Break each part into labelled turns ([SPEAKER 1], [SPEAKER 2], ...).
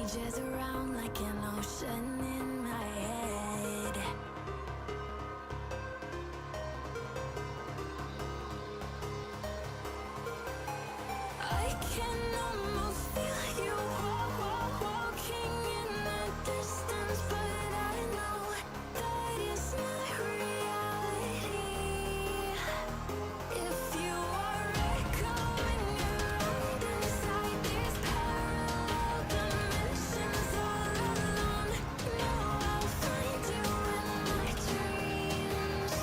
[SPEAKER 1] changes around like an ocean in my head. I can almost feel you walking in the distance, but I know that it's not reality. If you are echoing around inside these parallel dimensions all alone, know I'll find you in my dreams.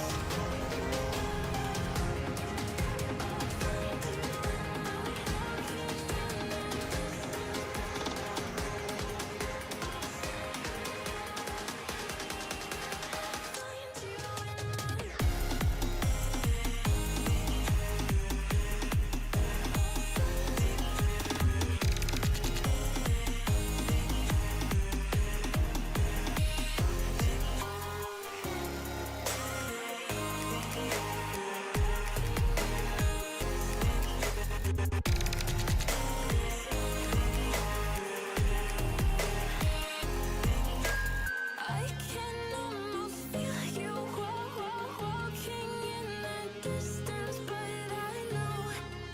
[SPEAKER 1] I can almost feel you walking in the distance, but I know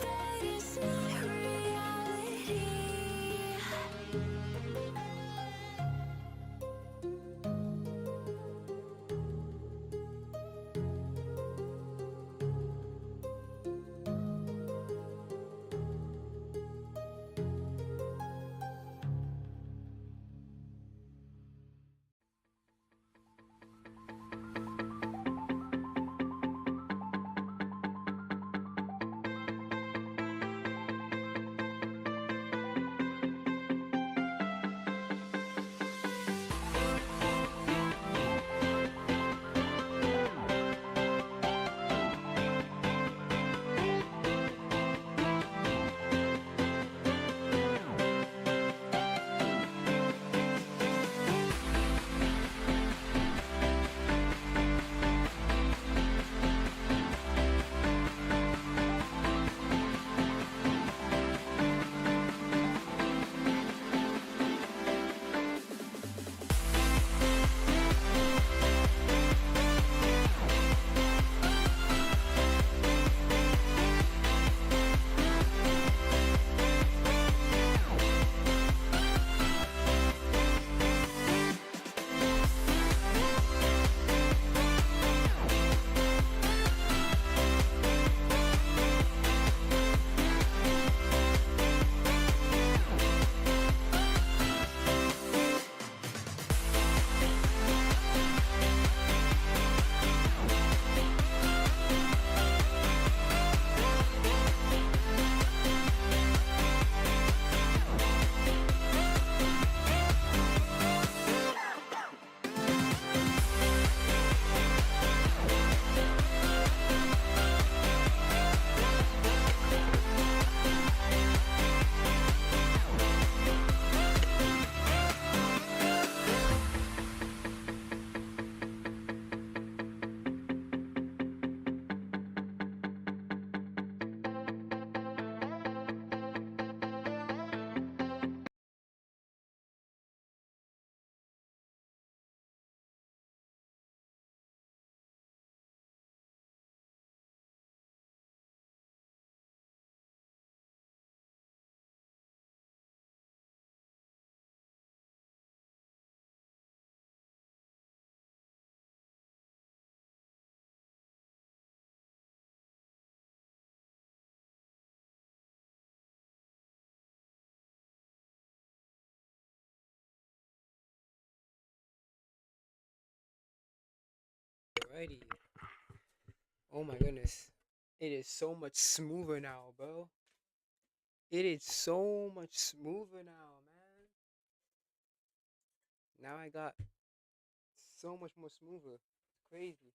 [SPEAKER 1] that it's not reality.
[SPEAKER 2] Alrighty. Oh my goodness. It is so much smoother now, bro. It is so much smoother now, man. Now I got so much more smoother. It's crazy.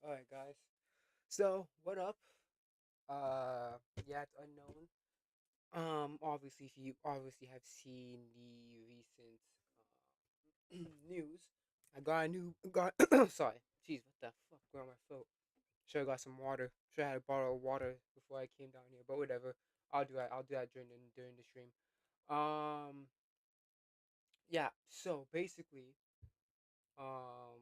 [SPEAKER 2] Alright, guys. So, what up? Yeah, it's unknown. Obviously, if you obviously have seen the recent news, I got a new got. Sorry, jeez, what the fuck? Got on my throat. Should have got some water. Should have had a bottle of water before I came down here. But whatever. I'll do that. I'll do that during the stream. Um, yeah. So basically, um,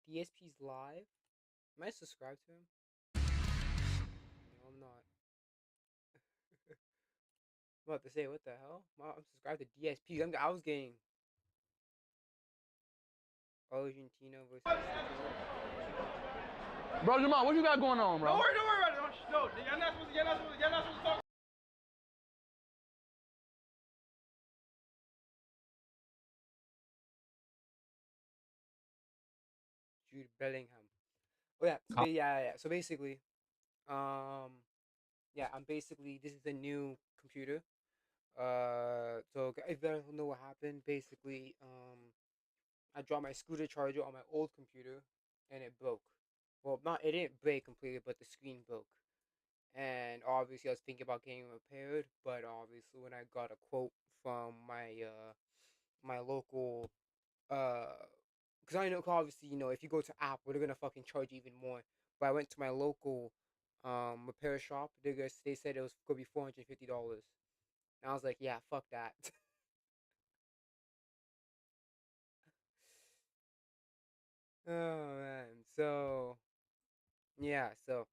[SPEAKER 2] DSP's live. Am I subscribed to him? No, I'm not. I'm about to say, what the hell? I'm subscribed to DSP. I was getting Argentina versus Ecuador.
[SPEAKER 3] Bro, Jamal, what you got going on, bro?
[SPEAKER 4] Don't worry about it. No, y'all not supposed to talk.
[SPEAKER 2] Jude Bellingham. Oh yeah, yeah. So basically, um, yeah, I'm basically this is a new computer. So if you don't know what happened, basically, I dropped my scooter charger on my old computer, and it broke. Well, not it didn't break completely, but the screen broke. And obviously, I was thinking about getting it repaired, but obviously, when I got a quote from my local because I know obviously if you go to Apple they're gonna fucking charge you even more. But I went to my local repair shop. They said it was gonna be $450, and I was like, yeah, fuck that. Oh man, so yeah, so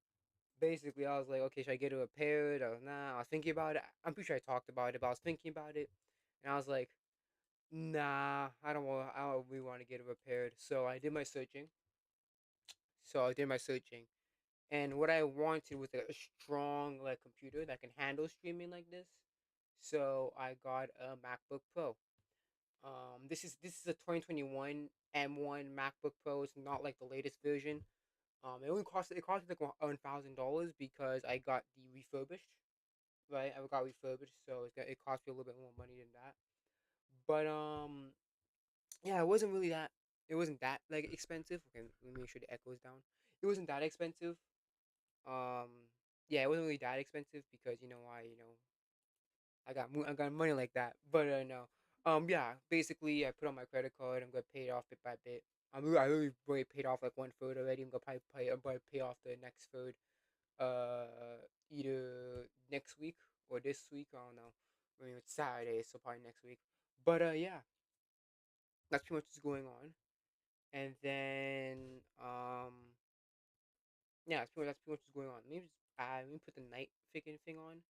[SPEAKER 2] basically I was like, okay, should I get it repaired? Or nah, I was thinking about it. I'm pretty sure I talked about it, but I was thinking about it, and I was like, nah, I don't really want to get it repaired. So I did my searching. And what I wanted was a strong like computer that can handle streaming like this. So I got a MacBook Pro. This is a 2021 M1 MacBook Pro. It's not like the latest version. It cost like $1,000 because I got the refurbished. Right, I got refurbished, so it cost me a little bit more money than that. But yeah, it wasn't really that. It wasn't that like expensive. Okay, let me make sure the echo's down. It wasn't that expensive. Um, yeah, it wasn't really that expensive because I got money like that. But no, yeah, basically I put on my credit card. I'm gonna pay it off bit by bit. I really already paid off like one third already. I'm gonna pay off the next third. Either next week or this week. I don't know. I mean, it's Saturday, so probably next week. But yeah, that's pretty much what's going on. And then yeah, that's pretty much what's going on. Let me put the night freaking thing on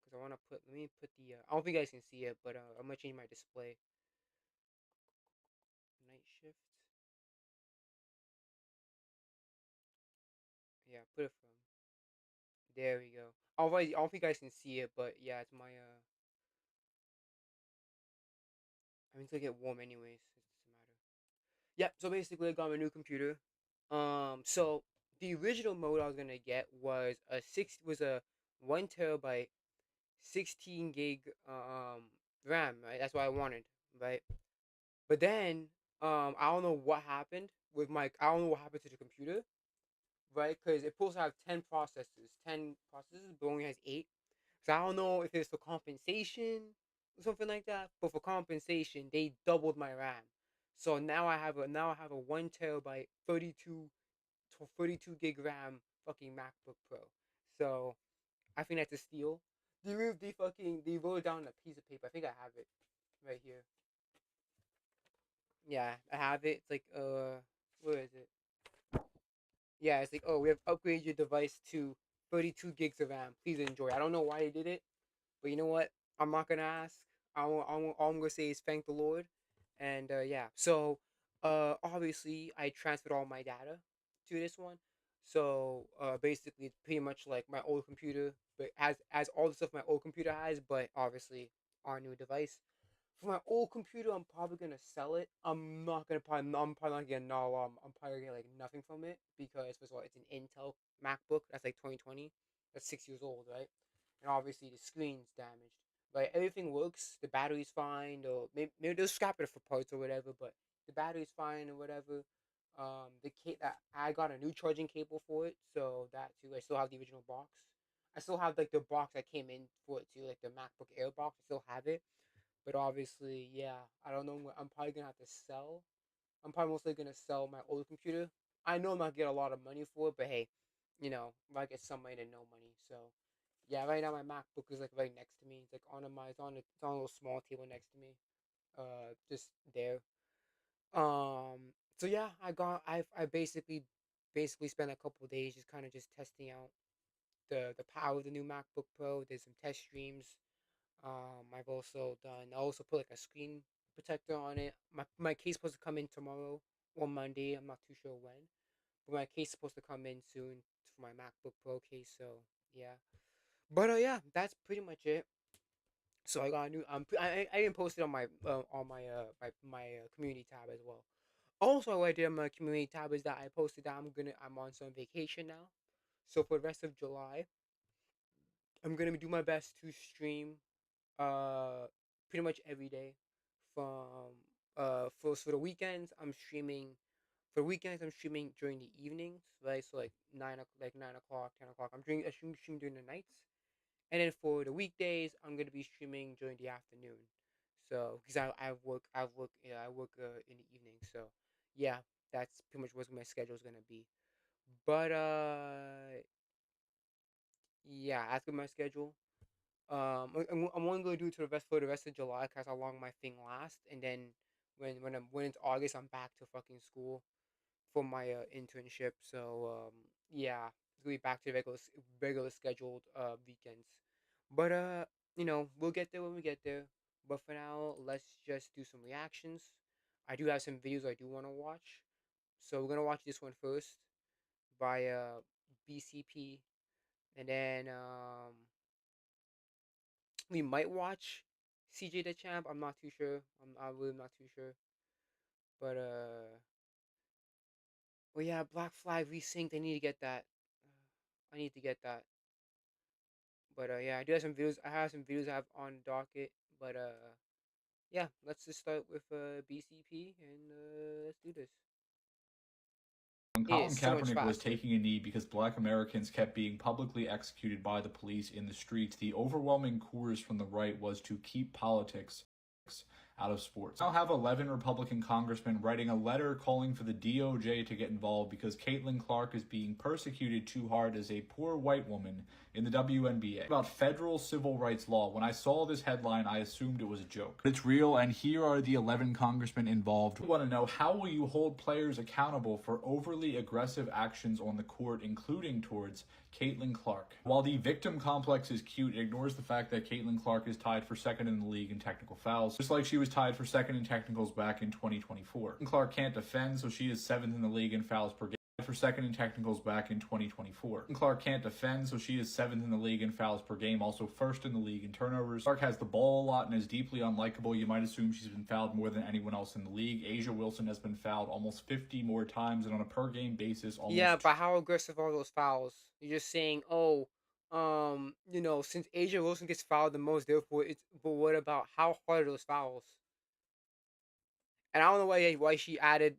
[SPEAKER 2] because I want to put. Let me put the. I don't think you guys can see it, but I'm gonna change my display. Night shift. Yeah, put it from. There we go. I don't think you guys can see it, but yeah, it's my. I mean, it's gonna get warm anyways. It doesn't matter. Yeah. So basically, I got my new computer. So the original mode I was gonna get was a 1 terabyte, 16 gig RAM. Right. That's what I wanted. Right. But then I don't know what happened with my. I don't know what happened to the computer, right? Because it's supposed to have 10 processors, but only has 8. So I don't know if it's for compensation or something like that. But for compensation, they doubled my RAM. So now I have a 1 terabyte, 32 gig RAM fucking MacBook Pro. So I think that's a steal. They wrote it down on a piece of paper. I think I have it right here. Yeah, I have it. It's like where is it? Yeah, it's like, oh, we have upgraded your device to 32 gigs of RAM. Please enjoy. I don't know why they did it, but you know what? I'm not gonna ask. All I'm gonna say is thank the Lord, and yeah. So, obviously, I transferred all my data to this one. So, basically, it's pretty much like my old computer, but as all the stuff my old computer has, but obviously on a new device. For my old computer, I'm probably gonna sell it. I'm probably not getting no. I'm probably gonna get like nothing from it because first of all, it's an Intel MacBook. That's like 2020. That's 6 years old, right? And obviously the screen's damaged. But everything works. The battery's fine, or maybe they'll scrap it for parts or whatever. But the battery's fine or whatever. I got a new charging cable for it, so that too. I still have the original box. I still have like the box that came in for it too, like the MacBook Air box. I still have it, but obviously, yeah, I don't know. I'm probably gonna have to sell. I'm probably mostly gonna sell my old computer. I know I'm not get a lot of money for it, but hey, if I get some money, then no money. So yeah, right now my MacBook is like right next to me. It's like on a little small table next to me. Just there. So yeah, I basically spent a couple of days just kind of just testing out the power of the new MacBook Pro. There's some test streams. I also put like a screen protector on it. My case supposed to come in tomorrow or Monday. I'm not too sure when, but my case is supposed to come in soon for my MacBook Pro case. So yeah, but yeah, that's pretty much it. So I got a new. I even posted on my community tab as well. Also, what I did on my community tab is that I posted that I'm on some vacation now. So for the rest of July, I'm gonna do my best to stream uh pretty much every day from for the weekends I'm streaming during the evenings, right? So like 9 o'clock, 10 o'clock. I stream during the nights, and then for the weekdays I'm gonna be streaming during the afternoon. So because I work in the evening. So yeah, that's pretty much what my schedule is gonna be. But yeah, after my schedule. I'm only gonna do it to the rest of July because how long my thing lasts, and then when it's August, I'm back to fucking school for my internship. So yeah, it's gonna be back to regular scheduled weekends. But we'll get there when we get there. But for now, let's just do some reactions. I do have some videos I do want to watch, so we're gonna watch this one first by BCP, and then we might watch CJ the Champ. I'm not too sure. I'm really not too sure. But well, yeah, Black Flag Resynced. I need to get that. I need to get that. But yeah, I do have some videos. I have some videos I have on docket. But yeah, let's just start with BCP and let's do this.
[SPEAKER 5] When
[SPEAKER 2] It
[SPEAKER 5] Colin
[SPEAKER 2] is so much
[SPEAKER 5] Kaepernick was
[SPEAKER 2] faster.
[SPEAKER 5] taking a knee because black Americans kept being publicly executed by the police in the streets, the overwhelming chorus from the right was to keep politics out of sports. Now have 11 Republican congressmen writing a letter calling for the DOJ to get involved because Caitlin Clark is being persecuted too hard as a poor white woman in the WNBA. About federal civil rights law. When I saw this headline, I assumed it was a joke. But it's real, and here are the 11 congressmen involved. We want to know, how will you hold players accountable for overly aggressive actions on the court, including towards Caitlin Clark? While the victim complex is cute, it ignores the fact that Caitlin Clark is tied for second in the league in technical fouls, just like she was tied for second in technicals back in 2024. Clark can't defend, so she is 7th in the league in fouls per game. For second in technicals back in 2024. Clark can't defend, so she is 7th in the league in fouls per game, also 1st in the league in turnovers. Clark has the ball a lot and is deeply unlikable. You might assume she's been fouled more than anyone else in the league. Asia Wilson has been fouled almost 50 more times, and on a per game basis, almost.
[SPEAKER 2] Yeah, but how aggressive are those fouls? You're just saying, oh, since Asia Wilson gets fouled the most, therefore it's. But what about how hard are those fouls? And I don't know why he added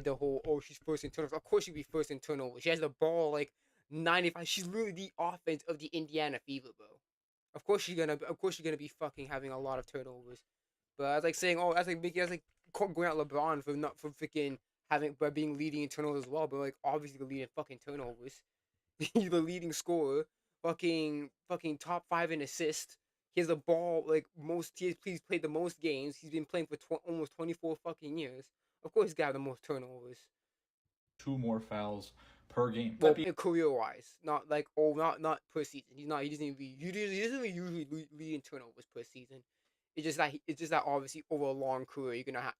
[SPEAKER 2] the whole, oh, she's first in turnovers. Of course she'd be first in turnovers. She has the ball like 95. She's literally the offense of the Indiana Fever, bro. Of course she's gonna be fucking having a lot of turnovers. But I was like saying, oh, that's like going out LeBron for not for freaking having but being leading in turnovers as well. But like obviously the leading fucking turnovers. He's the leading scorer. Fucking top five in assists. He has the ball like most. He's played the most games. He's been playing for almost 24 fucking years. Of course, he's got the most turnovers.
[SPEAKER 5] 2 more fouls per game.
[SPEAKER 2] Well, career wise, not like not per season. He's not. He doesn't even. He doesn't even usually lead in turnovers per season. It's just that obviously over a long career you're gonna have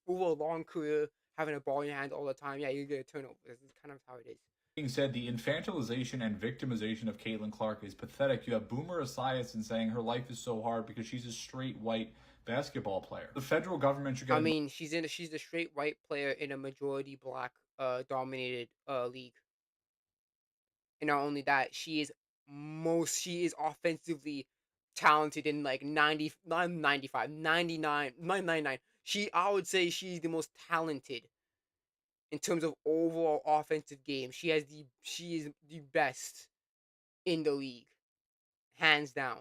[SPEAKER 2] over a long career having a ball in your hand all the time. Yeah, you get a turnover. It's kind of how it is.
[SPEAKER 5] Being said, the infantilization and victimization of Caitlin Clark is pathetic. You have Boomer Esiason saying her life is so hard because she's a straight white basketball player. The federal government should get.
[SPEAKER 2] I mean, she's a straight white player in a majority black dominated league. And not only that, she is offensively talented in like 90 not 95 99 99. I would say she's the most talented in terms of overall offensive game. She is the best in the league, hands down.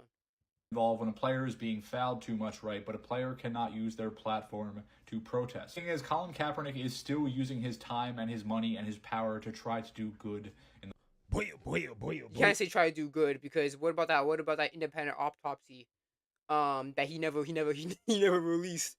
[SPEAKER 5] involved when a player is being fouled too much, right? But a player cannot use their platform to protest. The thing is, Colin Kaepernick is still using his time and his money and his power to try to do good in the
[SPEAKER 2] You can't say try to do good, because what about that? What about that independent autopsy? That he never released.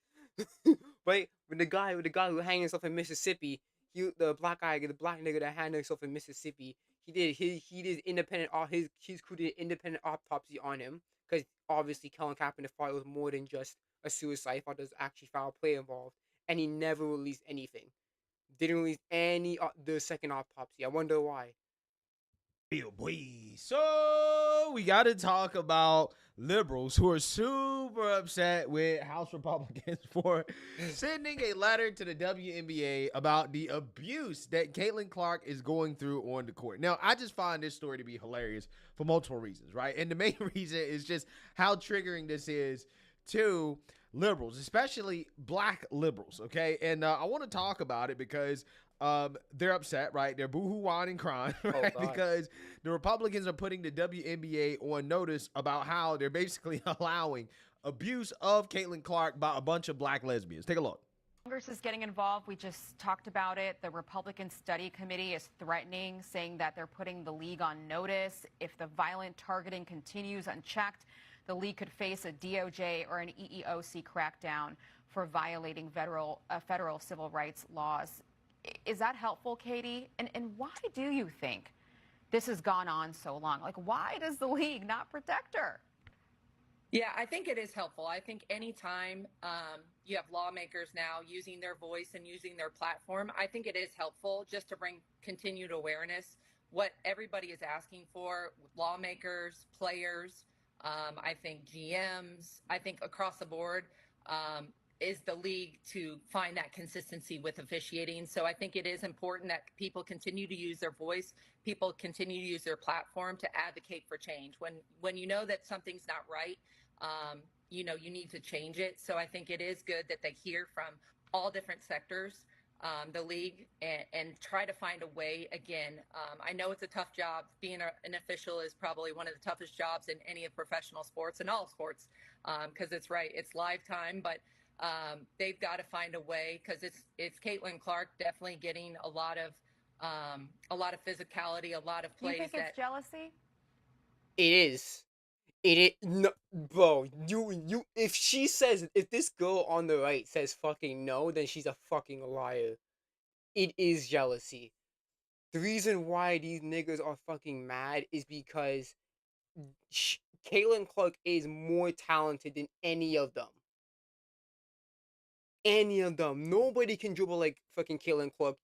[SPEAKER 2] Right? With the guy who hanged himself in Mississippi, the black nigga that hanged himself in Mississippi, he did independent his crew did independent autopsy on him, because obviously Colin Kaepernick thought it was more than just a suicide. He thought there was actually foul play involved, and he never released anything. Didn't release any the second autopsy. I wonder why.
[SPEAKER 6] So we got to talk about liberals who are super upset with House Republicans for sending a letter to the WNBA about the abuse that Caitlin Clark is going through on the court. Now, I just find this story to be hilarious for multiple reasons, right? And the main reason is just how triggering this is to liberals, especially black liberals, okay? And I want to talk about it because they're upset, right? They're boohoo, whining, crying, right? Because the Republicans are putting the WNBA on notice about how they're basically allowing abuse of Caitlin Clark by a bunch of black lesbians. Take a look.
[SPEAKER 7] Congress is getting involved. We just talked about it. The Republican Study Committee is threatening, saying that they're putting the league on notice. If the violent targeting continues unchecked, the league could face a DOJ or an EEOC crackdown for violating federal civil rights laws. Is that helpful, Katie? And why do you think this has gone on so long? Like, why does the league not protect her?
[SPEAKER 8] Yeah, I think it is helpful. I think anytime you have lawmakers now using their voice and using their platform, I think it is helpful just to bring continued awareness. What everybody is asking for, lawmakers, players, I think GMs, I think across the board, is the league to find that consistency with officiating. So I think it is important that people continue to use their voice, people continue to use their platform to advocate for change. When you know that something's not right, you know, you need to change it. So I think it is good that they hear from all different sectors, the league, and try to find a way. Again, I know it's a tough job. Being an official is probably one of the toughest jobs in any of professional sports and all sports, because it's live time, but they've got to find a way, because it's Caitlin Clark definitely getting a lot of physicality, a lot of plays.
[SPEAKER 7] Do you think it's jealousy?
[SPEAKER 2] It is. It is. No, bro, if this girl on the right says fucking no, then she's a fucking liar. It is jealousy. The reason why these niggas are fucking mad is because Caitlin Clark is more talented than any of them. Any of them. Nobody can dribble like fucking Caitlin Clark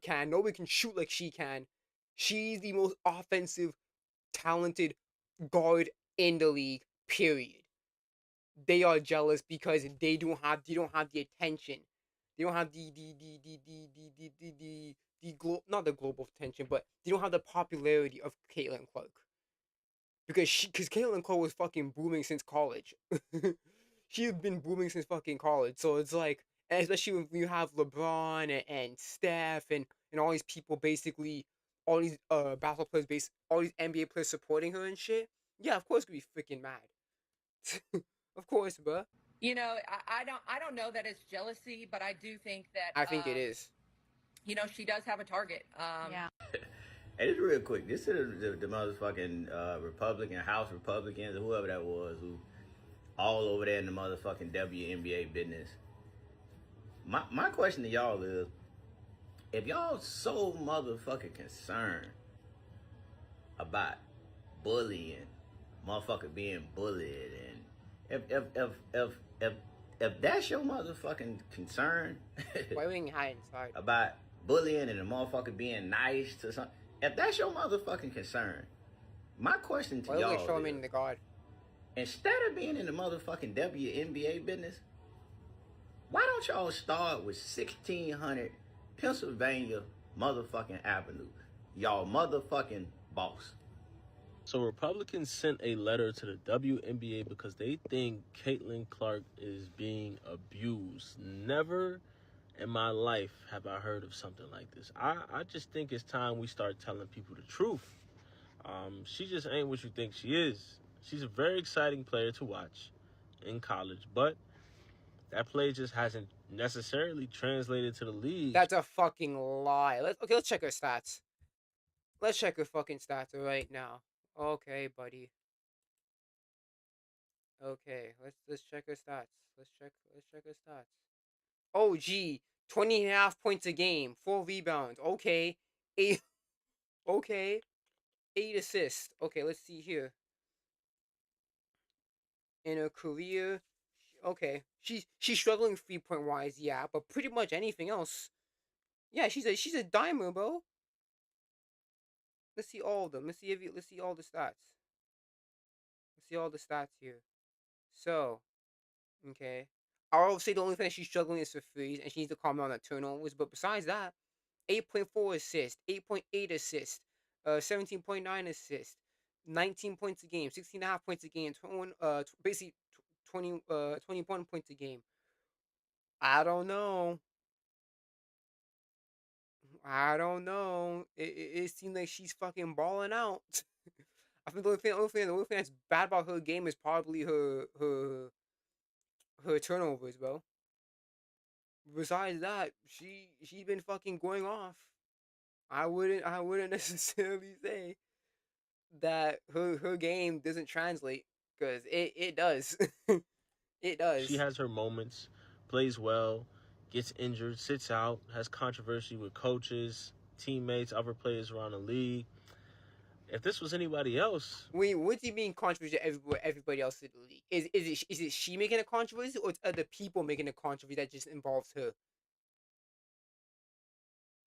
[SPEAKER 2] can. Nobody can shoot like she can. She's the most offensive, talented guard in the league, period. They are jealous because they don't have the attention. They don't have not the global attention, but they don't have the popularity of Caitlin Clark. Because Caitlin Clark was fucking booming since college. She's been booming since fucking college. So it's like, and especially when you have LeBron and Steph and all these people, basically all these basketball players, all these NBA players supporting her and shit. Yeah, of course, we'd be freaking mad. Of course, bro.
[SPEAKER 8] You know, I don't know that it's jealousy, but I do think that
[SPEAKER 2] I think it is.
[SPEAKER 8] You know, she does have a target.
[SPEAKER 7] Yeah.
[SPEAKER 9] And it's real quick. This is the motherfucking Republican, House Republicans, or whoever that was, who all over there in the motherfucking WNBA business. My question to y'all is, if y'all so motherfucking concerned about bullying, motherfucker being bullied, and if that's your motherfucking concern,
[SPEAKER 2] why are you hiding inside
[SPEAKER 9] about bullying and a motherfucker being nice to something, if that's your motherfucking concern, my question to y'all
[SPEAKER 2] show him in the guard?
[SPEAKER 9] Instead of being in the motherfucking WNBA business, why don't y'all start with 1600 Pennsylvania motherfucking Avenue? Y'all motherfucking boss.
[SPEAKER 10] So Republicans sent a letter to the WNBA because they think Caitlin Clark is being abused. Never in my life have I heard of something like this. I just think it's time we start telling people the truth. She just ain't what you think she is. She's a very exciting player to watch in college, but that play just hasn't necessarily translated to the league.
[SPEAKER 2] That's a fucking lie. Let's check her stats. Let's check her fucking stats right now. Okay, buddy. Okay, let's check her stats. Let's check her stats. Oh gee, 20.5 points a game, 4 rebounds. Okay. 8 okay. 8 assists. Okay, let's see here. In her career, okay. She's struggling 3-point wise, yeah, but pretty much anything else. Yeah, she's a dimer, bro. Let's see all of them. Let's see all the stats. Let's see all the stats here. So, okay. I'll say the only thing she's struggling is for threes, and she needs to calm down on turnovers. But besides that, 8.4 assists, 8.8 assists, 17.9 assists, 19 points a game, 16.5 points a game, basically 21 points a game. I don't know. It seems like she's fucking balling out. I think the only thing that's bad about her game is probably her turnovers, bro. Besides that, she's been fucking going off. I wouldn't necessarily say that her game doesn't translate, because it does. It does.
[SPEAKER 10] She has her moments, plays well, gets injured, sits out, has controversy with coaches, teammates, other players around the league. If this was anybody else,
[SPEAKER 2] Wait, what do you mean controversy? Everybody else in the league? Is it she making a controversy, or it's other people making a controversy that just involves her?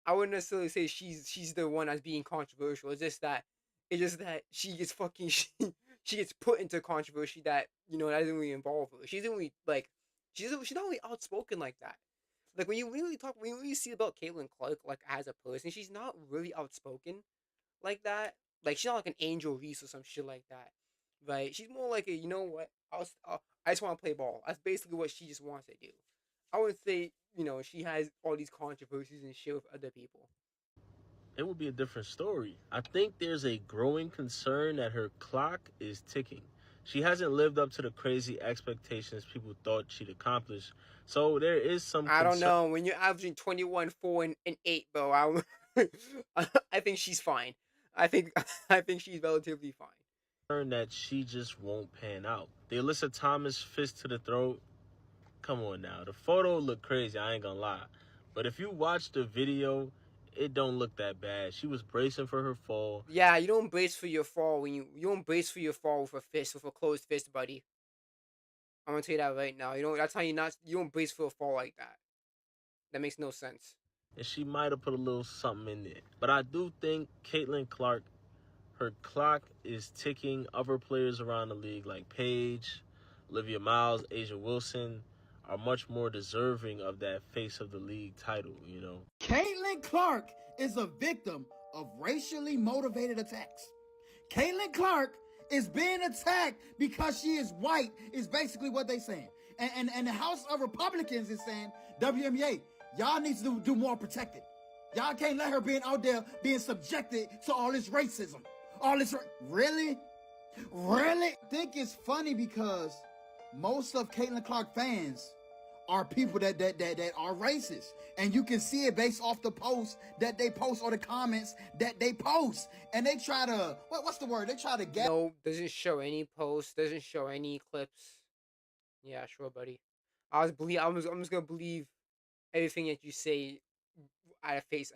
[SPEAKER 2] I wouldn't necessarily say she's the one that's being controversial. It's just that she gets fucking she gets put into controversy that that doesn't really involve her. She's really like she's not really outspoken like that. Like when you really see about Caitlin Clark like as a person, she's not really outspoken like that. Like she's not like an Angel Reese or some shit like that. Right? She's more like a what? I just want to play ball. That's basically what she just wants to do. I would say she has all these controversies and shit with other people.
[SPEAKER 10] it would be a different story. I think there's a growing concern that her clock is ticking. She hasn't lived up to the crazy expectations people thought she'd accomplish. So there is some
[SPEAKER 2] I don't know. When you're averaging 21, 4, and 8, bro, I think she's fine. I think she's relatively fine.
[SPEAKER 10] that she just won't pan out. The Alyssa Thomas fist to the throat. Come on now. The photo looked crazy, I ain't gonna lie. But if you watch the video, it don't look that bad. She was bracing for her fall.
[SPEAKER 2] Yeah, you don't brace for your fall when you don't brace for your fall with a closed fist, buddy. I'm gonna tell you that right now. That's how you don't brace for a fall like that. That makes no sense.
[SPEAKER 10] And she might have put a little something in there. But I do think Caitlin Clark, her clock is ticking. Other players around the league like Paige, Olivia Miles, Asia Wilson are much more deserving of that face of the league title,
[SPEAKER 11] Caitlin Clark is a victim of racially motivated attacks. Caitlin Clark is being attacked because she is white, is basically what they're saying. And the House of Republicans is saying, WNBA, y'all need to do more protected. Y'all can't let her being out there being subjected to all this racism. Really? Really? I think it's funny because most of Caitlin Clark fans are people that are racist. And you can see it based off the posts that they post or the comments that they post. And they try to, what's the word? They try to get...
[SPEAKER 2] No, doesn't show any posts, doesn't show any clips. Yeah, sure, buddy. I'm just gonna believe everything that you say at a face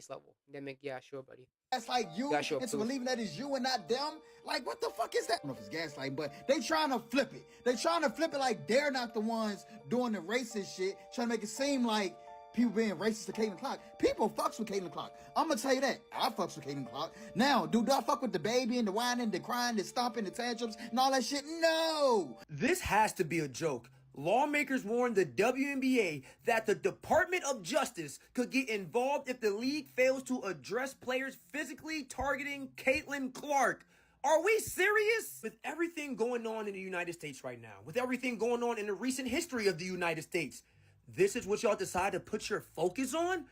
[SPEAKER 2] level. Yeah, sure, buddy.
[SPEAKER 11] That's like you, it's believing that it's you and not them. Like, what the fuck is that? I don't know if it's gaslighting, but they trying to flip it. They trying to flip it like they're not the ones doing the racist shit, trying to make it seem like people being racist to Caitlin Clark. People fucks with Caitlin Clark. I'm gonna tell you that. I fucks with Caitlin Clark. Now, do I fuck with the baby and the whining, the crying, the stomping, the tantrums, and all that shit? No!
[SPEAKER 12] This has to be a joke. Lawmakers warned the WNBA that the Department of Justice could get involved if the league fails to address players physically targeting Caitlin Clark. Are we serious? With everything going on in the United States right now, with everything going on in the recent history of the United States, this is what y'all decide to put your focus on?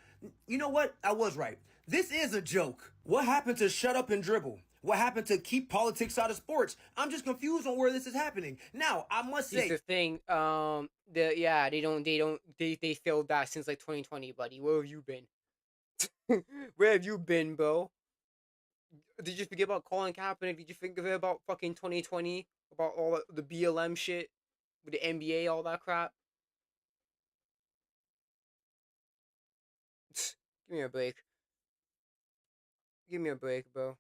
[SPEAKER 12] You know what? I was right. This is a joke. What happened to shut up and dribble? What happened to keep politics out of sports? I'm just confused on where this is happening. Now, I must
[SPEAKER 2] Here's
[SPEAKER 12] say,
[SPEAKER 2] the thing. They failed that since like 2020, buddy. Where have you been? Where have you been, bro? Did you forget about Colin Kaepernick? Did you forget about fucking 2020? About all the BLM shit with the NBA, all that crap? Give me a break. Give me a break, bro.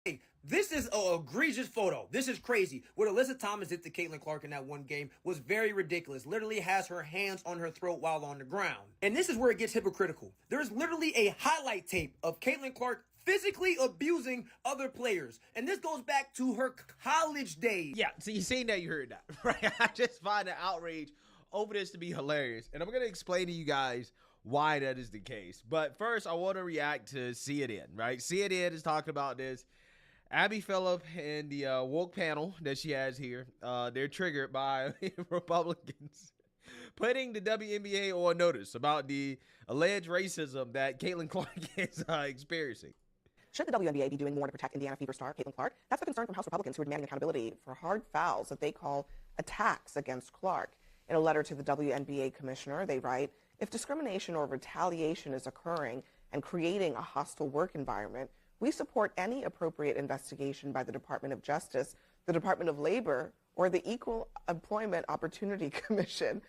[SPEAKER 12] hey, this is an egregious photo. This is crazy. What Alyssa Thomas did to Caitlin Clark in that one game was very ridiculous. Literally has her hands on her throat while on the ground. And this is where it gets hypocritical. There's literally a highlight tape of Caitlin Clark physically abusing other players. And this goes back to her college days.
[SPEAKER 6] Yeah, so you seen that, you heard that, right? I just find the outrage over this to be hilarious. And I'm going to explain to you guys why that is the case. But first, I want to react to CNN, right? CNN is talking about this. Abby Phillip and the woke panel that she has here, they're triggered by Republicans putting the WNBA on notice about the alleged racism that Caitlin Clark is experiencing.
[SPEAKER 13] Should the WNBA be doing more to protect Indiana Fever star Caitlin Clark? That's the concern from House Republicans who are demanding accountability for hard fouls that they call attacks against Clark. In a letter to the WNBA commissioner, they write, if discrimination or retaliation is occurring and creating a hostile work environment, we support any appropriate investigation by the Department of Justice, the Department of Labor, or the Equal Employment Opportunity Commission.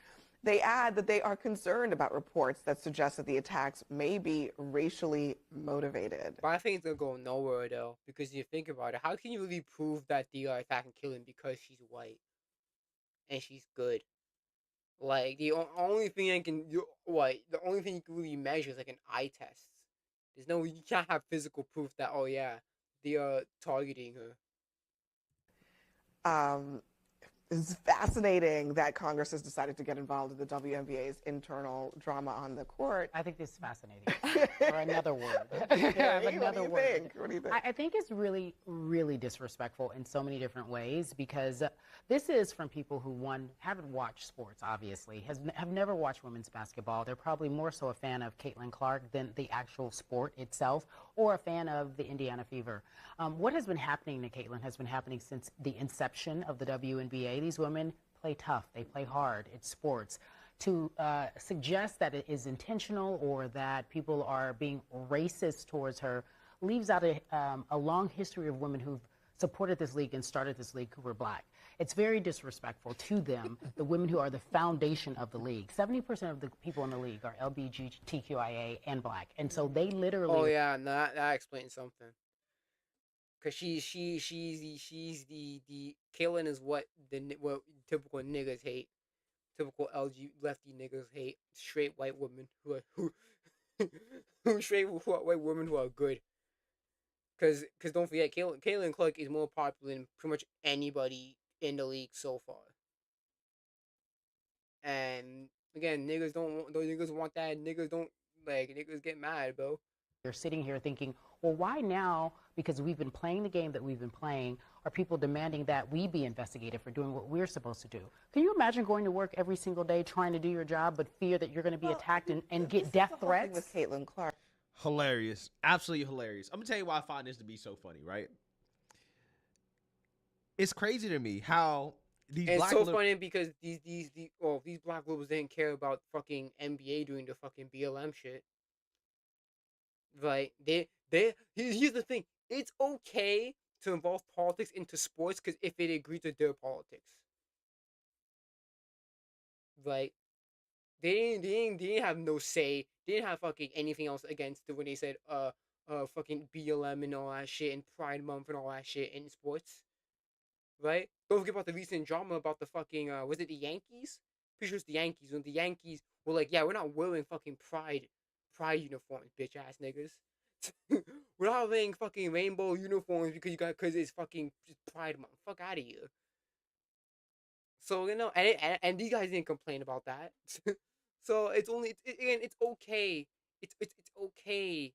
[SPEAKER 13] They add that they are concerned about reports that suggest that the attacks may be racially motivated.
[SPEAKER 2] But I think it's gonna go nowhere though, because you think about it, how can you really prove that they are attacking Killing because she's white and she's good? Like the only thing the only thing you can really measure is like an eye test. You can't have physical proof that they are targeting her.
[SPEAKER 13] It's fascinating that Congress has decided to get involved in the WNBA's internal drama on the court.
[SPEAKER 14] I think this is fascinating. Or another word.
[SPEAKER 13] Another word. What do you think?
[SPEAKER 14] I think it's really, really disrespectful in so many different ways because this is from people who, one, haven't watched sports, obviously, have never watched women's basketball. They're probably more so a fan of Caitlin Clark than the actual sport itself or a fan of the Indiana Fever. What has been happening to Caitlin has been happening since the inception of the WNBA. These women play tough. They play hard. It's sports. To suggest that it is intentional or that people are being racist towards her leaves out a long history of women who've supported this league and started this league who were black. It's very disrespectful to them, the women who are the foundation of the league. 70% of the people in the league are LGBTQIA and black. And so they literally...
[SPEAKER 2] Oh, yeah, that explains something. Because she's the Caitlyn is what typical niggas hate. Typical lefty niggas hate straight white women who white women who are good. Because don't forget, Caitlin Clark is more popular than pretty much anybody in the league so far. And again, niggas want that. Niggas get mad, bro.
[SPEAKER 14] They're sitting here thinking, well, why now? Because we've been playing the game that we've been playing, are people demanding that we be investigated for doing what we're supposed to do? Can you imagine going to work every single day trying to do your job, but fear that you're going to be attacked and get death threats?
[SPEAKER 13] With Caitlin Clark.
[SPEAKER 6] Hilarious. Absolutely hilarious. I'm going to tell you why I find this to be so funny, right? It's crazy to me how these
[SPEAKER 2] and
[SPEAKER 6] black...
[SPEAKER 2] It's so funny because these black liberals didn't care about fucking NBA doing the fucking BLM shit. Like, here's the thing. It's okay to involve politics into sports because if it agrees with their politics. Like, they didn't have no say. They didn't have fucking anything else against it when they said fucking BLM and all that shit and Pride Month and all that shit in sports. Right? Don't forget about the recent drama about the fucking was it the Yankees? Pretty sure it's the Yankees. When the Yankees were like, yeah, we're not wearing fucking pride uniforms, bitch ass niggas. We're not wearing fucking rainbow uniforms because it's fucking just Pride Month. Fuck out of here. So and these guys didn't complain about that. So it's okay. It's okay.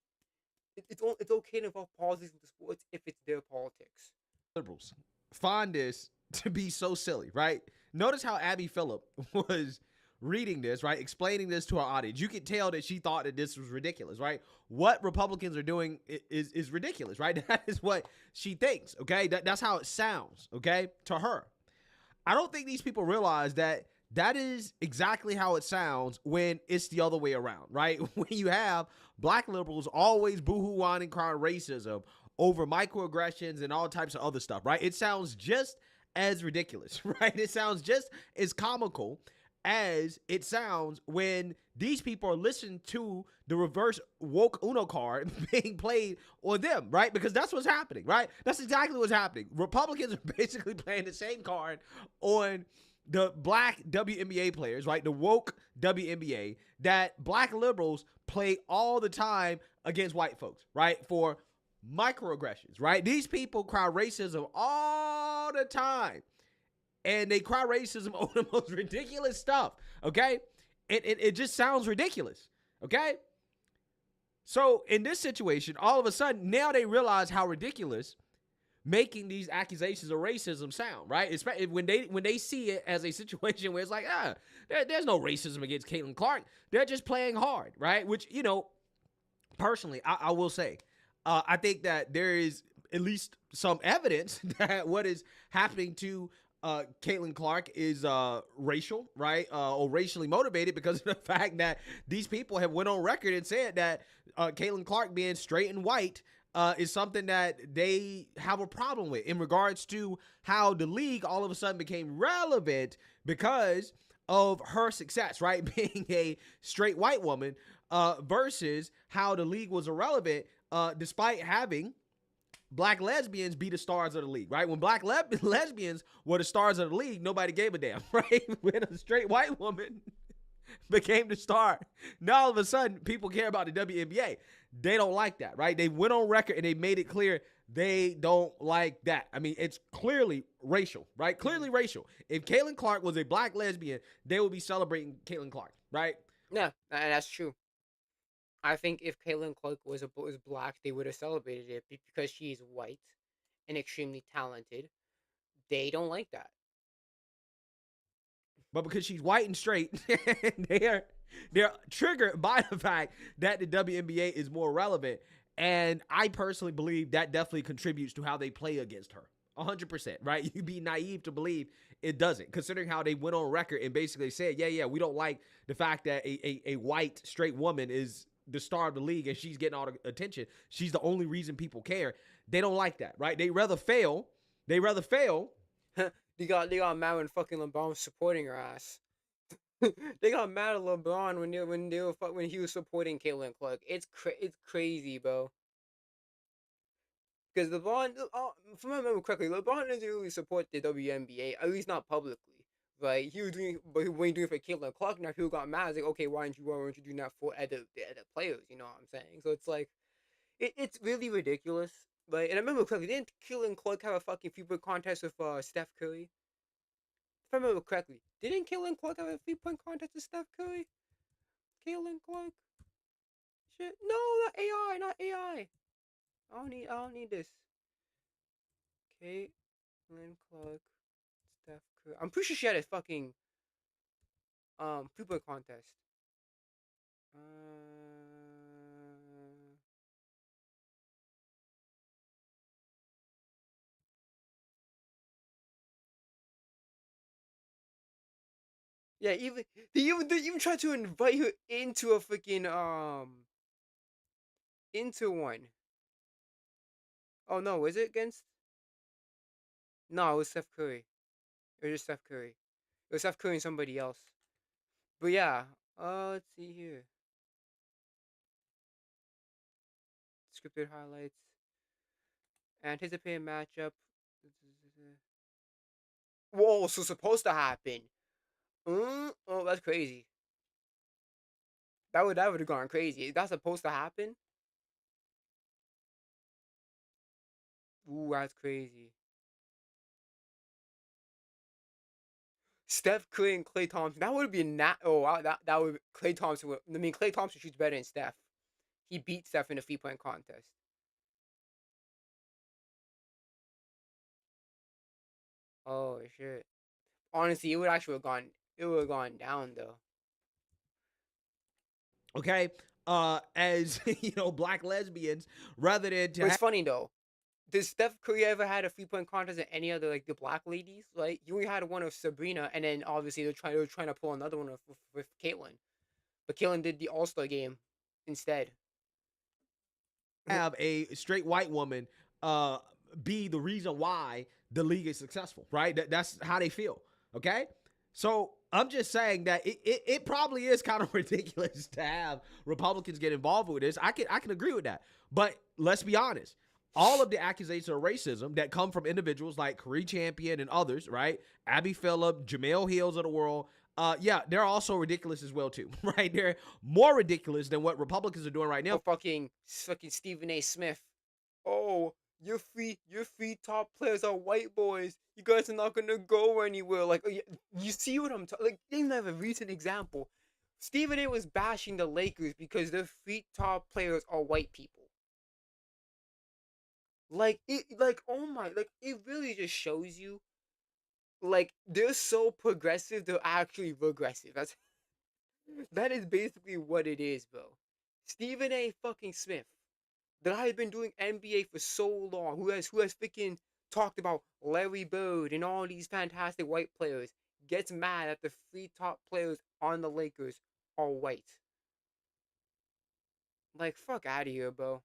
[SPEAKER 2] It's okay to involve politics into sports if it's their politics.
[SPEAKER 6] Liberals find this to be so silly, right? Notice how Abby Phillip was reading this, right, explaining this to our audience, you could tell that she thought that this was ridiculous, right? What Republicans are doing is ridiculous, right? That is what she thinks, okay? That's how it sounds, okay, to her. I don't think these people realize that that is exactly how it sounds when it's the other way around, right? When you have black liberals always boohoo and crying racism over microaggressions and all types of other stuff, right? It sounds just as ridiculous, right? It sounds just as comical as it sounds when these people are listening to the reverse woke Uno card being played on them, right? Because that's what's happening, right? That's exactly what's happening. Republicans are basically playing the same card on the black WNBA players, right? The woke WNBA that black liberals play all the time against white folks, right? For microaggressions, right? These people cry racism all the time. And they cry racism over the most ridiculous stuff, okay? It just sounds ridiculous, okay? So in this situation, all of a sudden, now they realize how ridiculous making these accusations of racism sound, right? Especially when they see it as a situation where it's like, there's no racism against Caitlin Clark. They're just playing hard, right? Which, you know, personally, I will say, I think that there is at least some evidence that what is happening to Caitlin Clark is racial, right? Or racially motivated because of the fact that these people have went on record and said that Caitlin Clark being straight and white is something that they have a problem with in regards to how the league all of a sudden became relevant because of her success, right? Being a straight white woman versus how the league was irrelevant despite having black lesbians be the stars of the league, right? When black lesbians were the stars of the league, nobody gave a damn, right? When a straight white woman became the star, now all of a sudden people care about the WNBA. They don't like that, right? They went on record and they made it clear they don't like that. I mean, it's clearly racial, right? Clearly racial. If Caitlin Clark was a black lesbian, they would be celebrating Caitlin Clark, right?
[SPEAKER 2] Yeah, that's true. I think if Caitlin Clark was black, they would have celebrated it because she's white and extremely talented. They don't like that.
[SPEAKER 6] But because she's white and straight, they're triggered by the fact that the WNBA is more relevant. And I personally believe that definitely contributes to how they play against her. 100%, right? You'd be naive to believe it doesn't, considering how they went on record and basically said, yeah, we don't like the fact that a white straight woman is the star of the league and she's getting all the attention. She's the only reason people care. They don't like that, right? They rather fail. They
[SPEAKER 2] got mad when fucking LeBron was supporting her ass. They got mad at LeBron when he was supporting Caitlin Clark. It's crazy, bro. Because LeBron, if I remember correctly, LeBron doesn't really support the WNBA, at least not publicly. Right? He was doing, but when he doing it for Caitlin Clark, now people got mad. It's like, okay, why aren't you doing that for other players? You know what I'm saying? So it's like, it's really ridiculous. Like, and I remember correctly, didn't Caitlin Clark have a fucking three-point contest with Steph Curry? If I remember correctly, didn't Caitlin Clark have a three-point contest with Steph Curry? Caitlin Clark? Shit, no, not AI, not AI. I don't need this. Caitlin Clark, Steph Curry. I'm pretty sure she had a fucking three-point contest. Yeah, they even tried to invite her into a freaking into one. Oh no, was it against? No, it was Steph Curry. It was just Steph Curry. It was Steph Curry and somebody else. But yeah, let's see here. Scripted highlights. Anticipated matchup. Whoa, so supposed to happen. Oh, that's crazy. That would have gone crazy. That's supposed to happen. Ooh, that's crazy. Steph Curry and Klay Thompson. That would be that would Klay Thompson. Klay Thompson shoots better than Steph. He beat Steph in the 3-point contest. Oh shit. Honestly, it would have gone down though.
[SPEAKER 6] okay, as black lesbians, rather than to.
[SPEAKER 2] But it's funny though. Does Steph Curry ever had a 3-point contest than any other the black ladies? Like you only had one of Sabrina, and then obviously they were trying to pull another one with Caitlyn, but Caitlyn did the All-Star game instead.
[SPEAKER 6] Have a straight white woman be the reason why the league is successful, right? That's how they feel. Okay, so I'm just saying that it probably is kind of ridiculous to have Republicans get involved with this. I can agree with that, but let's be honest. All of the accusations of racism that come from individuals like Karee Champion and others, right? Abby Phillip, Jamel Hills of the world, they're also ridiculous as well too, right? They're more ridiculous than what Republicans are doing right now.
[SPEAKER 2] Fucking Stephen A. Smith. Oh, your three top players are white boys. You guys are not gonna go anywhere. Like, you see what I'm talking? Like, they even have a recent example. Stephen A. was bashing the Lakers because their 3 top players are white people. It really just shows you, like, they're so progressive, they're actually regressive. That is basically what it is, bro. Stephen A. fucking Smith, that I have been doing NBA for so long, who has freaking talked about Larry Bird and all these fantastic white players, gets mad that the 3 top players on the Lakers are white. Like, fuck out of here, bro.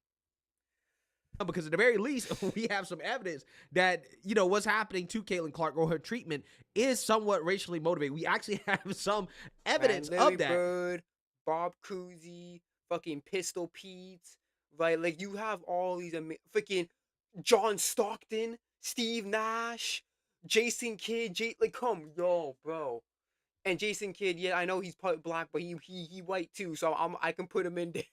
[SPEAKER 6] Because at the very least, we have some evidence that, what's happening to Caitlin Clark or her treatment is somewhat racially motivated. We actually have some evidence
[SPEAKER 2] Larry
[SPEAKER 6] of that.
[SPEAKER 2] Bird, Bob Cousy, fucking Pistol Pete, right? Like, you have all these freaking John Stockton, Steve Nash, Jason Kidd, bro. And Jason Kidd, yeah, I know he's part black, but he white too, so I can put him in there.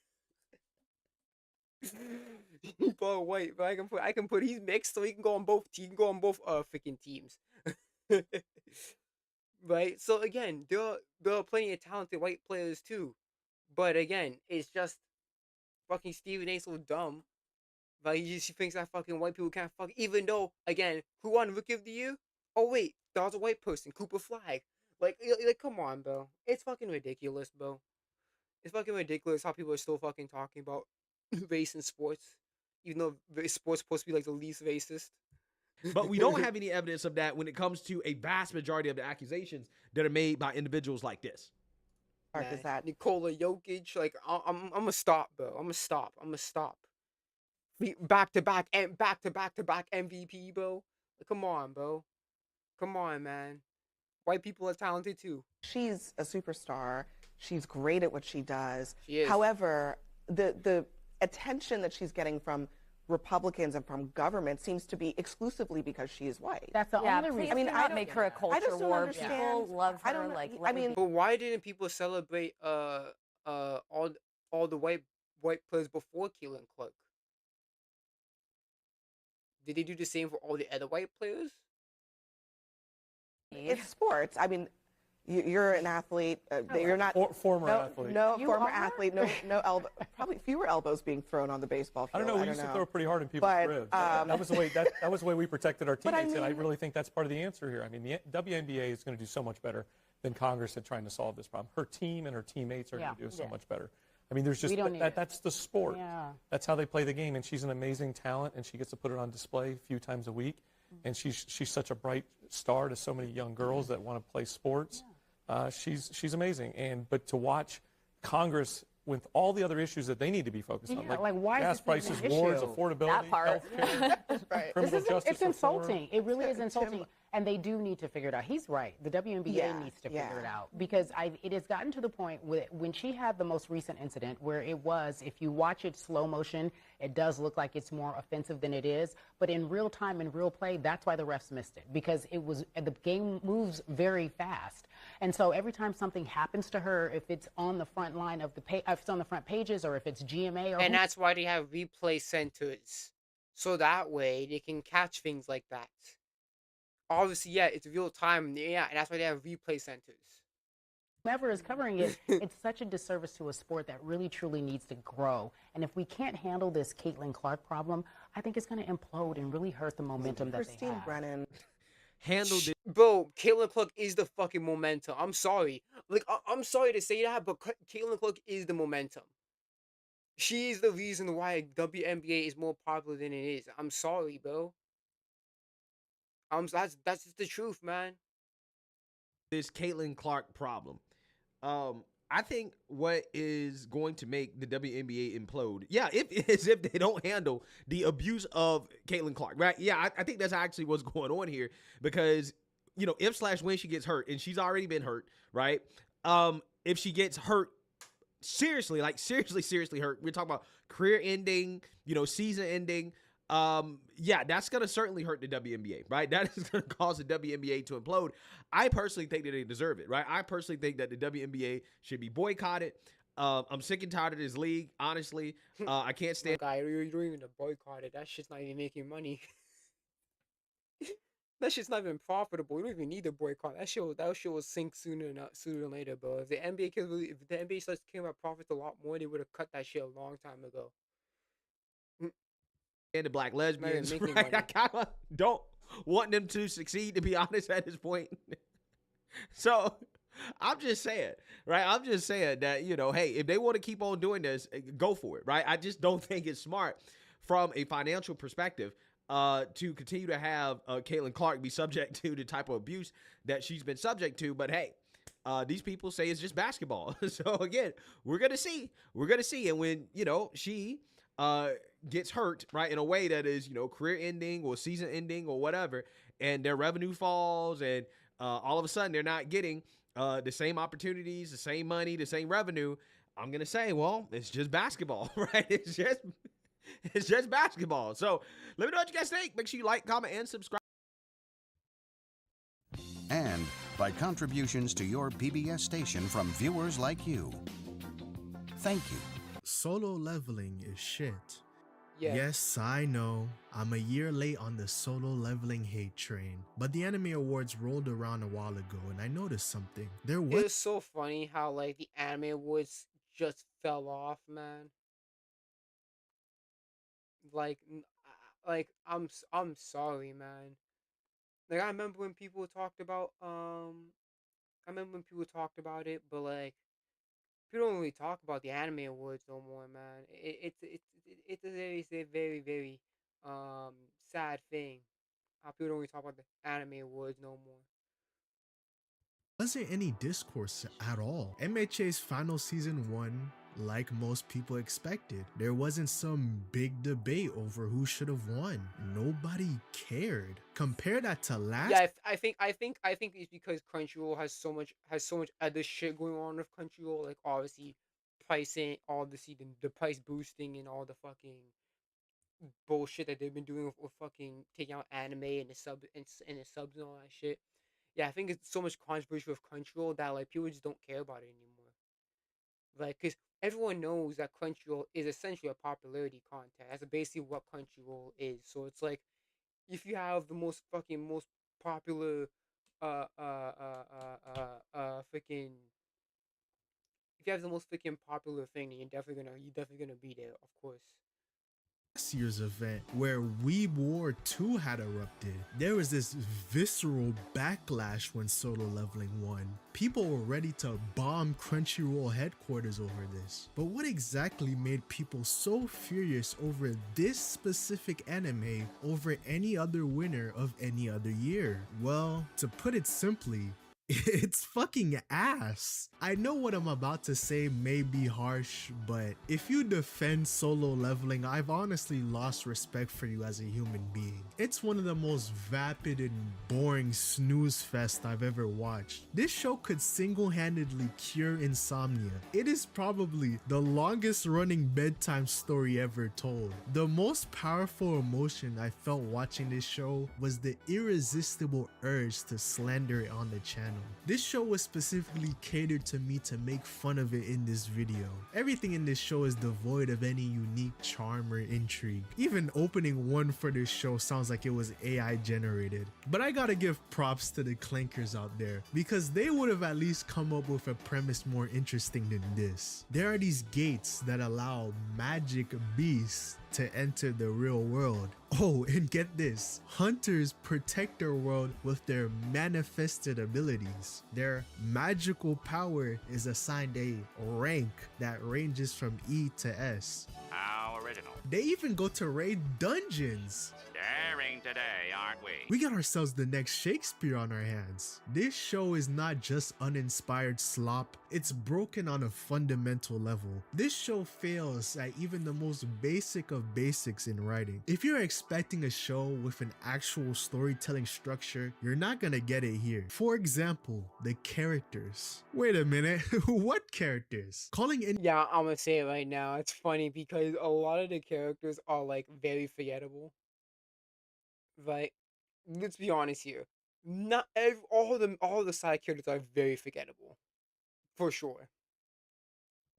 [SPEAKER 2] He's part white, but I can put he's mixed, so he can go on both. He can go on both freaking teams. Right? So again, there are plenty of talented white players too, but again, it's just fucking Stephen A. so dumb. Like, he thinks that fucking white people can't fuck. Even though, again, who won Rookie of the Year? Oh wait, that was a white person, Cooper Flag. Like, come on, bro. It's fucking ridiculous, bro. It's fucking ridiculous how people are still fucking talking about race in sports, even though sports supposed to be like the least racist.
[SPEAKER 6] But we don't have any evidence of that when it comes to a vast majority of the accusations that are made by individuals like this.
[SPEAKER 2] Is that Nikola Jokic? Like, I'm gonna stop, bro. I'm gonna stop. Back to back MVP, bro. Like, come on, bro. Come on, man. White people are talented too.
[SPEAKER 13] She's a superstar. She's great at what she does.
[SPEAKER 2] She is.
[SPEAKER 13] However, the attention that she's getting from Republicans and from government seems to be exclusively because she is white.
[SPEAKER 14] That's the only reason.
[SPEAKER 13] I mean,
[SPEAKER 15] I make her a culture war.
[SPEAKER 13] Understand.
[SPEAKER 15] People love her.
[SPEAKER 13] I don't know.
[SPEAKER 15] Like,
[SPEAKER 2] but why didn't people celebrate all the white players before Caitlin Clark? Did they do the same for all the other white players?
[SPEAKER 13] It's sports. I mean, you're an athlete. You're not
[SPEAKER 16] former athlete.
[SPEAKER 13] No, former athlete. No elbow. Probably fewer elbows being thrown on the baseball field.
[SPEAKER 16] I don't know. We used to throw pretty hard in people's ribs. That was the way. That was the way we protected our teammates, and I really think that's part of the answer here. I mean, the WNBA is going to do so much better than Congress at trying to solve this problem. Her team and her teammates are going to do so much better. I mean, there's just that's the sport.
[SPEAKER 14] Yeah.
[SPEAKER 16] That's how they play the game, and she's an amazing talent, and she gets to put it on display a few times a week. And she's such a bright star to so many young girls that want to play sports. She's amazing. But to watch Congress with all the other issues that they need to be focused on, like
[SPEAKER 14] why
[SPEAKER 16] gas prices, wars, affordability, healthcare, criminal justice
[SPEAKER 14] It's insulting.
[SPEAKER 16] reform.
[SPEAKER 14] It really is insulting. And they do need to figure it out. He's right. The WNBA needs to figure it out because it has gotten to the point when she had the most recent incident where it was, if you watch it slow motion, it does look like it's more offensive than it is. But in real time, in real play, that's why the refs missed it because the game moves very fast. And so every time something happens to her, if it's on the front line of if it's on the front pages or if it's GMA or
[SPEAKER 2] that's why they have replay centers, so that way they can catch things like that. Obviously, it's real time, and that's why they have replay centers.
[SPEAKER 14] Whoever is covering it, it's such a disservice to a sport that really truly needs to grow. And if we can't handle this Caitlin Clark problem, I think it's going to implode and really hurt the momentum that they have.
[SPEAKER 13] Brennan.
[SPEAKER 6] handle this.
[SPEAKER 2] Bro, Caitlin Clark is the fucking momentum. I'm sorry. Like, I'm sorry to say that, but Caitlin Clark is the momentum. She is the reason why WNBA is more popular than it is. I'm sorry, bro. That's just the truth, man.
[SPEAKER 6] This Caitlin Clark problem. I think what is going to make the WNBA implode, if they don't handle the abuse of Caitlin Clark, right? Yeah, I think that's actually what's going on here because, if/when she gets hurt, and she's already been hurt, right? If she gets hurt seriously, like seriously hurt, we're talking about career ending, season ending. That's going to certainly hurt the WNBA, right? That is going to cause the WNBA to implode. I personally think that they deserve it, right? I personally think that the WNBA should be boycotted. I'm sick and tired of this league, honestly. I can't stand.
[SPEAKER 2] Guy, you don't even boycott it. That shit's not even making money. That shit's not even profitable. You don't even need to boycott. That shit will sink sooner than later, bro. If the NBA starts caring about profits a lot more, they would have cut that shit a long time ago.
[SPEAKER 6] And the black lesbians, right? I kind of don't want them to succeed, to be honest, at this point. So I'm just saying, right? I'm just saying that, hey, if they want to keep on doing this, go for it, right? I just don't think it's smart from a financial perspective to continue to have Caitlin Clark be subject to the type of abuse that she's been subject to. But hey, these people say it's just basketball. So again, we're going to see. And when, she gets hurt, right, in a way that is, career ending or season ending or whatever, and their revenue falls, and all of a sudden they're not getting the same opportunities, the same money, the same revenue, I'm gonna say, well, it's just basketball, right? It's just basketball. So let me know what you guys think. Make sure you like, comment, and subscribe.
[SPEAKER 15] And by contributions to your PBS station from viewers like you. Thank you.
[SPEAKER 17] Solo leveling is shit.
[SPEAKER 2] Yeah.
[SPEAKER 17] Yes, I know. I'm a year late on the solo leveling hate train. But the Anime Awards rolled around a while ago and I noticed something.
[SPEAKER 2] It was so funny how like the Anime Awards just fell off, man. Like I'm sorry, man. Like I remember when people talked about it, but like people don't really talk about the Anime Awards no more, man. It's a very very sad thing how people don't really talk about the Anime Awards no more.
[SPEAKER 17] Wasn't any discourse at all. MHA's final season won like most people expected. There wasn't some big debate over who should have won. Nobody cared. Compare that to last.
[SPEAKER 2] Yeah, I think it's because Crunchyroll has so much other shit going on with Crunchyroll, like obviously pricing, obviously the price boosting and all the fucking bullshit that they've been doing with fucking taking out anime and the subs and all that shit. Yeah, I think it's so much controversy with Crunchyroll that like people just don't care about it anymore. Like, cause everyone knows that Crunchyroll is essentially a popularity contest. That's basically what Crunchyroll is. So it's like, if you have the most popular, freaking, if you have the most freaking popular thing, then you're definitely gonna be there, of course.
[SPEAKER 17] Last year's event where Weeb War 2 had erupted, there was this visceral backlash when solo leveling won. People were ready to bomb Crunchyroll headquarters over this. But what exactly made people so furious over this specific anime over any other winner of any other year? Well, to put it simply, it's fucking ass. I know what I'm about to say may be harsh, but if you defend solo leveling, I've honestly lost respect for you as a human being. It's one of the most vapid and boring snooze fest I've ever watched. This show could single-handedly cure insomnia. It is probably the longest running bedtime story ever told. The most powerful emotion I felt watching this show was the irresistible urge to slander it on the channel. This show was specifically catered to me to make fun of it in this video. Everything in this show is devoid of any unique charm or intrigue. Even opening one for this show sounds like it was AI generated. But I gotta give props to the clankers out there, because they would have at least come up with a premise more interesting than this. There are these gates that allow magic beasts to enter the real world. Oh, and get this, hunters protect their world with their manifested abilities. Their magical power is assigned a rank that ranges from E to S.
[SPEAKER 18] How original.
[SPEAKER 17] They even go to raid dungeons.
[SPEAKER 18] Daring today, aren't we?
[SPEAKER 17] We got ourselves the next Shakespeare on our hands. This show is not just uninspired slop, it's broken on a fundamental level. This show fails at even the most basic of basics in writing. If you're expecting a show with an actual storytelling structure, you're not gonna get it here. For example, the characters. Wait a minute, what characters? Calling in—
[SPEAKER 2] Yeah, I'm gonna say it right now. It's funny because a lot of the characters are like very forgettable. Right? Let's be honest here. Not all the side characters are very forgettable, for sure.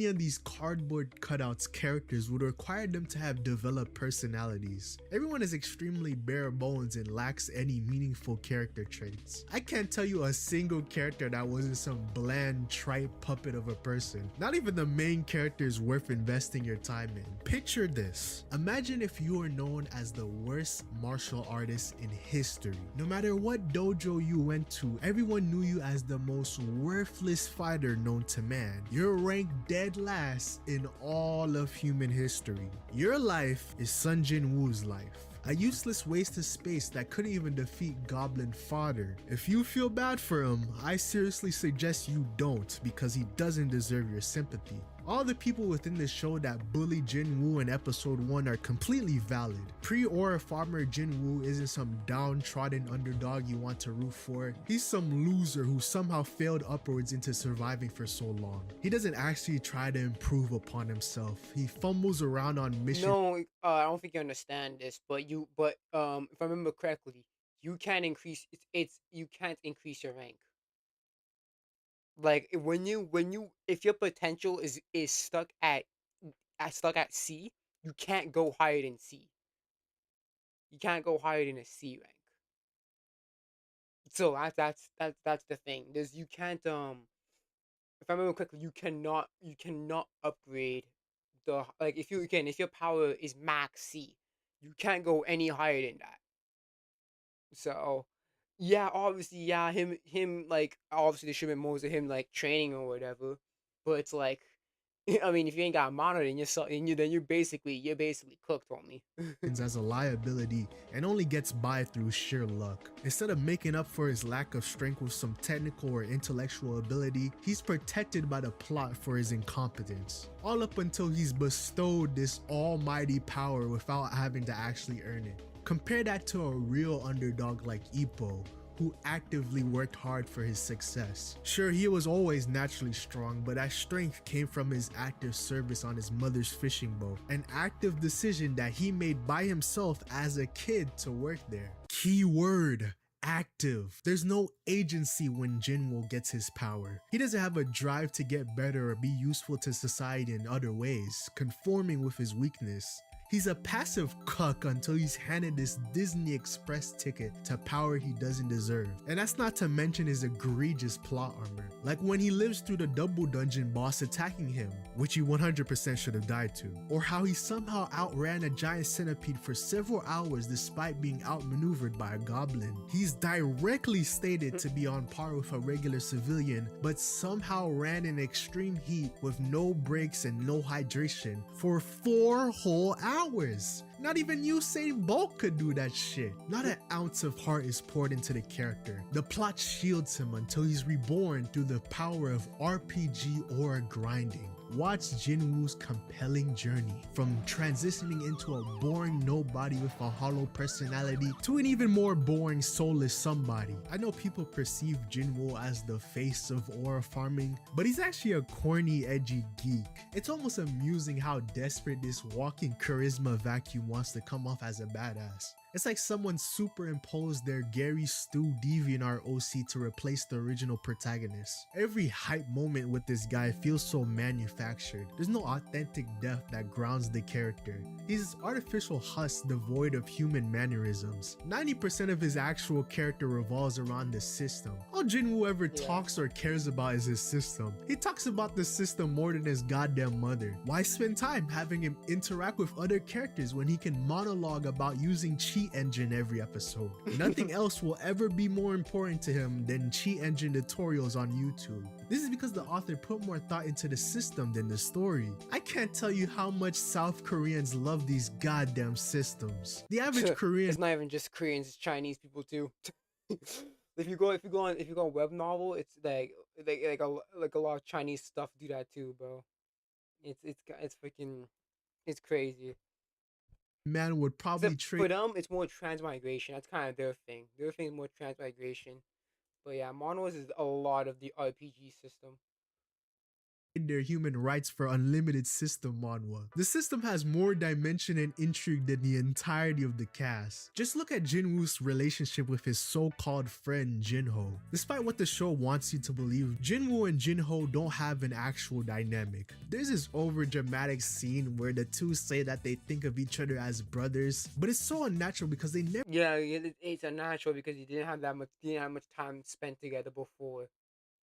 [SPEAKER 17] And these cardboard cutouts characters would require them to have developed personalities. Everyone is extremely bare bones and lacks any meaningful character traits. I can't tell you a single character that wasn't some bland, trite puppet of a person. Not even the main character is worth investing your time in. Picture this. Imagine if you were known as the worst martial artist in history. No matter what dojo you went to, everyone knew you as the most worthless fighter known to man. You're ranked dead last in all of human history. Your life is Sun Jin Woo's life. A useless waste of space that couldn't even defeat Goblin Fodder. If you feel bad for him, I seriously suggest you don't, because he doesn't deserve your sympathy. All the people within the show that bully Jin Woo in episode 1 are completely valid. Pre-Aura farmer Jin Woo isn't some downtrodden underdog you want to root for. He's some loser who somehow failed upwards into surviving for so long. He doesn't actually try to improve upon himself. He fumbles around on missions.
[SPEAKER 2] No, I don't think you understand this, but if I remember correctly, you can't increase you can't increase your rank. Like if your potential is stuck at C, you can't go higher than C. You can't go higher than a C rank. So that's the thing. You can't if I remember correctly, you cannot upgrade if your power is max C, you can't go any higher than that. So yeah, obviously, yeah, him like obviously there should have been more of him like training or whatever. But it's like, I mean, if you ain't got a monitor, then you're basically cooked, homie.
[SPEAKER 17] as a liability and only gets by through sheer luck. Instead of making up for his lack of strength with some technical or intellectual ability, he's protected by the plot for his incompetence. All up until he's bestowed this almighty power without having to actually earn it. Compare that to a real underdog like Ippo, who actively worked hard for his success. Sure, he was always naturally strong, but that strength came from his active service on his mother's fishing boat, an active decision that he made by himself as a kid to work there. Keyword: active. There's no agency when Jinwoo gets his power. He doesn't have a drive to get better or be useful to society in other ways, conforming with his weakness. He's a passive cuck until he's handed this Disney Express ticket to power he doesn't deserve. And that's not to mention his egregious plot armor. Like when he lives through the double dungeon boss attacking him, which he 100% should have died to. Or how he somehow outran a giant centipede for several hours despite being outmaneuvered by a goblin. He's directly stated to be on par with a regular civilian, but somehow ran in extreme heat with no breaks and no hydration for 4 whole hours. Not even Usain Bolt could do that shit. Not an ounce of heart is poured into the character. The plot shields him until he's reborn through the power of RPG or grinding. Watch Jinwoo's compelling journey from transitioning into a boring nobody with a hollow personality to an even more boring soulless somebody. I know people perceive Jinwoo as the face of aura farming, but he's actually a corny, edgy geek. It's almost amusing how desperate this walking charisma vacuum wants to come off as a badass. It's like someone superimposed their Gary Stu DeviantArt OC to replace the original protagonist. Every hype moment with this guy feels so manufactured. There's no authentic depth that grounds the character. He's this artificial husk devoid of human mannerisms. 90% of his actual character revolves around the system. All Jinwoo ever talks or cares about is his system. He talks about the system more than his goddamn mother. Why spend time having him interact with other characters when he can monologue about using cheat engine every episode? Nothing else will ever be more important to him than cheat engine tutorials on YouTube. This is because the author put more thought into the system than the story. I can't tell you how much South Koreans love these goddamn systems. The average Korean—
[SPEAKER 2] It's not even just Koreans, it's Chinese people too. if you go on web novel, it's like a lot of Chinese stuff do that too, bro. It's freaking, it's crazy.
[SPEAKER 17] man would probably
[SPEAKER 2] Except for them, it's more transmigration. That's kind of their thing. Their thing is more transmigration. But yeah, Monos is a lot of the RPG system.
[SPEAKER 17] their human rights for unlimited system manhwa. The system has more dimension and intrigue than the entirety of the cast. Just look at Jinwoo's relationship with his so-called friend Jinho. Despite what the show wants you to believe, Jinwoo and Jinho don't have an actual dynamic. There's this over-dramatic scene where the two say that they think of each other as brothers, but it's so unnatural because they never—
[SPEAKER 2] Yeah, it's unnatural because you didn't have much time spent together before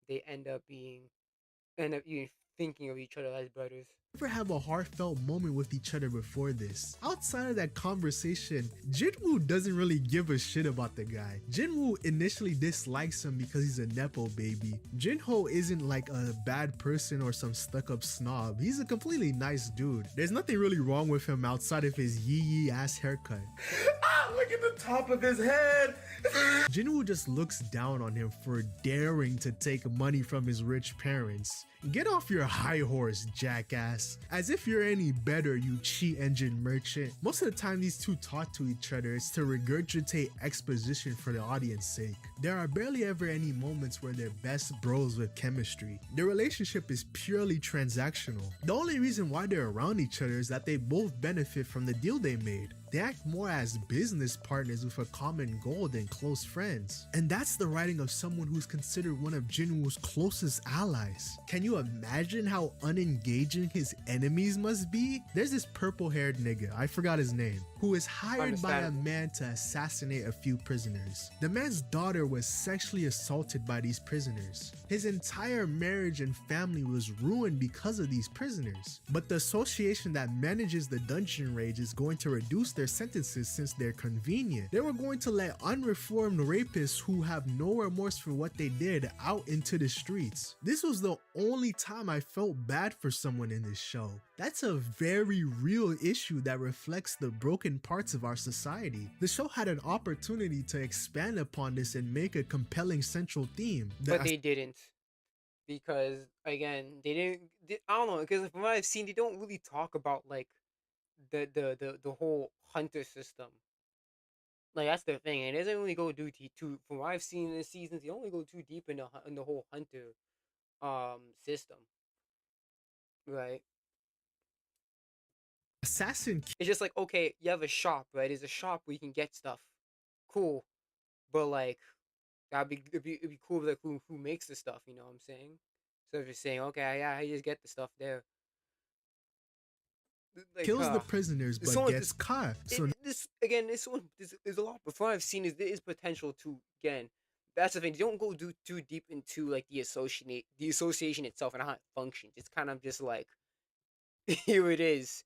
[SPEAKER 2] they end up even thinking of each other as brothers.
[SPEAKER 17] never have a heartfelt moment with each other before this. Outside of that conversation, Jinwoo doesn't really give a shit about the guy. Jinwoo initially dislikes him because he's a nepo baby. Jinho isn't like a bad person or some stuck-up snob. He's a completely nice dude. There's nothing really wrong with him outside of his yee ass haircut.
[SPEAKER 4] Look at the top of his head.
[SPEAKER 17] Jinwoo just looks down on him for daring to take money from his rich parents. Get off your high horse, jackass. As if you're any better, you cheat engine merchant. Most of the time these two talk to each other, it's to regurgitate exposition for the audience sake. There are barely ever any moments where they're best bros with chemistry. Their relationship is purely transactional. The only reason why they're around each other is that they both benefit from the deal they made. They act more as business partners with a common goal than close friends. And that's the writing of someone who's considered one of Jinwoo's closest allies. Can you imagine how unengaging his enemies must be? There's this purple-haired nigga, I forgot his name, who is hired by a man to assassinate a few prisoners. The man's daughter was sexually assaulted by these prisoners. His entire marriage and family was ruined because of these prisoners. But the association that manages the dungeon rage is going to reduce their sentences since they're convenient. They were going to let unreformed rapists who have no remorse for what they did out into the streets. This was the only time I felt bad for someone in this show. That's a very real issue that reflects the broken parts of our society. The show had an opportunity to expand upon this and make a compelling central theme.
[SPEAKER 2] But they didn't. Because, again, I don't know, because from what I've seen, they don't really talk about, like, the whole hunter system. Like, that's the thing. It doesn't really go too from what I've seen in the seasons, they only go too deep in the whole hunter system. Right?
[SPEAKER 17] Assassin.
[SPEAKER 2] It's just like, okay, you have a shop, right? There's a shop where you can get stuff. Cool. But like, it'd be cool, like, who makes the stuff, you know what I'm saying? So if you're saying, okay, yeah, I just get the stuff there. Like,
[SPEAKER 17] Kills the prisoners but gets caught. So
[SPEAKER 2] there's a lot. Before I've seen is there is potential to, again, that's the thing. They don't go too deep into like the association itself and how it functions. It's kind of just like, here it is,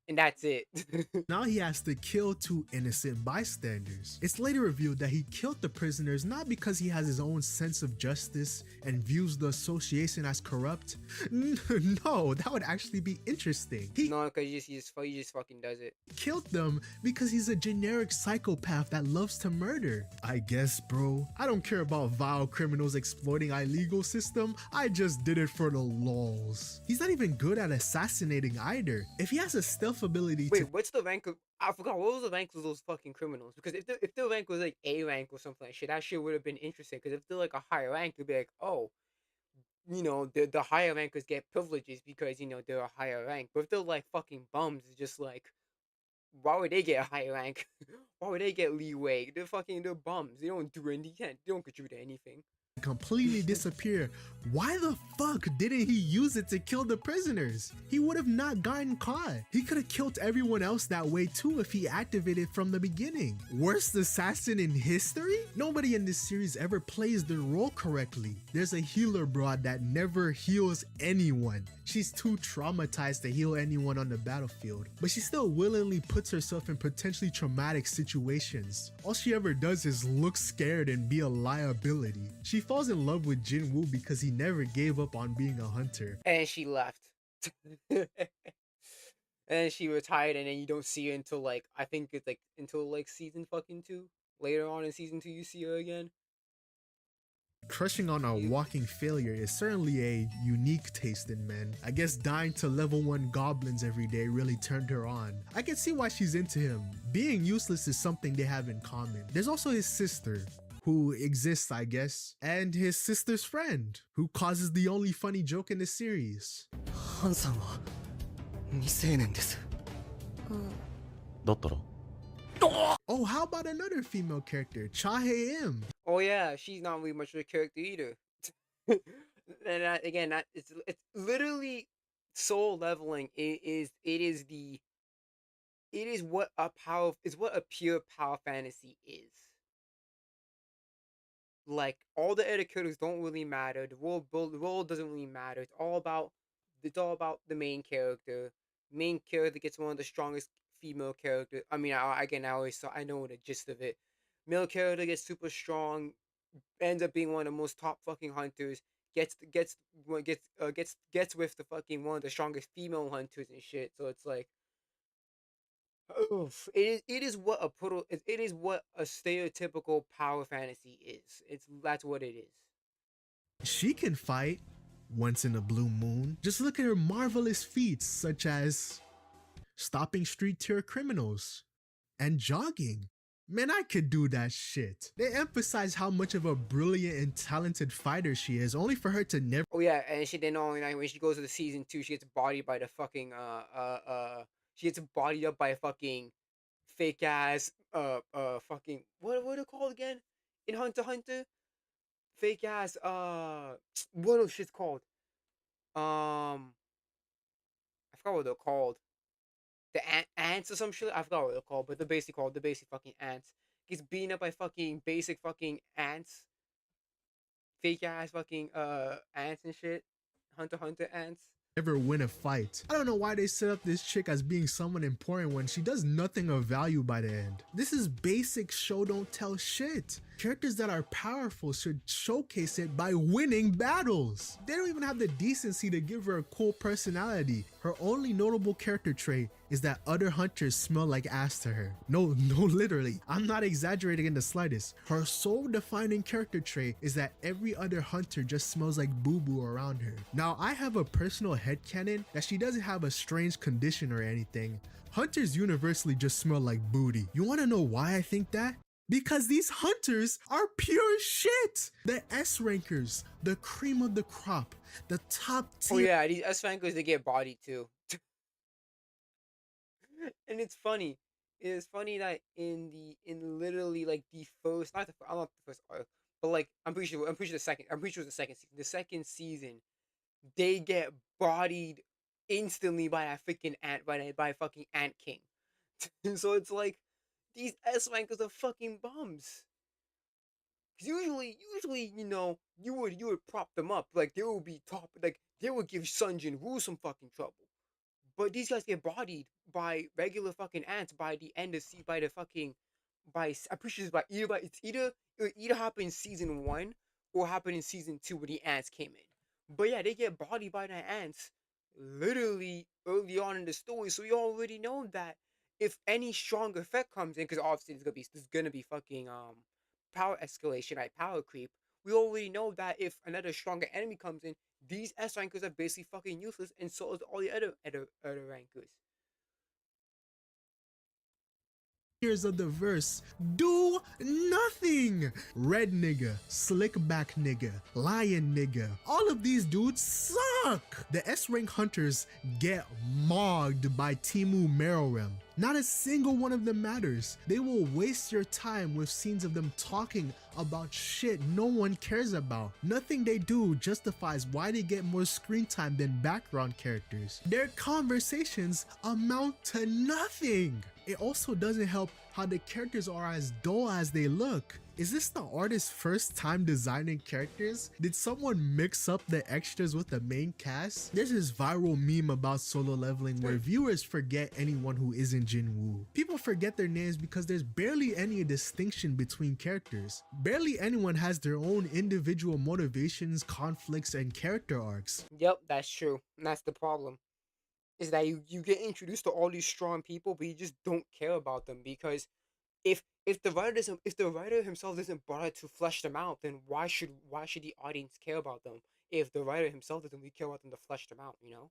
[SPEAKER 2] and that's it.
[SPEAKER 17] now he has to kill two innocent bystanders. It's later revealed that he killed the prisoners not because he has his own sense of justice and views the association as corrupt. No, that would actually be interesting.
[SPEAKER 2] No, because he just fucking does it.
[SPEAKER 17] Killed them because he's a generic psychopath that loves to murder. I guess, bro. I don't care about vile criminals exploiting our legal system. I just did it for the lols. He's not even good at assassinating either. If he has a stealth ability
[SPEAKER 2] Wait, what's the rank of, I forgot, what was the rank of those fucking criminals? Because if the rank was like A rank or something like shit, that shit would have been interesting. Because if they're like a higher rank, it'd be like, oh, you know, the higher rankers get privileges because, you know, they're a higher rank. But if they're like fucking bums, it's just like, why would they get a higher rank? Why would they get leeway? They're bums. They don't do anything. They don't contribute to anything.
[SPEAKER 17] Completely disappear. Why the fuck didn't he use it to kill the prisoners? He would have not gotten caught. He could have killed everyone else that way too if he activated from the beginning. Worst assassin in history? Nobody in this series ever plays their role correctly. There's a healer broad that never heals anyone. She's too traumatized to heal anyone on the battlefield, but she still willingly puts herself in potentially traumatic situations. All she ever does is look scared and be a liability. She falls in love with Jin Woo because he never gave up on being a hunter.
[SPEAKER 2] And she left. And she retired, and then you don't see her until like, I think it's like until like season fucking 2. Later on in season 2 you see her again.
[SPEAKER 17] Crushing on a walking failure is certainly a unique taste in men. I guess dying to level 1 goblins every day really turned her on. I can see why she's into him. Being useless is something they have in common. There's also his sister, who exists, I guess, and his sister's friend, who causes the only funny joke in the series. Oh, how about another female character, Cha Hae-im?
[SPEAKER 2] Oh yeah, she's not really much of a character either. And it's literally soul leveling. It is what a pure power fantasy is. Like, all the other characters don't really matter. The world doesn't really matter. It's all about the main character. Main character gets one of the strongest female characters. I mean, I know the gist of it. Male character gets super strong, ends up being one of the most top fucking hunters. Gets with the fucking one of the strongest female hunters and shit. So it's like, oof. It is what a stereotypical power fantasy is. That's what it is.
[SPEAKER 17] She can fight once in a blue moon. Just look at her marvelous feats, such as stopping street tier criminals and jogging. Man, I could do that shit. They emphasize how much of a brilliant and talented fighter she is, only for her to never—
[SPEAKER 2] Oh yeah, and she didn't only like when she goes to the season 2, she gets bodied by the fucking she gets bodied up by a fucking fake ass fucking what are they called again in Hunter x Hunter? Fake ass what are shit's called? I forgot what they're called. The ants or some shit. I forgot what they're called, but they're basically called the basic fucking ants. Gets beaten up by fucking basic fucking ants. Fake ass fucking ants and shit. Hunter x Hunter ants.
[SPEAKER 17] ever win a fight. I don't know why they set up this chick as being someone important when she does nothing of value by the end. This is basic show don't tell shit. Characters that are powerful should showcase it by winning battles. They don't even have the decency to give her a cool personality. Her only notable character trait is that other hunters smell like ass to her. No, literally. I'm not exaggerating in the slightest. Her sole defining character trait is that every other hunter just smells like boo-boo around her. Now, I have a personal headcanon that she doesn't have a strange condition or anything. Hunters universally just smell like booty. You wanna know why I think that? Because these hunters are pure shit. The S rankers, the cream of the crop, the top tier.
[SPEAKER 2] Oh yeah, these S rankers, they get bodied too. And it's funny. It's funny that in literally like the first, not the I'm not the first arc, but like I'm pretty sure the second. I'm pretty sure it was the second season. The second season, they get bodied instantly by that freaking ant, by a fucking ant king. So it's like, these S rankers are fucking bums. Cause usually, you know, you would prop them up, like they would be top, like they would give Sun Jin Woo some fucking trouble. But these guys get bodied by regular fucking ants by the end of by the fucking I'm pretty sure it's either happened in season 1 or happened in season 2 where the ants came in. But yeah, they get bodied by the ants literally early on in the story, so you already know that if any strong effect comes in, because obviously there's gonna be fucking power escalation, like power creep. We already know that if another stronger enemy comes in, these S rankers are basically fucking useless, and so is all the other rankers.
[SPEAKER 17] years of the verse do nothing. Red nigga, slick back nigga, lion nigga, all of these dudes suck. The S-rank hunters get mogged by Timu Merorem. Not a single one of them matters. They will waste your time with scenes of them talking about shit no one cares about. Nothing they do justifies why they get more screen time than background characters. Their conversations amount to nothing. It also doesn't help how the characters are as dull as they look. Is this the artist's first time designing characters? Did someone mix up the extras with the main cast? There's this viral meme about solo leveling where viewers forget anyone who isn't Jinwoo. People forget their names because there's barely any distinction between characters. Barely anyone has their own individual motivations, conflicts, and character arcs.
[SPEAKER 2] Yep, that's true. And that's the problem. Is that you get introduced to all these strong people, but you just don't care about them because if the writer himself doesn't bother to flesh them out, then why should the audience care about them if the writer himself doesn't really care about them to flesh them out, you know?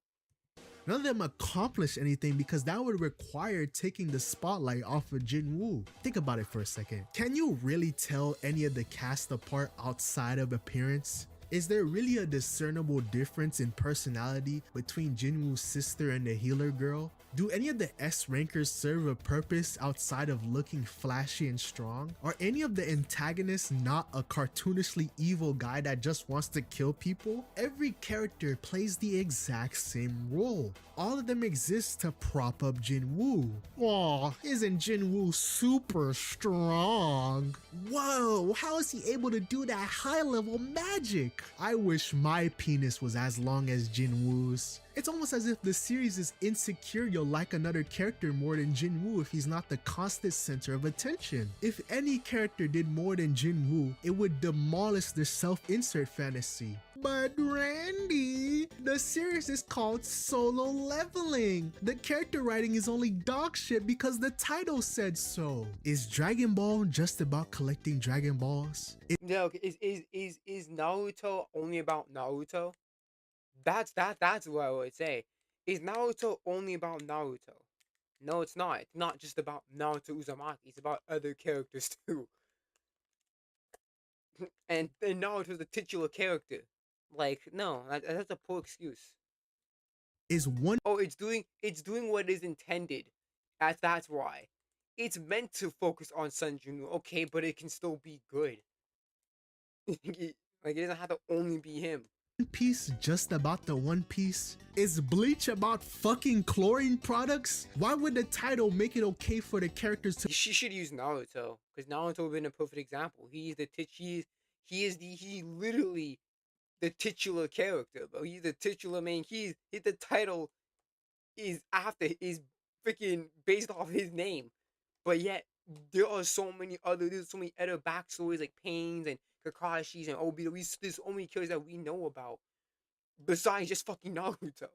[SPEAKER 17] None of them accomplish anything because that would require taking the spotlight off of Jinwoo. Think about it for a second. Can you really tell any of the cast apart outside of appearance? Is there really a discernible difference in personality between Jinwoo's sister and the healer girl? Do any of the S rankers serve a purpose outside of looking flashy and strong? Are any of the antagonists not a cartoonishly evil guy that just wants to kill people? Every character plays the exact same role. All of them exist to prop up Jinwoo. Aw, isn't Jinwoo super strong? Whoa, how is he able to do that high level magic? I wish my penis was as long as Jinwoo's. It's almost as if the series is insecure you'll like another character more than Jinwoo if he's not the constant center of attention. If any character did more than Jinwoo, it would demolish the self-insert fantasy. But Randy, the series is called Solo Leveling. The character writing is only dog shit because the title said so. Is Dragon Ball just about collecting Dragon Balls?
[SPEAKER 2] No, is Naruto only about Naruto? That's what I would say. Is Naruto only about Naruto? No, it's not. It's not just about Naruto Uzumaki. It's about other characters too. and Naruto's the titular character. Like, no, that's a poor excuse.
[SPEAKER 17] Is one
[SPEAKER 2] it's doing what is intended. That's why. It's meant to focus on Sun Junu, okay, but it can still be good. Like, it doesn't have to only be him.
[SPEAKER 17] One Piece just about the One Piece? Is Bleach about fucking chlorine products? Why would the title make it okay for the characters to—
[SPEAKER 2] She should use Naruto, because Naruto would have been a perfect example. He's literally the titular character, bro. He's the titular main. The title is freaking based off his name. But yet there's so many other backstories like Pains and Kakashi's and Obito. There's so many characters that we know about besides just fucking Naruto.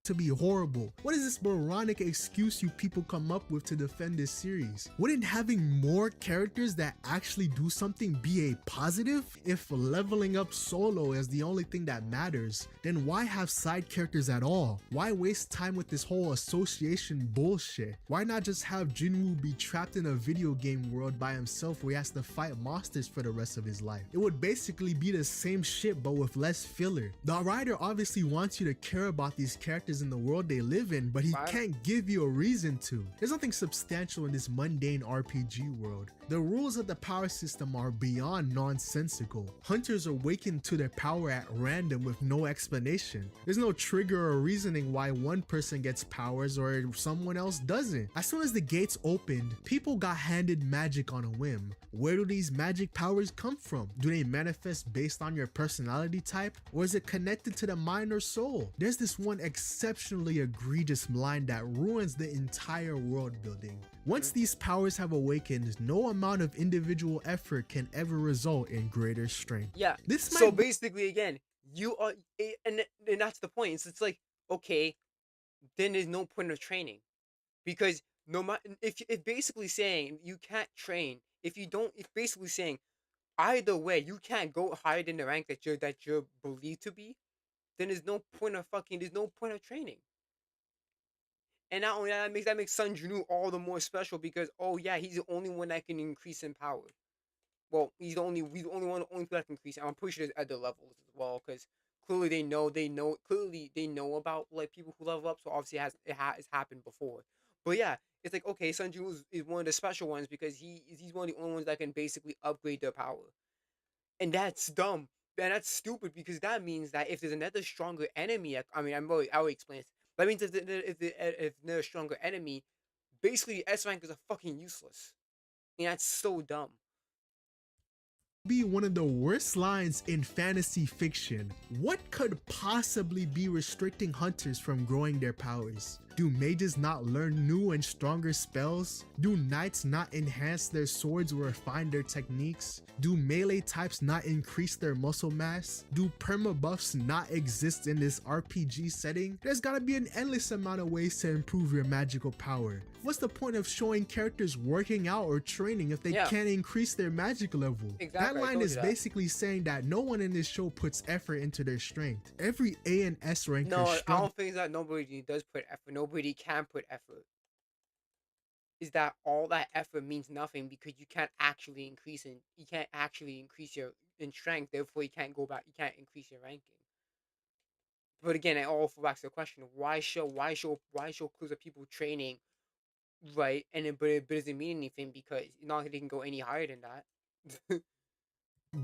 [SPEAKER 17] To be horrible. What is this moronic excuse you people come up with to defend this series? Wouldn't having more characters that actually do something be a positive? If leveling up solo is the only thing that matters, then why have side characters at all? Why waste time with this whole association bullshit? Why not just have Jinwoo be trapped in a video game world by himself where he has to fight monsters for the rest of his life? It would basically be the same shit but with less filler. The writer obviously wants you to care about these characters in the world they live in, but he can't give you a reason to. There's nothing substantial in this mundane RPG world. The rules of the power system are beyond nonsensical. Hunters awaken to their power at random with no explanation. There's no trigger or reasoning why one person gets powers or someone else doesn't. As soon as the gates opened, people got handed magic on a whim. Where do these magic powers come from? Do they manifest based on your personality type? Or is it connected to the mind or soul? There's this one exceptionally egregious line that ruins the entire world building. Once these powers have awakened, no amount of individual effort can ever result in greater strength.
[SPEAKER 2] Yeah. So basically, again, you are, and that's the point. It's like, okay, then there's no point of training, because no matter if basically saying you can't train if you don't. It's basically saying either way you can't go higher than the rank that you're believed to be. Then there's no point of training. And not only that makes Sun Jinu all the more special because he's the only one that can increase in power. Well, he's the only one that can increase. I'm pretty sure there's other levels as well because clearly they know about like people who level up. So obviously it's happened before. But yeah, it's like okay, Sun Jin is one of the special ones because he's one of the only ones that can basically upgrade their power, and that's dumb. And that's stupid because that means that if there's another stronger enemy, I mean, I will explain this. That means if there's a stronger enemy, basically S rank is a fucking useless, and that's so dumb.
[SPEAKER 17] Be one of the worst lines in fantasy fiction. What could possibly be restricting hunters from growing their powers? Do mages not learn new and stronger spells? Do knights not enhance their swords or refine their techniques? Do melee types not increase their muscle mass? Do permabuffs not exist in this RPG setting? There's gotta be an endless amount of ways to improve your magical power. What's the point of showing characters working out or training if they can't increase their magic level?
[SPEAKER 2] Exactly,
[SPEAKER 17] That line is basically saying that no one in this show puts effort into their strength. Every A and S ranker
[SPEAKER 2] I don't think that nobody does put effort. Nobody can put effort. Is that all that effort means nothing because you can't actually increase your in strength, therefore you can't increase your ranking. But again, it all backs to the question of why show clues of people training, right? And then but it doesn't mean anything because not they can go any higher than that.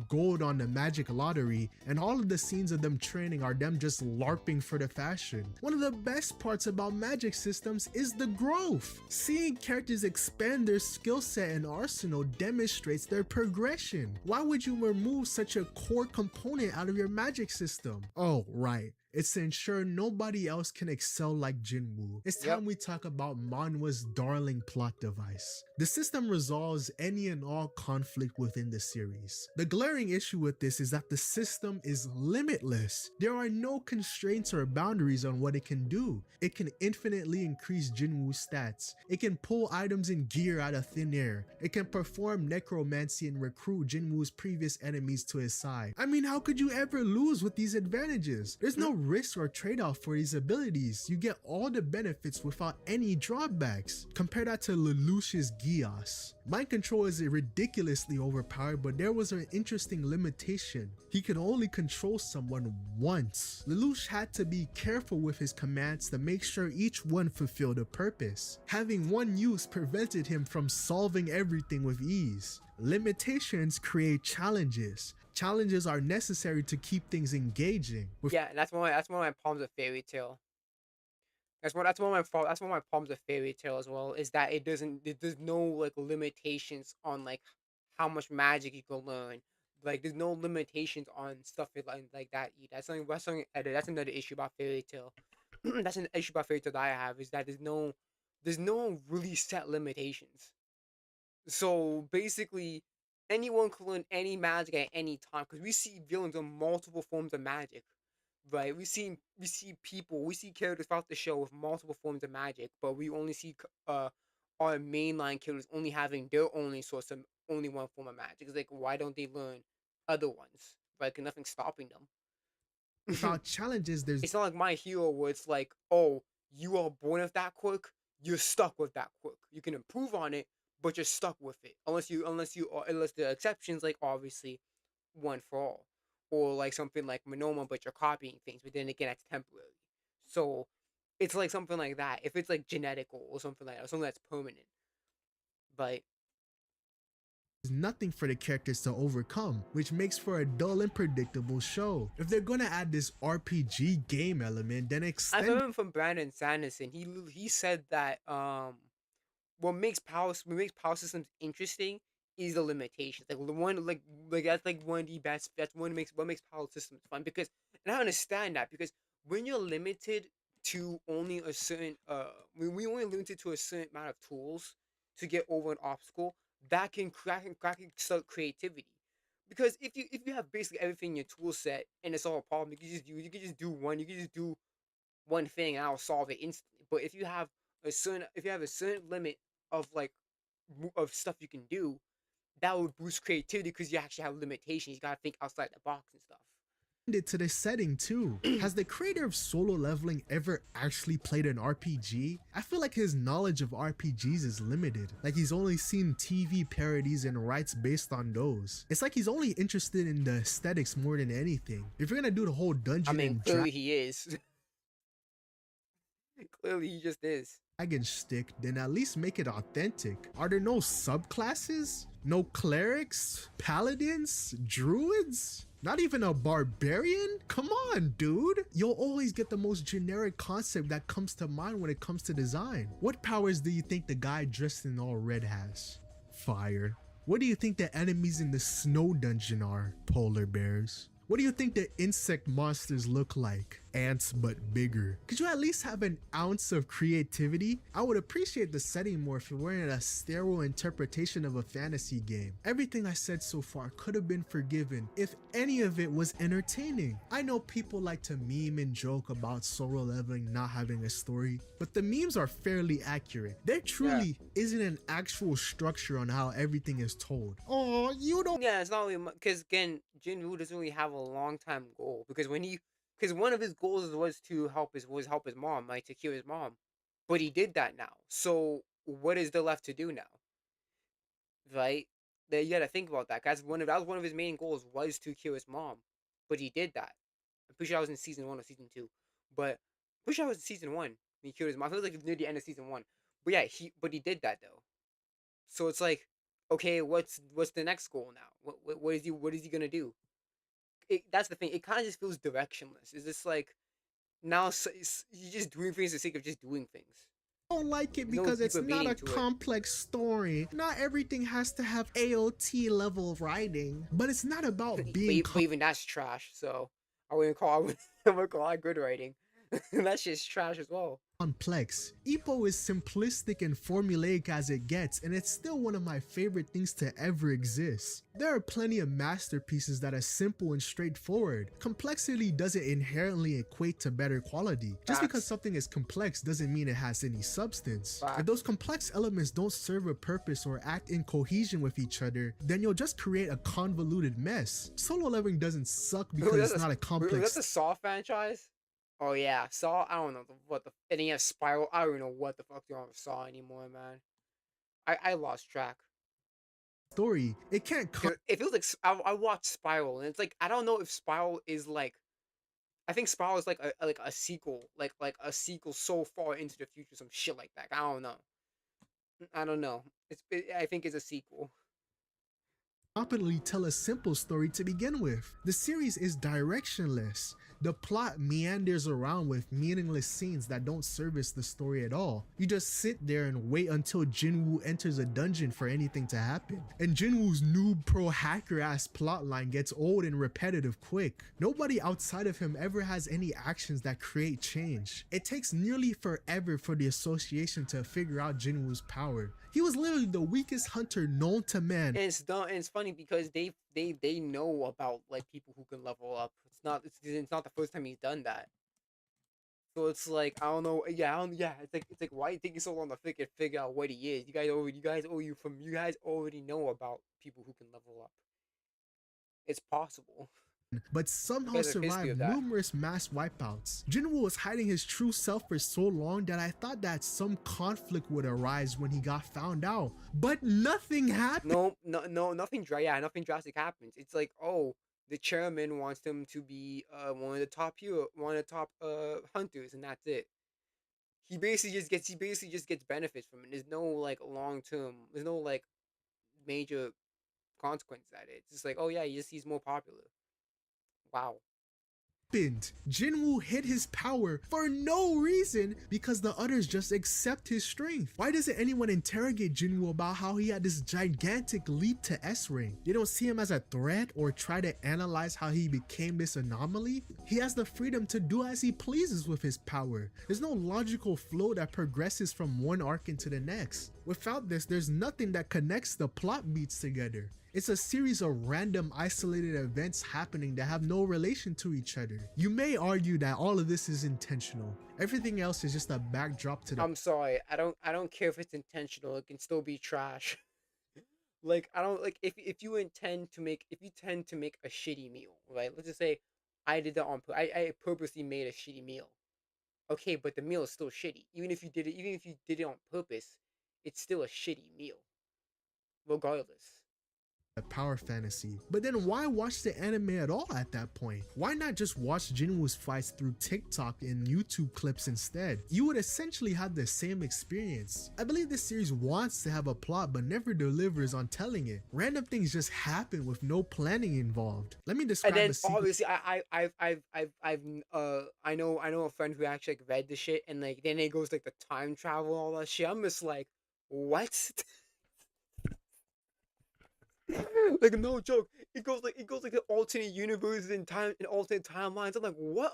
[SPEAKER 17] Gold on the magic lottery, and all of the scenes of them training are them just LARPing for the fashion. One of the best parts about magic systems is the growth. Seeing characters expand their skill set and arsenal demonstrates their progression. Why would you remove such a core component out of your magic system? Oh, right. It's to ensure nobody else can excel like Jinwoo. It's time we talk about Manhwa's darling plot device. The system resolves any and all conflict within the series. The glaring issue with this is that the system is limitless. There are no constraints or boundaries on what it can do. It can infinitely increase Jinwoo's stats. It can pull items and gear out of thin air. It can perform necromancy and recruit Jinwoo's previous enemies to his side. I mean, how could you ever lose with these advantages? There's no risk or trade-off for these abilities. You get all the benefits without any drawbacks. Compare that to Lelouch's Gios. Mind control is ridiculously overpowered, but there was an interesting limitation. He could only control someone once. Lelouch had to be careful with his commands to make sure each one fulfilled a purpose. Having one use prevented him from solving everything with ease. Limitations create challenges. Challenges are necessary to keep things engaging.
[SPEAKER 2] That's one of my problems with Fairy Tail. That's one of my problems with Fairy Tail as well is that there's no like limitations on like how much magic you can learn. Like there's no limitations on stuff like that either. That's another issue about Fairy Tail. That's an issue about Fairy Tail that I have is that there's no really set limitations. So basically, anyone can learn any magic at any time because we see villains on multiple forms of magic, right? We see characters throughout the show with multiple forms of magic, but we only see our mainline characters only having their only source of only one form of magic. It's like why don't they learn other ones? Right? Because nothing's stopping them.
[SPEAKER 17] Without challenges,
[SPEAKER 2] It's not like My Hero where it's like, oh, you are born with that quirk, you're stuck with that quirk. You can improve on it, but you're stuck with it. Unless the exceptions, like obviously, One for All, or like something like Monoma, but you're copying things. But then again, that's temporary. So it's like something like that. If it's like genetical or something like that, or something that's permanent. But
[SPEAKER 17] nothing for the characters to overcome, which makes for a dull and predictable show. If they're gonna add this RPG game element, then extend.
[SPEAKER 2] I heard from Brandon Sanderson. He said that what makes power systems interesting is the limitations. Like the one like that's like one of the best. That's what makes power systems fun because and I understand that because when you're limited to only a certain when we only limited to a certain amount of tools to get over an obstacle, that can start creativity. Because if you have basically everything in your tool set and it's all a problem, you can just do one thing and I'll solve it instantly. But if you have a certain limit of like of stuff you can do, that would boost creativity because you actually have limitations. You gotta think outside the box and stuff.
[SPEAKER 17] it to this setting too. Has the creator of Solo Leveling ever actually played an RPG? I feel like his knowledge of RPGs is limited. Like he's only seen TV parodies and writes based on those. It's like he's only interested in the aesthetics more than anything. If you're gonna do the whole dungeon and
[SPEAKER 2] clearly he is. Clearly he just is.
[SPEAKER 17] dragon stick, then at least make it authentic. Are there no subclasses? No clerics? Paladins? Druids? Not even a barbarian? Come on, dude. You'll always get the most generic concept that comes to mind when it comes to design. What powers do you think the guy dressed in all red has? Fire. What do you think the enemies in the snow dungeon are? Polar bears. What do you think the insect monsters look like? Ants, but bigger. Could you at least have an ounce of creativity? I would appreciate the setting more if it weren't a sterile interpretation of a fantasy game. Everything I said so far could have been forgiven if any of it was entertaining. I know people like to meme and joke about Solo Leveling not having a story, but the memes are fairly accurate. There truly isn't an actual structure on how everything is told. Oh, you don't.
[SPEAKER 2] Yeah, it's not really because again, Jinwoo doesn't really have a long time goal because one of his goals was to help his mom, like to cure his mom, but he did that now. So what is there left to do now? Right? That you got to think about that. That was one of his main goals was to cure his mom, but he did that. I'm pretty sure I was in season 1 or season 2, but I'm pretty sure I was in season 1 when he cured his mom. I feel like it was near the end of season 1, but yeah, he did that though. So it's like, okay, what's the next goal now? What is he gonna do? That's the thing. It kind of just feels directionless. It's just like now you're just doing things for the sake of just doing things.
[SPEAKER 17] Don't like it because it's not a complex story. Not everything has to have AOT level writing, but it's not about being.
[SPEAKER 2] But even that's trash. So I wouldn't call that good writing. That's just trash as well.
[SPEAKER 17] Complex. Ippo is simplistic and formulaic as it gets, and it's still one of my favorite things to ever exist. There are plenty of masterpieces that are simple and straightforward. Complexity doesn't inherently equate to better quality. Just because something is complex doesn't mean it has any substance. If those complex elements don't serve a purpose or act in cohesion with each other, then you'll just create a convoluted mess. Solo Leveling doesn't suck because it's not a complex.
[SPEAKER 2] That's the Saw franchise. Oh yeah, Saw. I don't know and then you have Spiral. I don't know what the fuck you're on Saw anymore, man. I lost track.
[SPEAKER 17] Story. It can't.
[SPEAKER 2] It feels like I watched Spiral, and it's like I don't know if Spiral is like. I think Spiral is like a sequel, like a sequel so far into the future, some shit like that. I don't know. I think it's a sequel.
[SPEAKER 17] Competently tell a simple story to begin with. The series is directionless. The plot meanders around with meaningless scenes that don't service the story at all. You just sit there and wait until Jinwoo enters a dungeon for anything to happen. And Jinwoo's noob pro hacker ass plotline gets old and repetitive quick. Nobody outside of him ever has any actions that create change. It takes nearly forever for the association to figure out Jinwoo's power. He was literally the weakest hunter known to man.
[SPEAKER 2] And it's dumb, and it's funny because they know about like people who can level up. It's not the first time he's done that. So it's like I don't know. It's like why are you taking so long to figure out what he is? You guys already know about people who can level up. It's possible.
[SPEAKER 17] But somehow survived numerous mass wipeouts. Jinwoo was hiding his true self for so long that I thought that some conflict would arise when he got found out. But nothing happened.
[SPEAKER 2] No, nothing drastic happens. It's like, oh, the chairman wants him to be one of the top hunters, and that's it. He basically just gets benefits from it. There's no like there's no like major consequences at it. It's just like, oh yeah, he's more popular. Wow.
[SPEAKER 17] Jinwoo hid his power for no reason because the others just accept his strength. Why doesn't anyone interrogate Jinwoo about how he had this gigantic leap to S-rank? They don't see him as a threat or try to analyze how he became this anomaly. He has the freedom to do as he pleases with his power. There's no logical flow that progresses from one arc into the next. Without this, there's nothing that connects the plot beats together. It's a series of random isolated events happening that have no relation to each other. You may argue that all of this is intentional. Everything else is just a backdrop to the—
[SPEAKER 2] I'm sorry. I don't care if it's intentional. It can still be trash. Like I don't like if you tend to make a shitty meal, right? Let's just say I did that on I purposely made a shitty meal. Okay, but the meal is still shitty. Even if you did it on purpose, it's still a shitty meal. Regardless.
[SPEAKER 17] A power fantasy. But then why watch the anime at all at that point? Why not just watch Jinwoo's fights through TikTok and YouTube clips instead? You would essentially have the same experience. I believe this series wants to have a plot but never delivers on telling it. Random things just happen with no planning involved. Let me describe.
[SPEAKER 2] And then obviously I know a friend who actually like read the shit, and like then it goes like the time travel and all that shit. I'm just like, what? Like, no joke, it goes like the alternate universes and alternate timelines. I'm like, what?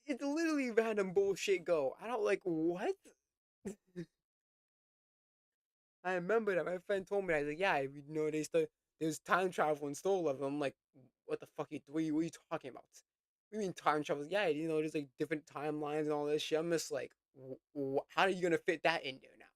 [SPEAKER 2] It's literally random bullshit. Go. I don't like what. I remember that my friend told me. I was like, yeah, you know, there's time travel in Soul Level. I'm like, what the fuck? What are you talking about? What do you mean time travel? Yeah, you know, there's like different timelines and all this shit. I'm just like, how are you gonna fit that in there now?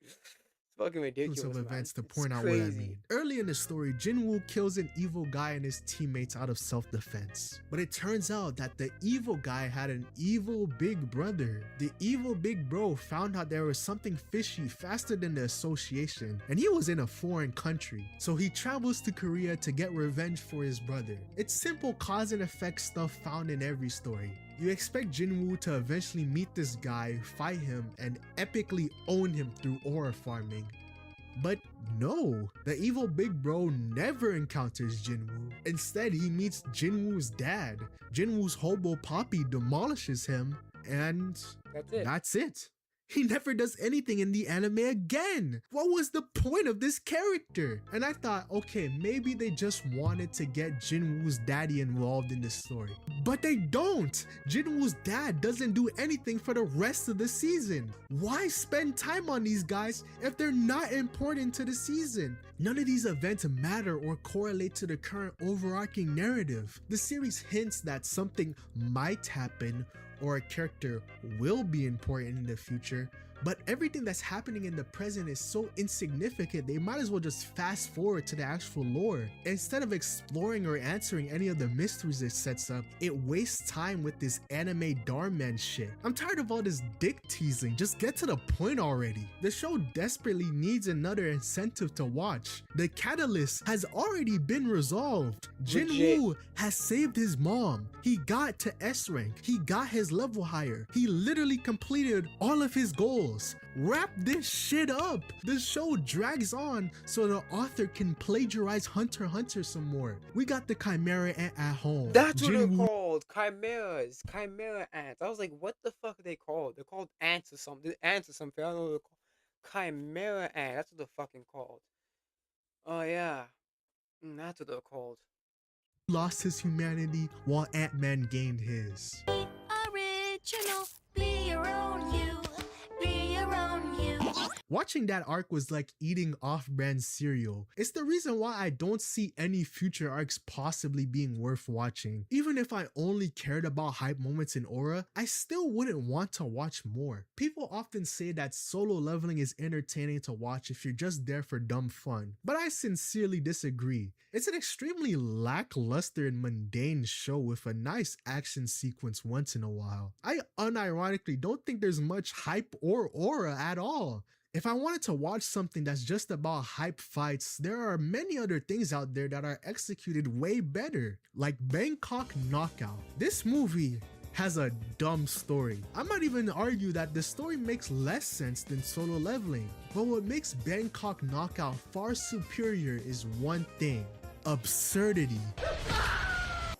[SPEAKER 2] It's fucking ridiculous,
[SPEAKER 17] of
[SPEAKER 2] man.
[SPEAKER 17] events to
[SPEAKER 2] It's
[SPEAKER 17] point out what I
[SPEAKER 2] crazy.
[SPEAKER 17] mean. Early in the story, Jinwoo kills an evil guy and his teammates out of self-defense. But it turns out that the evil guy had an evil big brother. The evil big bro found out there was something fishy faster than the association, and he was in a foreign country. So he travels to Korea to get revenge for his brother. It's simple cause and effect stuff found in every story. You expect Jinwoo to eventually meet this guy, fight him, and epically own him through aura farming. But no, the evil big bro never encounters Jinwoo. Instead, he meets Jinwoo's dad. Jinwoo's hobo Poppy demolishes him, and that's it. He never does anything in the anime again. What was the point of this character? And I thought, okay, maybe they just wanted to get Jinwoo's daddy involved in the story. But they don't. Jinwoo's dad doesn't do anything for the rest of the season. Why spend time on these guys if they're not important to the season? None of these events matter or correlate to the current overarching narrative. The series hints that something might happen or a character will be important in the future, but everything that's happening in the present is so insignificant they might as well just fast forward to the actual lore. Instead of exploring or answering any of the mysteries it sets up, it wastes time with this anime Darman shit. I'm tired of all this dick teasing, just get to the point already. The show desperately needs another incentive to watch. The catalyst has already been resolved. Jinwoo has saved his mom. He got to S rank. He got his level higher. He literally completed all of his goals. Wrap this shit up. The show drags on so the author can plagiarize Hunter x Hunter some more. We got the Chimera Ant at home.
[SPEAKER 2] That's what they're called. Chimeras. Chimera ants. I was like, what the fuck are they called? They're called ants or something. Ants or something. I don't know what they're called. Chimera ant. That's what they're fucking called. Oh, yeah. That's what they're called.
[SPEAKER 17] Lost his humanity while Ant-Man gained his.
[SPEAKER 1] Original, be your own you. Be your own you.
[SPEAKER 17] Watching that arc was like eating off-brand cereal. It's the reason why I don't see any future arcs possibly being worth watching. Even if I only cared about hype moments in Aura, I still wouldn't want to watch more. People often say that Solo Leveling is entertaining to watch if you're just there for dumb fun, but I sincerely disagree. It's an extremely lackluster and mundane show with a nice action sequence once in a while. I unironically don't think there's much hype or aura at all. If I wanted to watch something that's just about hype fights, there are many other things out there that are executed way better, like Bangkok Knockout. This movie has a dumb story. I might even argue that the story makes less sense than Solo Leveling, but what makes Bangkok Knockout far superior is one thing: absurdity.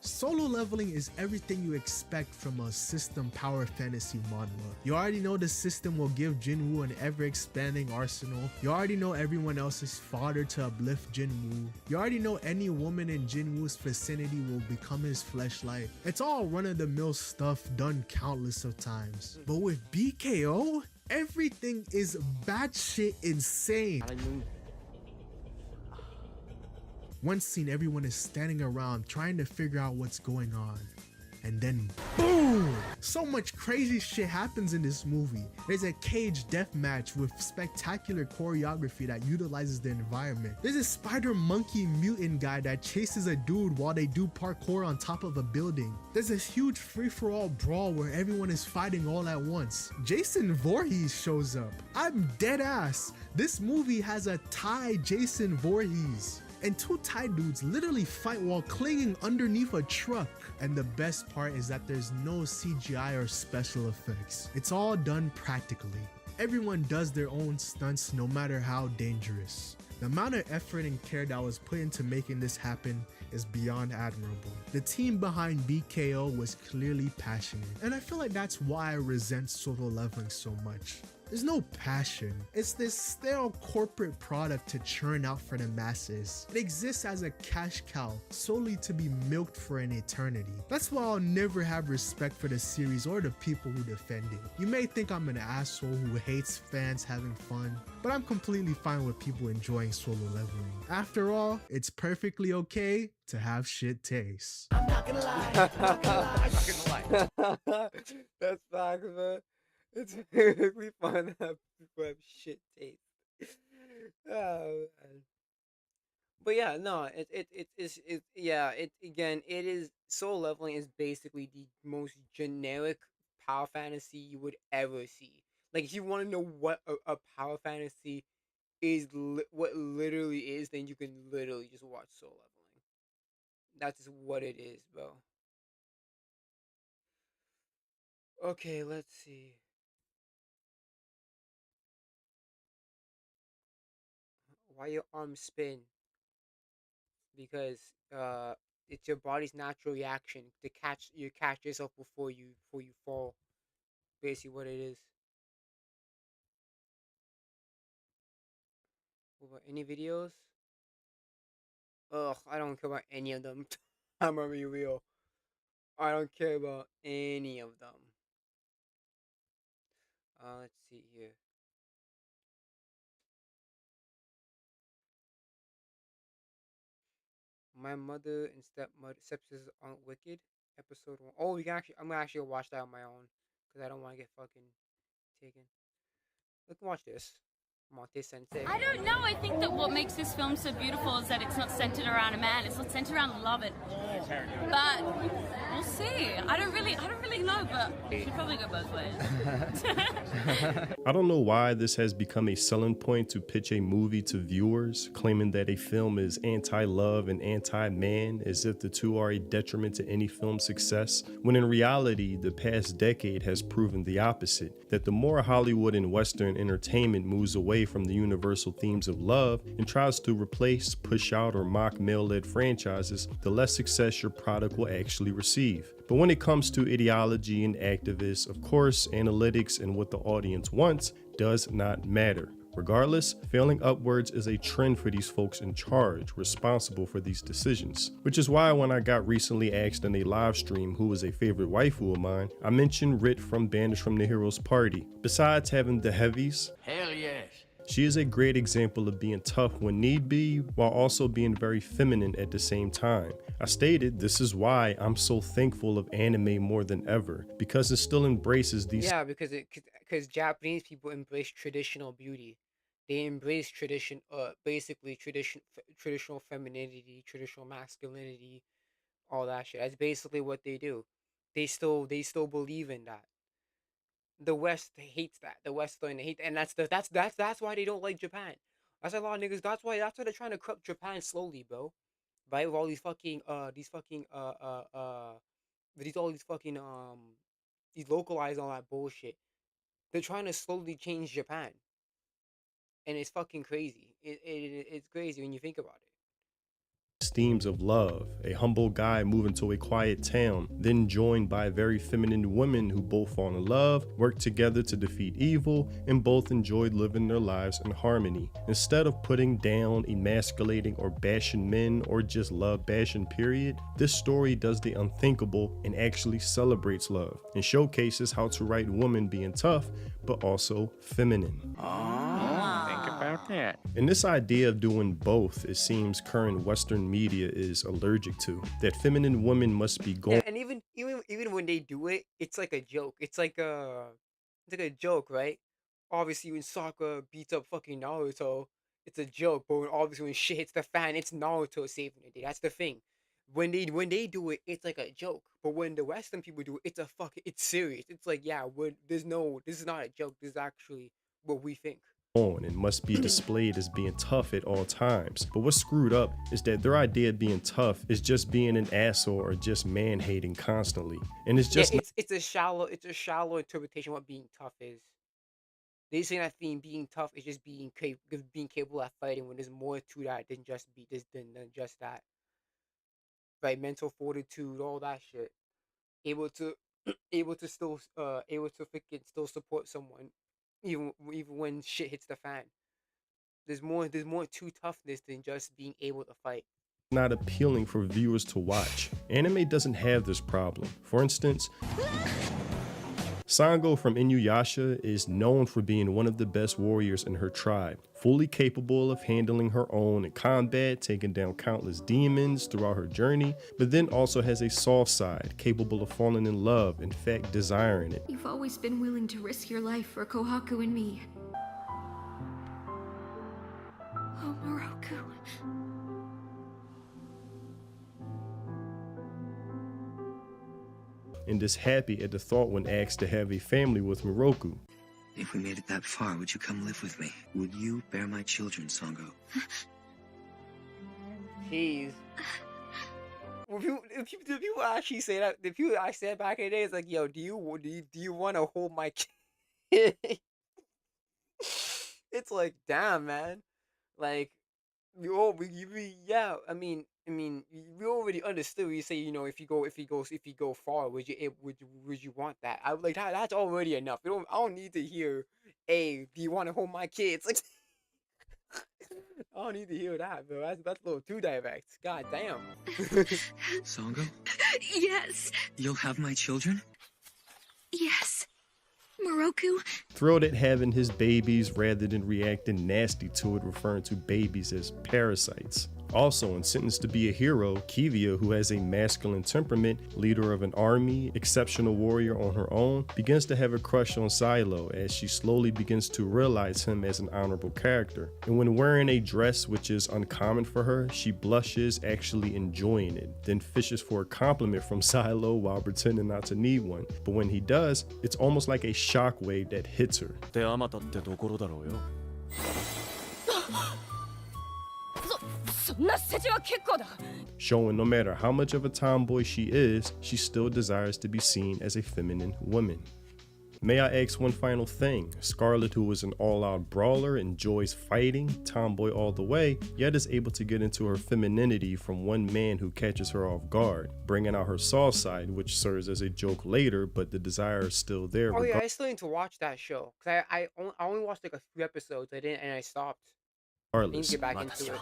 [SPEAKER 17] Solo Leveling is everything you expect from a system power fantasy manhwa. You already know the system will give Jinwoo an ever-expanding arsenal. You already know everyone else is fodder to uplift Jinwoo. You already know any woman in Jinwoo's vicinity will become his fleshlight. It's all run-of-the-mill stuff done countless of times. But with BKO, everything is batshit insane. One scene, everyone is standing around trying to figure out what's going on. and then boom! So much crazy shit happens in this movie. There's a cage death match with spectacular choreography that utilizes the environment. There's a spider monkey mutant guy that chases a dude while they do parkour on top of a building. There's a huge free-for-all brawl where everyone is fighting all at once. Jason Voorhees shows up. I'm dead ass. This movie has a Thai Jason Voorhees. And two Thai dudes literally fight while clinging underneath a truck. And the best part is that there's no CGI or special effects. It's all done practically. Everyone does their own stunts no matter how dangerous. The amount of effort and care that was put into making this happen is beyond admirable. The team behind BKO was clearly passionate, and I feel like that's why I resent Solo Leveling so much. There's no passion. It's this stale corporate product to churn out for the masses. It exists as a cash cow, solely to be milked for an eternity. That's why I'll never have respect for the series or the people who defend it. You may think I'm an asshole who hates fans having fun, but I'm completely fine with people enjoying Solo Leveling. After all, it's perfectly okay to have shit taste.
[SPEAKER 2] I'm not gonna lie. That's facts, man. It's perfectly fine to have people have shit taste. Oh, man. But yeah, no, it is Soul Leveling is basically the most generic power fantasy you would ever see. Like, if you want to know what a power fantasy is, what literally is, then you can literally just watch Soul Leveling. That's just what it is, bro. Okay, let's see. Why your arms spin? Because it's your body's natural reaction to catch yourself before you fall. Basically what it is. What about any videos? Ugh, I don't care about any of them. I'm gonna be real. I don't care about any of them. Let's see here. My mother and stepsisters aren't wicked. Episode 1. Oh, I'm gonna actually watch that on my own because I don't want to get fucking taken. Look, watch this. Monte Sensei.
[SPEAKER 19] I don't know. I think that what makes this film so beautiful is that it's not centered around a man. It's not centered around love at all. But we'll see. I don't really know, but it should probably go both ways.
[SPEAKER 20] I don't know why this has become a selling point to pitch a movie to viewers, claiming that a film is anti-love and anti-man, as if the two are a detriment to any film's success, when in reality, the past decade has proven the opposite, that the more Hollywood and Western entertainment moves away from the universal themes of love and tries to replace, push out, or mock male-led franchises, the less success your product will actually receive. But when it comes to ideology and activists, of course, analytics and what the audience wants does not matter. Regardless, failing upwards is a trend for these folks in charge, responsible for these decisions. Which is why when I got recently asked in a live stream who was a favorite waifu of mine, I mentioned Rit from Banished from the Hero's Party. Besides having the heavies,
[SPEAKER 21] hell yes,
[SPEAKER 20] she is a great example of being tough when need be, while also being very feminine at the same time. I stated this is why I'm so thankful of anime more than ever, because it still embraces these.
[SPEAKER 2] Yeah, because Japanese people embrace traditional beauty. They embrace basically traditional femininity, traditional masculinity, all that shit. That's basically what they do. They still believe in that. The West hates that. The West starting to hate that. And that's why they don't like Japan. That's a lot of niggas. That's why they're trying to corrupt Japan slowly, bro. Right? With all these localized all that bullshit. They're trying to slowly change Japan. And it's fucking crazy. It's crazy when you think about it.
[SPEAKER 20] Themes of love, a humble guy moving to a quiet town, then joined by very feminine women who both fall in love, work together to defeat evil, and both enjoyed living their lives in harmony. Instead of putting down, emasculating, or bashing men, or just love bashing period, this story does the unthinkable and actually celebrates love, and showcases how to write women being tough, but also feminine.
[SPEAKER 21] Think about
[SPEAKER 18] about that?
[SPEAKER 20] And this idea of doing both, it seems current Western media is allergic to. That feminine women must be going.
[SPEAKER 2] Yeah, and even when they do it, it's like a joke. It's like a joke, right? Obviously, when Sokka beats up fucking Naruto, it's a joke. But obviously, when shit hits the fan, it's Naruto saving the day. That's the thing. When they do it, it's like a joke. But when the Western people do it, it's serious. It's like, yeah, this is not a joke. This is actually what we think.
[SPEAKER 20] On and must be displayed as being tough at all times. But what's screwed up is that their idea of being tough is just being an asshole or just man hating constantly. And it's just
[SPEAKER 2] it's a shallow interpretation of what being tough is. They say that being tough is just being capable of fighting when there's more to that than just just that. Right, mental fortitude, all that shit. Able to freaking still support someone even when shit hits the fan. There's more to toughness than just being able to fight.
[SPEAKER 20] not appealing for viewers to watch. Anime doesn't have this problem. For instance, Sango from Inuyasha is known for being one of the best warriors in her tribe, fully capable of handling her own in combat, taking down countless demons throughout her journey, but then also has a soft side, capable of falling in love, in fact desiring it.
[SPEAKER 1] You've always been willing to risk your life for Kohaku and me. Oh, Moroku.
[SPEAKER 20] And is happy at the thought when asked to have a family with Miroku.
[SPEAKER 21] If we made it that far, would you come live with me? Would you bear my children, Sango?
[SPEAKER 2] Jeez. If people actually say that, if people actually say that back in the day, it's like, yo, do you want to hold my kid? It's like, damn, man. Like, we already understood. You say, if you go far, would you want that? I like that. That's already enough. I don't need to hear, hey, do you want to hold my kids? Like, I don't need to hear that, bro. That's a little too direct. God damn.
[SPEAKER 21] Sango?
[SPEAKER 1] Yes.
[SPEAKER 21] You'll have my children?
[SPEAKER 1] Yes. Moroku?
[SPEAKER 20] Thrilled at having his babies rather than reacting nasty to it, referring to babies as parasites. Also, and sentenced to be a hero, Kivia, who has a masculine temperament, leader of an army, exceptional warrior on her own, begins to have a crush on Silo as she slowly begins to realize him as an honorable character. And when wearing a dress which is uncommon for her, she blushes, actually enjoying it, then fishes for a compliment from Silo while pretending not to need one. But when he does, it's almost like a shockwave that hits her. Showing no matter how much of a tomboy she is, she still desires to be seen as a feminine woman. May I ask one final thing? Scarlet, who is an all-out brawler, enjoys fighting, tomboy all the way, yet is able to get into her femininity from one man who catches her off guard, bringing out her soft side, which serves as a joke later, but the desire is still there.
[SPEAKER 2] Oh yeah, I still need to watch that show because I only watched like a few episodes. I stopped. I need to get back into it.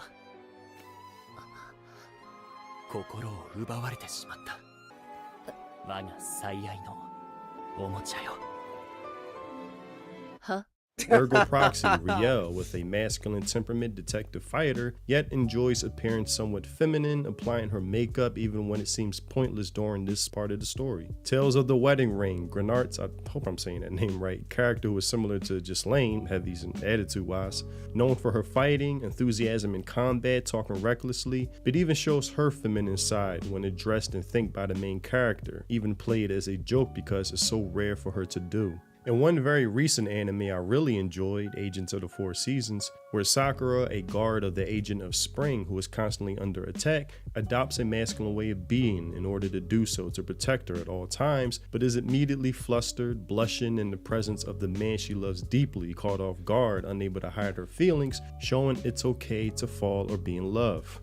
[SPEAKER 22] 心を奪われてしまった。我が最愛のおもちゃよ。Huh?
[SPEAKER 20] Ergo proxy, Riel, with a masculine temperament detective fighter, yet enjoys appearing somewhat feminine, applying her makeup even when it seems pointless during this part of the story. Tales of the Wedding Ring, Grenard's, I hope I'm saying that name right, character who is similar to Ghislaine, heavies and attitude-wise, known for her fighting, enthusiasm in combat, talking recklessly, but even shows her feminine side when addressed and thanked by the main character, even played as a joke because it's so rare for her to do. And one very recent anime I really enjoyed, Agents of the Four Seasons, where Sakura, a guard of the Agent of Spring who is constantly under attack, adopts a masculine way of being in order to do so to protect her at all times, but is immediately flustered, blushing in the presence of the man she loves deeply, caught off guard, unable to hide her feelings, showing it's okay to fall or be in love.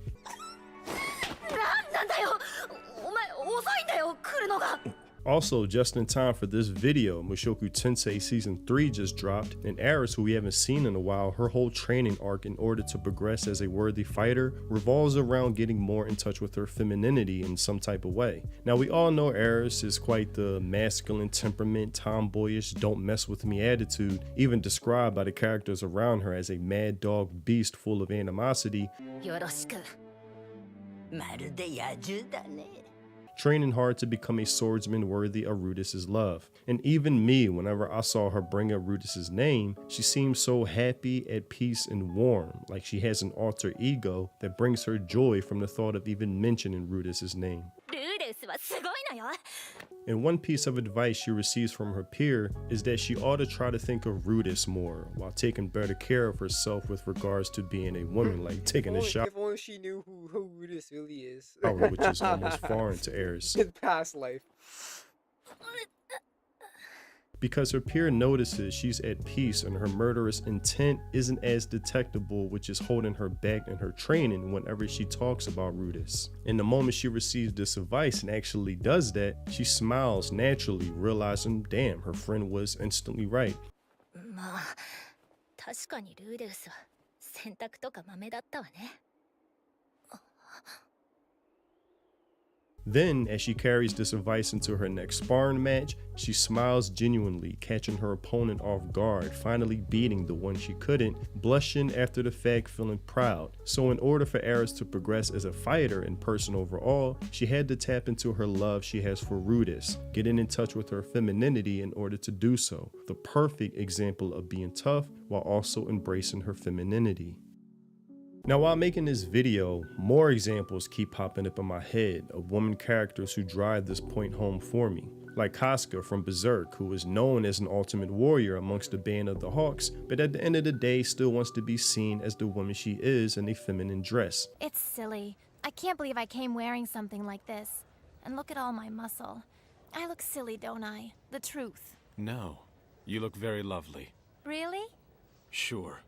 [SPEAKER 20] Also, just in time for this video, Mushoku Tensei Season 3 just dropped, and Aris, who we haven't seen in a while, her whole training arc in order to progress as a worthy fighter revolves around getting more in touch with her femininity in some type of way. Now, we all know Aris is quite the masculine temperament, tomboyish, don't mess with me attitude, even described by the characters around her as a mad dog beast full of animosity.
[SPEAKER 1] よろしく。まるで野獣だね。
[SPEAKER 20] Training hard to become a swordsman worthy of Rudis' love. And even me, whenever I saw her bring up Rudis' name, she seems so happy, at peace, and warm, like she has an alter ego that brings her joy from the thought of even mentioning Rudis' name.
[SPEAKER 1] ルーデスはすごいのよ。
[SPEAKER 20] And one piece of advice she receives from her peer is that she ought to try to think of Rudis more while taking better care of herself with regards to being a woman, like taking a shower.
[SPEAKER 2] If only she knew who Rudis really is.
[SPEAKER 20] Which is almost foreign to Aris.
[SPEAKER 2] His past life.
[SPEAKER 20] Because her peer notices she's at peace and her murderous intent isn't as detectable, which is holding her back in her training whenever she talks about Rudis. And the moment she receives this advice and actually does that, she smiles naturally, realizing, damn, her friend was instantly right.
[SPEAKER 1] まあ、確かにルーデスは選択とか豆だったわね。
[SPEAKER 20] Then, as she carries this advice into her next sparring match, she smiles genuinely, catching her opponent off guard, finally beating the one she couldn't, blushing after the fact, feeling proud. So in order for Aris to progress as a fighter and person overall, she had to tap into her love she has for Rudis, getting in touch with her femininity in order to do so. The perfect example of being tough while also embracing her femininity. Now, while making this video, more examples keep popping up in my head of woman characters who drive this point home for me. Like Casca from Berserk, who is known as an ultimate warrior amongst the band of the Hawks, but at the end of the day still wants to be seen as the woman she is in a feminine dress.
[SPEAKER 3] It's silly. I can't believe I came wearing something like this. And look at all my muscle. I look silly, don't I? The truth.
[SPEAKER 5] No. You look very lovely.
[SPEAKER 3] Really?
[SPEAKER 5] Sure.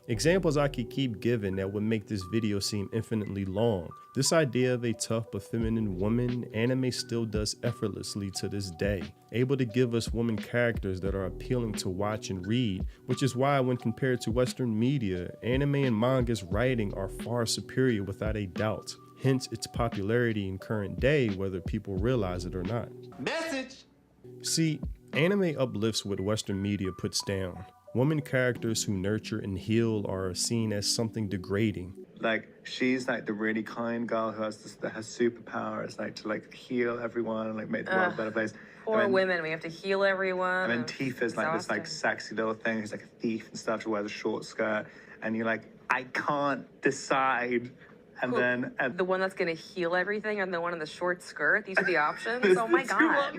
[SPEAKER 20] Examples I could keep giving that would make this video seem infinitely long. This idea of a tough but feminine woman, anime still does effortlessly to this day, able to give us woman characters that are appealing to watch and read, which is why when compared to Western media, anime and manga's writing are far superior without a doubt. Hence its popularity in current day, whether people realize it or not.
[SPEAKER 4] Message!
[SPEAKER 20] See, anime uplifts what Western media puts down. Women characters who nurture and heal are seen as something degrading.
[SPEAKER 23] Like, she's like the really kind girl who has superpowers, like to like heal everyone and like make the world a better place.
[SPEAKER 8] Poor women, we have to heal everyone.
[SPEAKER 23] And then Tifa's like this like sexy little thing who's like a thief and stuff. She wears a short skirt, and you're like, I can't decide. And then
[SPEAKER 8] the one that's gonna heal everything and the one in the short skirt. These are the options. Oh my god!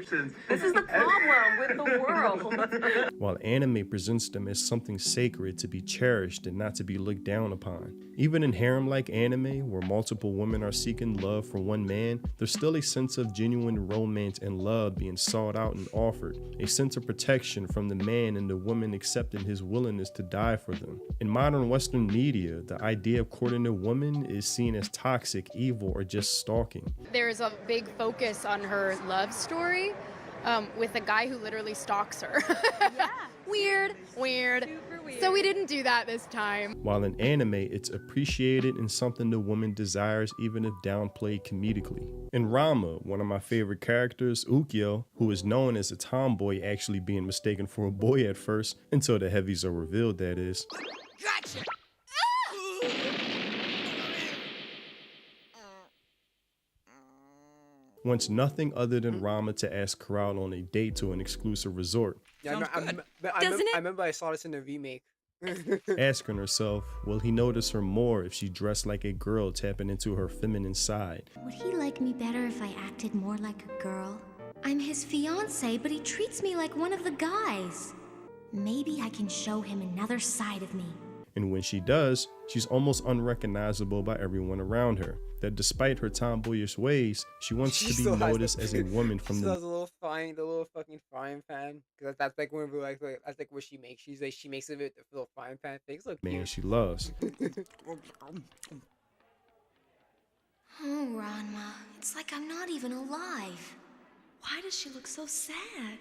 [SPEAKER 8] This is the problem with the world.
[SPEAKER 20] While anime presents them as something sacred to be cherished and not to be looked down upon. Even in harem-like anime, where multiple women are seeking love from one man, there's still a sense of genuine romance and love being sought out and offered. A sense of protection from the man and the woman accepting his willingness to die for them. In modern Western media, the idea of courting a woman is seen as toxic, evil, or just stalking.
[SPEAKER 24] There's a big focus on her love story with a guy who literally stalks her. Yeah. Weird. Super weird. So we didn't do that this time.
[SPEAKER 20] While in anime, it's appreciated and something the woman desires even if downplayed comedically. In Rama, one of my favorite characters, Ukyo, who is known as a tomboy actually being mistaken for a boy at first, until the heavies are revealed, that is.
[SPEAKER 1] Gotcha!
[SPEAKER 20] Wants nothing other than Rama to ask her out on a date to an exclusive resort.
[SPEAKER 2] Yeah, I remember I saw this in the remake.
[SPEAKER 20] Asking herself, will he notice her more if she dressed like a girl tapping into her feminine side?
[SPEAKER 25] Would he like me better if I acted more like a girl? I'm his fiance, but he treats me like one of the guys. Maybe I can show him another side of me.
[SPEAKER 20] And when she does, she's almost unrecognizable by everyone around her. That despite her tomboyish ways, she wants to be noticed as a woman from
[SPEAKER 2] she
[SPEAKER 20] the...
[SPEAKER 2] the little fucking frying pan. Because that's like one of like that's like what she makes. She makes it with the little frying pan things. Look
[SPEAKER 20] man
[SPEAKER 2] cute.
[SPEAKER 20] she loves.
[SPEAKER 25] Oh, Ranma, it's like I'm not even alive. Why Why does she look so sad?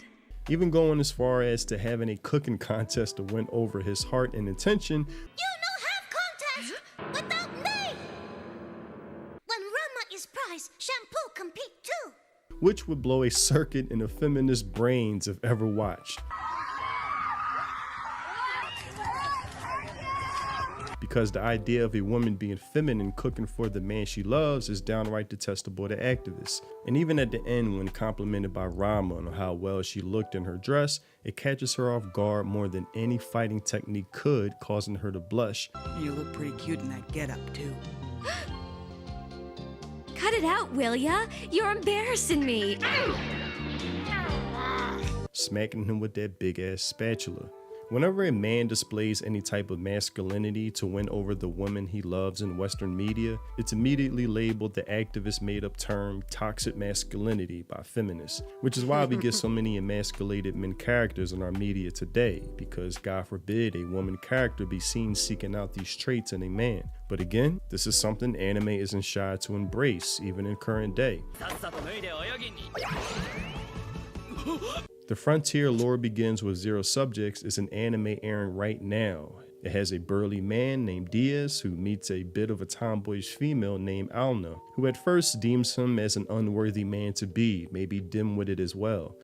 [SPEAKER 20] Even going as far as to having a cooking contest to win over his heart and attention.
[SPEAKER 25] You no have contest without me! When Rama is prize, shampoo compete too.
[SPEAKER 20] Which would blow a circuit in a feminist's brains if ever watched. Because the idea of a woman being feminine cooking for the man she loves is downright detestable to activists. And even at the end, when complimented by Rama on how well she looked in her dress, it catches her off guard more than any fighting technique could, causing her to blush.
[SPEAKER 7] You look pretty cute in that getup too.
[SPEAKER 25] Cut it out, will ya? You're embarrassing me.
[SPEAKER 20] Smacking him with that big ass spatula. Whenever a man displays any type of masculinity to win over the woman he loves in Western media, it's immediately labeled the activist made-up term toxic masculinity by feminists, which is why we get so many emasculated men characters in our media today, because God forbid a woman character be seen seeking out these traits in a man. But again, this is something anime isn't shy to embrace, even in current day. The Frontier Lore Begins with Zero Subjects is an anime airing right now. It has a burly man named Diaz who meets a bit of a tomboyish female named Alna, who at first deems him as an unworthy man to be, maybe dim-witted as well.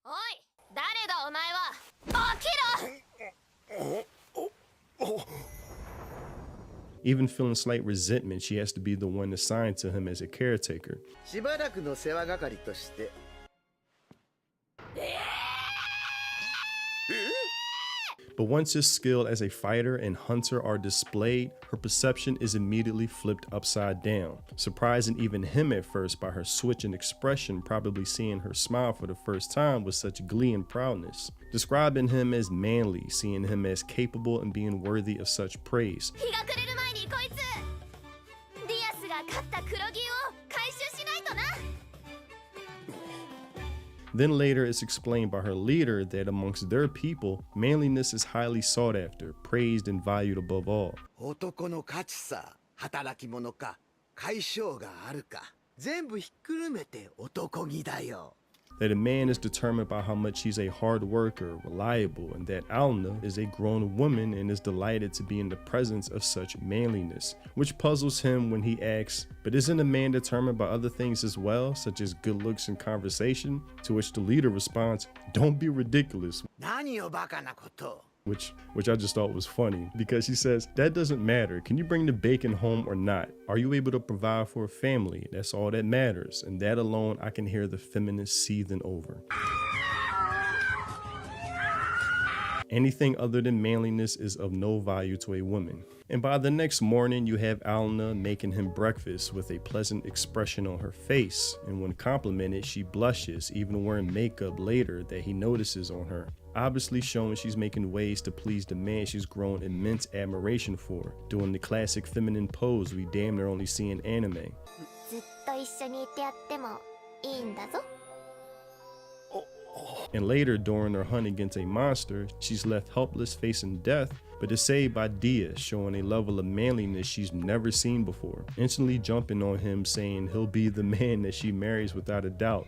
[SPEAKER 20] Even feeling slight resentment, she has to be the one assigned to him as a caretaker. But once his skill as a fighter and hunter are displayed, her perception is immediately flipped upside down, surprising even him at first by her switch in expression, probably seeing her smile for the first time with such glee and proudness. Describing him as manly, seeing him as capable and being worthy of such praise. Then later it's explained by her leader that amongst their people, manliness is highly sought after, praised and valued above all. That a man is determined by how much he's a hard worker, reliable, and that Alna is a grown woman and is delighted to be in the presence of such manliness, which puzzles him when he asks, but isn't a man determined by other things as well, such as good looks and conversation? To which the leader responds, don't be ridiculous. Which I just thought was funny, because she says, that doesn't matter. Can you bring the bacon home or not? Are you able to provide for a family? That's all that matters. And that alone, I can hear the feminist seething over. Anything other than manliness is of no value to a woman. And by the next morning, you have Alna making him breakfast with a pleasant expression on her face. And when complimented, she blushes, even wearing makeup later that he notices on her. Obviously showing she's making ways to please the man she's grown immense admiration for, doing the classic feminine pose we damn near only see in anime. And later, during her hunt against a monster, she's left helpless facing death, but is saved by Diaz, showing a level of manliness she's never seen before, instantly jumping on him, saying he'll be the man that she marries without a doubt.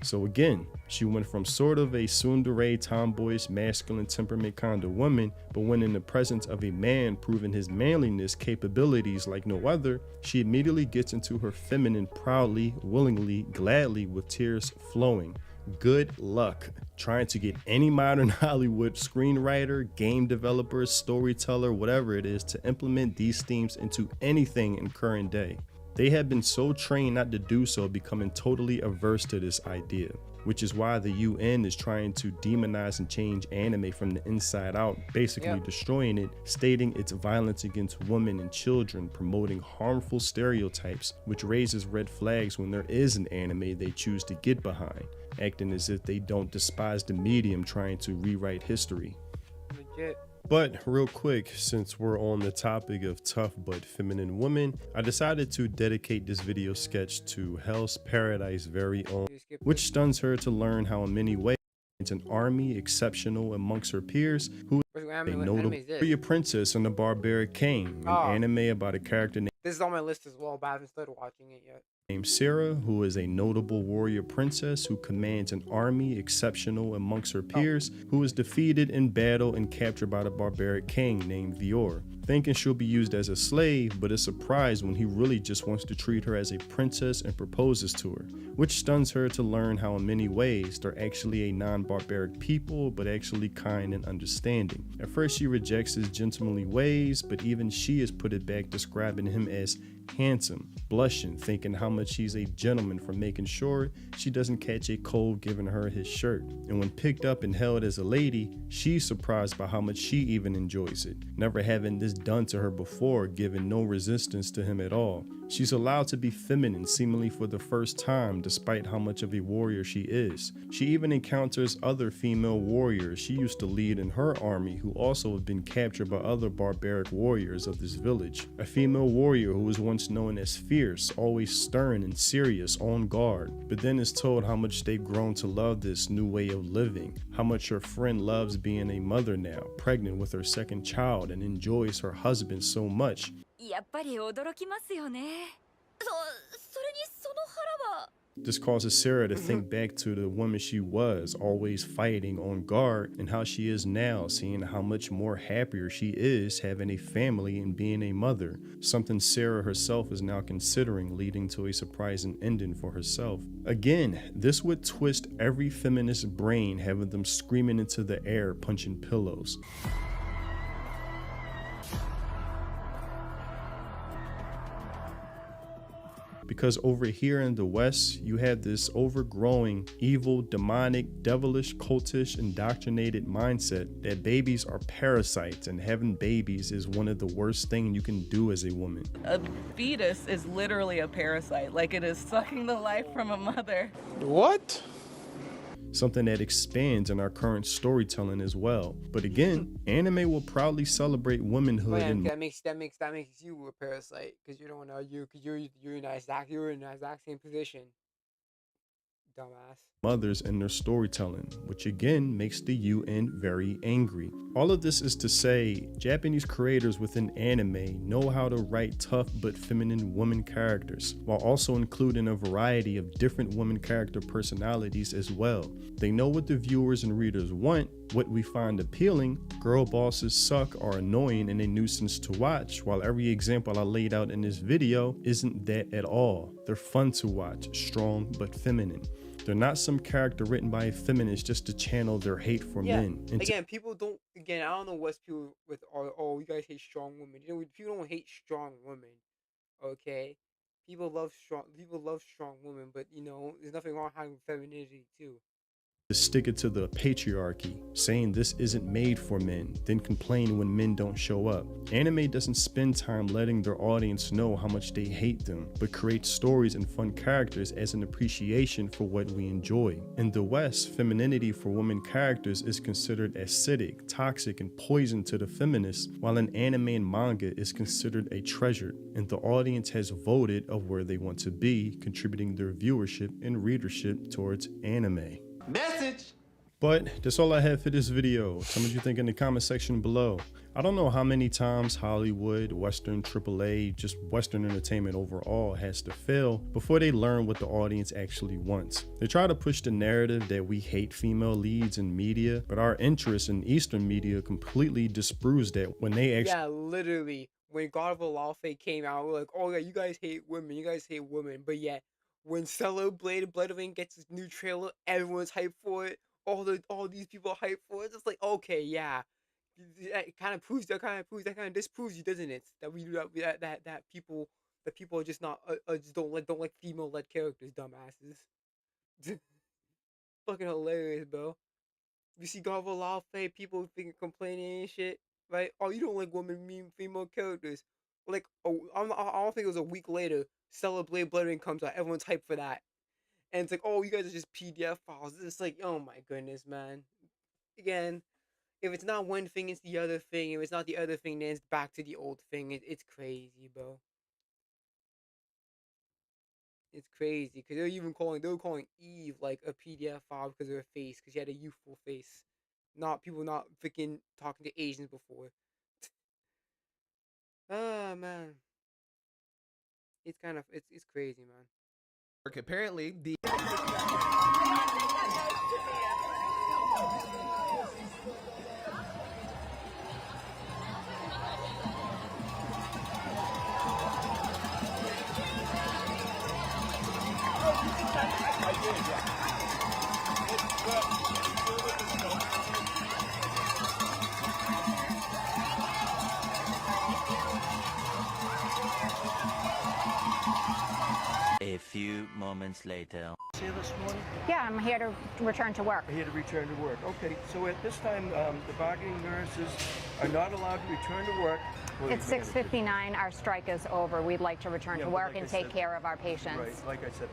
[SPEAKER 20] So again, she went from sort of a tsundere, tomboyish, masculine temperament kind of woman, but when in the presence of a man proving his manliness capabilities like no other, she immediately gets into her feminine proudly, willingly, gladly, with tears flowing. Good luck trying to get any modern Hollywood screenwriter, game developer, storyteller, whatever it is, to implement these themes into anything in current day. They have been so trained not to do so, becoming totally averse to this idea, which is why the UN is trying to demonize and change anime from the inside out, basically destroying it, stating it's violence against women and children, promoting harmful stereotypes, which raises red flags when there is an anime they choose to get behind, acting as if they don't despise the medium trying to rewrite history.
[SPEAKER 2] Legit.
[SPEAKER 20] But real quick, since we're on the topic of tough but feminine women, I decided to dedicate this video sketch to Hell's Paradise very own, which stuns her to learn how in many ways it's an army exceptional amongst her peers who is a notable warrior princess and the barbaric king, an anime about a character named
[SPEAKER 2] This is on my list as well, but I haven't started watching it yet.
[SPEAKER 20] Named Sarah, who is a notable warrior princess who commands an army exceptional amongst her peers, who is defeated in battle and captured by the barbaric king named Vior, thinking she'll be used as a slave, but is surprised when he really just wants to treat her as a princess and proposes to her, which stuns her to learn how in many ways they're actually a non-barbaric people, but actually kind and understanding. At first she rejects his gentlemanly ways, but even she is put it back describing him as handsome, blushing, thinking how much he's a gentleman for making sure she doesn't catch a cold giving her his shirt. And when picked up and held as a lady, she's surprised by how much she even enjoys it, never having this done to her before, giving no resistance to him at all. She's allowed to be feminine seemingly for the first time, despite how much of a warrior she is. She even encounters other female warriors she used to lead in her army who also have been captured by other barbaric warriors of this village. A female warrior who was once known as fierce, always stern and serious, on guard, but then is told how much they've grown to love this new way of living, how much her friend loves being a mother now, pregnant with her second child, and enjoys her husband so much.
[SPEAKER 9] やっぱり驚きますよね。それにその腹は。
[SPEAKER 20] This causes Sarah to think back to the woman she was, always fighting on guard, and how she is now, seeing how much more happier she is having a family and being a mother, something Sarah herself is now considering, leading to a surprising ending for herself. Again, this would twist every feminist brain, having them screaming into the air, punching pillows. Because over here in the West, you have this overgrowing, evil, demonic, devilish, cultish, indoctrinated mindset that babies are parasites and having babies is one of the worst things you can do as a woman.
[SPEAKER 10] A fetus is literally a parasite, like it is sucking the life from a mother.
[SPEAKER 20] What? Something that expands in our current storytelling as well. But again, anime will proudly celebrate womanhood and
[SPEAKER 2] that makes you a parasite because you don't know because you're in the exact same position, dumbass.
[SPEAKER 20] mothers and their storytelling, which again makes the UN very angry. All of this is to say, Japanese creators within anime know how to write tough but feminine woman characters, while also including a variety of different woman character personalities as well. They know what the viewers and readers want, what we find appealing. Girl bosses suck, are annoying, and a nuisance to watch, while every example I laid out in this video isn't that at all. They're fun to watch, strong but feminine. They're not some character written by a feminist just to channel their hate for men. And
[SPEAKER 2] again, people don't. Again, I don't know what's people with. Oh, you guys hate strong women. You know, people don't hate strong women. Okay, people love strong. People love strong women, but you know, there's nothing wrong having femininity too.
[SPEAKER 20] to stick it to the patriarchy, saying this isn't made for men, then complain when men don't show up. Anime doesn't spend time letting their audience know how much they hate them, but creates stories and fun characters as an appreciation for what we enjoy. In the West, femininity for women characters is considered acidic, toxic, and poison to the feminists, while in anime and manga is considered a treasure, and the audience has voted of where they want to be, contributing their viewership and readership towards anime.
[SPEAKER 4] Message!
[SPEAKER 20] But that's all I have for this video. Tell me what you think in the comment section below. I don't know how many times Hollywood, Western, AAA, just Western entertainment overall has to fail before they learn what the audience actually wants. They try to push the narrative that we hate female leads in media, but our interest in Eastern media completely disproves that when they actually—
[SPEAKER 2] Yeah, literally. When God of Alafe came out, we're like, oh yeah, you guys hate women, but yet when Cello Blade Bloodwing gets his new trailer, everyone's hyped for it. All these people are hyped for it. It's like, okay, yeah, it kind of proves that kind of disproves you, doesn't it? That we that people are just not just don't like female led characters, dumbasses. Fucking hilarious, bro. You see God of Alafe, people complaining and shit, right? Oh, you don't like female characters. Like, oh, I don't think it was a week later, Celebrate Bloodring comes out. Everyone's hyped for that. And it's like, oh, you guys are just PDF files. It's like, oh my goodness, man. Again, if it's not one thing, it's the other thing. If it's not the other thing, then it's back to the old thing. It's crazy, bro. It's crazy because they were calling Eve like a PDF file because of her face, because she had a youthful face. Not freaking talking to Asians before. Ah, man. It's kind of it's crazy, man.
[SPEAKER 6] Apparently, the
[SPEAKER 22] A few moments later.
[SPEAKER 11] Here this morning?
[SPEAKER 12] Yeah, I'm here to return to work.
[SPEAKER 11] Here to return to work. Okay, so at this time, the bargaining nurses are not allowed to return to work.
[SPEAKER 12] It's 6:59. Our strike is over. We'd like to return to work and take care of our patients.
[SPEAKER 11] Right, like I said,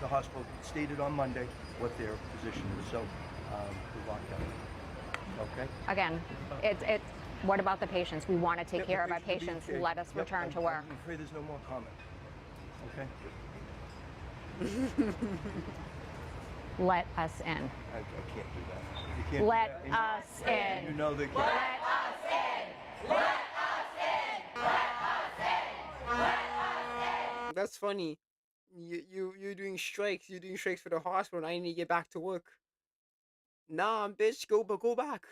[SPEAKER 11] the hospital stated on Monday what their position is, so we locked down. Okay?
[SPEAKER 12] Again, it's what about the patients? We want to take care of our patients. Let us return to work.
[SPEAKER 11] I'm afraid there's no more comment. Okay?
[SPEAKER 12] Let us in.
[SPEAKER 11] I can't do that. You can't
[SPEAKER 12] Let
[SPEAKER 11] do that.
[SPEAKER 12] us in.
[SPEAKER 11] You know they can't.
[SPEAKER 12] Let us in. Let us in. Let us in. Let us in.
[SPEAKER 2] That's funny. You're doing strikes. You're doing strikes for the hospital, and I need to get back to work. Nah, bitch, go back.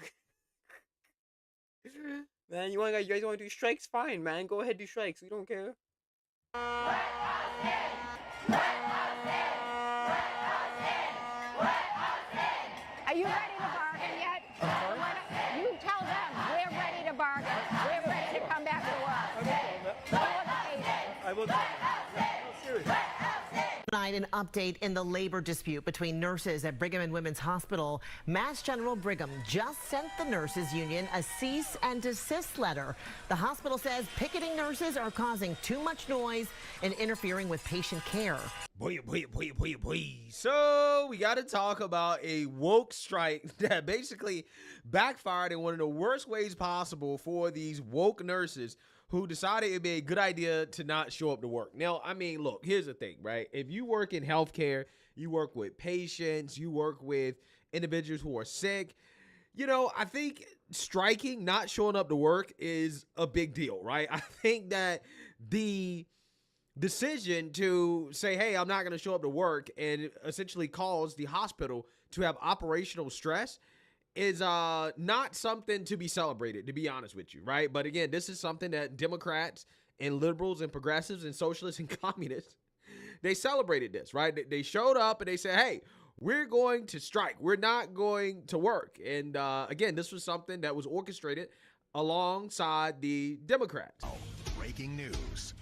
[SPEAKER 2] Man, you guys want to do strikes? Fine, man. Go ahead, do strikes. We don't care.
[SPEAKER 12] Are you ready to bargain yet? You tell them we're ready to bargain. We're ready to come back to work.
[SPEAKER 11] I will tell them. No, seriously.
[SPEAKER 13] Tonight, an update in the labor dispute between nurses at Brigham and Women's Hospital. Mass General Brigham just sent the nurses union a cease and desist letter. The hospital says picketing nurses are causing too much noise and interfering with patient care.
[SPEAKER 6] Boy. So we got to talk about a woke strike that basically backfired in one of the worst ways possible for these woke nurses who decided it'd be a good idea to not show up to work. Now, I mean, look, here's the thing, right? If you work in healthcare, you work with patients, you work with individuals who are sick, you know, I think striking, not showing up to work is a big deal, right? I think that the decision to say, hey, I'm not going to show up to work and essentially cause the hospital to have operational stress is not something to be celebrated, to be honest with you, right? But again, this is something that Democrats and liberals and progressives and socialists and communists, they celebrated this, right? They showed up and they said, hey, we're going to strike. We're not going to work. And again, this was something that was orchestrated alongside the Democrats.
[SPEAKER 14] Breaking news.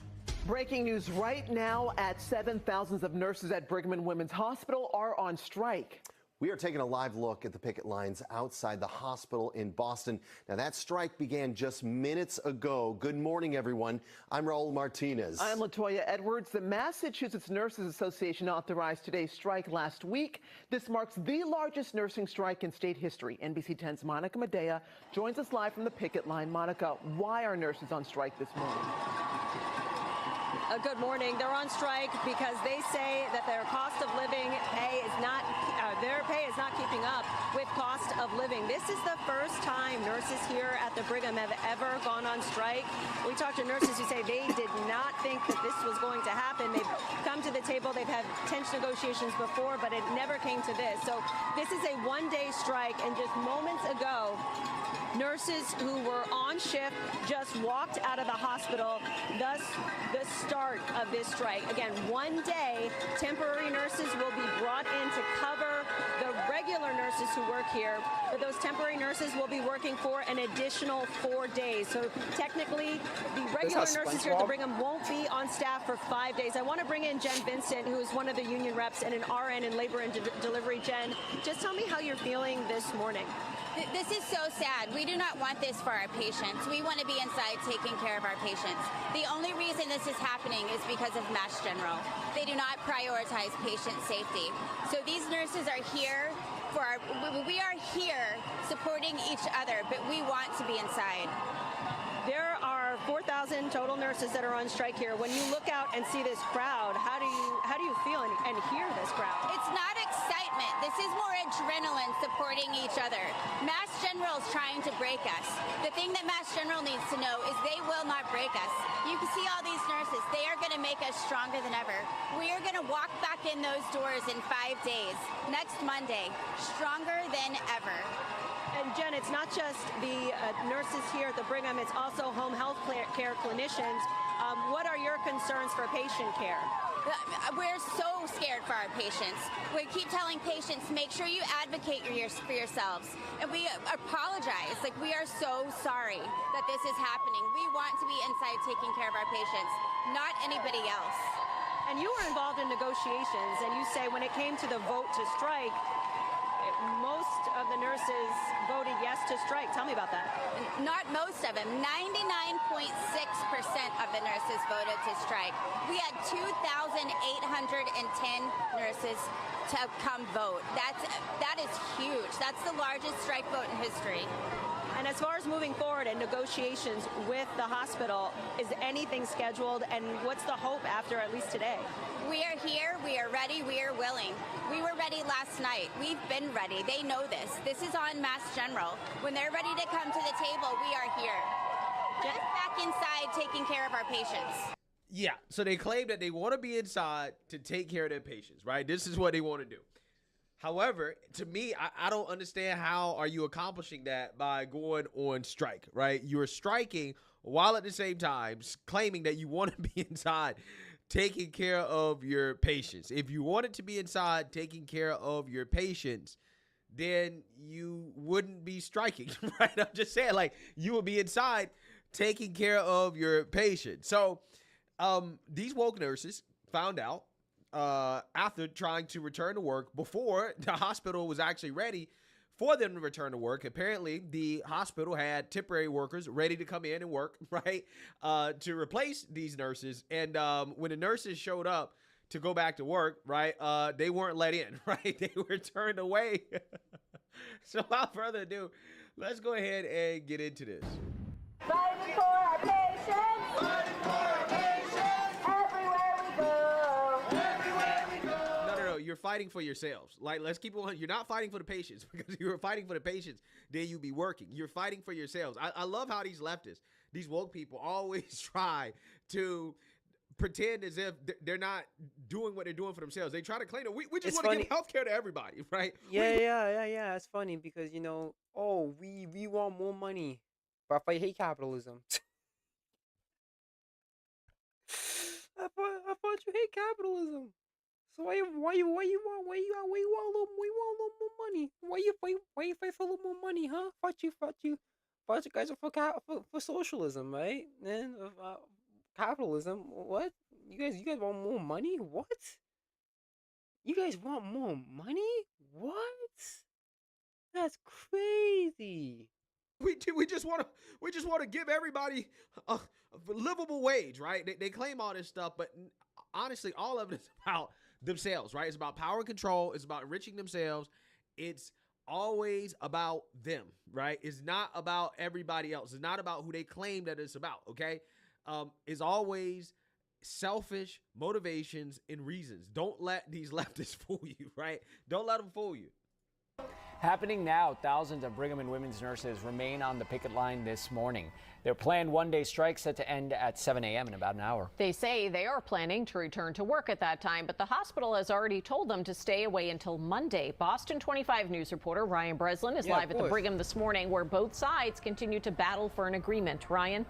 [SPEAKER 16] Breaking news right now at 7, thousands of nurses at Brigham and Women's Hospital are on strike.
[SPEAKER 26] We are taking a live look at the picket lines outside the hospital in Boston. Now, that strike began just minutes ago. Good morning, everyone. I'm Raul Martinez.
[SPEAKER 16] I'm Latoya Edwards. The Massachusetts Nurses Association authorized today's strike last week. This marks the largest nursing strike in state history. NBC 10's Monica Medea joins us live from the picket line. Monica, why are nurses on strike this morning?
[SPEAKER 27] Good morning. They're on strike because they say that their cost of living their pay is not keeping up with cost of living. This is the first time nurses here at the Brigham have ever gone on strike. We talked to nurses who say they did not think that this was going to happen. They've come to the table. They've had tense negotiations before, but it never came to this. So this is a one-day strike, and just moments ago, nurses who were on shift just walked out of the hospital, thus the start of this strike. Again, one day, temporary nurses will be brought in to cover the regular nurses who work here, but those temporary nurses will be working for an additional 4 days. So technically, the regular nurses here at the Brigham won't be on staff for 5 days. I want to bring in Jen Vincent, who is one of the union reps and an RN in labor and delivery. Jen, just tell me how you're feeling this morning.
[SPEAKER 28] This is so sad. We do not want this for our patients. We want to be inside taking care of our patients. The only reason this is happening is because of Mass General. They do not prioritize patient safety. So these nurses are here we are here supporting each other, but we want to be inside.
[SPEAKER 27] There are 4,000 total nurses that are on strike here. When you look out and see this crowd, how do you feel and hear this crowd?
[SPEAKER 28] It's not excitement. This is more adrenaline supporting each other. Mass General is trying to break us. The thing that Mass General needs to know is they will not break us. You can see all these nurses. They are going to make us stronger than ever. We are going to walk back in those doors in 5 days, next Monday, stronger than ever.
[SPEAKER 27] And Jen, it's not just the nurses here at the Brigham, it's also home health care clinicians. What are your concerns for patient care?
[SPEAKER 28] We're so scared for our patients. We keep telling patients, make sure you advocate for yourselves. And we apologize. Like, we are so sorry that this is happening. We want to be inside taking care of our patients, not anybody else.
[SPEAKER 27] And you were involved in negotiations, and you say when it came to the vote to strike, most of the nurses voted yes to strike. Tell me about that.
[SPEAKER 28] Not most of them. 99.6% of the nurses voted to strike. We had 2,810 nurses to come vote. That is huge. That's the largest strike vote in history.
[SPEAKER 27] And as far as moving forward in negotiations with the hospital, is anything scheduled, and what's the hope after at least today?
[SPEAKER 28] We are here, we are ready, we are willing. We were ready last night. We've been ready. They know this. This is on Mass General. When they're ready to come to the table, we are here. Just back inside taking care of our patients.
[SPEAKER 6] Yeah, so they claim that they want to be inside to take care of their patients, right? This is what they want to do. However, to me, I don't understand how are you accomplishing that by going on strike, right? You're striking while at the same time claiming that you want to be inside taking care of your patients. If you wanted to be inside taking care of your patients, then you wouldn't be striking, right? I'm just saying, like, you would be inside taking care of your patients. So these woke nurses found out after trying to return to work before the hospital was actually ready for them to return to work. Apparently, the hospital had temporary workers ready to come in and work, right, to replace these nurses. And when the nurses showed up to go back to work, right, they weren't let in, right? They were turned away. So without further ado, let's go ahead and get into this.
[SPEAKER 12] Fighting for our patients. Fighting for our patients. Everywhere we go. Everywhere we go.
[SPEAKER 6] No, you're fighting for yourselves. Like, let's keep on. You're not fighting for the patients, because if you were fighting for the patients, then you'd be working. You're fighting for yourselves. I love how these leftists, these woke people, always try to pretend as if they're not doing what they're doing for themselves. They try to claim that we just want to give health care to everybody, right?
[SPEAKER 2] Yeah. It's funny because, you know, we want more money, but I hate capitalism. I thought you hate capitalism. So why you want a little more money? Why you fight for a little more money, huh? Thought you guys are for socialism, right? And capitalism. What? You guys want more money? What? You guys want more money? What? That's crazy.
[SPEAKER 6] We just want to give everybody a livable wage, right? They claim all this stuff, but honestly, all of it is about themselves, right? It's about power and control. It's about enriching themselves. It's always about them, right? It's not about everybody else. It's not about who they claim that it's about, okay? It's always selfish motivations and reasons. Don't let these leftists fool you, right? Don't let them fool you.
[SPEAKER 3] Happening now, thousands of Brigham and Women's nurses remain on the picket line this morning. Their planned one-day strike set to end at 7 a.m. in about an hour.
[SPEAKER 5] They say they are planning to return to work at that time, but the hospital has already told them to stay away until Monday. Boston 25 News reporter Ryan Breslin is live at the Brigham this morning, where both sides continue to battle for an agreement. Ryan?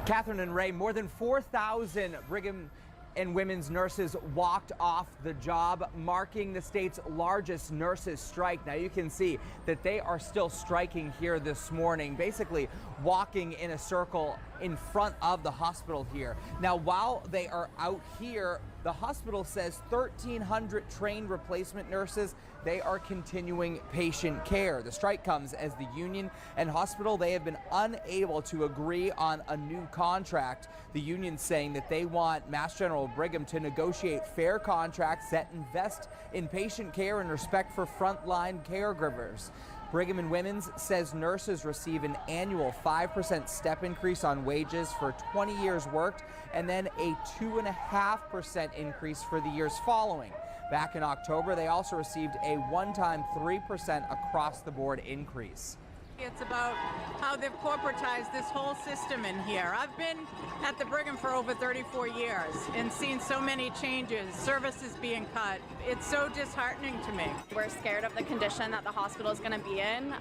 [SPEAKER 3] Catherine and Ray, more than 4,000 Brigham and Women's nurses walked off the job, marking the state's largest nurses strike. Now you can see that they are still striking here this morning, basically walking in a circle in front of the hospital here. Now, while they are out here, the hospital says 1,300 trained replacement nurses, they are continuing patient care. The strike comes as the union and hospital, they have been unable to agree on a new contract. The union saying that they want Mass General Brigham to negotiate fair contracts that invest in patient care and respect for frontline caregivers. Brigham and Women's says nurses receive an annual 5% step increase on wages for 20 years worked, and then a 2.5% increase for the years following. Back in October, they also received a one-time 3% across-the-board increase.
[SPEAKER 8] It's about how they've corporatized this whole system in here. I've been at the Brigham for over 34 years and seen so many changes, services being cut. It's so disheartening to me.
[SPEAKER 15] We're scared of the condition that the hospital is going to be in.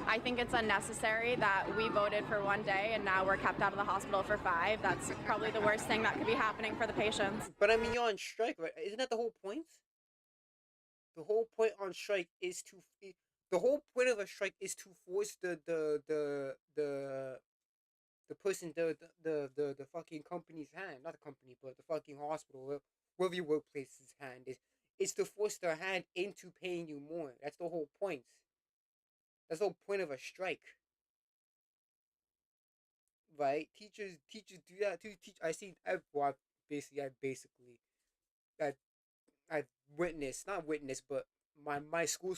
[SPEAKER 15] I think it's unnecessary that we voted for 1 day and now we're kept out of the hospital for 5. That's probably the worst thing that could be happening for the patients.
[SPEAKER 2] But I mean, you're on strike, right? Isn't that the whole point? The whole point on strike is to... The whole point of a strike is to force the person, the fucking company's hand, not the company, but the fucking hospital, wherever your workplace's hand is to force their hand into paying you more. That's the whole point. That's the whole point of a strike. Right? Teachers do that too. I've witnessed, not witnessed, but my school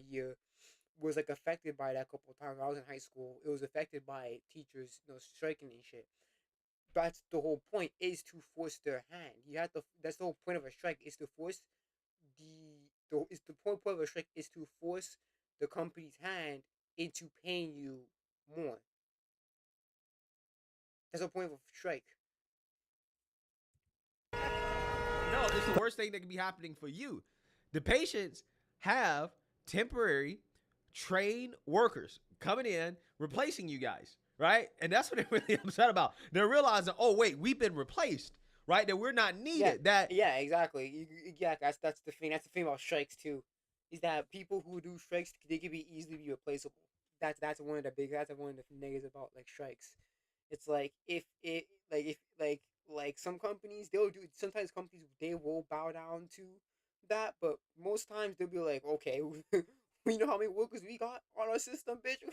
[SPEAKER 2] year was like affected by that a couple of times. When I was in high school, it was affected by teachers, striking and shit. That's the whole point, is to force their hand. You have to. That's the whole point of a strike, is to force the point of a strike is to force the company's hand into paying you more. That's the point of a strike.
[SPEAKER 6] No, it's the worst thing that can be happening for you. The patients have temporary trained workers coming in, replacing you guys, right? And that's what they're really upset about. They're realizing, oh, wait, we've been replaced, right? That we're not needed.
[SPEAKER 2] Yeah, exactly. That's the thing. That's the thing about strikes too, is that people who do strikes, they can be easily be replaceable. That's one of the negatives about like strikes. It's like if some companies, they'll do, sometimes companies, they will bow down to that, but most times they'll be like, okay, we know how many workers we got on our system, bitch.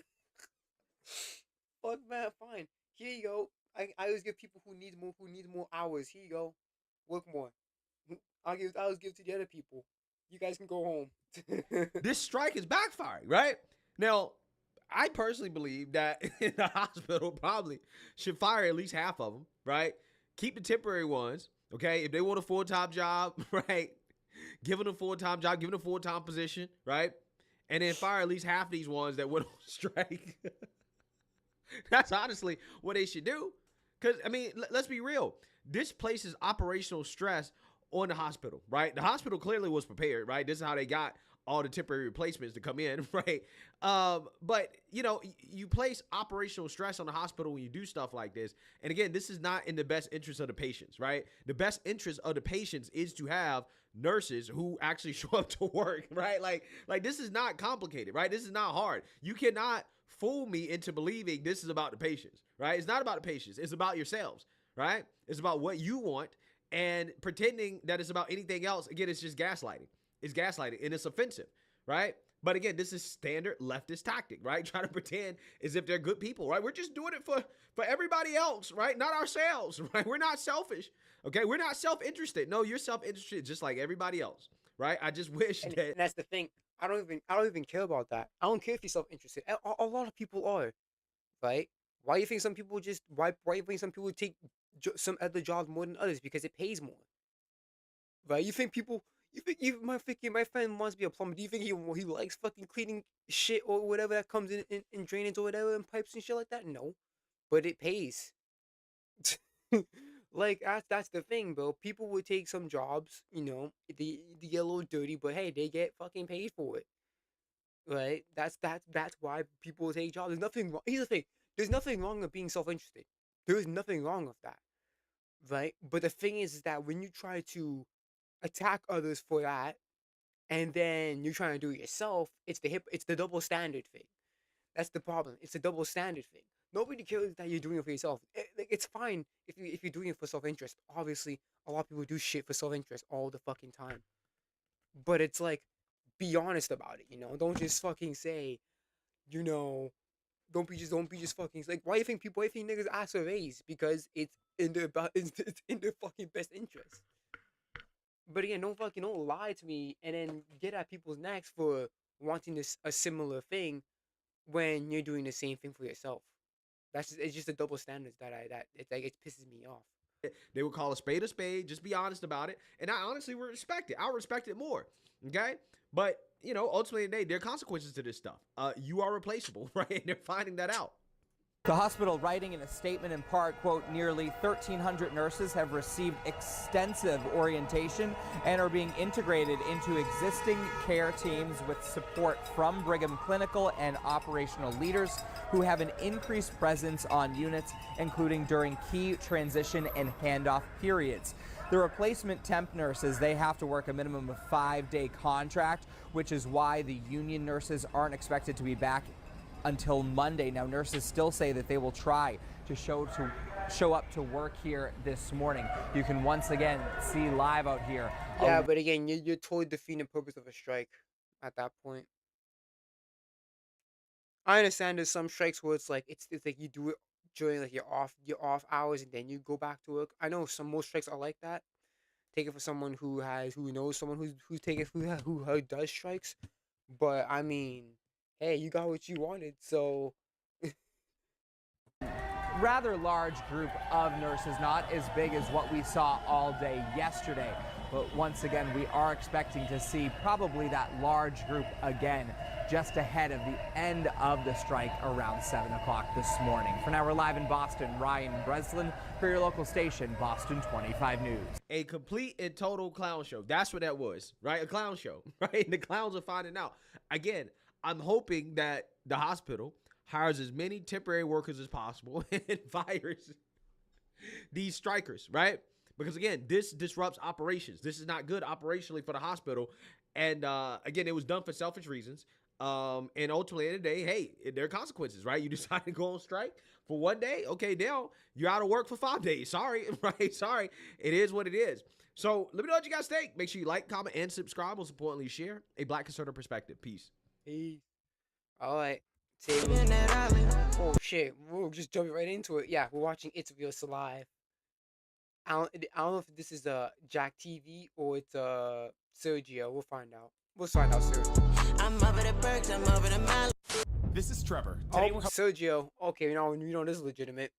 [SPEAKER 2] Fuck, man, fine. Here you go. I always give people who need more hours. Here you go, work more. I always give to the other people. You guys can go home.
[SPEAKER 6] This strike is backfiring, right? Now, I personally believe that the hospital probably should fire at least half of them, right? Keep the temporary ones, okay? If they want a full-time job, right? Give them a full-time job, give them a full-time position, right? And then fire at least half these ones that went on strike. That's honestly what they should do. Because, I mean, let's be real. This places operational stress on the hospital, right? The hospital clearly was prepared, right? This is how they got all the temporary replacements to come in, right? But, you know, you place operational stress on the hospital when you do stuff like this. And again, this is not in the best interest of the patients, right? The best interest of the patients is to have nurses who actually show up to work, right? Like this is not complicated, right? This is not hard. You cannot fool me into believing this is about the patients, right? It's not about the patients. It's about yourselves, right? It's about what you want, and pretending that it's about anything else. Again, it's just gaslighting. It's gaslighting, and it's offensive, right? But again, this is standard leftist tactic, right? Trying to pretend as if they're good people, right? We're just doing it for everybody else, right? Not ourselves, right? We're not selfish, okay? We're not self-interested. No, you're self-interested just like everybody else, right? I just wish
[SPEAKER 2] and
[SPEAKER 6] that...
[SPEAKER 2] that's the thing. I don't even care about that. I don't care if you're self-interested. A lot of people are, right? Why do you think some people why do you think some people take some other jobs more than others? Because it pays more, right? You think my friend wants to be a plumber. Do you think he likes fucking cleaning shit or whatever that comes in drainage or whatever, and pipes and shit like that? No, but it pays. Like that's the thing, bro. People would take some jobs, you know, they get a little dirty, but hey, they get fucking paid for it, right? That's why people take jobs. There's nothing wrong. Here's the thing: there's nothing wrong with being self-interested. There is nothing wrong with that, right? But the thing is that when you try to attack others for that, and then you're trying to do it yourself, it's the double standard thing. That's the problem. It's a double standard thing. Nobody cares that you're doing it for yourself. It's fine if you're doing it for self-interest. Obviously, a lot of people do shit for self-interest all the fucking time. But it's like, be honest about it, you know? Don't just fucking say, you know, don't be just fucking like, why do you think niggas ask for a raise? Because it's in their fucking best interest. But again, don't lie to me and then get at people's necks for wanting this a similar thing when you're doing the same thing for yourself. It's just a double standards that it pisses me off.
[SPEAKER 6] They would call a spade, just be honest about it. And I honestly would respect it. I respect it more. Okay? But, you know, ultimately today, there are consequences to this stuff. You are replaceable, right? And they're finding that out.
[SPEAKER 3] The hospital writing in a statement in part, quote, nearly 1,300 nurses have received extensive orientation and are being integrated into existing care teams with support from Brigham clinical and operational leaders who have an increased presence on units, including during key transition and handoff periods. The replacement temp nurses, they have to work a minimum of 5-day contract, which is why the union nurses aren't expected to be back until Monday. Now, nurses still say that they will try to show up to work here this morning. You can once again see live out here.
[SPEAKER 2] Yeah, but again, you're totally defeating the purpose of a strike at that point. I understand there's some strikes where it's like you do it during like your off hours and then you go back to work. I know most strikes are like that. Take it for someone who knows someone who does strikes. But I mean, hey, you got what you wanted, so.
[SPEAKER 3] Rather large group of nurses, not as big as what we saw all day yesterday. But once again, we are expecting to see probably that large group again just ahead of the end of the strike around 7 o'clock this morning. For now, we're live in Boston. Ryan Breslin for your local station, Boston 25 News.
[SPEAKER 6] A complete and total clown show. That's what that was, right? A clown show, right? And the clowns are finding out. Again, I'm hoping that the hospital hires as many temporary workers as possible and fires these strikers, right? Because again, this disrupts operations. This is not good operationally for the hospital. And again, it was done for selfish reasons. And ultimately, at the end of the day, hey, there are consequences, right? You decide to go on strike for 1 day. Okay, now you're out of work for 5 days. Sorry, right? Sorry. It is what it is. So let me know what you guys think. Make sure you like, comment, and subscribe. Most importantly, share a Black conservative perspective. Peace.
[SPEAKER 2] Peace. All right. Oh shit, we'll just jump right into it. Yeah, we're watching It's Real Live. I don't know if this is Jack TV or it's Sergio. We'll find out. We'll find out soon. I'm over the Berks, I'm over the Mile.
[SPEAKER 1] This is Trevor.
[SPEAKER 2] Today Sergio. Okay, we know this is legitimate.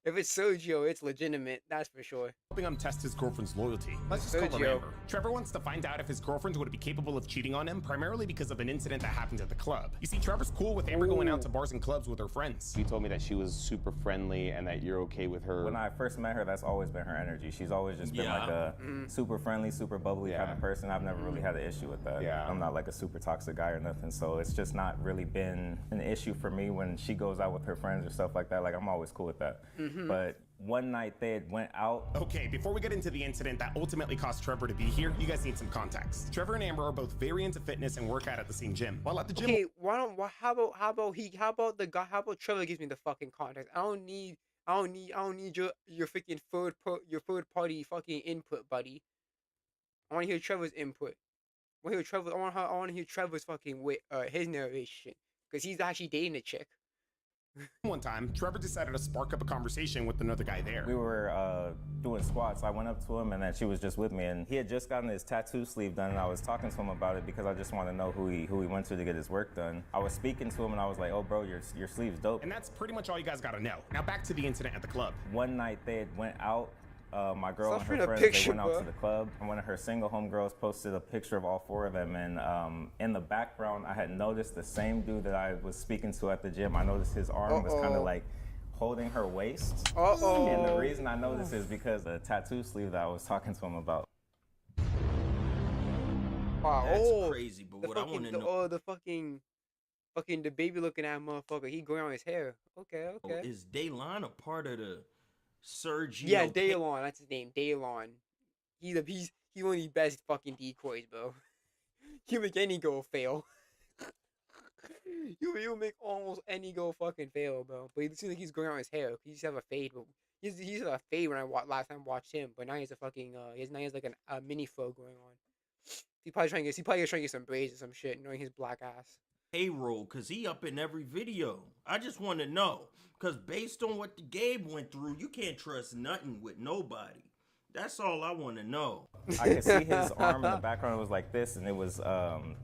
[SPEAKER 2] If it's Sergio, it's legitimate. That's for sure.
[SPEAKER 1] Helping him test his girlfriend's loyalty. Let's just call her Amber. Trevor wants to find out if his girlfriend would be capable of cheating on him, primarily because of an incident that happened at the club. You see, Trevor's cool with Amber going out to bars and clubs with her friends.
[SPEAKER 7] She told me that she was super friendly and that you're okay with her.
[SPEAKER 17] When I first met her, that's always been her energy. She's always just been like a super friendly, super bubbly kind of person. I've never really had an issue with that. I'm not like a super toxic guy or nothing, so it's just not really been an issue for me when she goes out with her friends or stuff like that. Like, I'm always cool with that. But one night they had went out.
[SPEAKER 1] Okay, before we get into the incident that ultimately caused Trevor to be here, you guys need some context. Trevor and Amber are both very into fitness and work out at the same gym. While at the gym,
[SPEAKER 2] okay, how about Trevor gives me the fucking context? I don't need your freaking third party fucking input, buddy. I want to hear Trevor's input. I want to hear Trevor's fucking his narration, because he's actually dating a chick.
[SPEAKER 1] One time, Trevor decided to spark up a conversation with another guy there.
[SPEAKER 17] We were doing squats. I went up to him, and then she was just with me. And he had just gotten his tattoo sleeve done, and I was talking to him about it because I just want to know who he went to get his work done. I was speaking to him, and I was like, "Oh, bro, your sleeve's dope."
[SPEAKER 1] And that's pretty much all you guys got to know. Now back to the incident at the club.
[SPEAKER 17] One night they had went out. My girl and her friends, they went out to the club. And one of her single homegirls posted a picture of all four of them. And in the background, I had noticed the same dude that I was speaking to at the gym. I noticed his arm was kind of like holding her waist. And the reason I noticed is because the tattoo sleeve that I was talking to him about.
[SPEAKER 2] Wow,
[SPEAKER 18] that's crazy, but what I want to know...
[SPEAKER 2] the fucking the baby looking at motherfucker, he growing on his hair. Okay.
[SPEAKER 18] Is Daylon a part of the... Sergio.
[SPEAKER 2] Yeah, Daylon, that's his name. Daylon. He's one of the best fucking decoys, bro. He'll make any girl fail. He'll make almost any girl fucking fail, bro. But it seems like he's growing out his hair. He used to have a fade, but he's had a fade when I last time watched him. But now he's a fucking he has like a mini fro going on. He's probably trying to get some braids or some shit, knowing his black ass.
[SPEAKER 18] Payroll, cause he up in every video. I just want to know, cause based on what the Gabe went through, you can't trust nothing with nobody. That's all I want to know.
[SPEAKER 17] I could see his arm in the background. It was like this, and it was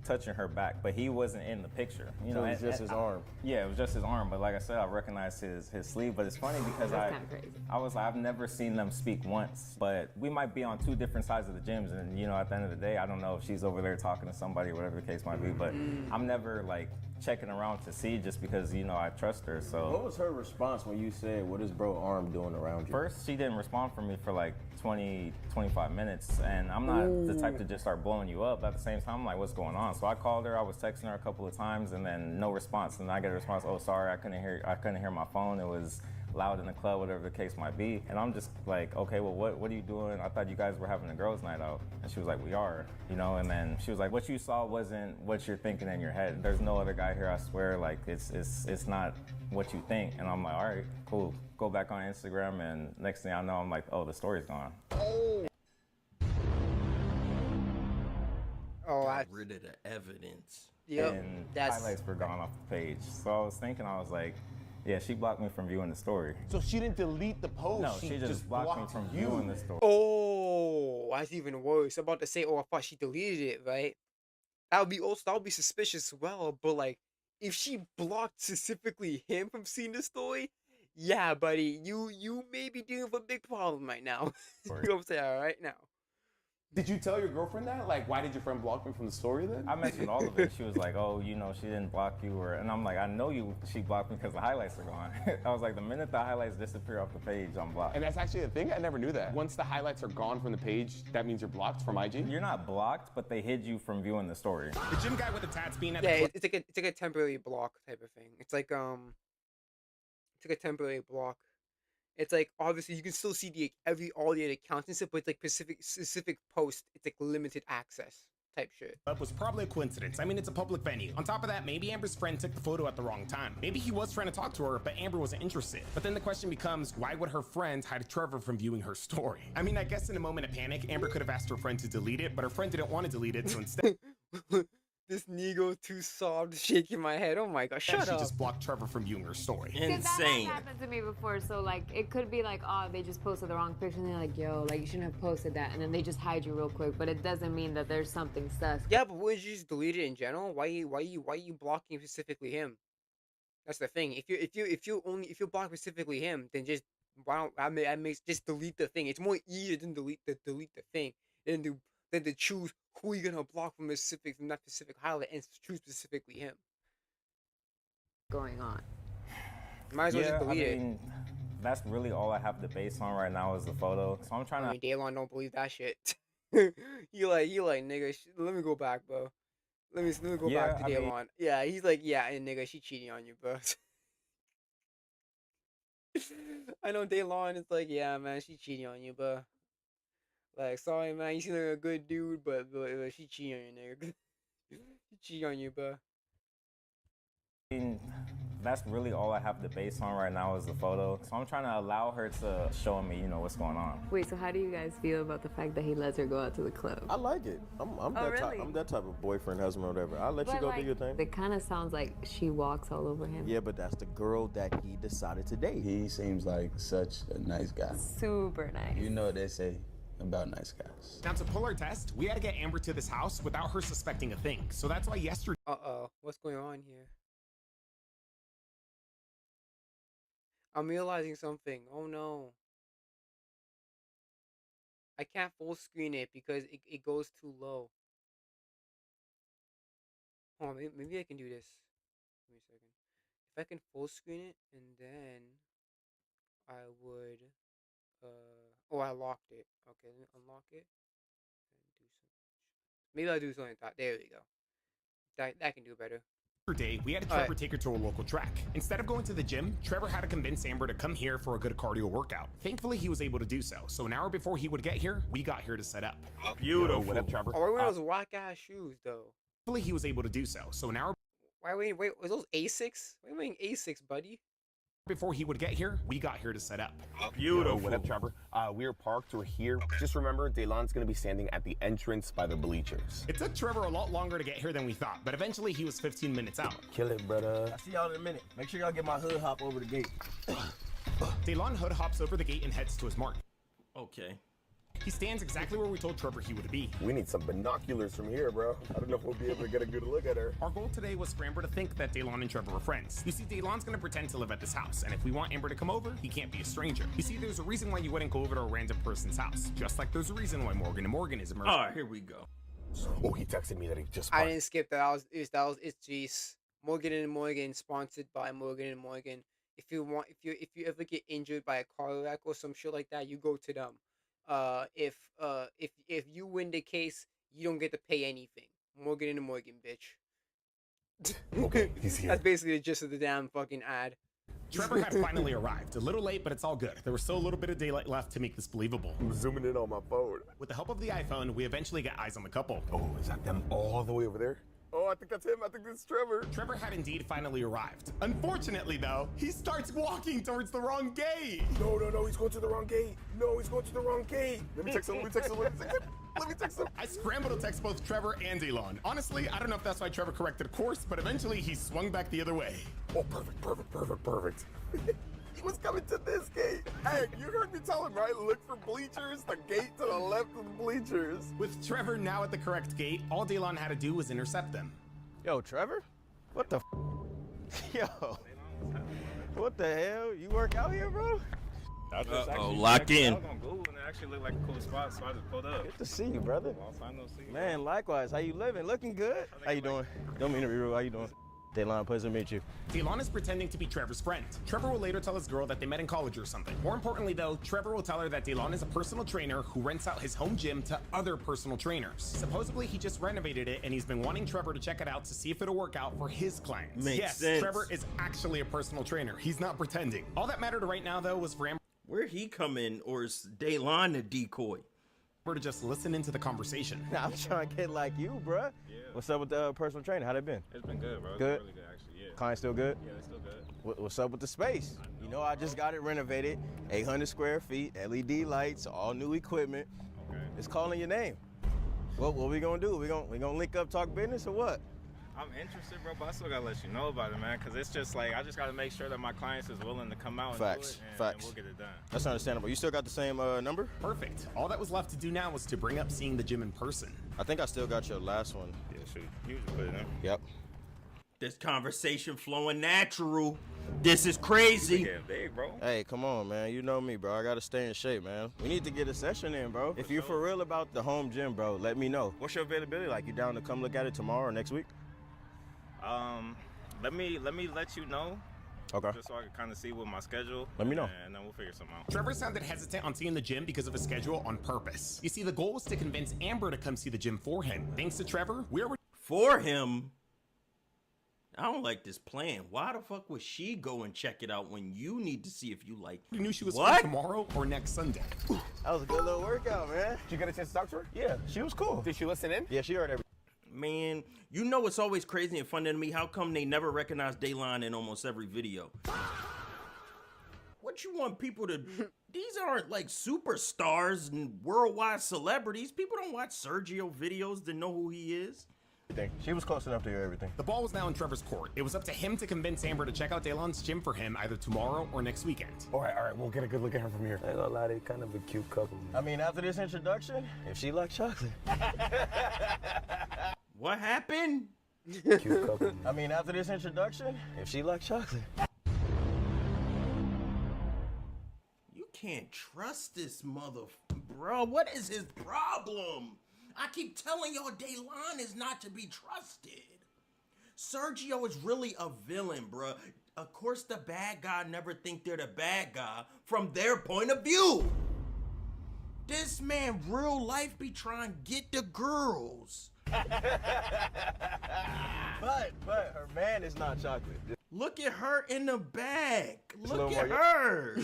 [SPEAKER 17] touching her back, but he wasn't in the picture. You know,
[SPEAKER 4] it was just his arm.
[SPEAKER 17] Yeah, it was just his arm. But like I said, I recognized his sleeve. But it's funny because I was like, I've never seen them speak once. But we might be on two different sides of the gyms, and you know, at the end of the day, I don't know if she's over there talking to somebody or whatever the case might be. But I'm never like checking around to see just because, you know, I trust her. So
[SPEAKER 4] what was her response when you said, what is bro arm doing around you?
[SPEAKER 17] First, she didn't respond for me for like 20-25 minutes, and I'm not the type to just start blowing you up. At the same time, I'm like, what's going on? So I called her, I was texting her a couple of times, and then no response. And I get a response, oh, sorry, I couldn't hear my phone. It was loud in the club, whatever the case might be. And I'm just like, okay, well, what are you doing? I thought you guys were having a girls' night out. And she was like, we are, you know. And then she was like, what you saw wasn't what you're thinking in your head. There's no other guy here, I swear. Like, it's not what you think. And I'm like, all right, cool. Go back on Instagram, and next thing I know, I'm like, oh, the story's gone.
[SPEAKER 18] Got rid of the evidence.
[SPEAKER 2] Yep.
[SPEAKER 17] And highlights were gone off the page. So I was thinking, I was like, yeah, she blocked me from viewing the story.
[SPEAKER 7] So she didn't delete the post?
[SPEAKER 17] No, she just blocked me from viewing the story.
[SPEAKER 2] Oh, that's even worse. I'm about to say, oh, I thought she deleted it, right? That would be suspicious as well. But like, if she blocked specifically him from seeing the story, yeah, buddy, you may be dealing with a big problem right now. You know what I'm saying right now.
[SPEAKER 7] Did you tell your girlfriend that? Like, why did your friend block me from the story then?
[SPEAKER 17] I mentioned all of it. She was like, oh, you know, she didn't block you. And I'm like, I know she blocked me because the highlights are gone. I was like, the minute the highlights disappear off the page, I'm blocked.
[SPEAKER 7] And that's actually a thing? I never knew that. Once the highlights are gone from the page, that means you're blocked from IG?
[SPEAKER 17] You're not blocked, but they hid you from viewing the story.
[SPEAKER 1] The gym guy with the tats being at
[SPEAKER 2] the it's like a temporary block type of thing. It's like a temporary block. It's like, obviously you can still see all the accounts and stuff, but it's like specific posts. It's like limited access type shit.
[SPEAKER 1] That was probably a coincidence. I mean, it's a public venue. On top of that, maybe Amber's friend took the photo at the wrong time. Maybe he was trying to talk to her, but Amber wasn't interested. But then the question becomes, why would her friend hide Trevor from viewing her story? I mean, I guess in a moment of panic, Amber could have asked her friend to delete it, but her friend didn't want to delete it, so instead...
[SPEAKER 2] This Nego too soft, shaking my head. Oh my gosh, shut up.
[SPEAKER 1] She just blocked Trevor from viewing her story.
[SPEAKER 9] Insane. That happened to me before, so like it could be like, oh, they just posted the wrong picture, and they're like, yo, like you shouldn't have posted that, and then they just hide you real quick. But it doesn't mean that there's something sus.
[SPEAKER 2] Yeah, but wouldn't you just delete it in general? Why you blocking specifically him? That's the thing. If you block specifically him, then just just delete the thing. It's more easier than delete the thing than to choose who you're gonna block from that specific highlight and choose specifically him.
[SPEAKER 9] Going on.
[SPEAKER 2] Might as well just delete it.
[SPEAKER 17] That's really all I have to base on right now is the photo. So I'm trying to.
[SPEAKER 2] I mean, Daylon don't believe that shit. you like nigga. Let me go back, bro. Let me go back to Daylon. Yeah, he's like, yeah, and nigga, she cheating on you, bro. I know Daylon is like, yeah, man, she cheating on you, bro. Like, sorry, man, you seem like a good dude, but she cheating on you, nigga. She cheating on you, bro.
[SPEAKER 17] That's really all I have to base on right now is the photo. So I'm trying to allow her to show me, you know, what's going on.
[SPEAKER 9] Wait, so how do you guys feel about the fact that he lets her go out to the club?
[SPEAKER 4] I like it. I'm that type of boyfriend, husband, or whatever. I'll let you go do your thing.
[SPEAKER 9] It kind of sounds like she walks all over him.
[SPEAKER 4] Yeah, but that's the girl that he decided to date.
[SPEAKER 10] He seems like such a nice guy.
[SPEAKER 9] Super nice.
[SPEAKER 10] You know what they say about nice guys.
[SPEAKER 1] Now, to pull our test, we had to get Amber to this house without her suspecting a thing. So that's why yesterday...
[SPEAKER 2] Uh-oh. What's going on here? I'm realizing something. Oh, no. I can't full screen it because it goes too low. Hold on, maybe I can do this. Give me a second. If I can full screen it, and then I would... Oh, I locked it. Okay, let me unlock it. And do some. Maybe I'll do something like that. There we go. That can do better.
[SPEAKER 1] Day, we had Trevor take her to a local track. Instead of going to the gym, Trevor had to convince Amber to come here for a good cardio workout. Thankfully, he was able to do so. So an hour before he would get here, we got here to set up.
[SPEAKER 18] Beautiful.
[SPEAKER 1] What up, Trevor?
[SPEAKER 2] Oh, where were those whack-ass shoes, though?
[SPEAKER 1] Thankfully, he was able to do so. So an hour...
[SPEAKER 2] Wait, was those Asics? Why are you wearing Asics, buddy?
[SPEAKER 1] Before he would get here, we got here to set up.
[SPEAKER 18] Beautiful.
[SPEAKER 7] What up, Trevor? We're parked. We're here. Just remember, Daylon's going to be standing at the entrance by the bleachers.
[SPEAKER 1] It took Trevor a lot longer to get here than we thought, but eventually he was 15 minutes out.
[SPEAKER 10] Kill it, brother.
[SPEAKER 4] I'll see y'all in a minute. Make sure y'all get my hood hop over the gate.
[SPEAKER 1] Daylon hood hops over the gate and heads to his mark.
[SPEAKER 18] Okay.
[SPEAKER 1] He stands exactly where we told Trevor he would be.
[SPEAKER 7] We need some binoculars from here, bro. I don't know if we'll be able to get a good look at her.
[SPEAKER 1] Our goal today was for Amber to think that Daylon and Trevor were friends. You see, Daylon's gonna pretend to live at this house, and if we want Amber to come over, he can't be a stranger. You see, there's a reason why you wouldn't go over to a random person's house, just like there's a reason why Morgan and Morgan is immersed.
[SPEAKER 18] All right, here we go.
[SPEAKER 7] Oh, he texted me that he just.
[SPEAKER 2] I didn't skip that. It's Jeez. Morgan and Morgan, sponsored by Morgan and Morgan. If you ever get injured by a car wreck or some shit like that, you go to them. If you win the case, you don't get to pay anything. Morgan and Morgan, bitch.
[SPEAKER 7] Okay, he's here.
[SPEAKER 2] That's basically the gist of the damn fucking ad.
[SPEAKER 1] Trevor had finally arrived. A little late, but it's all good. There was still a little bit of daylight left to make this believable.
[SPEAKER 7] I'm zooming in on my phone.
[SPEAKER 1] With the help of the iPhone, we eventually got eyes on the couple.
[SPEAKER 7] Oh, is that them all the way over there? Oh, I think that's him. I think that's Trevor.
[SPEAKER 1] Trevor had indeed finally arrived. Unfortunately, though, he starts walking towards the wrong gate.
[SPEAKER 7] No, he's going to the wrong gate. No, he's going to the wrong gate. Let me text him. Let me text him.
[SPEAKER 1] I scrambled to text both Trevor and Daylon. Honestly, I don't know if that's why Trevor corrected course, but eventually he swung back the other way.
[SPEAKER 7] Oh, perfect. He was coming to this gate. Hey, you heard me tell him, right? Look for bleachers, the gate to the left of the bleachers.
[SPEAKER 1] With Trevor now at the correct gate, all Daylon had to do was intercept them.
[SPEAKER 4] Yo, Trevor? What the Yo. What the hell? You work out here, bro?
[SPEAKER 18] Lock in.
[SPEAKER 17] I was on Google and it actually looked like a cool spot, so I just pulled up.
[SPEAKER 4] Good to see you, brother.
[SPEAKER 17] Long time no see.
[SPEAKER 4] Man, likewise. How you living? Looking good. How you doing? Don't mean to be rude. How you doing? Daylon, pleasure to meet you.
[SPEAKER 1] Daylon is pretending to be Trevor's friend. Trevor will later tell his girl that they met in college or something. More importantly, though, Trevor will tell her that Daylon is a personal trainer who rents out his home gym to other personal trainers. Supposedly, he just renovated it, and he's been wanting Trevor to check it out to see if it'll work out for his clients.
[SPEAKER 18] Makes sense.
[SPEAKER 1] Trevor is actually a personal trainer. He's not pretending. All that mattered right now, though, was for Amber.
[SPEAKER 18] Where'd he come in, or is Daylon the decoy?
[SPEAKER 1] To just listen into the conversation.
[SPEAKER 4] I'm trying to get like you, bruh.
[SPEAKER 17] Yeah.
[SPEAKER 4] What's up with the personal trainer? How they been?
[SPEAKER 17] It's been good, bro. It's
[SPEAKER 4] Good?
[SPEAKER 17] been really good, actually, yeah.
[SPEAKER 4] Client still good?
[SPEAKER 17] Yeah, they're still good.
[SPEAKER 4] What's up with the space? You know, I just got it renovated, 800 square feet, LED lights, all new equipment.
[SPEAKER 17] Okay.
[SPEAKER 4] It's calling your name. What we gonna do? We gonna link up, talk business, or what?
[SPEAKER 17] I'm interested, bro, but I still gotta let you know about it, man, because it's just like, I just gotta make sure that my clients is willing to come out and
[SPEAKER 4] Facts.
[SPEAKER 17] do it,
[SPEAKER 4] Facts.
[SPEAKER 17] and we'll get it done.
[SPEAKER 4] That's understandable. You still got the same number?
[SPEAKER 1] Perfect. All that was left to do now was to bring up seeing the gym in person.
[SPEAKER 4] I think I still got your last one.
[SPEAKER 17] Yeah, shoot. You just put it in.
[SPEAKER 4] Yep.
[SPEAKER 18] This conversation flowing natural. This is crazy.
[SPEAKER 17] Yeah, big, bro.
[SPEAKER 4] Hey, come on, man. You know me, bro. I gotta stay in shape, man. We need to get a session in, bro. If you're for real about the home gym, bro, let me know. What's your availability like? You down to come look at it tomorrow or next week?
[SPEAKER 17] Let me let you know.
[SPEAKER 4] Okay.
[SPEAKER 17] Just so I can kind of see with my schedule.
[SPEAKER 4] Let me know.
[SPEAKER 17] And then we'll figure something out.
[SPEAKER 1] Trevor sounded hesitant on seeing the gym because of his schedule on purpose. You see, the goal was to convince Amber to come see the gym for him. Thanks to Trevor, we're
[SPEAKER 18] for him. I don't like this plan. Why the fuck would she go and check it out when you need to see if you like?
[SPEAKER 1] We knew she was
[SPEAKER 18] what?
[SPEAKER 1] free tomorrow or next Sunday.
[SPEAKER 4] That was a good little workout, man.
[SPEAKER 7] Did you get a chance to talk to her?
[SPEAKER 4] Yeah, she was cool.
[SPEAKER 7] Did she listen in?
[SPEAKER 4] Yeah, she heard everything.
[SPEAKER 18] Man, you know it's always crazy and funny to me. How come they never recognize Daylon in almost every video? What you want people to... These aren't like superstars and worldwide celebrities. People don't watch Sergio videos to know who he is.
[SPEAKER 4] She was close enough to hear everything.
[SPEAKER 1] The ball was now in Trevor's court. It was up to him to convince Amber to check out Daylon's gym for him either tomorrow or next weekend.
[SPEAKER 7] All right, we'll get a good look at her from here.
[SPEAKER 10] I ain't gonna lie, they kind of a cute couple.
[SPEAKER 4] I mean, after this introduction, if she likes chocolate.
[SPEAKER 18] What happened?
[SPEAKER 10] Cute couple.
[SPEAKER 4] I mean, after this introduction, if she likes chocolate.
[SPEAKER 18] You can't trust this bro. What is his problem? I keep telling y'all Daylon is not to be trusted. Sergio is really a villain, bruh. Of course the bad guy never think they're the bad guy from their point of view. This man real life be trying to get the girls.
[SPEAKER 4] But her man is not chocolate.
[SPEAKER 18] Look at her in the bag.
[SPEAKER 4] Just a
[SPEAKER 18] Look
[SPEAKER 4] little
[SPEAKER 18] at
[SPEAKER 4] more,
[SPEAKER 18] her.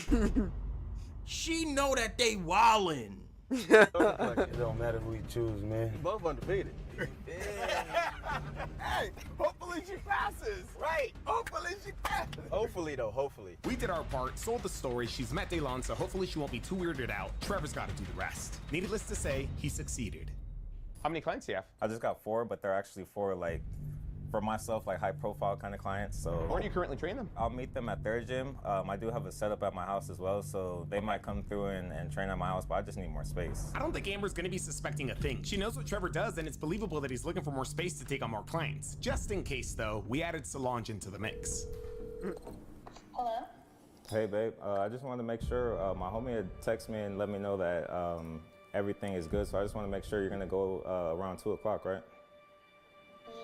[SPEAKER 18] She know that they wildin'.
[SPEAKER 10] It don't matter who you choose, man.
[SPEAKER 4] Both undefeated.
[SPEAKER 7] Hey, hopefully she passes, right? Hopefully she passes.
[SPEAKER 4] Hopefully, though, hopefully.
[SPEAKER 1] We did our part, sold the story, she's met Daylon, so hopefully she won't be too weirded out. Trevor's got to do the rest. Needless to say, he succeeded. How many clients do you have?
[SPEAKER 17] I just got 4, but they're actually 4 like for myself, like high-profile kind of clients. So
[SPEAKER 1] Where do you currently train them?
[SPEAKER 17] I'll meet them at their gym. I do have a setup at my house as well, so they might come through and train at my house, but I just need more space.
[SPEAKER 1] I don't think Amber's gonna be suspecting a thing. She knows what Trevor does, and it's believable that he's looking for more space to take on more clients. Just in case, though, we added Solange into the mix.
[SPEAKER 11] Hello?
[SPEAKER 17] Hey, babe. I just wanted to make sure, my homie had texted me and let me know that everything is good, so I just want to make sure you're gonna go around 2 o'clock, right?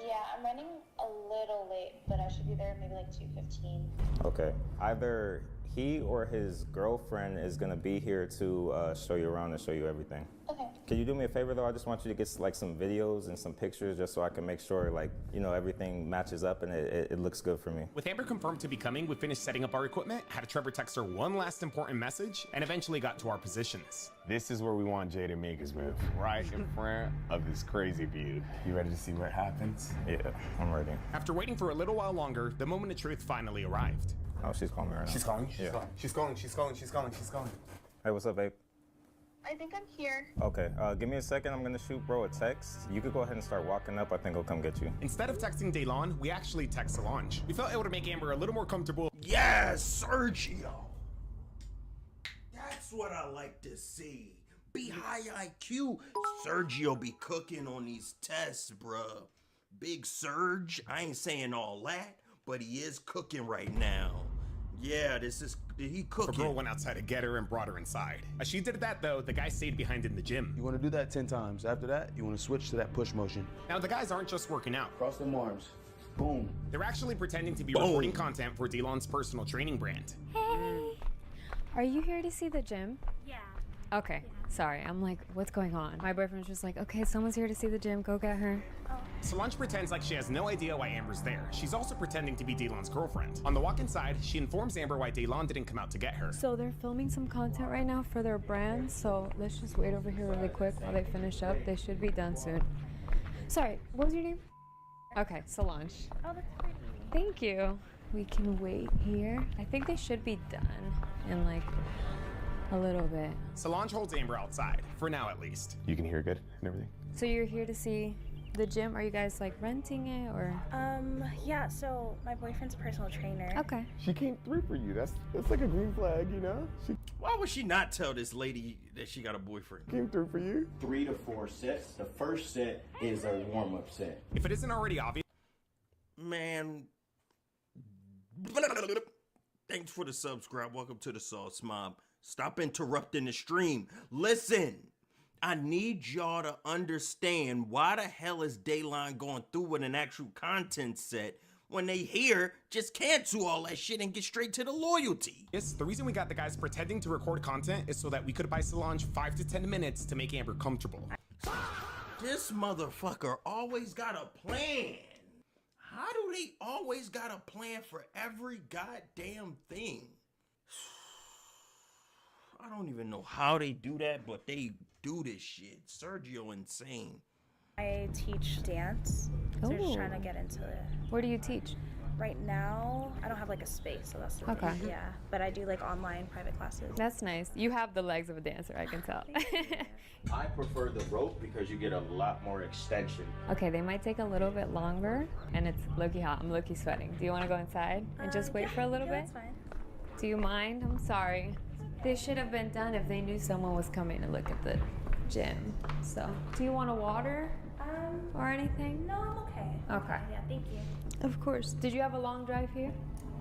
[SPEAKER 11] Yeah, I'm running a little late, but I should be there maybe like 2:15.
[SPEAKER 17] Okay. Either he or his girlfriend is gonna be here to show you around and show you everything.
[SPEAKER 11] Okay.
[SPEAKER 17] Can you do me a favor though? I just want you to get like some videos and some pictures just so I can make sure like, you know, everything matches up and it looks good for me.
[SPEAKER 1] With Amber confirmed to be coming, we finished setting up our equipment, had Trevor text her one last important message, and eventually got to our positions.
[SPEAKER 7] This is where we want Jay to make his move, right in front of this crazy view. You ready to see what happens?
[SPEAKER 17] Yeah, I'm ready.
[SPEAKER 1] After waiting for a little while longer, the moment of truth finally arrived.
[SPEAKER 17] Oh, she's calling me right now.
[SPEAKER 7] She's calling?
[SPEAKER 17] Yeah.
[SPEAKER 7] She's calling.
[SPEAKER 17] Hey, what's up, babe?
[SPEAKER 11] I think I'm here.
[SPEAKER 17] Okay, give me a second. I'm gonna shoot bro a text. You could go ahead and start walking up. I think he'll come get you.
[SPEAKER 1] Instead of texting Daylon, we actually text Solange. We felt it would make Amber a little more comfortable.
[SPEAKER 18] Yes, Sergio. That's what I like to see. Be high IQ. Sergio be cooking on these tests, bruh. Big Serge. I ain't saying all that, but he is cooking right now. Yeah, he cooking.
[SPEAKER 1] The girl went outside to get her and brought her inside. As she did that though, the guy stayed behind in the gym.
[SPEAKER 19] You want to do that 10 times. After that, you want to switch to that push motion.
[SPEAKER 1] Now the guys aren't just working out.
[SPEAKER 19] Cross them arms. Boom.
[SPEAKER 1] They're actually pretending to be recording content for Daylon's personal training brand.
[SPEAKER 20] Hey, are you here to see the gym?
[SPEAKER 11] Yeah.
[SPEAKER 20] Okay, sorry, I'm like, what's going on? My boyfriend's just like, okay, someone's here to see the gym, go get her.
[SPEAKER 1] Solange pretends like she has no idea why Amber's there. She's also pretending to be Daylon's girlfriend. On the walk inside, she informs Amber why Daylon didn't come out to get her.
[SPEAKER 20] So they're filming some content right now for their brand, so let's just wait over here really quick while they finish up. They should be done soon. Sorry, what was your name? Okay, Solange.
[SPEAKER 11] Oh, that's pretty.
[SPEAKER 20] Thank you. We can wait here. I think they should be done in like a little bit.
[SPEAKER 1] Solange holds Amber outside, for now at least.
[SPEAKER 7] You can hear good and everything?
[SPEAKER 20] So you're here to see the gym? Are you guys like renting it or?
[SPEAKER 11] Yeah, so my boyfriend's a personal trainer.
[SPEAKER 20] Okay.
[SPEAKER 7] She came through for you. That's like a green flag, you know? She
[SPEAKER 18] Why would she not tell this lady that she got a boyfriend?
[SPEAKER 7] came through for you.
[SPEAKER 21] 3 to 4 sets. The first set is a warm-up set.
[SPEAKER 1] If it isn't already obvious.
[SPEAKER 18] Man. Thanks for the subscribe. Welcome to the Sauce Mob. Stop interrupting the stream. Listen, I need y'all to understand why the hell is Daylon going through with an actual content set when they hear just cancel all that shit and get straight to the loyalty.
[SPEAKER 1] Yes, the reason we got the guys pretending to record content is so that we could buy Solange 5 to 10 minutes to make Amber comfortable.
[SPEAKER 18] This motherfucker always got a plan. How do they always got a plan for every goddamn thing? I don't even know how they do that, but they do this shit. Sergio insane.
[SPEAKER 11] I teach dance, so we're just trying to get into it.
[SPEAKER 20] Where do you teach?
[SPEAKER 11] Right now, I don't have like a space, so that's the
[SPEAKER 20] Okay.
[SPEAKER 11] thing. Yeah, but I do like online private classes.
[SPEAKER 20] That's nice. You have the legs of a dancer, I can tell.
[SPEAKER 21] I prefer the rope because you get a lot more extension.
[SPEAKER 20] Okay, they might take a little bit longer, and it's low-key hot. I'm low-key sweating. Do you want to go inside and just wait for a little bit?
[SPEAKER 11] That's fine.
[SPEAKER 20] Do you mind? I'm sorry. They should have been done if they knew someone was coming to look at the gym. So, do you want a water or anything?
[SPEAKER 11] No, I'm okay.
[SPEAKER 20] Okay.
[SPEAKER 11] Yeah, thank you.
[SPEAKER 20] Of course. Did you have a long drive here?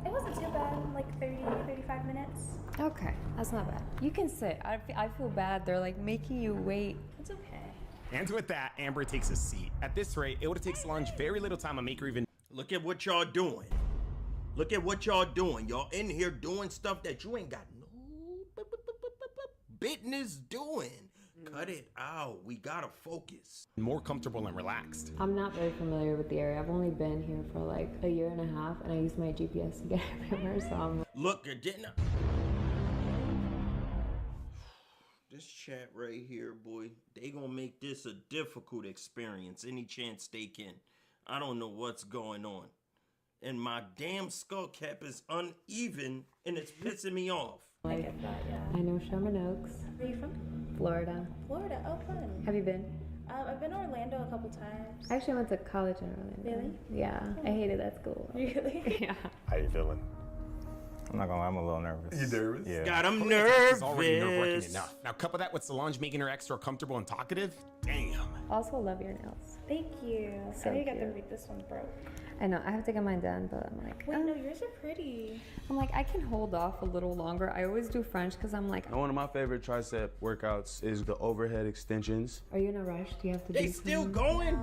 [SPEAKER 11] It wasn't too bad, like 35 minutes.
[SPEAKER 20] Okay, that's not bad. You can sit. I feel bad. They're like making you wait.
[SPEAKER 11] It's okay.
[SPEAKER 1] And with that, Amber takes a seat. At this rate, it would have taken Solange very little time to make her even.
[SPEAKER 18] Look at what y'all doing. Look at what y'all doing. Y'all in here doing stuff that you ain't got no business doing. Cut it out. We gotta focus.
[SPEAKER 1] More comfortable and relaxed.
[SPEAKER 20] I'm not very familiar with the area. I've only been here for like a year and a half, and I use my GPS to get everywhere, so I'm...
[SPEAKER 18] Look, didn't I? This chat right here, boy, they gonna make this a difficult experience any chance they can. I don't know what's going on. And my damn skull cap is uneven, and it's pissing me off.
[SPEAKER 20] I get that, yeah. I know Sherman Oaks.
[SPEAKER 11] Where are you from?
[SPEAKER 20] Florida.
[SPEAKER 11] Florida, oh fun.
[SPEAKER 20] Have you been?
[SPEAKER 13] I've been to Orlando a couple times.
[SPEAKER 20] I actually went to college in Orlando.
[SPEAKER 13] Really?
[SPEAKER 20] Yeah, I hated that school.
[SPEAKER 13] Really?
[SPEAKER 20] Yeah.
[SPEAKER 7] How you feeling?
[SPEAKER 17] I'm not gonna lie, I'm a little nervous.
[SPEAKER 7] You nervous?
[SPEAKER 17] Yeah.
[SPEAKER 18] Got him
[SPEAKER 1] It's
[SPEAKER 18] nervous.
[SPEAKER 1] already nerve-wracking enough. Now couple that with Solange making her extra comfortable and talkative. Damn.
[SPEAKER 20] Also love your nails.
[SPEAKER 13] Thank you.
[SPEAKER 20] So
[SPEAKER 13] I know you got them
[SPEAKER 20] cute.
[SPEAKER 13] big. This one's broke.
[SPEAKER 20] I know, I have to get mine done, but I'm like,
[SPEAKER 13] Wait, no, yours are pretty.
[SPEAKER 20] I'm like, I can hold off a little longer. I always do French because I'm like,
[SPEAKER 19] One of my favorite tricep workouts is the overhead extensions.
[SPEAKER 20] are you in a rush? Do you have to
[SPEAKER 18] They
[SPEAKER 20] do
[SPEAKER 18] still
[SPEAKER 20] something?
[SPEAKER 18] going?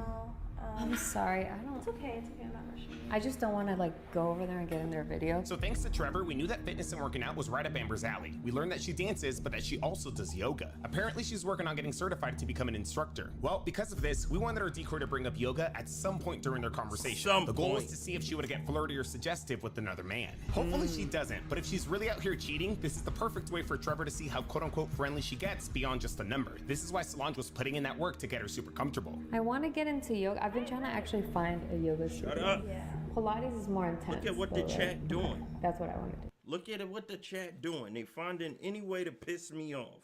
[SPEAKER 20] I'm sorry, I don't.
[SPEAKER 13] It's okay. It's okay. I'm not rushing.
[SPEAKER 20] I just don't want to like go over there and get in their video.
[SPEAKER 1] So thanks to Trevor, we knew that fitness and working out was right up Amber's alley. We learned that she dances, but that she also does yoga. Apparently she's working on getting certified to become an instructor. Well, because of this, we wanted our decoy to bring up yoga at some point during their conversation. The goal was to see if she would get flirty or suggestive with another man. Hopefully she doesn't, but if she's really out here cheating, this is the perfect way for Trevor to see how quote-unquote friendly she gets beyond just a number. This is why Solange was putting in that work to get her super comfortable.
[SPEAKER 20] I want to get into yoga. I've been trying to actually find a yoga studio.
[SPEAKER 18] Shut up.
[SPEAKER 13] Yeah.
[SPEAKER 20] Pilates is more intense.
[SPEAKER 18] Look at what the
[SPEAKER 20] so,
[SPEAKER 18] chat doing.
[SPEAKER 20] That's what I want to do.
[SPEAKER 18] Look at what the chat doing. They finding any way to piss me off.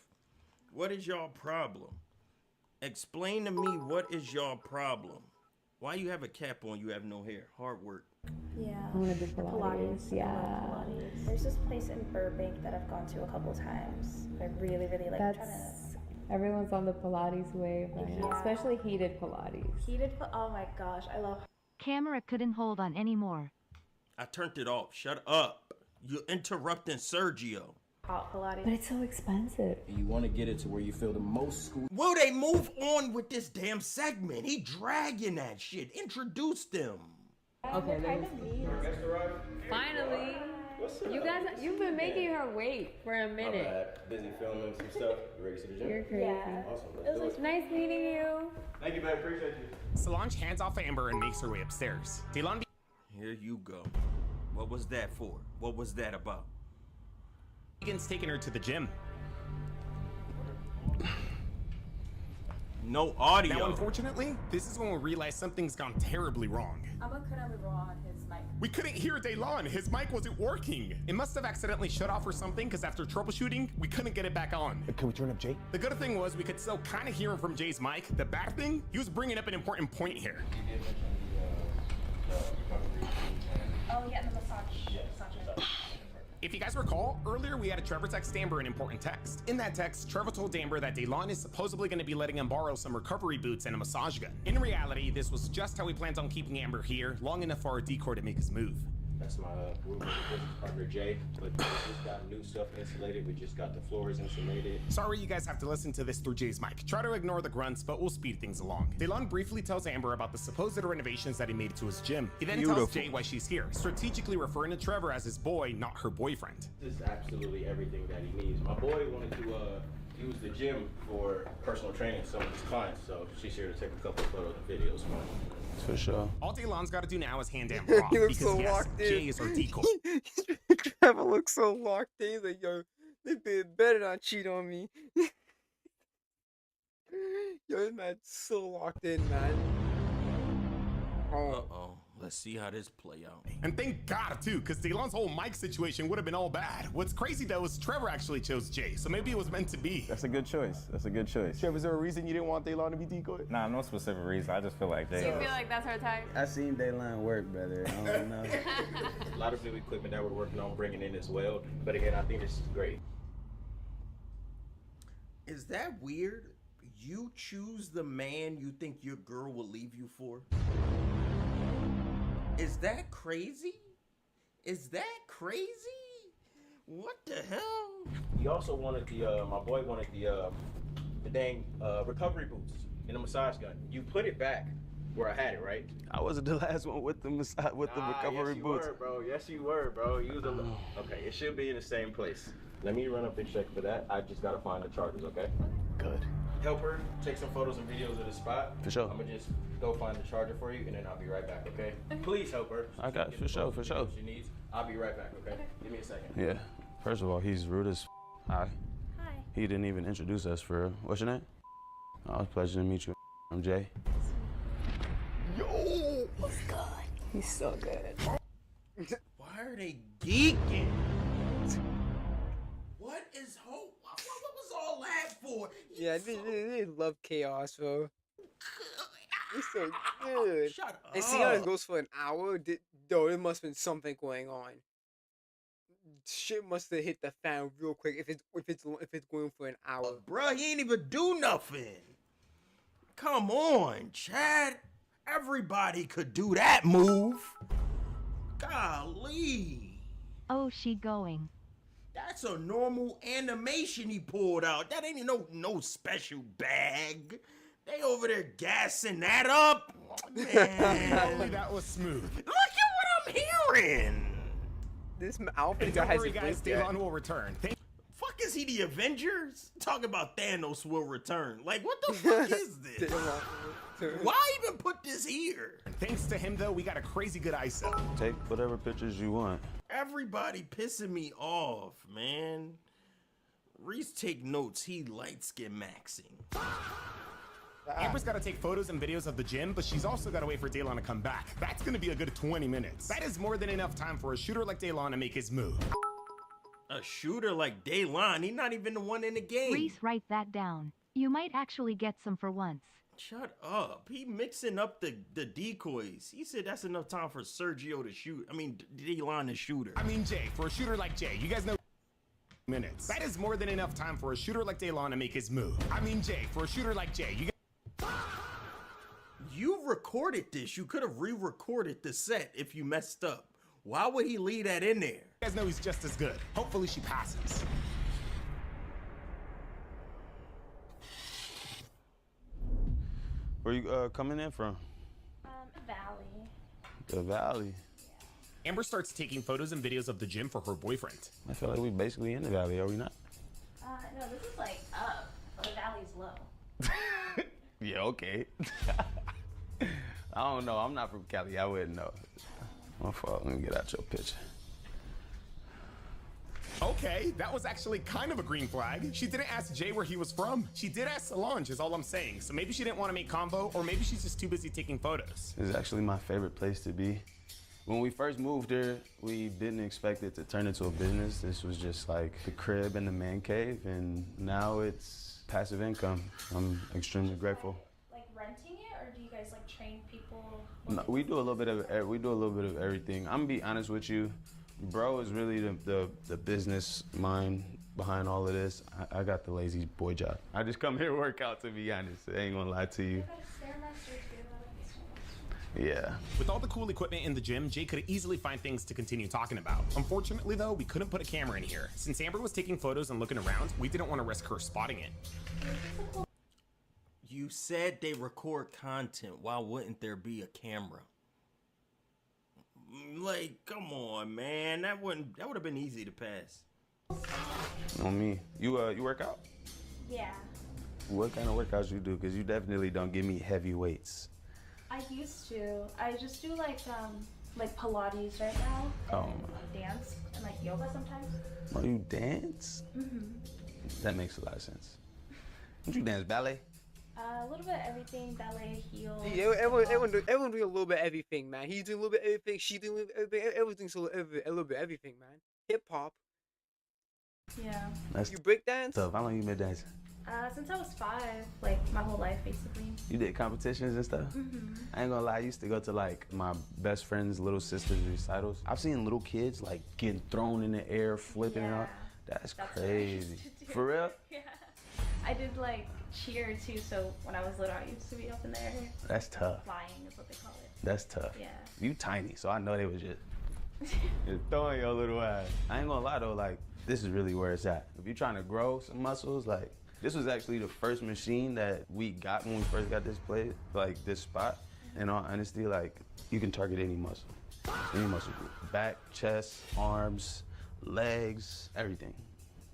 [SPEAKER 18] What is y'all problem? Explain to me what is y'all problem. Why you have a cap on? You have no hair. Hard work.
[SPEAKER 13] Yeah.
[SPEAKER 20] I want to do Pilates.
[SPEAKER 13] I
[SPEAKER 20] Yeah.
[SPEAKER 13] love Pilates. There's this place in Burbank that I've gone to a couple times. I really, really like. I'm trying
[SPEAKER 20] That's everyone's on the Pilates wave right now,
[SPEAKER 13] Yeah.
[SPEAKER 20] especially heated Pilates.
[SPEAKER 13] oh my gosh, I love
[SPEAKER 14] Camera couldn't hold on anymore.
[SPEAKER 18] I turned it off. Shut up. You're interrupting Sergio.
[SPEAKER 13] hot Pilates.
[SPEAKER 20] But it's so expensive.
[SPEAKER 21] You want to get it to where you feel the most school.
[SPEAKER 18] Will they move on with this damn segment? He dragging that shit. Introduce them.
[SPEAKER 20] Okay, finally. You guys, you've been making her wait for a minute.
[SPEAKER 4] Busy filming some stuff. You ready to see the gym?
[SPEAKER 20] You're crazy.
[SPEAKER 13] Yeah.
[SPEAKER 4] Awesome.
[SPEAKER 13] It
[SPEAKER 4] Let's
[SPEAKER 13] was
[SPEAKER 4] do
[SPEAKER 13] like
[SPEAKER 4] it.
[SPEAKER 20] Nice meeting you.
[SPEAKER 4] Thank you, man. Appreciate you.
[SPEAKER 1] Solange hands off Amber and makes her way upstairs. Delon
[SPEAKER 18] Here you go. What was that for? What was that about?
[SPEAKER 1] begins taking her to the gym.
[SPEAKER 18] No audio.
[SPEAKER 1] Now, unfortunately, this is when we realize something's gone terribly wrong.
[SPEAKER 13] I'm gonna cut on the raw on his mic.
[SPEAKER 1] We couldn't hear Daylon. His mic wasn't working. It must have accidentally shut off or something, because after troubleshooting, we couldn't get it back on.
[SPEAKER 7] Can we turn up Jay?
[SPEAKER 1] The good thing was we could still kind of hear him from Jay's mic. The bad thing, he was bringing up an important point here.
[SPEAKER 13] Oh yeah, the massage.
[SPEAKER 1] If you guys recall, earlier we had a Trevor text Amber an important text. In that text, Trevor told Amber that Daylon is supposedly going to be letting him borrow some recovery boots and a massage gun. In reality, this was just how he plans on keeping Amber here long enough for our decoy to make his move.
[SPEAKER 4] That's my business partner Jay. But we just got new stuff insulated. We just got the floors insulated.
[SPEAKER 1] Sorry you guys have to listen to this through Jay's mic. Try to ignore the grunts, but we'll speed things along. Daylon briefly tells Amber about the supposed renovations that he made to his gym. He then tells Jay why she's here, strategically referring to Trevor as his boy, not her boyfriend.
[SPEAKER 4] This is absolutely everything that he needs. My boy wanted to use the gym for personal training some of his clients, so she's here to take a couple photos and videos for him.
[SPEAKER 19] For sure.
[SPEAKER 1] All Daylon's got to do now is hand Amber off
[SPEAKER 2] He looks
[SPEAKER 1] because
[SPEAKER 2] so
[SPEAKER 1] yes,
[SPEAKER 2] locked in.
[SPEAKER 1] Jay is our decoy.
[SPEAKER 2] Trevor looks so locked in. He's like, yo, this bitch better not cheat on me. Yo, this man's so locked in, man.
[SPEAKER 18] Uh-oh. Let's see how this play out.
[SPEAKER 1] And thank God, too, because Daylon's whole mic situation would have been all bad. What's crazy, though, is Trevor actually chose Jay, so maybe it was meant to be.
[SPEAKER 17] That's a good choice. That's a good choice.
[SPEAKER 7] Trevor, is there a reason you didn't want Daylon to be decoy?
[SPEAKER 17] Nah, no specific reason. I just feel like
[SPEAKER 20] Do you
[SPEAKER 17] Jay.
[SPEAKER 20] feel like that's her type?
[SPEAKER 10] I seen Dayline work, brother. I don't know.
[SPEAKER 4] A lot of new equipment that we're working on bringing in as well. But again, I think this is great.
[SPEAKER 18] Is that weird? You choose the man you think your girl will leave you for? Is that crazy? Is that crazy? What the hell?
[SPEAKER 4] He also wanted the, my boy wanted the dang recovery boots and a massage gun. You put it back where I had it, right?
[SPEAKER 19] I wasn't the last one with the recovery
[SPEAKER 4] yes, you
[SPEAKER 19] boots.
[SPEAKER 4] were, bro. Yes, you were, bro. You was okay, it should be in the same place. Let me run up and check for that. I just gotta find the chargers, okay?
[SPEAKER 19] Good.
[SPEAKER 4] Help her take some photos and videos of the spot.
[SPEAKER 19] For sure.
[SPEAKER 4] I'm gonna just go find the charger for you, and then I'll be right back, okay? Please help her.
[SPEAKER 19] I got it, for sure, for sure.
[SPEAKER 4] She needs. I'll be right back, okay? Give me a second.
[SPEAKER 19] Yeah. First of all, he's rude as Hi.
[SPEAKER 13] Hi.
[SPEAKER 19] He didn't even introduce us for real. What's your name? Oh, it's a pleasure to meet you. I'm Jay.
[SPEAKER 2] Yo, what's good? He's so good.
[SPEAKER 18] Why are they geeking? What is hope? What was all that for?
[SPEAKER 2] Yeah, they love chaos, bro. It's so good.
[SPEAKER 18] Shut up.
[SPEAKER 2] And see how it goes for an hour? Though there must have been something going on. Shit must have hit the fan real quick if it's going for an hour.
[SPEAKER 18] Bruh, he ain't even do nothing. Come on, Chad. Everybody could do that move. Golly.
[SPEAKER 14] Oh, she going.
[SPEAKER 18] That's a normal animation he pulled out. That ain't no special bag. They over there gassing that up. Man.
[SPEAKER 1] Only that was smooth.
[SPEAKER 18] Look at what I'm hearing.
[SPEAKER 2] This outfit
[SPEAKER 1] And don't
[SPEAKER 2] has
[SPEAKER 1] worry, guys, Daylon will return.
[SPEAKER 18] Fuck, is he the Avengers? Talking about Thanos will return. Like, what the fuck is this? Why even put this here?
[SPEAKER 1] Thanks to him, though, we got a crazy good ISO.
[SPEAKER 19] Take whatever pictures you want.
[SPEAKER 18] Everybody pissing me off, man. Reese take notes. He light skin maxing.
[SPEAKER 1] Amber's got to take photos and videos of the gym, but she's also got to wait for Daylon to come back. That's going to be a good 20 minutes. That is more than enough time for a shooter like Daylon to make his move.
[SPEAKER 18] A shooter like Daylon, he's not even the one in the game.
[SPEAKER 14] Reese, write that down. You might actually get some for once.
[SPEAKER 18] Shut up. He mixing up the decoys. He said that's enough time for Sergio to shoot. I mean, Daylon to shooter.
[SPEAKER 1] I mean, Jay, for a shooter like Jay, you guys know minutes. That is more than enough time for a shooter like Daylon to make his move. I mean, Jay, for a shooter like Jay,
[SPEAKER 18] You recorded this. You could have re-recorded the set if you messed up. Why would he leave that in there?
[SPEAKER 1] You guys know he's just as good. Hopefully she passes.
[SPEAKER 19] Where you coming in from?
[SPEAKER 13] Valley.
[SPEAKER 19] The Valley.
[SPEAKER 1] Amber starts taking photos and videos of the gym for her boyfriend.
[SPEAKER 19] I feel like we basically in the Valley, are we not?
[SPEAKER 13] No, this is like up. The valley's low.
[SPEAKER 19] Yeah, okay. I don't know. I'm not from Cali. I wouldn't know. My fault. Let me get out your picture.
[SPEAKER 1] Okay, that was actually kind of a green flag. She didn't ask Jay where he was from. She did ask Solange, is all I'm saying. So maybe she didn't want to make convo, or maybe she's just too busy taking photos.
[SPEAKER 19] It's actually my favorite place to be. When we first moved here, we didn't expect it to turn into a business. This was just like the crib and the man cave, and now it's passive income. I'm extremely grateful.
[SPEAKER 13] Like renting it, or do you guys like train people?
[SPEAKER 19] No, we do a little bit of everything. I'm gonna be honest with you, bro is really the business mind behind all of this. I got the lazy boy job. I just come here work out, to be honest. I ain't gonna lie to you. Yeah.
[SPEAKER 1] With all the cool equipment in the gym, Jay could easily find things to continue talking about. Unfortunately, though, we couldn't put a camera in here. Since Amber was taking photos and looking around, we didn't want to risk her spotting it.
[SPEAKER 18] You said they record content. Why wouldn't there be a camera? Like, come on, man. That would have been easy to pass.
[SPEAKER 19] On me. You work out?
[SPEAKER 13] Yeah.
[SPEAKER 19] What kind of workouts you do? Because you definitely don't give me heavy weights.
[SPEAKER 13] I used to. I just do like Pilates right now.
[SPEAKER 19] Oh
[SPEAKER 13] and dance and like yoga sometimes.
[SPEAKER 19] Oh, you dance?
[SPEAKER 13] Mhm.
[SPEAKER 19] That makes a lot of sense. Don't you dance ballet?
[SPEAKER 13] A little bit of everything, ballet, heels.
[SPEAKER 2] Yeah, everyone do a little bit of everything, man. He's doing a little bit of everything. She's doing a little bit of everything. So a little bit of everything, man. Hip hop.
[SPEAKER 13] Yeah.
[SPEAKER 19] That's
[SPEAKER 2] You break dance?
[SPEAKER 19] tough. How long you been dancing?
[SPEAKER 13] Since I was 5, like my whole life basically.
[SPEAKER 19] You did competitions and stuff?
[SPEAKER 13] Mhm.
[SPEAKER 19] I ain't gonna lie, I used to go to like my best friend's little sister's recitals. I've seen little kids like getting thrown in the air, flipping and all. That's
[SPEAKER 13] what I
[SPEAKER 19] crazy.
[SPEAKER 13] used to do.
[SPEAKER 19] For real?
[SPEAKER 13] Yeah. I did like cheer too, so when I was little I used to be up in the air.
[SPEAKER 19] That's tough.
[SPEAKER 13] Flying is what they call it.
[SPEAKER 19] That's tough.
[SPEAKER 13] Yeah.
[SPEAKER 19] You tiny, so I know they was just throwing your little ass. I ain't gonna lie though, like this is really where it's at. If you're trying to grow some muscles, like this was actually the first machine that we got when we first got this place, like this spot. In all honesty, like you can target any muscle group. Back, chest, arms, legs, everything.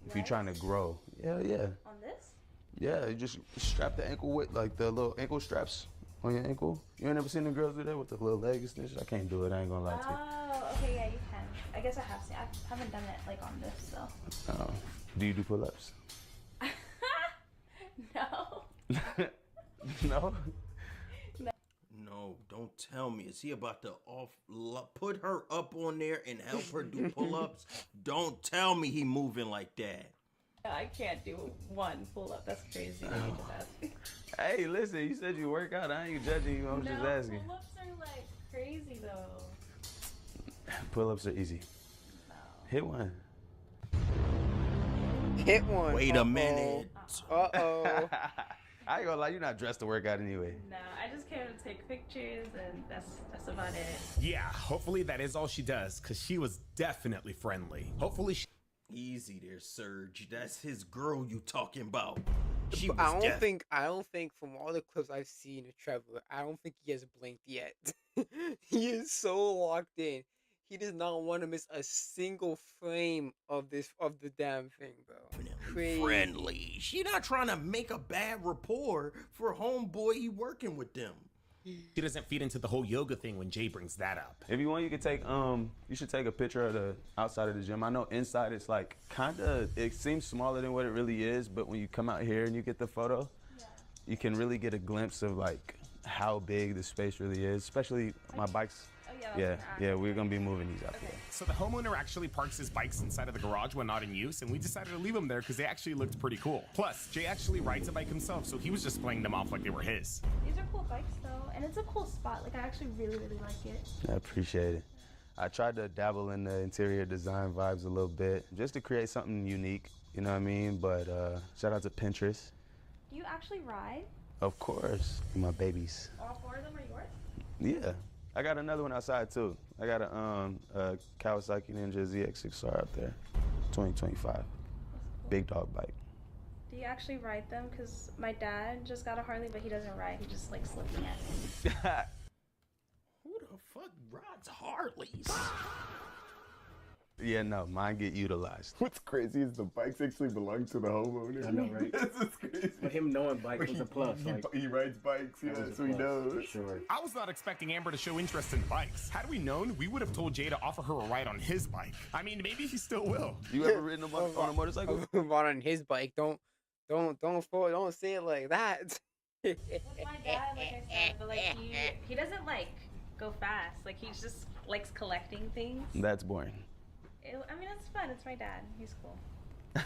[SPEAKER 19] If you're trying to grow, yeah.
[SPEAKER 13] On this?
[SPEAKER 19] Yeah, you just strap the ankle with like the little ankle straps on your ankle. You ain't never seen the girls do that with the little leg extension? I can't do it, I ain't gonna lie to you.
[SPEAKER 13] Oh, okay, yeah, you can. I guess I have seen. I haven't done it like on this though.
[SPEAKER 19] Do you do pull-ups?
[SPEAKER 13] No.
[SPEAKER 19] No?
[SPEAKER 18] No, don't tell me. Is he about to put her up on there and help her do pull-ups? Don't tell me he moving like that.
[SPEAKER 13] I can't do one pull-up. That's crazy. You just asked me.
[SPEAKER 19] Hey, listen, you said you work out. I ain't judging you. I'm just asking.
[SPEAKER 15] Pull-ups are like crazy though.
[SPEAKER 19] Pull-ups are easy. Hit one.
[SPEAKER 2] Hit one.
[SPEAKER 18] Wait a minute.
[SPEAKER 2] Uh-oh.
[SPEAKER 19] I ain't gonna lie, you're not dressed to work out anyway.
[SPEAKER 15] No, I just came to take pictures and that's about it.
[SPEAKER 1] Yeah, hopefully that is all she does, because she was definitely friendly. Hopefully she...
[SPEAKER 18] Easy there, Serge. That's his girl you talking about. She
[SPEAKER 2] But
[SPEAKER 18] was
[SPEAKER 2] I don't think from all the clips I've seen of Trevor, I don't think he has blinked yet. He is so locked in. He does not want to miss a single frame of the damn thing, bro. Crazy.
[SPEAKER 18] friendly. She not trying to make a bad rapport for homeboy he working with them.
[SPEAKER 1] She doesn't feed into the whole yoga thing when Jay brings that up.
[SPEAKER 19] If you want, you could take you should take a picture of the outside of the gym. I know inside it's like it seems smaller than what it really is, but when you come out here and you get the photo, you can really get a glimpse of like how big the space really is, especially my bikes. Yeah, we're gonna be moving these out there.
[SPEAKER 1] So the homeowner actually parks his bikes inside of the garage when not in use, and we decided to leave them there because they actually looked pretty cool. Plus, Jay actually rides a bike himself, so he was just playing them off like they were his.
[SPEAKER 16] These are cool bikes though, and it's a cool spot. Like I actually really like it.
[SPEAKER 19] I appreciate it. I tried to dabble in the interior design vibes a little bit, just to create something unique, you know what I mean? But shout out to Pinterest.
[SPEAKER 16] Do you actually ride?
[SPEAKER 19] Of course, my babies.
[SPEAKER 16] All 4 of them are yours?
[SPEAKER 19] Yeah. I got another one outside too. I got a Kawasaki Ninja ZX6R out there, 2025.
[SPEAKER 16] Cool.
[SPEAKER 19] Big dog bike.
[SPEAKER 16] Do you actually ride them? Because my dad just got a Harley, but he doesn't ride. He just likes looking at it.
[SPEAKER 18] Who the fuck rides Harleys?
[SPEAKER 19] Yeah, no, mine get utilized.
[SPEAKER 7] What's crazy is the bikes actually belong to the homeowner.
[SPEAKER 22] I know, right?
[SPEAKER 7] This is crazy.
[SPEAKER 22] But him knowing bikes was a plus.
[SPEAKER 7] He rides bikes, yeah, so he knows.
[SPEAKER 22] Sure.
[SPEAKER 1] I was not expecting Amber to show interest in bikes. Had we known, we would have told Jay to offer her a ride on his bike. I mean, maybe he still will.
[SPEAKER 19] You ever ridden on a motorcycle?
[SPEAKER 2] On his bike. Don't say it like that.
[SPEAKER 16] With my dad, like I said, but like he doesn't like go fast. Like he just likes collecting things.
[SPEAKER 19] That's boring.
[SPEAKER 16] I mean, it's fun. It's my dad. He's cool.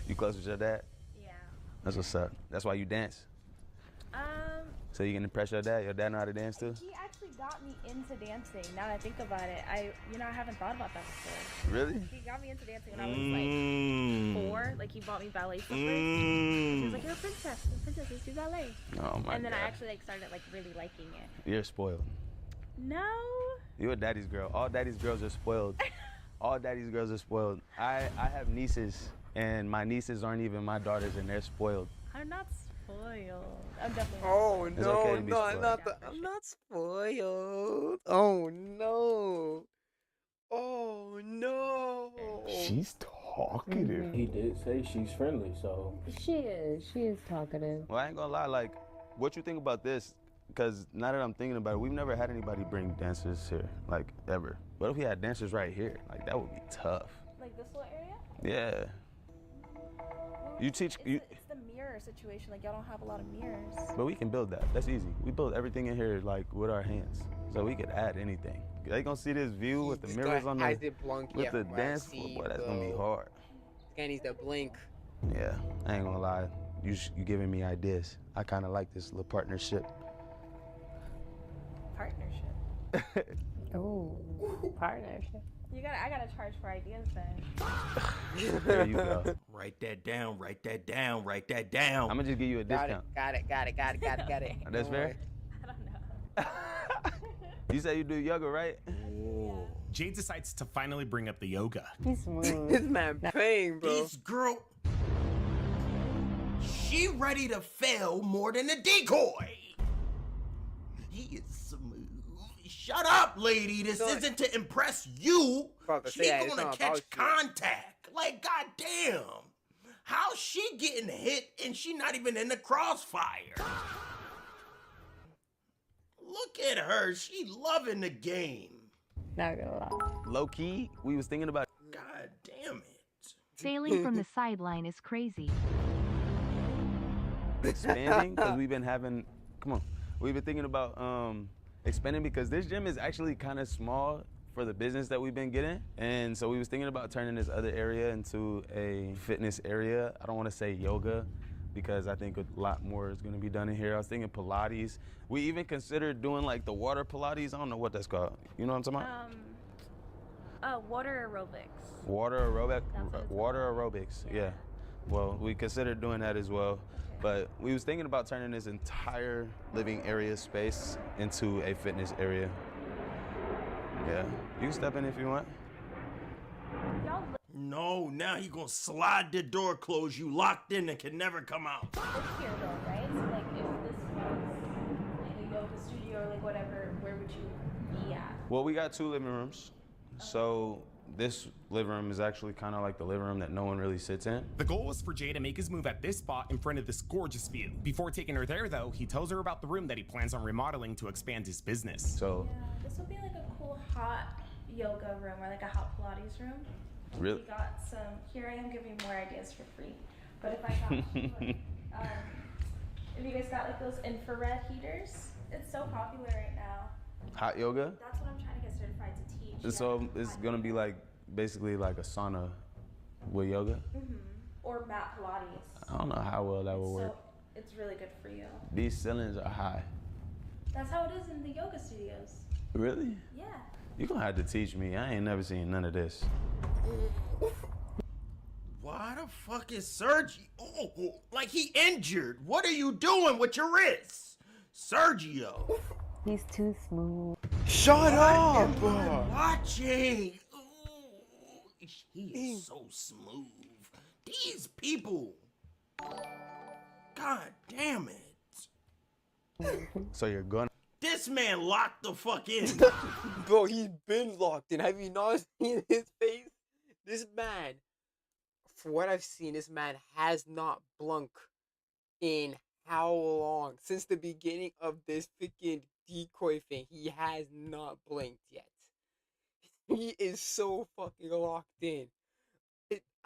[SPEAKER 19] You close with your dad?
[SPEAKER 16] Yeah.
[SPEAKER 19] That's what's up. That's why you dance? So you can impress your dad? Your dad know how to dance too?
[SPEAKER 16] He actually got me into dancing. Now that I think about it, I haven't thought about that before.
[SPEAKER 19] Really?
[SPEAKER 16] He got me into dancing when I was like 4. Like he bought me ballet slippers. He was like, "You're a princess. Let's do ballet."
[SPEAKER 19] Oh my
[SPEAKER 16] And then
[SPEAKER 19] God.
[SPEAKER 16] I actually like started like really liking it.
[SPEAKER 19] You're spoiled.
[SPEAKER 16] No.
[SPEAKER 19] You're a daddy's girl. All daddy's girls are spoiled. All daddy's girls are spoiled. I have nieces, and my nieces aren't even my daughters, and they're spoiled.
[SPEAKER 16] I'm not spoiled. I'm definitely.
[SPEAKER 2] Oh
[SPEAKER 19] It's
[SPEAKER 2] no,
[SPEAKER 19] okay to be
[SPEAKER 2] no,
[SPEAKER 19] spoiled.
[SPEAKER 2] I'm not spoiled. Oh no. Oh no.
[SPEAKER 7] She's talkative.
[SPEAKER 22] He did say she's friendly, so.
[SPEAKER 9] She is talkative.
[SPEAKER 19] Well, I ain't gonna lie, like, what you think about this? Because now that I'm thinking about it, we've never had anybody bring dancers here, like, ever. What if we had dancers right here? Like, that would be tough.
[SPEAKER 16] Like this little area?
[SPEAKER 19] Yeah. You teach,
[SPEAKER 16] It's the mirror situation. Like y'all don't have a lot of mirrors.
[SPEAKER 19] but we can build that. That's easy. We build everything in here, like, with our hands. So we could add anything. They gonna see this view with the mirrors on
[SPEAKER 2] Has it blunk
[SPEAKER 19] with
[SPEAKER 2] yet
[SPEAKER 19] the
[SPEAKER 2] from what I
[SPEAKER 19] dance
[SPEAKER 2] see,
[SPEAKER 19] floor. Boy, that's gonna be
[SPEAKER 2] bro.
[SPEAKER 19] hard.
[SPEAKER 2] This guy needs to blink.
[SPEAKER 19] Yeah, I ain't gonna lie. You giving me ideas. I kind of like this little partnership.
[SPEAKER 16] Partnership.
[SPEAKER 9] Oh, partnership.
[SPEAKER 16] I gotta charge for ideas then.
[SPEAKER 19] There you go.
[SPEAKER 18] Write that down, write that down, write that down.
[SPEAKER 19] I'm gonna just give you a discount.
[SPEAKER 2] Got it.
[SPEAKER 19] That's fair?
[SPEAKER 16] I don't know.
[SPEAKER 19] You say you do yoga, right?
[SPEAKER 1] Jay decides to finally bring up the yoga.
[SPEAKER 9] He's smooth.
[SPEAKER 2] This man praying, bro.
[SPEAKER 18] This girl, she ready to fail more than a decoy. He is smooth. Shut up, lady. This isn't to impress you. She gonna catch contact. Like, goddamn. How's she getting hit and she not even in the crossfire? Look at her. She loving the game.
[SPEAKER 9] Not gonna lie.
[SPEAKER 19] Low key, we was thinking about.
[SPEAKER 18] God damn it.
[SPEAKER 14] Sailing from the sideline is crazy.
[SPEAKER 19] Expanding because we've been having. Come on, we've been thinking about expanding because this gym is actually kind of small for the business that we've been getting, and so we was thinking about turning this other area into a fitness area. I don't want to say yoga, because I think a lot more is gonna be done in here. I was thinking Pilates. We even considered doing like the water Pilates. I don't know what that's called. You know what I'm talking about?
[SPEAKER 16] Water aerobics.
[SPEAKER 19] Water aerobics, yeah. Well, we considered doing that as well. But we was thinking about turning this entire living area space into a fitness area. Yeah, you can step in if you want.
[SPEAKER 18] No, now he gonna slide the door closed. You locked in and can never come out.
[SPEAKER 13] It's here though, right? So like if this was like a yoga studio or like whatever, where would you be at?
[SPEAKER 19] Well, we got 2 living rooms. So this living room is actually kind of like the living room that no one really sits in.
[SPEAKER 1] The goal was for Jay to make his move at this spot in front of this gorgeous view. Before taking her there though, he tells her about the room that he plans on remodeling to expand his business.
[SPEAKER 19] So
[SPEAKER 13] yeah, this would be like a cool hot yoga room or like a hot Pilates room.
[SPEAKER 19] Really?
[SPEAKER 13] We got some, here I am giving more ideas for free. But if I got, if you guys got like those infrared heaters, it's so popular right now.
[SPEAKER 19] Hot yoga?
[SPEAKER 13] That's what I'm trying to get certified to teach.
[SPEAKER 19] And so it's gonna be like, basically like a sauna with yoga?
[SPEAKER 13] Mm-hmm. Or mat Pilates.
[SPEAKER 19] I don't know how well that will work.
[SPEAKER 13] It's really good for you.
[SPEAKER 19] These ceilings are high.
[SPEAKER 13] That's how it is in the yoga studios.
[SPEAKER 19] Really?
[SPEAKER 13] Yeah.
[SPEAKER 19] You're gonna have to teach me. I ain't never seen none of this.
[SPEAKER 18] Why the fuck is Sergio? Oh, like he injured. What are you doing with your wrists? Sergio.
[SPEAKER 9] He's too smooth.
[SPEAKER 2] Shut up!
[SPEAKER 18] What am I watching? Ooh, he is so smooth. These people. God damn it.
[SPEAKER 19] So you're gonna.
[SPEAKER 18] This man locked the fuck in.
[SPEAKER 2] Bro, he's been locked in. Have you not seen his face? This man, for what I've seen, this man has not blunked in how long? Since the beginning of this freaking decoy thing, he has not blinked yet. He is so fucking locked in.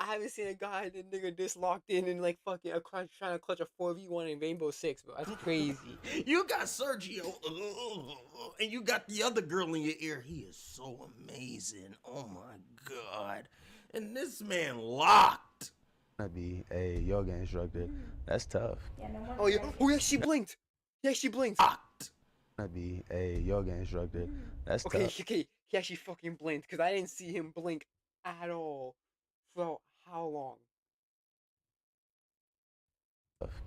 [SPEAKER 2] I haven't seen a guy, the nigga, this locked in and like fucking trying to clutch a 4v1 in Rainbow Six, bro. That's crazy.
[SPEAKER 18] You got Sergio, and you got the other girl in your ear. He is so amazing. Oh my God. And this man locked.
[SPEAKER 19] To be a yoga instructor. That's tough.
[SPEAKER 13] Yeah, no more.
[SPEAKER 2] Oh yeah. Oh yeah, she blinked. Yeah, she blinked.
[SPEAKER 19] To be a yoga instructor. That's
[SPEAKER 2] Okay,
[SPEAKER 19] tough.
[SPEAKER 2] okay. He actually fucking blinked because I didn't see him blink at all. For how long?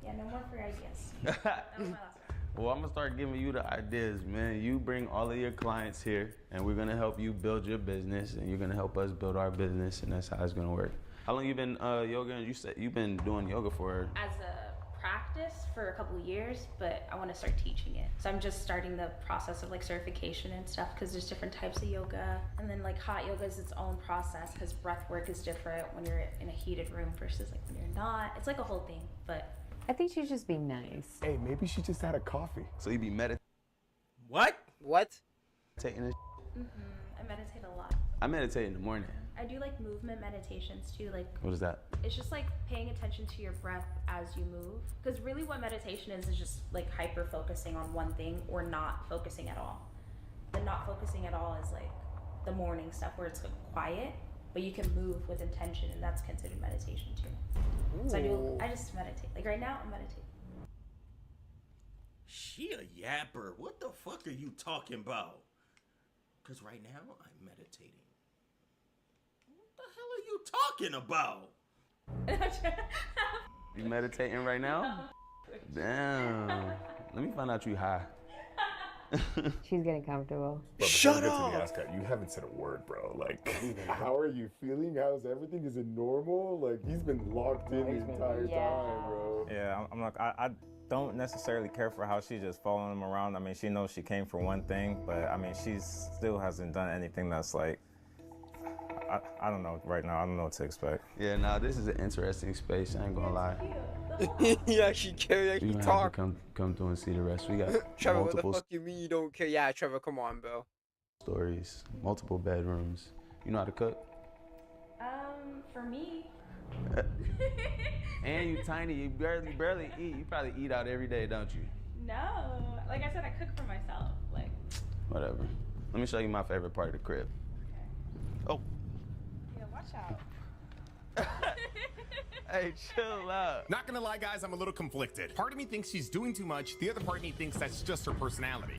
[SPEAKER 13] Yeah, no more free ideas. That was my last one.
[SPEAKER 19] Well, I'm gonna start giving you the ideas, man. You bring all of your clients here, and we're gonna help you build your business, and you're gonna help us build our business, and that's how it's gonna work. How long you been yoga? You said you've been doing yoga for?
[SPEAKER 16] As a practice for a couple of years, but I want to start teaching it. So I'm just starting the process of like certification and stuff because there's different types of yoga. And then like hot yoga is its own process because breath work is different when you're in a heated room versus like when you're not. It's like a whole thing, but
[SPEAKER 9] I think she's just being nice.
[SPEAKER 7] Hey, maybe she just had a coffee.
[SPEAKER 19] So you be meditating?
[SPEAKER 18] What?
[SPEAKER 2] What?
[SPEAKER 19] And
[SPEAKER 16] I meditate a lot.
[SPEAKER 19] I meditate in the morning.
[SPEAKER 16] I do like movement meditations too. Like
[SPEAKER 19] What is that?
[SPEAKER 16] it's just like paying attention to your breath as you move. Because really what meditation is just like hyper focusing on one thing or not focusing at all. The not focusing at all is like the morning stuff where it's like quiet, but you can move with intention, and that's considered meditation too. So I just meditate. Like right now I'm meditating.
[SPEAKER 18] She a yapper. What the fuck are you talking about? Because right now I'm meditating. What the hell are you talking about?
[SPEAKER 19] You meditating right now? Damn. Let me find out you high.
[SPEAKER 9] She's getting comfortable.
[SPEAKER 7] Bro,
[SPEAKER 2] Shut
[SPEAKER 7] before we get
[SPEAKER 2] up!
[SPEAKER 7] to the Ascot, you haven't said a word, bro. Like, how are you feeling? How's everything? Is it normal? Like, he's been locked in the entire time, bro.
[SPEAKER 17] Yeah, I'm like, I don't necessarily care for how she's just following him around. I mean, she knows she came for one thing, but I mean, she still hasn't done anything that's like, I don't know right now. I don't know what to expect.
[SPEAKER 19] Yeah, nah, this is an interesting space. I ain't gonna lie.
[SPEAKER 2] He actually care, he actually
[SPEAKER 19] You have
[SPEAKER 2] talk.
[SPEAKER 19] to come through and see the rest. We got
[SPEAKER 2] Trevor, what the
[SPEAKER 19] multiple
[SPEAKER 2] fuck you mean you don't care? Yeah, Trevor, come on, bro.
[SPEAKER 19] stories, multiple bedrooms. You know how to cook?
[SPEAKER 16] For me.
[SPEAKER 19] And you tiny, you barely eat. You probably eat out every day, don't you?
[SPEAKER 16] No. Like I said, I cook for myself. Like
[SPEAKER 19] Whatever. Let me show you my favorite part of the crib. Oh.
[SPEAKER 16] yeah, watch out.
[SPEAKER 19] Hey, chill out.
[SPEAKER 1] Not gonna lie, guys, I'm a little conflicted. Part of me thinks she's doing too much. The other part of me thinks that's just her personality.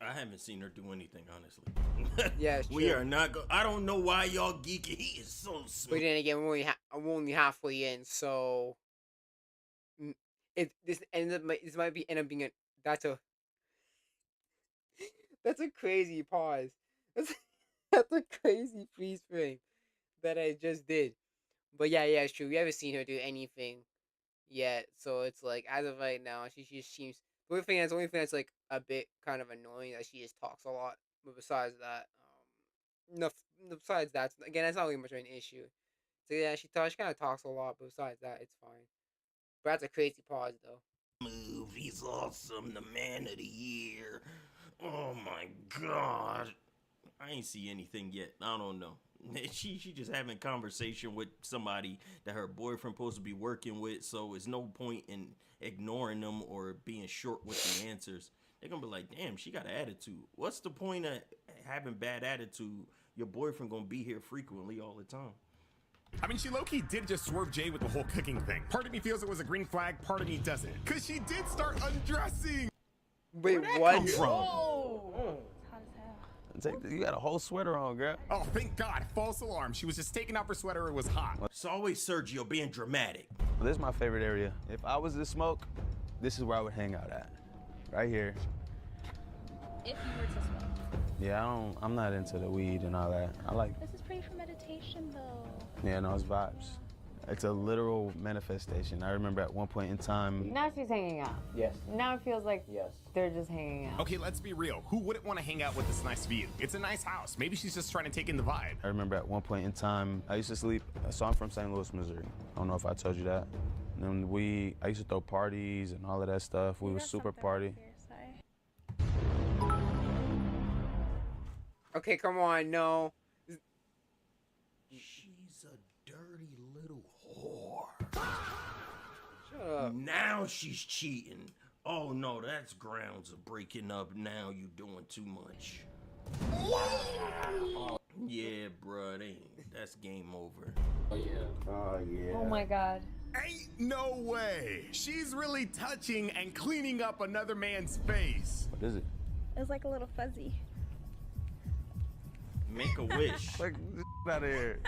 [SPEAKER 18] I haven't seen her do anything, honestly.
[SPEAKER 2] Yeah, it's
[SPEAKER 18] we
[SPEAKER 2] true.
[SPEAKER 18] are not. I don't know why y'all geeking. He is so smooth.
[SPEAKER 2] But then again, I'm only halfway in, so this might end up being that's a crazy pause. That's a crazy freeze frame that I just did. But yeah, it's true. We haven't seen her do anything yet, so it's like as of right now, she just seems. The only thing that's like a bit kind of annoying that she just talks a lot. But besides that, no. Besides that, again, that's not really much of an issue. So yeah, she kind of talks a lot, but besides that, it's fine. But that's a crazy pause though.
[SPEAKER 18] Move. He's awesome. The man of the year. Oh my god. I ain't see anything yet. I don't know. She just having conversation with somebody that her boyfriend supposed to be working with, so it's no point in ignoring them or being short with the answers. They're gonna be like, damn, she got an attitude. What's the point of having bad attitude? Your boyfriend gonna be here frequently all the time.
[SPEAKER 1] I mean, she low-key did just swerve Jay with the whole cooking thing. Part of me feels it was a green flag, part of me doesn't. Cause she did start undressing.
[SPEAKER 2] Wait,
[SPEAKER 1] what?
[SPEAKER 2] Come from?
[SPEAKER 1] Whoa.
[SPEAKER 19] You got a whole sweater on, girl.
[SPEAKER 1] Oh, thank God. False alarm. She was just taking off her sweater. It was hot.
[SPEAKER 18] It's always Sergio being dramatic.
[SPEAKER 19] Well, this is my favorite area. If I was to smoke, this is where I would hang out at. Right here.
[SPEAKER 16] If you were to smoke.
[SPEAKER 19] Yeah, I'm not into the weed and all that. I like.
[SPEAKER 16] This is pretty for meditation, though.
[SPEAKER 19] Yeah, no, it's vibes. It's a literal manifestation. I remember at one point in time.
[SPEAKER 20] Now she's hanging out.
[SPEAKER 22] Yes.
[SPEAKER 20] Now it feels like they're just hanging out.
[SPEAKER 1] Okay, let's be real. Who wouldn't want to hang out with this nice view? It's a nice house. Maybe she's just trying to take in the vibe.
[SPEAKER 19] I remember at one point in time, I used to sleep. So I'm from St. Louis, Missouri. I don't know if I told you that. And I used to throw parties and all of that stuff. We was super party.
[SPEAKER 2] Okay, come on, no.
[SPEAKER 18] She's a dirty little whore.
[SPEAKER 2] Shut up.
[SPEAKER 18] Now she's cheating. Oh no, that's grounds of breaking up. Now you doing too much. Yeah, bruh, that's game over.
[SPEAKER 22] Oh yeah. Oh yeah.
[SPEAKER 20] Oh my God.
[SPEAKER 1] Ain't no way. She's really touching and cleaning up another man's face.
[SPEAKER 19] What is it?
[SPEAKER 13] It was like a little fuzzy.
[SPEAKER 18] Make a wish.
[SPEAKER 19] Like, out of here.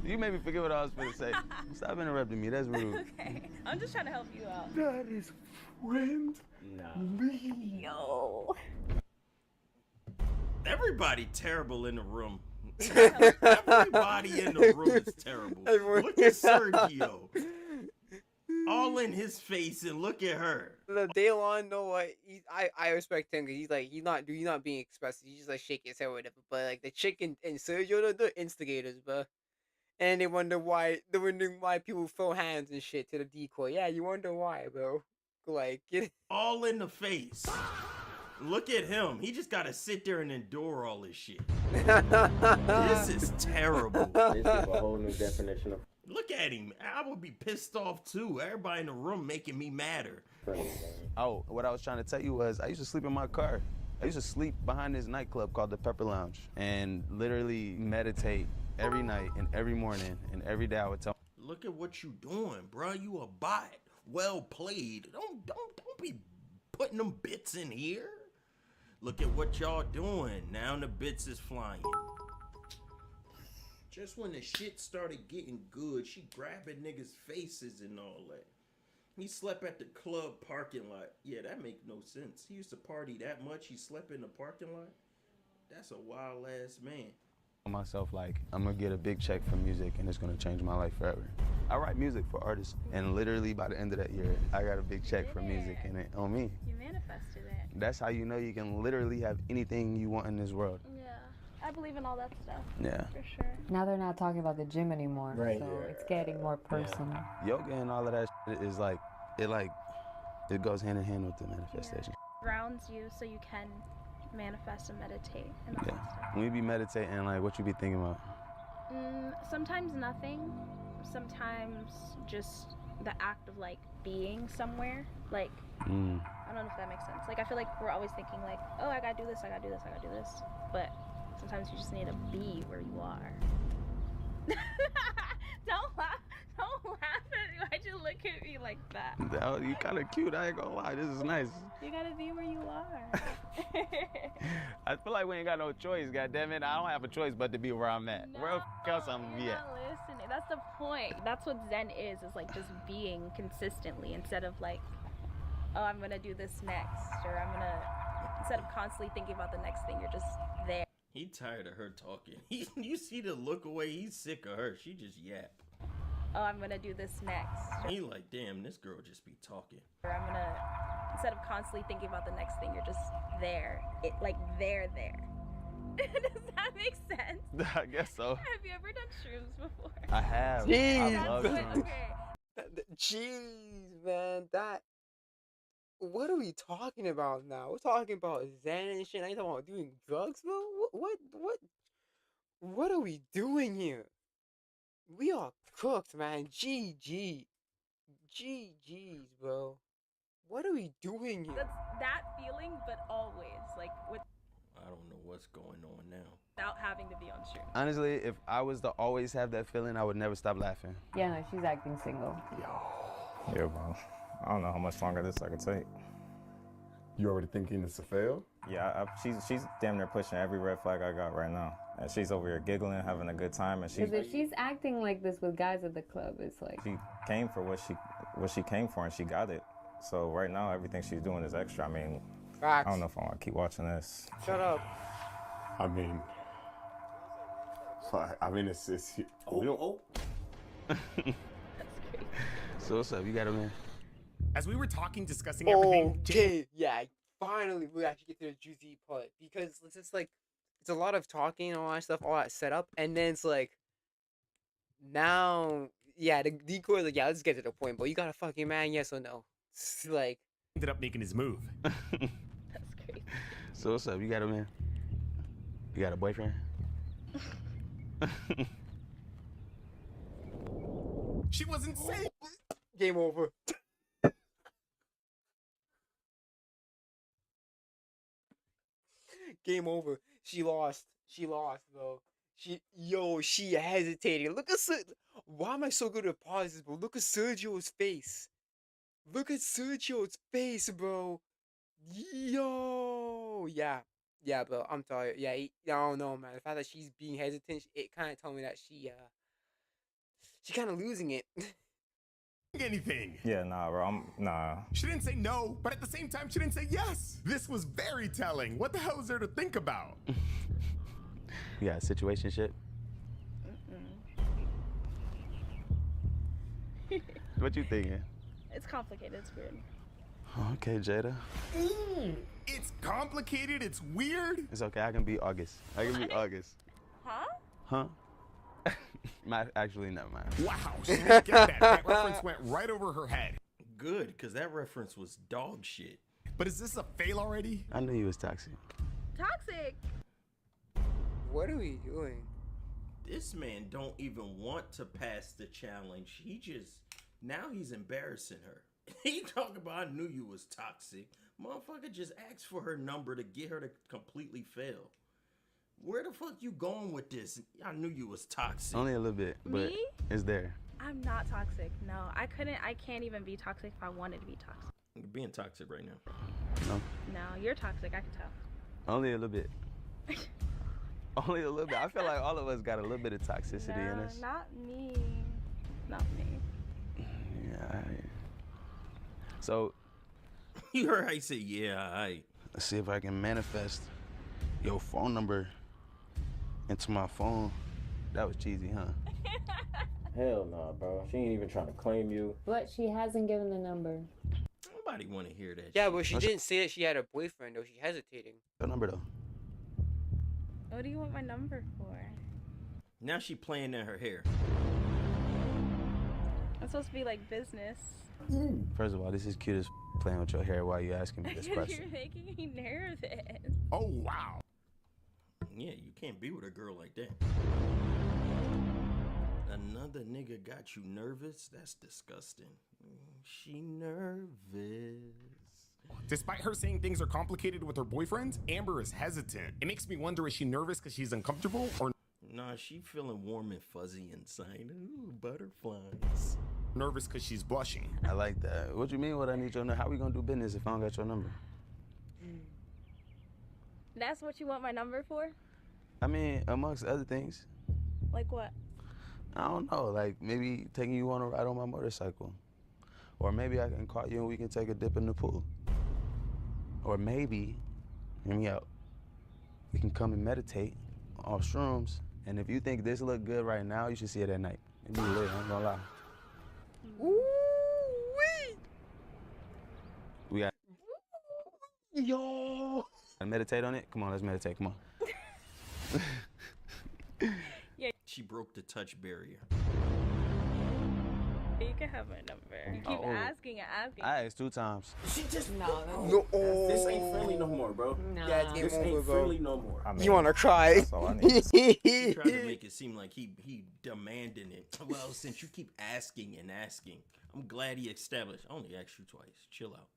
[SPEAKER 19] You made me forget what I was going to say. Stop interrupting me. That's rude.
[SPEAKER 13] Okay. I'm just trying to help you out.
[SPEAKER 7] That is friend.
[SPEAKER 13] No. Yo.
[SPEAKER 18] Everybody terrible in the room. Everybody in the room is terrible. Look at Sergio. All in his face, and look at her.
[SPEAKER 2] The Daylon, know what? I respect him because he's not being expressive. He's just like shaking his head or whatever. But like the chick and Sergio, they're instigators, bro. And they wonder why people throw hands and shit to the decoy. Yeah, you wonder why, bro. Like get
[SPEAKER 18] all in the face. Look at him. He just gotta sit there and endure all this shit. This is terrible.
[SPEAKER 22] This is a whole new definition of.
[SPEAKER 18] Look at him. I would be pissed off too. Everybody in the room making me madder.
[SPEAKER 19] Oh, what I was trying to tell you was I used to sleep in my car. I used to sleep behind this nightclub called the Pepper Lounge and literally meditate every night and every morning and every day I would tell.
[SPEAKER 18] Look at what you doing, bro. You a bot. Well played. Don't be putting them bits in here. Look at what y'all doing. Now the bits is flying. Just when the shit started getting good, she grabbing niggas' faces and all that. He slept at the club parking lot. Yeah, that make no sense. He used to party that much. He slept in the parking lot. That's a wild ass man.
[SPEAKER 19] Myself like I'm gonna get a big check from music and it's gonna change my life forever. I write music for artists and literally by the end of that year I got a big check from music and it on me.
[SPEAKER 13] You manifested it.
[SPEAKER 19] That's how you know you can literally have anything you want in this world.
[SPEAKER 13] Yeah. I believe in all that stuff.
[SPEAKER 19] Yeah.
[SPEAKER 13] For sure.
[SPEAKER 20] Now they're not talking about the gym anymore, so it's getting more personal.
[SPEAKER 19] Yoga and all of that shit is like it goes hand in hand with the manifestation.
[SPEAKER 13] Grounds you so you can manifest and meditate and all that stuff.
[SPEAKER 19] When you be meditating, like what you be thinking about?
[SPEAKER 13] Sometimes nothing. Sometimes just the act of like being somewhere. Like I don't know if that makes sense. Like I feel like we're always thinking like, oh, I gotta do this, I gotta do this, I gotta do this. But sometimes you just need to be where you are. Don't laugh. Don't laugh at me. Why'd you look at me like that?
[SPEAKER 19] You kind of cute. I ain't gonna lie. This is nice.
[SPEAKER 13] You gotta be where you are.
[SPEAKER 19] I feel like we ain't got no choice. Goddammit, I don't have a choice but to be where I'm at. Where the else I'm gonna be
[SPEAKER 13] You're
[SPEAKER 19] at?
[SPEAKER 13] not listening. That's the point. That's what Zen is like just being consistently instead of like, oh, I'm gonna do this next, or I'm gonna, instead of constantly thinking about the next thing, you're just there.
[SPEAKER 18] He tired of her talking. You see the look away. He's sick of her. She just yap.
[SPEAKER 13] Oh, I'm gonna do this next.
[SPEAKER 18] He like, damn, this girl just be talking.
[SPEAKER 13] Or I'm gonna, instead of constantly thinking about the next thing, you're just there. Like there. Does that make sense?
[SPEAKER 19] I guess so.
[SPEAKER 13] Have you ever done shrooms before?
[SPEAKER 19] I have.
[SPEAKER 2] Jeez.
[SPEAKER 19] I love
[SPEAKER 13] That's
[SPEAKER 19] shrooms.
[SPEAKER 13] okay.
[SPEAKER 2] Jeez, man, that. What are we talking about now? We're talking about Zen and shit. I ain't talking about doing drugs, bro. What are we doing here? We are cooked, man. GG's, bro. What are we doing here?
[SPEAKER 13] That's that feeling, but always like
[SPEAKER 18] I don't know what's going on now.
[SPEAKER 13] without having to be on shrooms.
[SPEAKER 19] Honestly, if I was to always have that feeling, I would never stop laughing.
[SPEAKER 9] Yeah, no, she's acting single.
[SPEAKER 17] Yeah, bro. I don't know how much longer this I could take.
[SPEAKER 7] You already thinking it's a fail?
[SPEAKER 17] Yeah, she's damn near pushing every red flag I got right now. And she's over here giggling, having a good time, and
[SPEAKER 9] Because if she's acting like this with guys at the club, it's like
[SPEAKER 17] she came for what she came for, and she got it. So right now, everything she's doing is extra. I mean,
[SPEAKER 2] Facts.
[SPEAKER 17] I don't know if I want to keep watching this.
[SPEAKER 2] Shut up.
[SPEAKER 7] I mean, it's we don't.
[SPEAKER 19] So what's up? You got him in?
[SPEAKER 1] As we were talking, discussing everything,
[SPEAKER 2] Okay, yeah, finally we actually get to the juicy part because it's just like it's a lot of talking and all that stuff, all that setup, and then it's like now, yeah, the decoy is like, yeah, let's get to the point, but you got a fucking man, yes or no? It's like
[SPEAKER 1] ended up making his move.
[SPEAKER 13] That's crazy.
[SPEAKER 19] So what's up? You got him in? You got a boyfriend?
[SPEAKER 1] She wasn't safe.
[SPEAKER 2] Game over. Game over. She lost, bro. She hesitated. Look at why am I so good at pauses, bro? Look at Sergio's face. Look at Sergio's face, bro. Yo, yeah, bro. I'm tired. Yeah, I don't know, man. The fact that she's being hesitant, it kind of told me that she kind of losing it.
[SPEAKER 1] Anything.
[SPEAKER 17] Yeah, nah, bro. Nah.
[SPEAKER 1] She didn't say no, but at the same time, she didn't say yes. This was very telling. What the hell is there to think about?
[SPEAKER 19] You got a situationship? What you thinking?
[SPEAKER 13] It's complicated. It's weird.
[SPEAKER 19] Okay, Jada.
[SPEAKER 1] It's complicated. It's weird.
[SPEAKER 19] It's okay. I can be August. August.
[SPEAKER 13] Huh?
[SPEAKER 19] Actually, never mind.
[SPEAKER 1] Wow, she didn't get that. That reference went right over her head.
[SPEAKER 18] Good, because that reference was dog shit.
[SPEAKER 1] But is this a fail already?
[SPEAKER 19] I knew he was toxic.
[SPEAKER 13] Toxic.
[SPEAKER 2] What are we doing?
[SPEAKER 18] This man don't even want to pass the challenge. Now he's embarrassing her. He talking about, I knew you was toxic. Motherfucker just asked for her number to get her to completely fail. Where the fuck you going with this? I knew you was toxic.
[SPEAKER 19] Only a little bit, but
[SPEAKER 13] Me?
[SPEAKER 19] it's there.
[SPEAKER 13] I'm not toxic. No, I can't even be toxic if I wanted to be toxic.
[SPEAKER 18] You're being toxic right now.
[SPEAKER 19] No.
[SPEAKER 13] No, you're toxic. I can tell.
[SPEAKER 19] Only a little bit. Only a little bit. I feel like all of us got a little bit of toxicity in
[SPEAKER 13] No,
[SPEAKER 19] us.
[SPEAKER 13] not me. Not me.
[SPEAKER 19] Yeah. So.
[SPEAKER 18] You heard how he said, yeah, alright.
[SPEAKER 19] Let's see if I can manifest your phone number into my phone. That was cheesy, huh?
[SPEAKER 22] Hell nah, bro. She ain't even trying to claim you.
[SPEAKER 9] But she hasn't given the number.
[SPEAKER 18] Nobody want to hear that.
[SPEAKER 2] Yeah,
[SPEAKER 18] shit.
[SPEAKER 2] but she didn't say that she had a boyfriend, though. She hesitating.
[SPEAKER 19] Your number, though.
[SPEAKER 13] What do you want my number for?
[SPEAKER 18] Now she playing in her hair.
[SPEAKER 13] It's supposed to be like business.
[SPEAKER 19] First of all, this is cute as playing with your hair while you asking me this question.
[SPEAKER 13] You're making me nervous.
[SPEAKER 1] Oh, wow.
[SPEAKER 18] Yeah, you can't be with a girl like that. Another nigga got you nervous? That's disgusting. She nervous.
[SPEAKER 1] Despite her saying things are complicated with her boyfriend, Amber is hesitant. It makes me wonder, is she nervous because she's uncomfortable or...
[SPEAKER 18] Nah, she feeling warm and fuzzy inside. Ooh, butterflies.
[SPEAKER 1] Nervous because she's blushing.
[SPEAKER 19] I like that. What you mean what I need your number? How we gonna do business if I don't got your number?
[SPEAKER 13] That's what you want my number for?
[SPEAKER 19] I mean, amongst other things.
[SPEAKER 13] Like what?
[SPEAKER 19] I don't know, like maybe taking you on a ride on my motorcycle. Or maybe I can call you and we can take a dip in the pool. Or maybe, hear me out, we can come and meditate off shrooms. And if you think this look good right now, you should see it at night. It be lit, I ain't gonna lie.
[SPEAKER 2] Ooh-wee.
[SPEAKER 19] We got
[SPEAKER 2] Yo.
[SPEAKER 19] meditate on it? Come on, let's meditate, come on.
[SPEAKER 13] Yeah.
[SPEAKER 18] She broke the touch barrier.
[SPEAKER 13] You can have my number. You keep asking and asking.
[SPEAKER 19] I asked 2 times.
[SPEAKER 18] She just
[SPEAKER 2] No.
[SPEAKER 21] This ain't friendly no more, bro.
[SPEAKER 9] No.
[SPEAKER 2] Yeah, it's
[SPEAKER 21] This
[SPEAKER 2] game over,
[SPEAKER 21] ain't
[SPEAKER 2] bro.
[SPEAKER 21] friendly no more.
[SPEAKER 17] I mean,
[SPEAKER 2] You wanna cry?
[SPEAKER 17] That's all I need.
[SPEAKER 18] He tried to make it seem like he demanding it. Well, since you keep asking and asking, I'm glad he established. I only asked you twice. Chill out.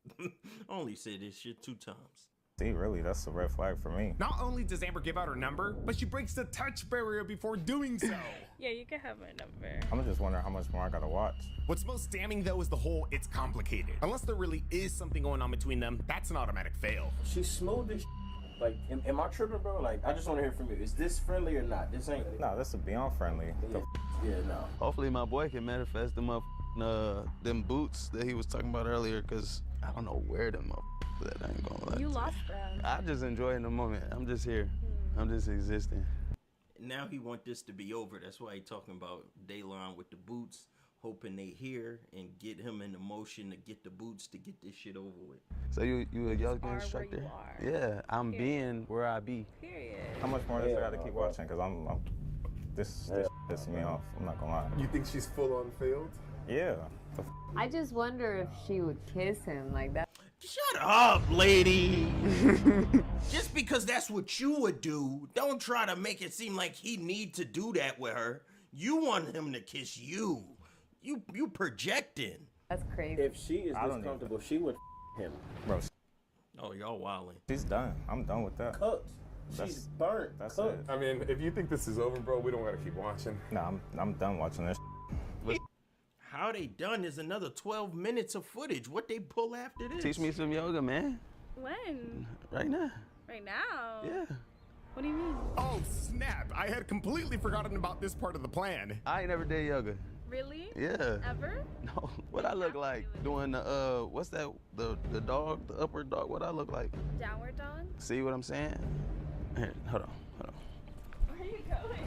[SPEAKER 18] I only said this shit 2 times.
[SPEAKER 17] See, really, that's a red flag for me.
[SPEAKER 1] Not only does Amber give out her number, but she breaks the touch barrier before doing so.
[SPEAKER 13] Yeah, you can have my number.
[SPEAKER 17] I'm just wondering how much more I gotta watch.
[SPEAKER 1] What's most damning though is the whole it's complicated. Unless there really is something going on between them, that's an automatic fail.
[SPEAKER 21] She's smooth as like, am I tripping, bro? Like, I just want to hear from you. Is this friendly or not? This ain't.
[SPEAKER 17] No, this is beyond friendly.
[SPEAKER 21] Yeah, no.
[SPEAKER 19] Hopefully my boy can manifest them boots that he was talking about earlier, because I don't know where them up that I ain't gonna lie.
[SPEAKER 13] You lost them.
[SPEAKER 19] I just enjoying the moment. I'm just here. I'm just existing.
[SPEAKER 18] Now he want this to be over. That's why he talking about Daylon with the boots, hoping they hear and get him in the motion to get the boots to get this shit over with.
[SPEAKER 19] So you a yoga
[SPEAKER 13] are
[SPEAKER 19] instructor?
[SPEAKER 13] where you are.
[SPEAKER 19] Yeah, I'm being where I be.
[SPEAKER 13] Period.
[SPEAKER 17] How much more does I gotta keep watching? Because this pisses me off. I'm not gonna lie.
[SPEAKER 7] You think she's full on failed?
[SPEAKER 17] Yeah.
[SPEAKER 9] I just wonder if she would kiss him like that.
[SPEAKER 18] Shut up, lady. Just because that's what you would do, don't try to make it seem like he need to do that with her. You want him to kiss you. You projecting.
[SPEAKER 9] That's crazy.
[SPEAKER 21] If she is this comfortable, she would him.
[SPEAKER 17] Bro.
[SPEAKER 18] Oh, y'all wilding.
[SPEAKER 17] She's done. I'm done with that.
[SPEAKER 21] Cooked. She's burnt.
[SPEAKER 17] That's
[SPEAKER 21] cooked.
[SPEAKER 17] it.
[SPEAKER 7] I mean, if you think this is over, bro, we don't gotta keep watching.
[SPEAKER 17] No, I'm done watching this.
[SPEAKER 18] How they done is another 12 minutes of footage. What they pull after this?
[SPEAKER 19] Teach me some yoga, man.
[SPEAKER 13] When?
[SPEAKER 19] Right now.
[SPEAKER 13] Right now?
[SPEAKER 19] Yeah.
[SPEAKER 13] What do you mean?
[SPEAKER 1] Oh, snap. I had completely forgotten about this part of the plan.
[SPEAKER 19] I ain't never did yoga.
[SPEAKER 13] Really?
[SPEAKER 19] Yeah.
[SPEAKER 13] Ever?
[SPEAKER 19] No. What I look like doing the what's that? The dog, the upward dog. What I look like?
[SPEAKER 13] Downward dog?
[SPEAKER 19] See what I'm saying? Here, hold on.
[SPEAKER 13] Where are you going?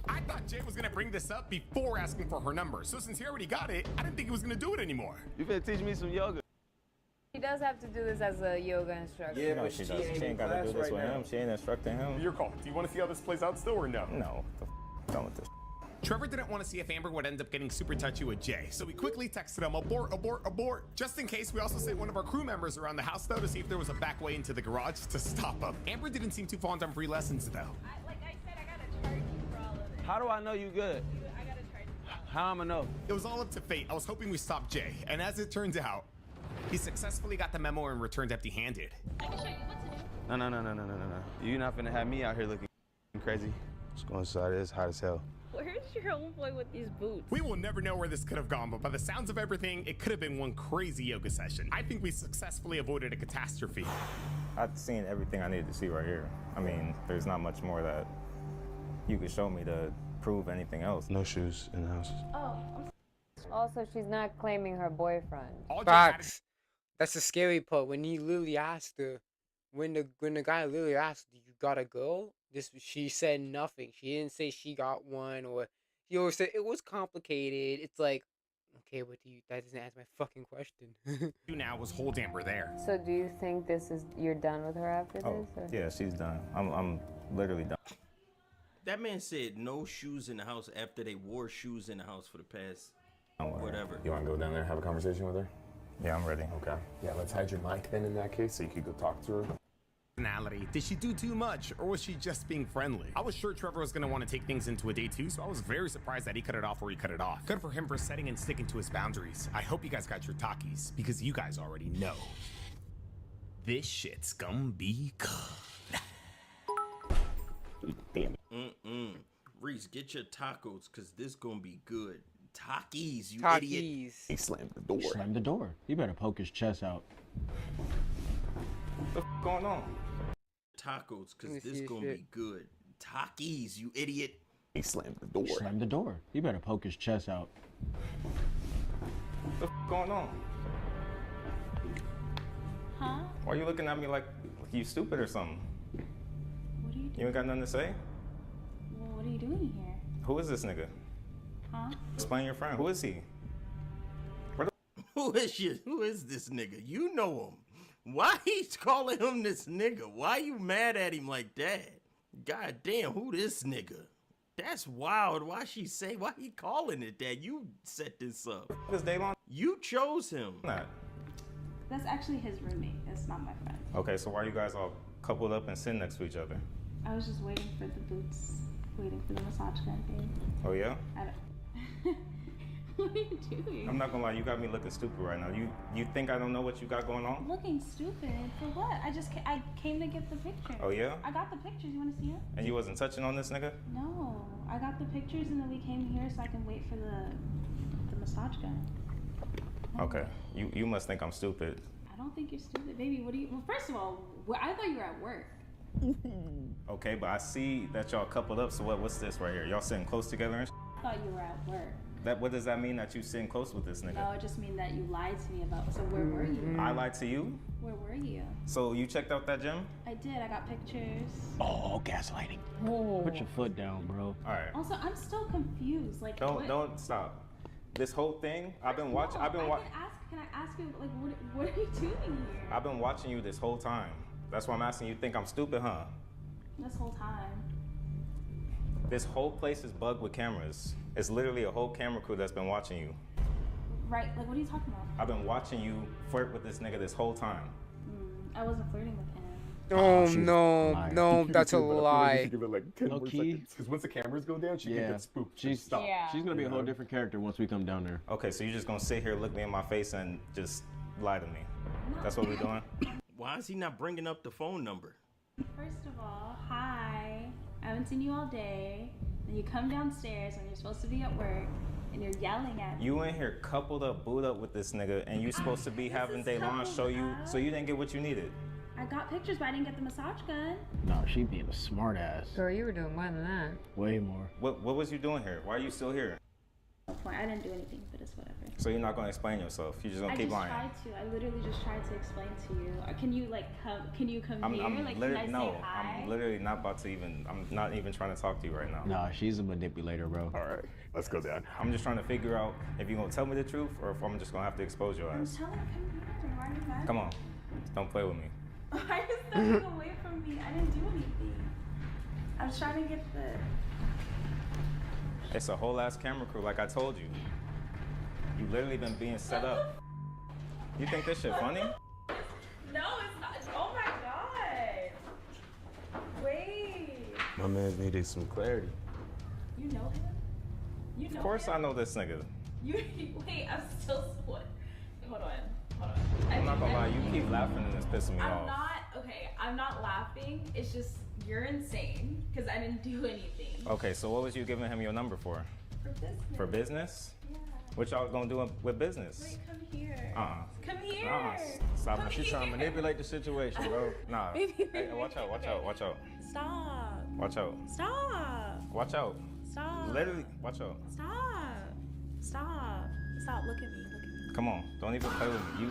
[SPEAKER 1] I thought Jay was gonna bring this up before asking for her number. So since he already got it, I didn't think he was gonna do it anymore.
[SPEAKER 19] You finna teach me some yoga.
[SPEAKER 9] She does have to do this as a yoga instructor.
[SPEAKER 21] Yeah,
[SPEAKER 17] No,
[SPEAKER 21] but
[SPEAKER 17] she does. She ain't gotta do this with him. She ain't instructing him.
[SPEAKER 1] Your call. Do you want to see how this plays out still or no?
[SPEAKER 17] No. Done with this.
[SPEAKER 1] Trevor didn't want to see if Amber would end up getting super touchy with Jay, so we quickly texted him, abort, abort, abort. Just in case, we also sent one of our crew members around the house, though, to see if there was a back way into the garage to stop him. Amber didn't seem too fond on free lessons, though.
[SPEAKER 13] Like I said, I gotta charge you for all of it.
[SPEAKER 19] How do I know you good?
[SPEAKER 13] I gotta charge you.
[SPEAKER 19] How I'ma know?
[SPEAKER 1] It was all up to fate. I was hoping we stopped Jay, and as it turns out, he successfully got the memo and returned empty-handed.
[SPEAKER 13] I can show you what to do.
[SPEAKER 19] No. You're not finna have me out here looking crazy. Just go inside. It's hot as hell.
[SPEAKER 13] Where's your homeboy with these boots?
[SPEAKER 1] We will never know where this could have gone, but by the sounds of everything, it could have been one crazy yoga session. I think we successfully avoided a catastrophe.
[SPEAKER 17] I've seen everything I needed to see right here. I mean, there's not much more that you could show me to prove anything else.
[SPEAKER 19] No shoes in the house.
[SPEAKER 13] Oh,
[SPEAKER 9] Also, she's not claiming her boyfriend.
[SPEAKER 2] Facts. That's the scary part. When he literally asked her, when the guy literally asked, "You got a girl?" She said nothing. She didn't say she got one, or she always said it was complicated. It's like, okay, but that doesn't answer my fucking question.
[SPEAKER 1] Do now was hold Amber there.
[SPEAKER 9] So do you think you're done with her after this? Or?
[SPEAKER 17] Yeah, she's done. I'm literally done.
[SPEAKER 18] That man said no shoes in the house after they wore shoes in the house for the past whatever.
[SPEAKER 7] You want to go down there and have a conversation with her?
[SPEAKER 17] Yeah, I'm ready.
[SPEAKER 7] Okay. Yeah, let's hide your mic then in that case so you could go talk to her.
[SPEAKER 1] Personality. Did she do too much, or was she just being friendly? I was sure Trevor was going to want to take things into a day too, so I was very surprised that he cut it off where he cut it off. Good for him for setting and sticking to his boundaries. I hope you guys got your Takis, because you guys already know. This shit's gonna be good.
[SPEAKER 7] Damn it.
[SPEAKER 18] Reese, get your tacos, cause this gonna be good. Takis, you idiot.
[SPEAKER 2] Takis.
[SPEAKER 7] He slammed the door.
[SPEAKER 21] Slam the door. He better poke his chest out.
[SPEAKER 17] What the going on?
[SPEAKER 18] Tacos,
[SPEAKER 2] Let me
[SPEAKER 18] cause this
[SPEAKER 2] see
[SPEAKER 18] gonna
[SPEAKER 2] shit.
[SPEAKER 18] be good. Takis, you idiot.
[SPEAKER 7] He slammed the door.
[SPEAKER 21] Slam the door. He better poke his chest out.
[SPEAKER 17] What the going on?
[SPEAKER 13] Huh?
[SPEAKER 17] Why are you looking at me like you stupid or something?
[SPEAKER 13] What are you doing?
[SPEAKER 17] You ain't got nothing to say?
[SPEAKER 13] Well, what are you doing here?
[SPEAKER 17] Who is this nigga?
[SPEAKER 13] Huh?
[SPEAKER 17] Explain your friend. Who is he?
[SPEAKER 18] Who is this nigga? You know him. Why he's calling him this nigga? Why you mad at him like that? God damn, who this nigga? That's wild. Why he calling it that? You set this up.
[SPEAKER 17] This Daylon?
[SPEAKER 18] You chose him.
[SPEAKER 17] Not.
[SPEAKER 16] That's actually his roommate. That's not my friend.
[SPEAKER 17] Okay, so why are you guys all coupled up and sitting next to each other?
[SPEAKER 16] I was just waiting for the boots, waiting for the massage gun, babe.
[SPEAKER 17] Oh yeah?
[SPEAKER 16] I don't. What are you doing?
[SPEAKER 17] I'm not gonna lie, you got me looking stupid right now. You think I don't know what you got going on?
[SPEAKER 16] Looking stupid for what? I came to get the pictures.
[SPEAKER 17] Oh yeah?
[SPEAKER 16] I got the pictures. You want to see them?
[SPEAKER 17] And you wasn't touching on this nigga?
[SPEAKER 16] No, I got the pictures and then we came here so I can wait for the massage gun.
[SPEAKER 17] Okay. You must think I'm stupid.
[SPEAKER 16] I don't think you're stupid, baby. What do you? Well, first of all, I thought you were at work.
[SPEAKER 17] Okay, but I see that y'all coupled up, so what's this right here? Y'all sitting close together and
[SPEAKER 16] I thought you were at work.
[SPEAKER 17] What does that mean that you sitting close with this nigga?
[SPEAKER 16] No, it just means that you lied to me about. So where were you?
[SPEAKER 17] I lied to you?
[SPEAKER 16] Where were you?
[SPEAKER 17] So you checked out that gym?
[SPEAKER 16] I did. I got pictures.
[SPEAKER 21] Oh, gaslighting.
[SPEAKER 16] Oh.
[SPEAKER 21] Put your foot down, bro.
[SPEAKER 17] All right.
[SPEAKER 16] Also, I'm still confused. Like,
[SPEAKER 17] Don't stop. This whole thing, I've been watching.
[SPEAKER 16] Can I ask you, like, what are you doing here?
[SPEAKER 17] I've been watching you this whole time. That's why I'm asking you. Think I'm stupid, huh?
[SPEAKER 16] This whole time.
[SPEAKER 17] This whole place is bugged with cameras. It's literally a whole camera crew that's been watching you.
[SPEAKER 16] Right. Like, what are you talking about?
[SPEAKER 17] I've been watching you flirt with this nigga this whole time.
[SPEAKER 16] I wasn't flirting with him.
[SPEAKER 2] Oh
[SPEAKER 7] she's
[SPEAKER 2] no,
[SPEAKER 7] lying.
[SPEAKER 2] no,
[SPEAKER 7] He
[SPEAKER 2] that's a
[SPEAKER 7] too, but I feel like we
[SPEAKER 2] lie.
[SPEAKER 7] should give it like 10
[SPEAKER 21] Low
[SPEAKER 7] more
[SPEAKER 21] key.
[SPEAKER 7] seconds. Because once the cameras go down, she can get spooked.
[SPEAKER 21] She's
[SPEAKER 7] Stop.
[SPEAKER 21] She's gonna be a whole different character once we come down there.
[SPEAKER 17] Okay, so you're just gonna sit here, look me in my face, and just lie to me. That's what we're doing?
[SPEAKER 18] Why is he not bringing up the phone number?
[SPEAKER 16] First of all, hi. I haven't seen you all day. And you come downstairs when you're supposed to be at work, and you're yelling at me.
[SPEAKER 17] You in here coupled up, booed up with this nigga, and you supposed to be having Daylon show you, so you didn't get what you needed.
[SPEAKER 16] I got pictures, but I didn't get the massage gun.
[SPEAKER 21] No, she being a smart ass.
[SPEAKER 20] Girl, you were doing more than that.
[SPEAKER 21] Way more.
[SPEAKER 17] What was you doing here? Why are you still here?
[SPEAKER 16] No point. I didn't do anything, but it's whatever.
[SPEAKER 17] So you're not gonna explain yourself. You're just gonna keep lying.
[SPEAKER 16] I just tried to. I literally just tried to explain to you. Can you like come? Can you come here? Like, can I say hi?
[SPEAKER 17] I'm literally not about to even. I'm not even trying to talk to you right now.
[SPEAKER 21] Nah, she's a manipulator, bro.
[SPEAKER 7] All right, let's go down.
[SPEAKER 17] I'm just trying to figure out if you're gonna tell me the truth or if I'm just gonna have to expose your
[SPEAKER 16] I'm
[SPEAKER 17] ass.
[SPEAKER 16] telling you, come here. Why are you mad?
[SPEAKER 17] Come on, don't play with me.
[SPEAKER 16] Why are you stepping away from me? I didn't do anything. I was trying to get the.
[SPEAKER 17] It's a whole ass camera crew, like I told you. You literally been being set up. You think this shit funny?
[SPEAKER 16] No, it's not. Oh my god. Wait.
[SPEAKER 21] My man's needed some clarity.
[SPEAKER 16] You know him? You know
[SPEAKER 17] Of course
[SPEAKER 16] him?
[SPEAKER 17] I know this nigga.
[SPEAKER 16] Wait, I'm still what? Hold on.
[SPEAKER 17] I'm not gonna lie, you keep laughing and it's pissing me off.
[SPEAKER 16] I'm not laughing. It's just, you're insane. Because I didn't do anything.
[SPEAKER 17] Okay, so what was you giving him your number for?
[SPEAKER 16] For business.
[SPEAKER 17] For business?
[SPEAKER 16] Yeah.
[SPEAKER 17] What y'all gonna do with business?
[SPEAKER 16] Wait, come here.
[SPEAKER 17] Uh-uh.
[SPEAKER 16] Come here.
[SPEAKER 17] Stop.
[SPEAKER 16] Come
[SPEAKER 17] She's trying to manipulate the situation, bro. Nah.
[SPEAKER 16] Baby,
[SPEAKER 17] Hey, watch out, watch out, watch out.
[SPEAKER 16] Stop.
[SPEAKER 17] Watch out.
[SPEAKER 16] Stop.
[SPEAKER 17] Watch out.
[SPEAKER 16] Stop.
[SPEAKER 17] Literally, watch out.
[SPEAKER 16] Stop. Stop. Stop. Look at me. Look at me.
[SPEAKER 17] Come on, don't even play with me.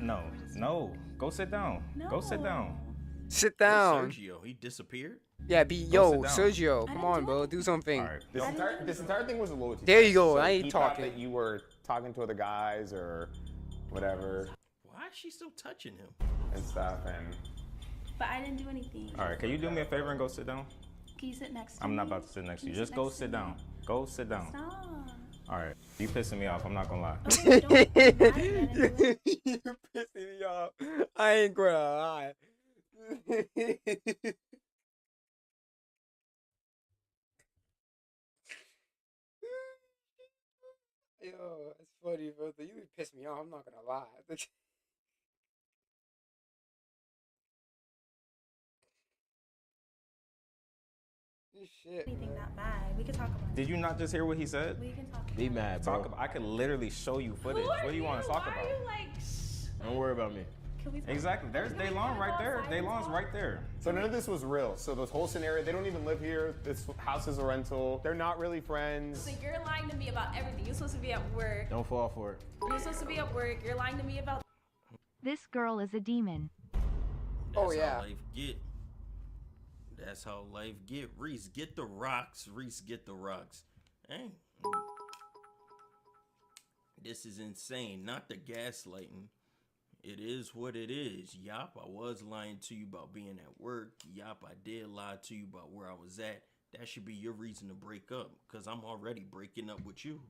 [SPEAKER 17] No. Go sit down.
[SPEAKER 16] No.
[SPEAKER 17] Go sit down.
[SPEAKER 2] Sit down.
[SPEAKER 18] Sergio, he disappeared?
[SPEAKER 2] Yeah,
[SPEAKER 17] Go sit down.
[SPEAKER 2] Sergio, come on, bro, do something.
[SPEAKER 17] All right.
[SPEAKER 7] This entire thing was a loyalty.
[SPEAKER 2] There you
[SPEAKER 7] test.
[SPEAKER 2] go,
[SPEAKER 7] So
[SPEAKER 2] I ain't
[SPEAKER 7] he thought
[SPEAKER 2] talking.
[SPEAKER 7] that you were talking to other guys or whatever
[SPEAKER 18] Why is she still touching him?
[SPEAKER 7] and stuff, and
[SPEAKER 16] But I didn't do anything.
[SPEAKER 17] All right, can you do me a favor and go sit down?
[SPEAKER 16] Can you sit next to me?
[SPEAKER 17] I'm not about to sit next to you.
[SPEAKER 16] Can
[SPEAKER 17] Just
[SPEAKER 16] sit
[SPEAKER 17] go
[SPEAKER 16] next to
[SPEAKER 17] sit
[SPEAKER 16] me?
[SPEAKER 17] down. Go sit down.
[SPEAKER 16] Stop.
[SPEAKER 17] All right. You pissing me off. I'm not gonna lie.
[SPEAKER 2] You pissing me off. I ain't gonna lie. Yo, it's funny, bro. You would piss me off. I'm not gonna lie. Shit.
[SPEAKER 16] Anything that bad. We can talk about it.
[SPEAKER 17] Did you not just hear what he said?
[SPEAKER 16] We can talk.
[SPEAKER 4] Be mad, bro.
[SPEAKER 17] Talk about. I could literally show you footage.
[SPEAKER 16] Who
[SPEAKER 17] What do you want to talk
[SPEAKER 16] Why
[SPEAKER 17] about?
[SPEAKER 16] Are you like?
[SPEAKER 4] Don't worry about me.
[SPEAKER 16] Can we talk?
[SPEAKER 17] Exactly. There's Daylon right there. Daylon's right there.
[SPEAKER 7] So none of this was real. So this whole scenario, they don't even live here. This house is a rental. They're not really friends.
[SPEAKER 16] So you're lying to me about everything. You're supposed to be at work.
[SPEAKER 4] Don't fall for it.
[SPEAKER 16] You're supposed to be at work. You're lying to me about.
[SPEAKER 14] This girl is a demon.
[SPEAKER 2] Oh, yeah.
[SPEAKER 18] How life get. That's how life get. Reese, get the rocks. Reese, get the rocks. Hey. This is insane. Not the gaslighting. It is what it is. Yup, I was lying to you about being at work. Yup, I did lie to you about where I was at. That should be your reason to break up, because I'm already breaking up with you.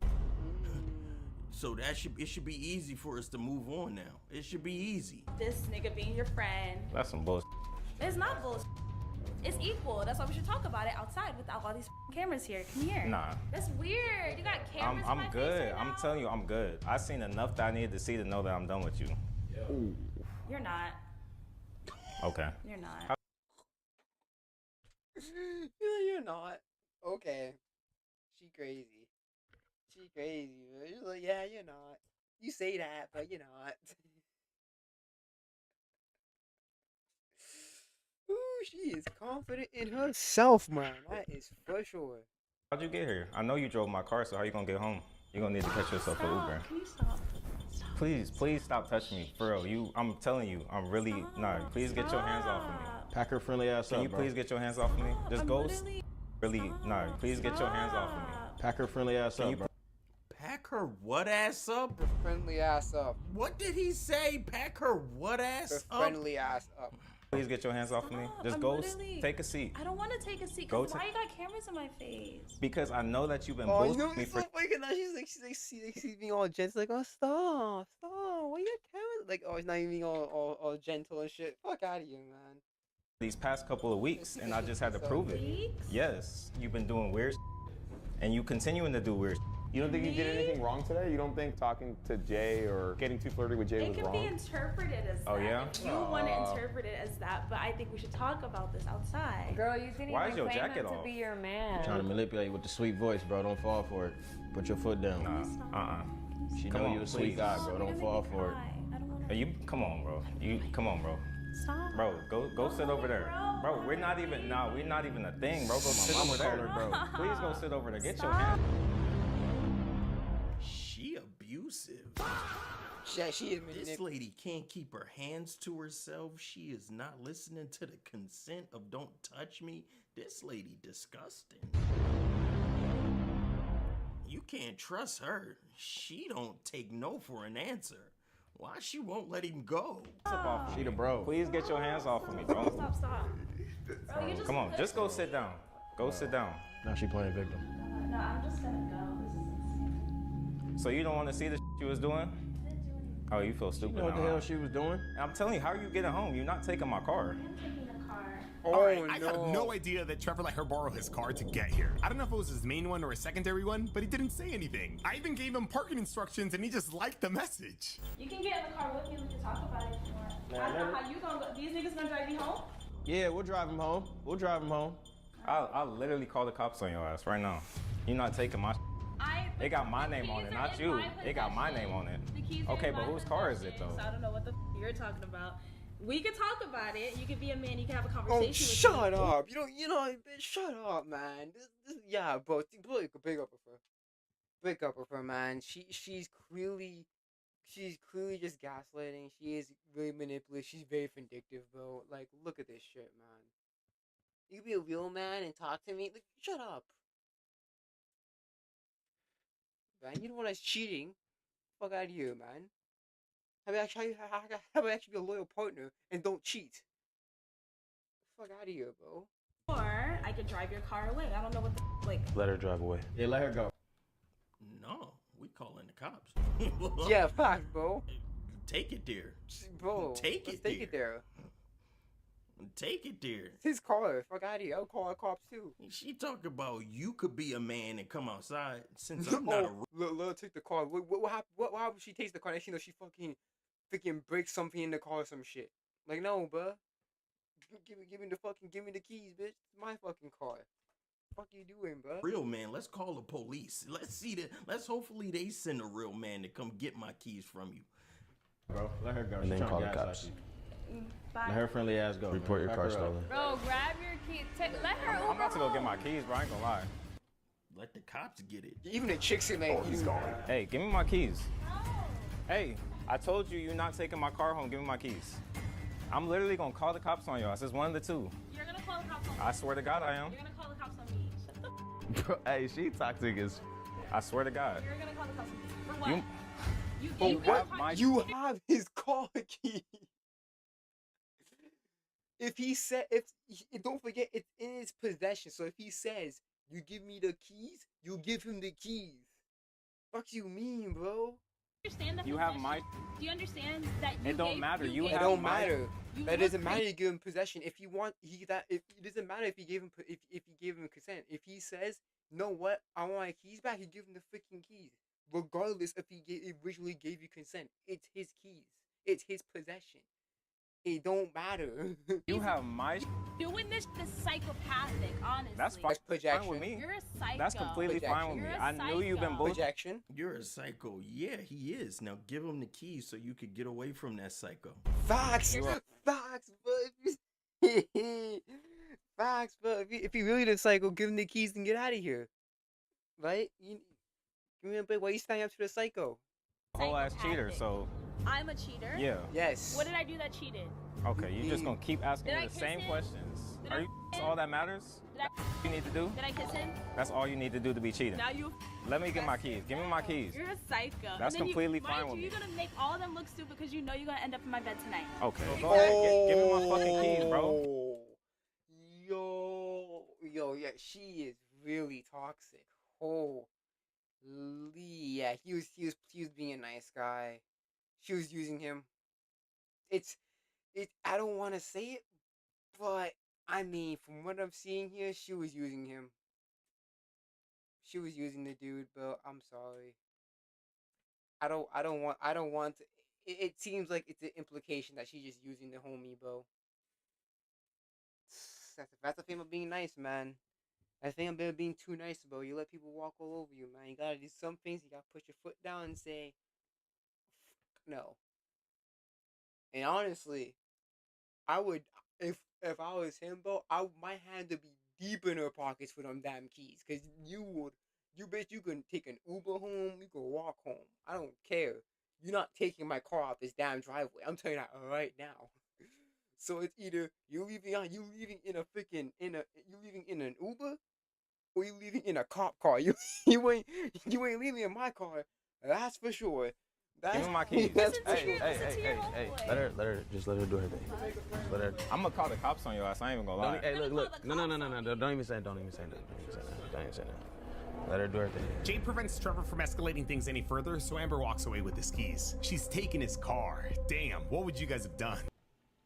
[SPEAKER 18] So it should be easy for us to move on now. It should be easy.
[SPEAKER 16] This nigga being your friend.
[SPEAKER 17] That's some bullshit.
[SPEAKER 16] It's not bullshit. It's equal. That's why we should talk about it outside without all these cameras here. Come here.
[SPEAKER 17] Nah.
[SPEAKER 16] That's weird. You got cameras in
[SPEAKER 17] I'm
[SPEAKER 16] my
[SPEAKER 17] good.
[SPEAKER 16] face right
[SPEAKER 17] I'm
[SPEAKER 16] now?
[SPEAKER 17] telling you, I'm good. I seen enough that I needed to see to know that I'm done with you.
[SPEAKER 16] You're not.
[SPEAKER 17] Okay.
[SPEAKER 16] You're not.
[SPEAKER 2] You're not. Okay. She crazy. She crazy, man. You're like, yeah, you're not. You say that, but you're not. Ooh, she is confident in herself, man. That is for sure.
[SPEAKER 17] How'd you get here? I know you drove my car, so how you gonna get home? You're gonna need to catch yourself an Uber.
[SPEAKER 16] Can you stop?
[SPEAKER 17] Please stop touching me. For real. I'm telling you, I'm really, nah, please get your hands off of me.
[SPEAKER 4] Pack her friendly ass
[SPEAKER 17] Can
[SPEAKER 4] up,
[SPEAKER 17] you
[SPEAKER 4] bro.
[SPEAKER 17] please get your hands off of me? Just go, really, nah, please get your hands off of me.
[SPEAKER 4] Pack her friendly ass up, bro.
[SPEAKER 18] Pack her what ass up?
[SPEAKER 2] Her friendly ass up.
[SPEAKER 18] What did he say? Pack her what ass
[SPEAKER 2] Her
[SPEAKER 18] up?
[SPEAKER 2] friendly ass up.
[SPEAKER 17] Please get your hands off of me. Just
[SPEAKER 16] I'm
[SPEAKER 17] go
[SPEAKER 16] literally-
[SPEAKER 17] take a seat.
[SPEAKER 16] I don't want to take a seat.
[SPEAKER 17] Go
[SPEAKER 16] Cause
[SPEAKER 17] ta-
[SPEAKER 16] why you got cameras in my face?
[SPEAKER 17] Because I know that you've been
[SPEAKER 2] Oh, you
[SPEAKER 17] bullshitting
[SPEAKER 2] know
[SPEAKER 17] me
[SPEAKER 2] it's
[SPEAKER 17] for
[SPEAKER 2] so fucking now. She's being all gentle, like, oh, stop. Why you got cameras? Like, oh, it's not even being all gentle and shit. Fuck out of here, man.
[SPEAKER 17] these past couple of weeks, and I just had to prove it.
[SPEAKER 16] Weeks?
[SPEAKER 17] Yes, you've been doing weird and you continuing to do weird.
[SPEAKER 7] You don't think you did anything wrong today? You don't think talking to Jay or getting too flirty with Jay
[SPEAKER 16] It
[SPEAKER 7] was
[SPEAKER 16] can
[SPEAKER 7] wrong?
[SPEAKER 16] be interpreted as that.
[SPEAKER 17] Oh, yeah?
[SPEAKER 16] If you want to interpret it as that, but I think we should talk about this outside.
[SPEAKER 20] Girl, you didn't
[SPEAKER 17] Why is
[SPEAKER 20] even
[SPEAKER 17] your
[SPEAKER 20] claim
[SPEAKER 17] jacket
[SPEAKER 20] him to
[SPEAKER 17] off?
[SPEAKER 20] be your man.
[SPEAKER 4] Trying to manipulate with the sweet voice, bro. Don't fall for it. Put your foot down. She
[SPEAKER 17] Come
[SPEAKER 4] know
[SPEAKER 17] on,
[SPEAKER 4] you a sweet
[SPEAKER 17] please.
[SPEAKER 4] guy, bro. Don't fall for it.
[SPEAKER 17] Come on, bro. Come on, bro.
[SPEAKER 16] Stop.
[SPEAKER 17] Bro, go sit over there. Bro, we're not even a thing, bro. Go sit
[SPEAKER 4] mama
[SPEAKER 17] over there.
[SPEAKER 4] call her, bro.
[SPEAKER 17] Please go sit over there. Get your hand.
[SPEAKER 18] She abusive.
[SPEAKER 2] Yeah, she is
[SPEAKER 18] This lady can't keep her hands to herself. She is not listening to the consent of don't touch me. This lady disgusting. You can't trust her. She don't take no for an answer. Why she won't let him go?
[SPEAKER 4] She the bro.
[SPEAKER 17] Please get your hands off of me, bro.
[SPEAKER 16] Stop. Bro, you just
[SPEAKER 17] Come on, just go sit down. Go sit down.
[SPEAKER 4] Now she playing victim.
[SPEAKER 16] No, I'm just gonna go. This is
[SPEAKER 17] So you don't want to see the she was doing? Oh, you feel stupid
[SPEAKER 4] You know what
[SPEAKER 17] now,
[SPEAKER 4] the hell
[SPEAKER 17] huh?
[SPEAKER 4] she was doing?
[SPEAKER 17] I'm telling you, how are you getting home? You're not taking my car.
[SPEAKER 1] All right, I had no idea that Trevor let her borrow his car to get here. I don't know if it was his main one or a secondary one, but he didn't say anything. I even gave him parking instructions and he just liked the message.
[SPEAKER 16] You can get in the car with me. We can talk about it if you want. I don't know how you gonna go. These niggas gonna drive you home?
[SPEAKER 4] Yeah, we'll drive him home. We'll drive him home.
[SPEAKER 17] I'll literally call the cops on your ass right now. You're not taking my. It got my name on it, not you. It got my name on it.
[SPEAKER 16] The keys are
[SPEAKER 17] Okay,
[SPEAKER 16] in
[SPEAKER 17] but
[SPEAKER 16] my
[SPEAKER 17] whose car is it
[SPEAKER 16] possession,
[SPEAKER 17] though?
[SPEAKER 16] So I don't know what the you're talking about. We can talk about it. You can be a man. You can have a
[SPEAKER 2] Oh,
[SPEAKER 16] conversation.
[SPEAKER 2] shut
[SPEAKER 16] with me.
[SPEAKER 2] up. You know, bitch, shut up, man. Yeah, bro, break up with her. Break up with her, man. She's clearly just gaslighting. She is really manipulative. She's very vindictive, bro. Like, look at this shit, man. You can be a real man and talk to me. Like, shut up. Man, you know what? That's cheating. Fuck out of here, man. How about actually be a loyal partner and don't cheat? Fuck out of here, bro.
[SPEAKER 16] Or I could drive your car away. I don't know what the like.
[SPEAKER 4] Let her drive away. Yeah, let her go.
[SPEAKER 18] No, we calling the cops.
[SPEAKER 2] Yeah, fact, bro.
[SPEAKER 18] Take it there.
[SPEAKER 2] Bro,
[SPEAKER 18] Take
[SPEAKER 2] let's
[SPEAKER 18] it
[SPEAKER 2] take it there.
[SPEAKER 18] Take it there.
[SPEAKER 2] It's his car. Fuck out of here. I'll call the cops too.
[SPEAKER 18] She talk about you could be a man and come outside since I'm not a.
[SPEAKER 2] Let her take the car. What happened? What happened? She takes the car and she knows she freaking breaks something in the car or some shit. Like, no, bruh. Give me the keys, bitch. It's my fucking car. fuck you doing, bro?
[SPEAKER 18] Real man, let's call the police. Let's hopefully they send a real man to come get my keys from you.
[SPEAKER 4] Bro, let her go.
[SPEAKER 19] And then call the cops.
[SPEAKER 16] Bye.
[SPEAKER 4] Let her friendly ass go.
[SPEAKER 19] Report your car stolen.
[SPEAKER 20] Bro, grab your keys. Let her Uber
[SPEAKER 17] I'm about to go get my
[SPEAKER 20] home.
[SPEAKER 17] keys, bro. I ain't gonna lie.
[SPEAKER 18] Let the cops get it.
[SPEAKER 2] Even the chicks in there.
[SPEAKER 7] He's gone.
[SPEAKER 17] Hey, give me my keys. Hey, I told you you're not taking my car home. Give me my keys. I'm literally gonna call the cops on y'all. It's just one of the two.
[SPEAKER 16] You're gonna call the cops on me.
[SPEAKER 17] I swear to God I am.
[SPEAKER 16] You're gonna call the cops on me. Shut the
[SPEAKER 19] Bro, hey, she toxic as.
[SPEAKER 17] I swear to God.
[SPEAKER 16] You're gonna call the cops on me. For what?
[SPEAKER 17] You
[SPEAKER 2] You have his car key. If he said, don't forget, it's in his possession. So if he says, you give me the keys, you give him the keys. Fuck you mean, bro?
[SPEAKER 16] Understand that
[SPEAKER 17] You have my.
[SPEAKER 16] Do you understand that you
[SPEAKER 17] It don't
[SPEAKER 16] gave,
[SPEAKER 17] matter.
[SPEAKER 16] You
[SPEAKER 17] You
[SPEAKER 16] gave
[SPEAKER 17] have
[SPEAKER 2] It don't
[SPEAKER 17] my-
[SPEAKER 2] matter.
[SPEAKER 16] You
[SPEAKER 2] That
[SPEAKER 16] look
[SPEAKER 2] doesn't matter.
[SPEAKER 16] crazy.
[SPEAKER 2] You give him possession. If he want, it doesn't matter if he gave him if he gave him consent. If he says, "No, what? I want my keys back," you give him the freaking keys, regardless if he originally gave you consent. It's his keys. It's his possession. It don't matter.
[SPEAKER 17] You have my.
[SPEAKER 16] doing this psychopathic, honestly.
[SPEAKER 17] That's fine.
[SPEAKER 2] That's projection.
[SPEAKER 17] Fine with me.
[SPEAKER 16] You're a psycho.
[SPEAKER 17] That's completely fine with me.
[SPEAKER 16] You're a
[SPEAKER 17] I knew you've been
[SPEAKER 16] psycho.
[SPEAKER 17] bullshit.
[SPEAKER 2] Projection.
[SPEAKER 18] You're a psycho. Yeah, he is. Now give him the keys so you could get away from that psycho.
[SPEAKER 2] Facts. Facts, but facts, but if you really the psycho, give him the keys and get out of here. Right? You give me a bit. Why you standing up to the psycho?
[SPEAKER 17] Whole ass cheater. So
[SPEAKER 16] I'm a cheater.
[SPEAKER 17] yeah.
[SPEAKER 2] Yes.
[SPEAKER 16] What did I do that cheated?
[SPEAKER 17] Okay, you just gonna keep asking
[SPEAKER 16] Did
[SPEAKER 17] me
[SPEAKER 16] I
[SPEAKER 17] the
[SPEAKER 16] kiss
[SPEAKER 17] same
[SPEAKER 16] him?
[SPEAKER 17] questions.
[SPEAKER 16] Did
[SPEAKER 17] Are
[SPEAKER 16] I
[SPEAKER 17] you?
[SPEAKER 16] kiss
[SPEAKER 17] All
[SPEAKER 16] him?
[SPEAKER 17] that matters?
[SPEAKER 16] Did I,
[SPEAKER 17] You need to do?
[SPEAKER 16] did I kiss him?
[SPEAKER 17] That's all you need to do to be cheating.
[SPEAKER 16] Now you.
[SPEAKER 17] Let me get my keys. Give me my keys.
[SPEAKER 16] You're a psycho.
[SPEAKER 17] That's
[SPEAKER 16] And then
[SPEAKER 17] completely
[SPEAKER 16] mind
[SPEAKER 17] fine
[SPEAKER 16] you,
[SPEAKER 17] with
[SPEAKER 16] You're gonna make all of them look stupid because you know you're gonna end up in my bed tonight.
[SPEAKER 17] Okay. Go ahead. Give me my fucking keys, bro.
[SPEAKER 2] Yo, yeah, she is really toxic. Holy, yeah, he was being a nice guy. She was using him. I don't want to say it, but I mean, from what I'm seeing here, she was using him. She was using the dude, but I'm sorry. I don't want. It seems like it's an implication that she's just using the homie, bro. That's the thing about being nice, man. I think I'm being too nice, bro. You let people walk all over you, man. You gotta do some things. You gotta put your foot down and say, no. And honestly, I would, if I was him, bro, my hand would be deep in her pockets for them damn keys, cause you bet you can take an Uber home, you can walk home. I don't care. You're not taking my car off this damn driveway. I'm telling you that right now. So it's either you leaving in an Uber, or you leaving in a cop car. You ain't leaving in my car. That's for sure.
[SPEAKER 17] Give me my keys.
[SPEAKER 2] That's
[SPEAKER 19] Hey. Let her do her thing. Let her.
[SPEAKER 17] I'm gonna call the cops on your ass. I ain't even gonna lie.
[SPEAKER 19] Hey, look. No. Don't even say that. Let her do her thing.
[SPEAKER 1] Jade prevents Trevor from escalating things any further, so Amber walks away with his keys. She's taken his car. Damn, what would you guys have done?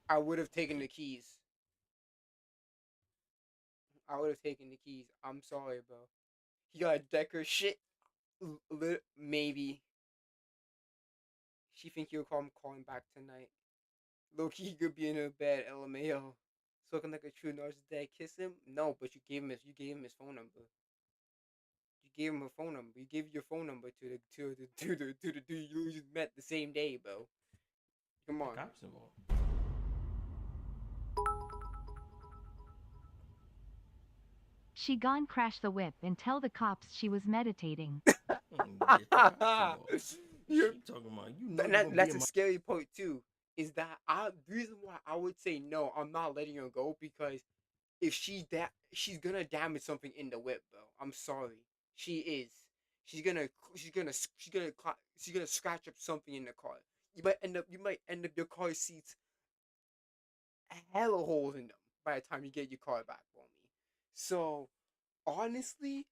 [SPEAKER 2] I would have taken the keys. I'm sorry, bro. He got Decker shit. Maybe. She think you'll calling back tonight. Low-key, he could be in her bed, LMAO. Looking like a true narcissist dad. Kiss him? No, but you gave him his phone number. You gave him her phone number. You gave your phone number to the dude you just met the same day, bro. Come on.
[SPEAKER 18] Cops involved.
[SPEAKER 14] She gone crash the whip and tell the cops she was meditating.
[SPEAKER 2] You're
[SPEAKER 18] talking about you know
[SPEAKER 2] that's a scary point too. Is that the reason why I would say no, I'm not letting her go, because if she's gonna damage something in the whip, bro. I'm sorry, she is. She's gonna scratch up something in the car. You might end up your car seats hella holes in them by the time you get your car back for me. So honestly,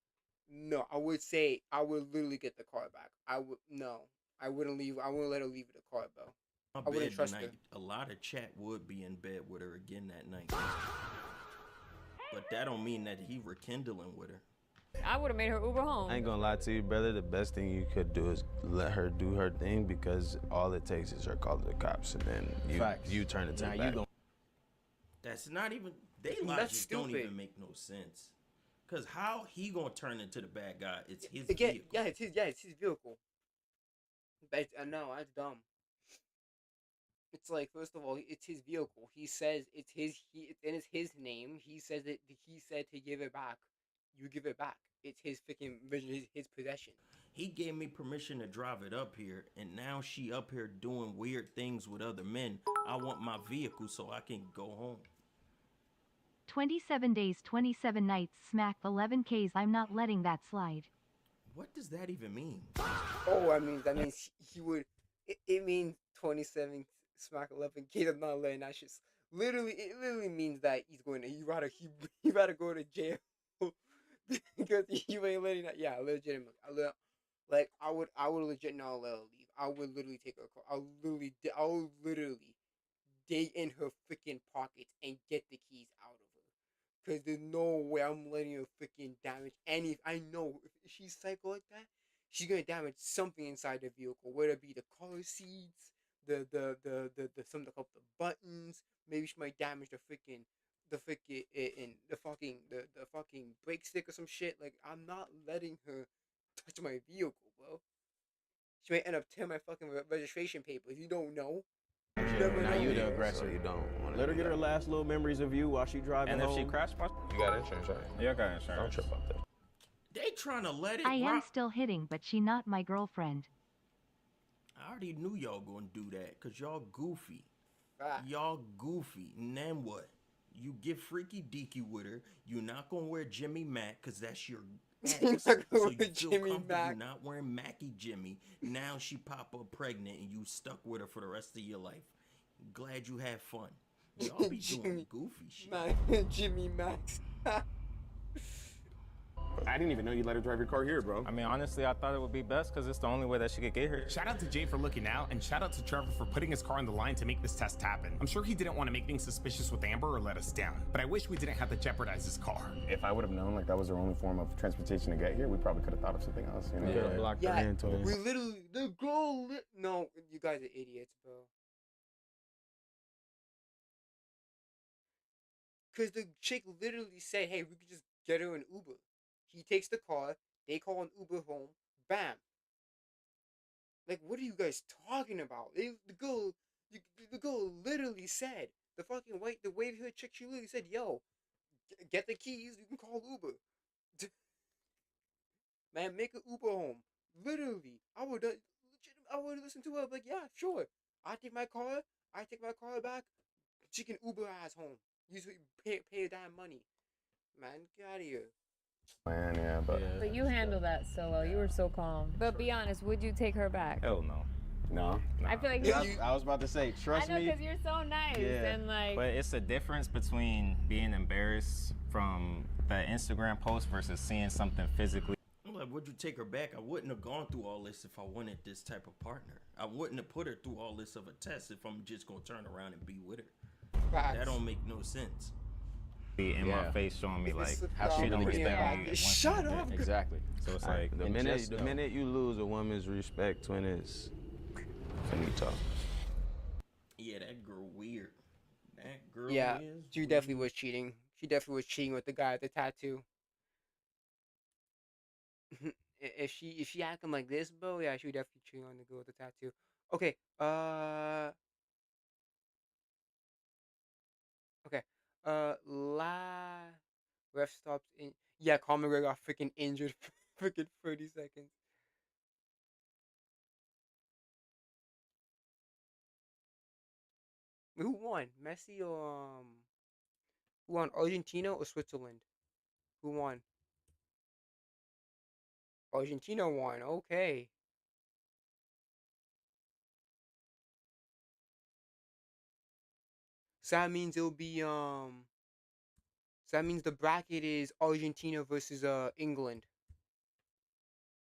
[SPEAKER 2] no, I would say I would literally get the car back. I wouldn't let her leave the car, bro. I wouldn't trust her.
[SPEAKER 18] A lot of chat would be in bed with her again that night. But that don't mean that he rekindling with her.
[SPEAKER 20] I would have made her Uber home.
[SPEAKER 19] I ain't gonna lie to you, brother. The best thing you could do is let her do her thing, because all it takes is her call to the cops, and then you turn it to the back.
[SPEAKER 18] That's not even. They logic don't even make no sense. Cause how he gonna turn into the bad guy? It's his
[SPEAKER 2] Again,
[SPEAKER 18] vehicle.
[SPEAKER 2] it's his vehicle. But no, that's dumb. It's like, first of all, it's his vehicle. He says it's his. It's his name. He says it. He said to give it back. You give it back. It's his freaking his possession.
[SPEAKER 18] He gave me permission to drive it up here, and now she up here doing weird things with other men. I want my vehicle so I can go home.
[SPEAKER 14] 27 days, 27 nights, smack 11 Ks. I'm not letting that slide.
[SPEAKER 18] What does that even mean?
[SPEAKER 2] Oh, that means he would. It means 27 smack 11 Ks. I'm not letting that shit. It literally means that he's going to. He rather go to jail because he ain't letting that. Yeah, legitimately. I would legit not let her leave. I would literally take her car. I would literally dig in her freaking pockets and get the keys out of her. Cause there's no way I'm letting her freaking damage any. I know if she's psycho like that, she's gonna damage something inside the vehicle. Whether it be the car seats, the something of the buttons. Maybe she might damage the fucking brake stick or some shit. Like, I'm not letting her touch my vehicle, bro. She might end up tearing my fucking registration papers. You don't know.
[SPEAKER 4] Now you the aggressor. You don't want to let her get her last little memories of you while she driving
[SPEAKER 17] And
[SPEAKER 4] home.
[SPEAKER 17] if she crash, you got insurance, right? Yeah, I got insurance.
[SPEAKER 19] Don't trip up there.
[SPEAKER 18] They trying to let it
[SPEAKER 14] I am
[SPEAKER 18] rock.
[SPEAKER 14] still hitting, but she not my girlfriend.
[SPEAKER 18] I already knew y'all gonna do that, cause y'all goofy.
[SPEAKER 2] Ah.
[SPEAKER 18] Y'all goofy. And then what? You get freaky deaky with her. You're not gonna wear Jimmy Mac, cause that's your ex. So you feel comfortable not wearing Mackie Jimmy. Now she pop up pregnant and you stuck with her for the rest of your life. Glad you had fun. Y'all be doing goofy shit.
[SPEAKER 2] Jimmy Max.
[SPEAKER 7] I didn't even know you let her drive your car here, bro.
[SPEAKER 17] I mean, honestly, I thought it would be best because it's the only way that she could get here.
[SPEAKER 1] Shout out to Jay for looking out, and shout out to Trevor for putting his car on the line to make this test happen. I'm sure he didn't want to make things suspicious with Amber or let us down, but I wish we didn't have to jeopardize his car.
[SPEAKER 7] If I would have known like that was our only form of transportation to get here, we probably could have thought of something else. You know?
[SPEAKER 2] Yeah, we literally the girl. No, you guys are idiots, bro. Because the chick literally said, "Hey, we could just get her an Uber." He takes the car. They call an Uber home. Bam. Like, what are you guys talking about? The girl literally said, the wave-haired chick, she literally said, "Yo, get the keys. You can call Uber." Man, make an Uber home. Literally, I would listen to her. Like, yeah, sure. I take my car back. She can Uber ass home. Usually pay her damn money. Man, get out of here.
[SPEAKER 7] Man, yeah,
[SPEAKER 9] But you handle that so well. You were so calm. But be honest, would you take her back?
[SPEAKER 17] Hell no.
[SPEAKER 7] No.
[SPEAKER 9] I feel like
[SPEAKER 4] I was about to say, trust
[SPEAKER 9] I know
[SPEAKER 4] me.
[SPEAKER 9] because you're so nice and like.
[SPEAKER 17] But it's a difference between being embarrassed from the Instagram post versus seeing something physically.
[SPEAKER 18] I'm like, would you take her back? I wouldn't have gone through all this if I wanted this type of partner. I wouldn't have put her through all this of a test if I'm just gonna turn around and be with her. That don't make no sense.
[SPEAKER 17] In my face showing me like
[SPEAKER 4] how she don't respect
[SPEAKER 17] me.
[SPEAKER 2] Shut up.
[SPEAKER 4] Exactly.
[SPEAKER 17] So it's like
[SPEAKER 19] the minute you lose a woman's respect, twin, is finito.
[SPEAKER 18] Yeah, that girl weird. That girl
[SPEAKER 2] Yeah,
[SPEAKER 18] is
[SPEAKER 2] she definitely was cheating. She definitely was cheating with the guy with the tattoo. if she acting like this, bro, yeah, she would definitely cheating on the girl with the tattoo. Okay, okay, ref stops in. Yeah, Conor McGregor got freaking injured for freaking 30 seconds. Who won? Messi or who won? Argentina or Switzerland? Who won? Argentina won. Okay. So that means it'll be So that means the bracket is Argentina versus England.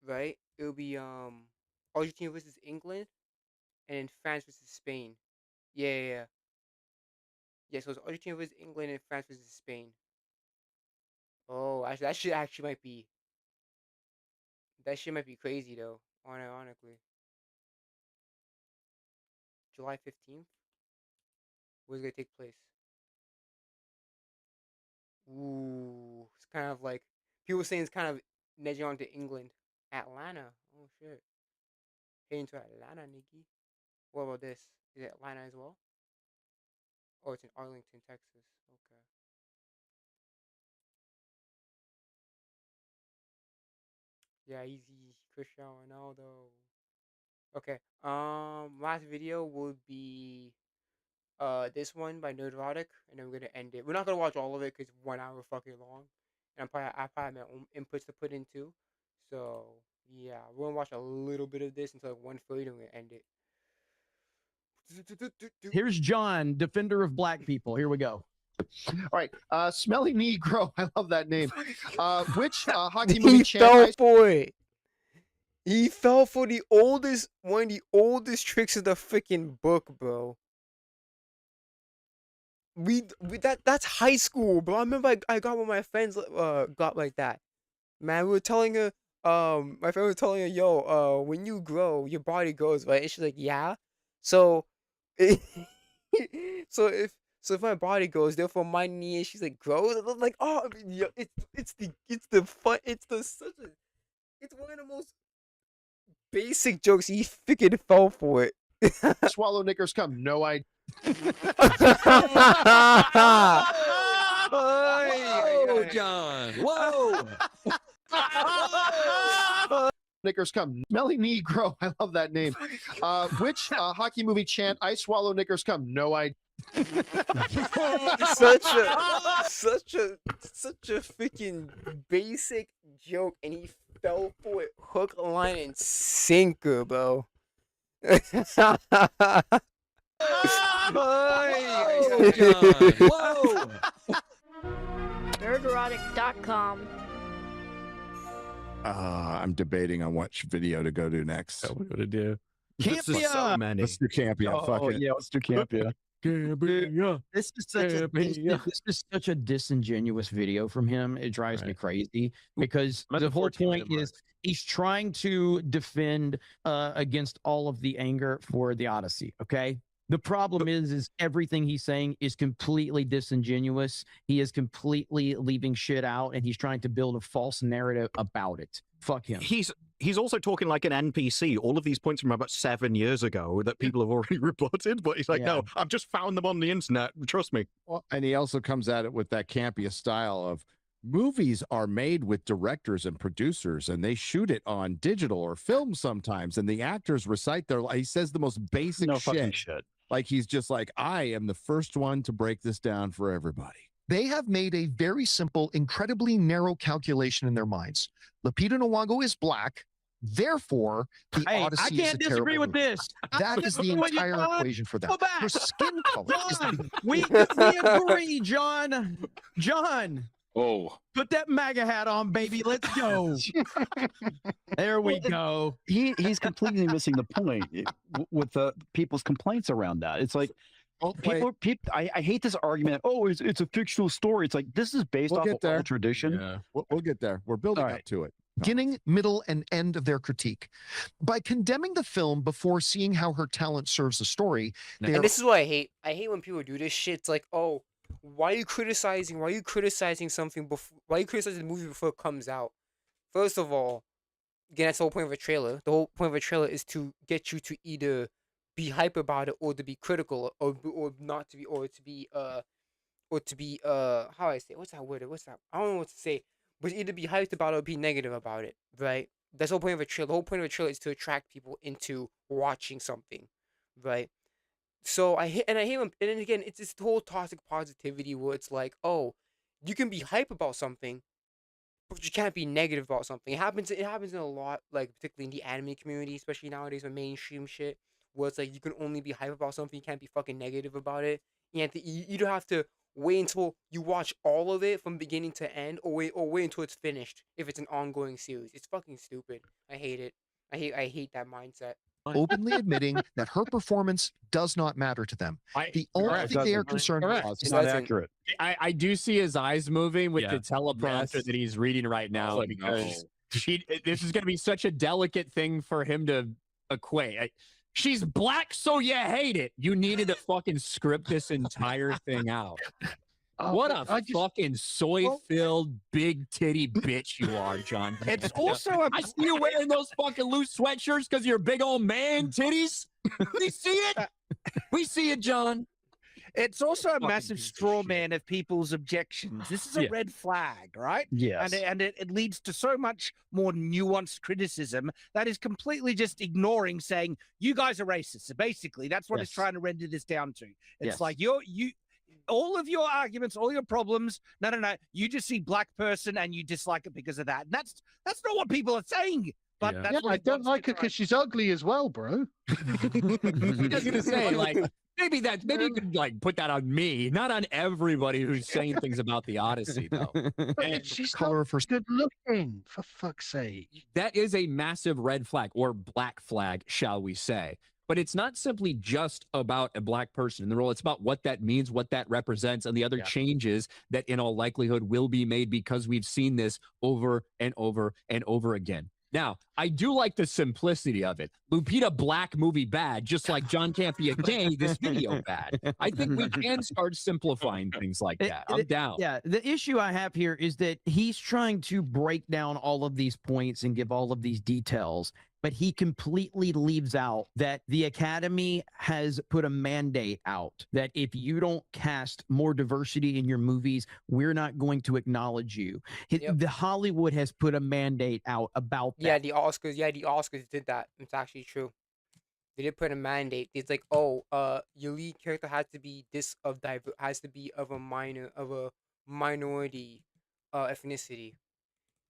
[SPEAKER 2] Right? It'll be Argentina versus England and then France versus Spain. Yeah. Yeah, so it's Argentina versus England and France versus Spain. Oh, actually, that shit might be crazy though. Ironically, July 15th. Where's it gonna take place? Ooh, it's kind of like People saying it's kind of edging on to England. Atlanta. Oh shit. Heading to Atlanta, Nikki. What about this? Is it Atlanta as well? Oh, it's in Arlington, Texas. Okay. Yeah, easy. Cristiano Ronaldo. Okay. Last video will be this one by Nerdrotic, and then we're gonna end it. We're not gonna watch all of it because it's 1 hour fucking long, and I probably have my own inputs to put into. So yeah, we're gonna watch a little bit of this until like 1:30, and we're gonna end it.
[SPEAKER 5] Here's John, defender of black people. Here we go.
[SPEAKER 12] All right, Smelly Negro. I love that name. Which hockey movie
[SPEAKER 2] He
[SPEAKER 12] champ?
[SPEAKER 2] fell for it. He fell for the oldest, one of the oldest tricks of the freaking book, bro. That's high school, bro. I remember I got one of my friends got like that. Man, we were telling her, my friend was telling her, yo, when you grow, your body grows, right? And she's like, yeah. So, so if my body grows, therefore my knee, she's like, grows. And I'm like, oh, I mean, yo, it's the fun, it's one of the most basic jokes. He freaking fell for it.
[SPEAKER 12] Swallow knickers come. No, I.
[SPEAKER 5] Oh, John. Whoa.
[SPEAKER 12] Knickers come. Smelly Negro. I love that name. Which hockey movie chant? I swallow knickers come. No, I.
[SPEAKER 2] such a freaking basic joke, and he fell for it hook, line, and sinker, bro.
[SPEAKER 5] Whoa!
[SPEAKER 13] Nerdrotic.com.
[SPEAKER 7] I'm debating on which video to go to next.
[SPEAKER 23] What are we gonna do?
[SPEAKER 5] Campia!
[SPEAKER 23] So many.
[SPEAKER 7] Let's do Campia. Fuck it.
[SPEAKER 23] Yeah, let's do Campia.
[SPEAKER 5] This is such a disingenuous video from him. It drives me crazy because the whole point is he's trying to defend against all of the anger for the Odyssey. Okay. The problem is everything he's saying is completely disingenuous. He is completely leaving shit out, and he's trying to build a false narrative about it. Fuck him.
[SPEAKER 23] He's also talking like an NPC. All of these points from about 7 years ago that people have already reported, but he's like, no, I've just found them on the internet. Trust me.
[SPEAKER 7] Well, and he also comes at it with that Campia style of movies are made with directors and producers, and they shoot it on digital or film sometimes, and the actors recite their. He says the most basic
[SPEAKER 23] fucking shit.
[SPEAKER 7] Like he's just like, I am the first one to break this down for everybody.
[SPEAKER 12] They have made a very simple, incredibly narrow calculation in their minds. Lupita Nyong'o is black, therefore the Odyssey
[SPEAKER 5] I can't
[SPEAKER 12] is a
[SPEAKER 5] disagree with
[SPEAKER 12] movie.
[SPEAKER 5] this.
[SPEAKER 12] That is the entire equation for them.
[SPEAKER 5] Go back.
[SPEAKER 12] Her skin color is the
[SPEAKER 5] we agree, John. John.
[SPEAKER 23] Oh,
[SPEAKER 5] put that MAGA hat on, baby. Let's go. There we go.
[SPEAKER 23] He's completely missing the point with the people's complaints around that. It's like people. I hate this argument. Oh, it's a fictional story. It's like this is based off of oral tradition.
[SPEAKER 7] Yeah. We'll get there. We're building up to it.
[SPEAKER 12] Beginning, middle, and end of their critique. By condemning the film before seeing how her talent serves the story,
[SPEAKER 2] and this is what I hate. I hate when people do this shit. It's like, oh, why are you criticizing? Why are you criticizing something before? Why are you criticizing the movie before it comes out? First of all, again, that's the whole point of a trailer. The whole point of a trailer is to get you to either be hype about it or to be critical or not to be or to be how I say what's that word? What's that? I don't know what to say. But either be hyped about it or be negative about it, right? That's the whole point of a trailer. The whole point of a trailer is to attract people into watching something, right? So I hate when, and then again, it's this whole toxic positivity where it's like, oh, you can be hype about something, but you can't be negative about something. It happens in a lot, like particularly in the anime community, especially nowadays with mainstream shit, where it's like you can only be hype about something, you can't be fucking negative about it. You don't have to wait until you watch all of it from beginning to end, or wait until it's finished if it's an ongoing series. It's fucking stupid. I hate it. I hate that mindset.
[SPEAKER 12] Openly admitting that her performance does not matter to them. The only thing they are concerned with
[SPEAKER 23] is not accurate.
[SPEAKER 24] I do see his eyes moving with the teleprompter that he's reading right now because this is going to be such a delicate thing for him to equate. She's black, so you hate it. You needed to fucking script this entire thing out. What a fucking soy-filled, big titty bitch you are, John.
[SPEAKER 3] It's also
[SPEAKER 24] I see you wearing those fucking loose sweatshirts because you're big old man titties. We see it. We see it, John.
[SPEAKER 3] It's also a massive straw man of people's objections. This is a red flag, right?
[SPEAKER 5] Yes.
[SPEAKER 3] And it leads to so much more nuanced criticism that is completely just ignoring saying, you guys are racist. So basically, that's what it's trying to render this down to. It's like all of your arguments, all your problems, no, you just see black person and you dislike it because of that. And that's not what people are saying. But that's what
[SPEAKER 6] I don't like her because she's ugly as well, bro.
[SPEAKER 24] I was gonna say, like, maybe you could like put that on me, not on everybody who's saying things about the Odyssey, though.
[SPEAKER 6] And she's good looking, for fuck's sake.
[SPEAKER 24] That is a massive red flag, or black flag, shall we say. But it's not simply just about a black person in the role. It's about what that means, what that represents, and the other changes that in all likelihood will be made because we've seen this over and over and over again. Now, I do like the simplicity of it. Lupita Black movie bad, just like John can't be a gay, this video bad. I think we can start simplifying things like that. I'm down.
[SPEAKER 5] Yeah, the issue I have here is that he's trying to break down all of these points and give all of these details, but he completely leaves out that the Academy has put a mandate out that if you don't cast more diversity in your movies, we're not going to acknowledge you. The Hollywood has put a mandate out about that.
[SPEAKER 2] Yeah, the Oscars did that. It's actually true. They did put a mandate. It's like, oh, your lead character has to be of a minority ethnicity.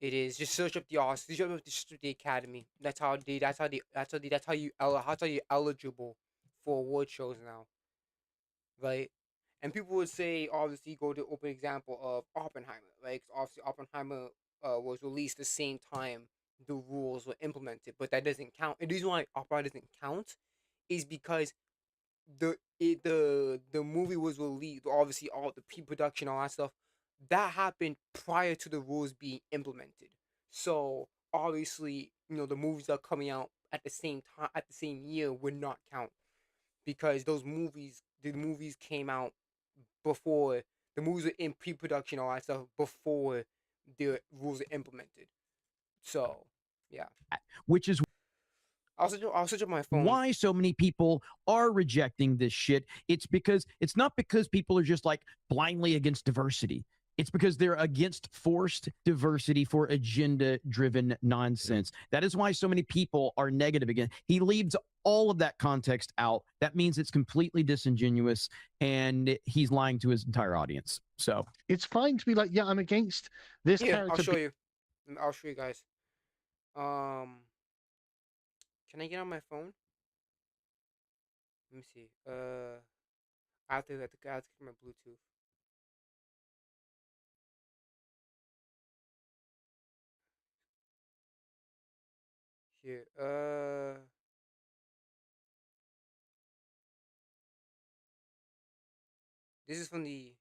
[SPEAKER 2] It is just search up the Oscars, search up the Academy. That's how you're eligible for award shows now, right? And people would say, obviously, go to open example of Oppenheimer, right? 'Cause obviously, Oppenheimer was released the same time the rules were implemented, but that doesn't count. And the reason why Oppenheimer doesn't count is because the movie was released, obviously all the pre-production, all that stuff, that happened prior to the rules being implemented. So obviously, the movies that are coming out at the same time, at the same year, would not count because the movies came out before the movies were in pre-production, all that stuff, before the rules were implemented. So yeah,
[SPEAKER 5] which is
[SPEAKER 2] I'll search up my phone.
[SPEAKER 5] Why so many people are rejecting this shit? It's not because people are just like blindly against diversity. It's because they're against forced diversity for agenda-driven nonsense. That is why so many people are negative again. He leaves all of that context out. That means it's completely disingenuous, and he's lying to his entire audience. So
[SPEAKER 6] it's fine to be like, yeah, I'm against this character.
[SPEAKER 2] I'll show you. I'll show you guys. Can I get on my phone? Let me see. I have to get my Bluetooth. Here. This is from the.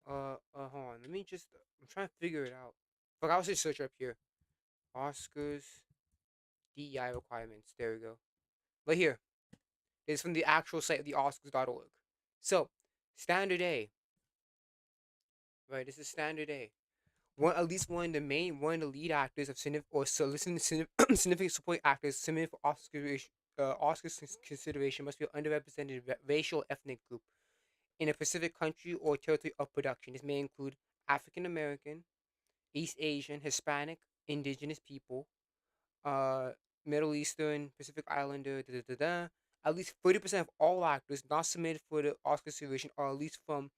[SPEAKER 2] Hold on. Let me just. I'm trying to figure it out. But I'll just search up here. Oscars DEI requirements. There we go. But here. It's from the actual site of the Oscars.org. So, Standard A. Right, this is Standard A. At least one of the lead actors of significant support actors submitted for Oscars consideration must be an underrepresented racial ethnic group in a specific country or territory of production. This may include African American, East Asian, Hispanic, Indigenous people, Middle Eastern, Pacific Islander, At least 30% of all actors not submitted for the Oscar consideration are at least from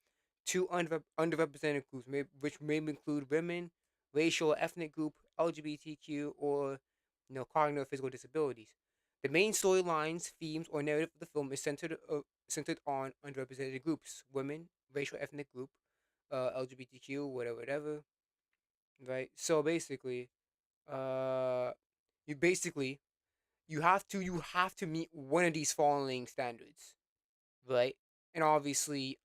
[SPEAKER 2] two underrepresented groups, which may include women, racial or ethnic group, LGBTQ, or cognitive or physical disabilities. The main storylines, themes, or narrative of the film is centered on underrepresented groups: women, racial ethnic group, LGBTQ, whatever. Right. So basically, you have to meet one of these following standards, right? And obviously,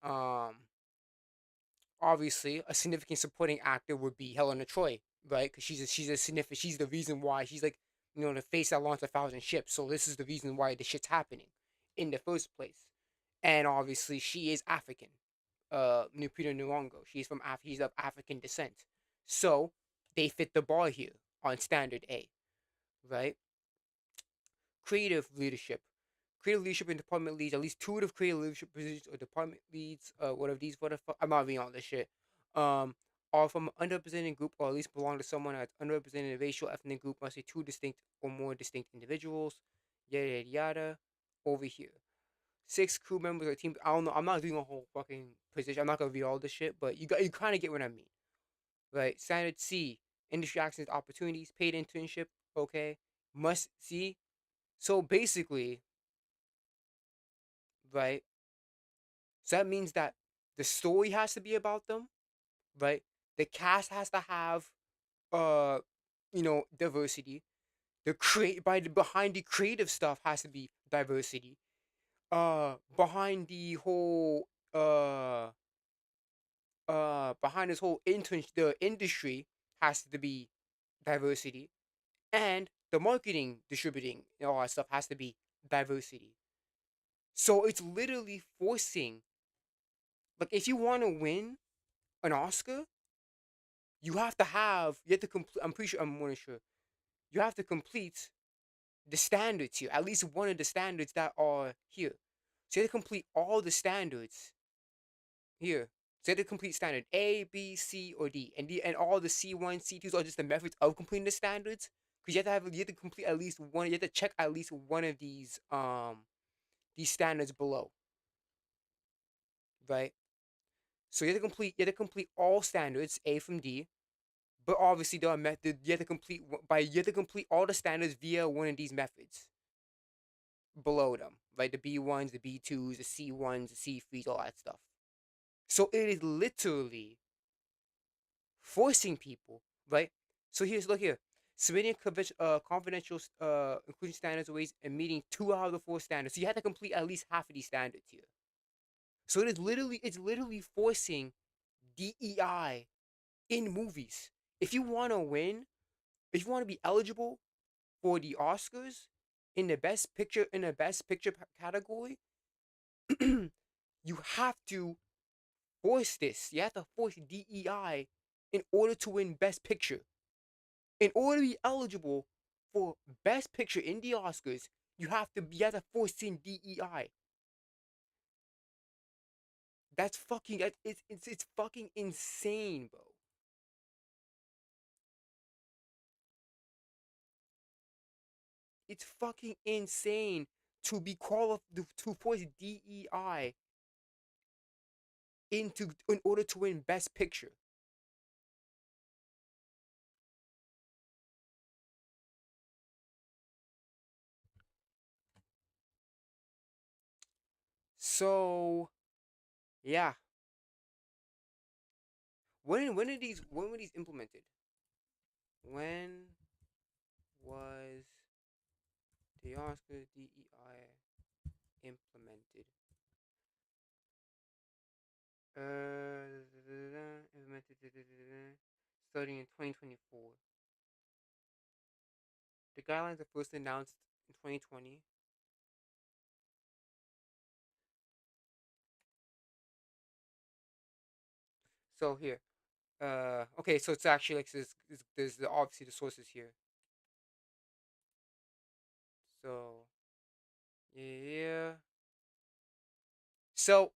[SPEAKER 2] obviously, a significant supporting actor would be Helena Troy, right? Because she's a significant. She's the reason why she's like, the face that launched 1,000 ships. So this is the reason why the shit's happening, in the first place. And obviously, she is African. Lupita Nyong'o. He's of African descent. So they fit the bar here on standard A, right? Creative leadership. Creative leadership and department leads, at least 2 of the creative leadership positions or department leads, I'm not reading all this shit, are from an underrepresented group or at least belong to someone that's underrepresented in a racial ethnic group, must be 2 distinct or more distinct individuals, yada yada yada, over here. 6 crew members or team, I don't know, I'm not doing a whole fucking position, I'm not gonna read all this shit, but you kind of get what I mean, right? Standard C, industry access opportunities, paid internship, okay, must see. So basically, right? So that means that the story has to be about them, right? The cast has to have, diversity. Behind the creative stuff has to be diversity. Behind the whole, behind this whole the industry has to be diversity, and the marketing, distributing, and all that stuff has to be diversity. So it's literally forcing, like, if you want to win an Oscar, you have to complete. I'm pretty sure. I'm more than sure. You have to complete the standards here. At least one of the standards that are here. So you have to complete all the standards here. So you have to complete standard A, B, C, or D, and all the C1, C2s are just the methods of completing the standards. Because you have to complete at least one. You have to check at least one of these standards below. Right. So you have to complete all standards A from D. But obviously, there are methods you have to complete all the standards via one of these methods below them, right? The B1s, the B2s, the C1s, the C3s, all that stuff. So it is literally forcing people, right? So look here, submitting confidential inclusion standards ways and meeting 2 out of the 4 standards. So you have to complete at least half of these standards here. So it's literally forcing DEI in movies. If you want to win, if you want to be eligible for the Oscars in the best picture category, you have to force this. You have to force DEI in order to win best picture. In order to be eligible for best picture in the Oscars, you have to force in DEI. That's fucking it's fucking insane, bro. It's fucking insane to be qualified to force DEI in order to win best picture. So, yeah. When were these implemented? When was the Oscar DEI implemented? Implemented starting in 2024. The guidelines were first announced in 2020. So here, okay, so it's actually like there's obviously the sources here. So, yeah. So,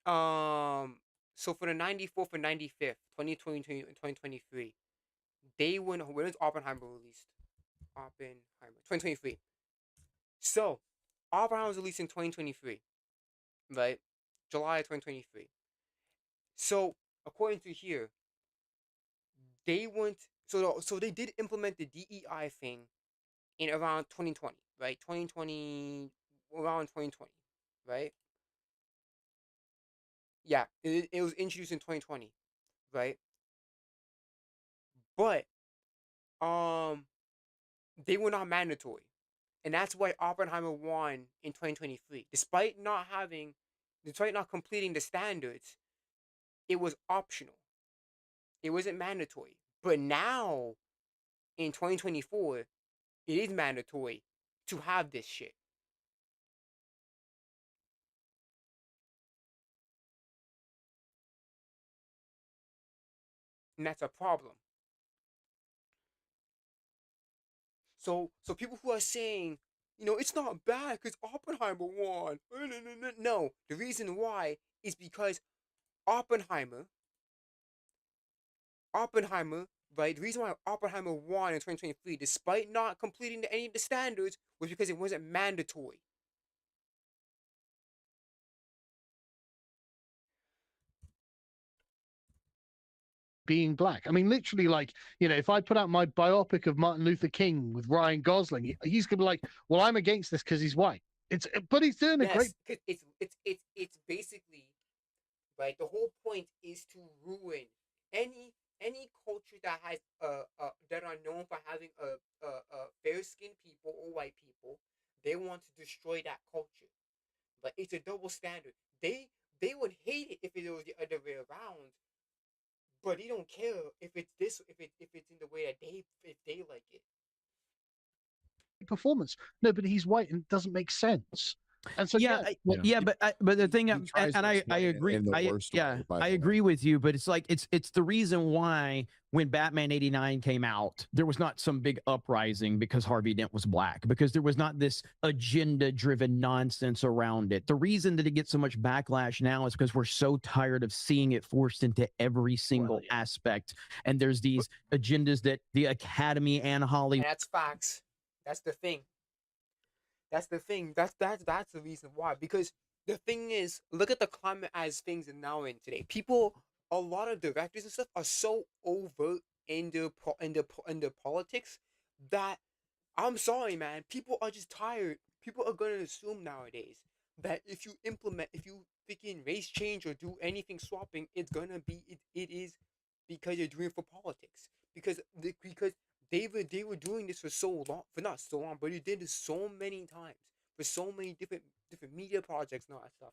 [SPEAKER 2] so for the 94th and 95th, 2020 and 2023, when was Oppenheimer released? Oppenheimer, 2023. So, Oppenheimer was released in 2023, right? July 2023. So, according to here, they did implement the DEI thing in around 2020, right? 2020, around 2020, right? Yeah, it was introduced in 2020, right? But they were not mandatory, and that's why Oppenheimer won in 2023, despite not completing the standards. it was optional. It wasn't mandatory. But now, in 2024, it is mandatory to have this shit. And that's a problem. So people who are saying, it's not bad because Oppenheimer won. No, the reason why is because Oppenheimer, right? The reason why Oppenheimer won in 2023, despite not completing any of the standards, was because it wasn't mandatory.
[SPEAKER 6] Being black. I mean, literally, like, if I put out my biopic of Martin Luther King with Ryan Gosling, he's gonna be like, well, I'm against this because he's white. But he's doing a great.
[SPEAKER 2] It's basically, right. The whole point is to ruin any culture that has that are known for having fair skinned people or white people. They want to destroy that culture, but it's a double standard. They would hate it if it was the other way around. But he don't care if it's this, if it's in the way that if they like it.
[SPEAKER 6] Performance. No, but he's white and it doesn't make sense. And so
[SPEAKER 5] but the thing, and I agree. I agree with you, but it's like it's the reason why when Batman '89 came out, there was not some big uprising because Harvey Dent was black, because there was not this agenda-driven nonsense around it. The reason that it gets so much backlash now is because we're so tired of seeing it forced into every single aspect, and there's these agendas that the Academy and Hollywood.
[SPEAKER 2] And that's facts. That's the thing. That's the thing. That's the reason why. Because the thing is, look at the climate as things are now in today. People, a lot of directors and stuff are so overt in the politics that, I'm sorry, man, people are just tired. People are gonna assume nowadays that if you freaking race change or do anything swapping, it's gonna be it is because you're doing it for politics. Because they were doing this for so long, not so long, but they did this so many times for so many different media projects and all that stuff,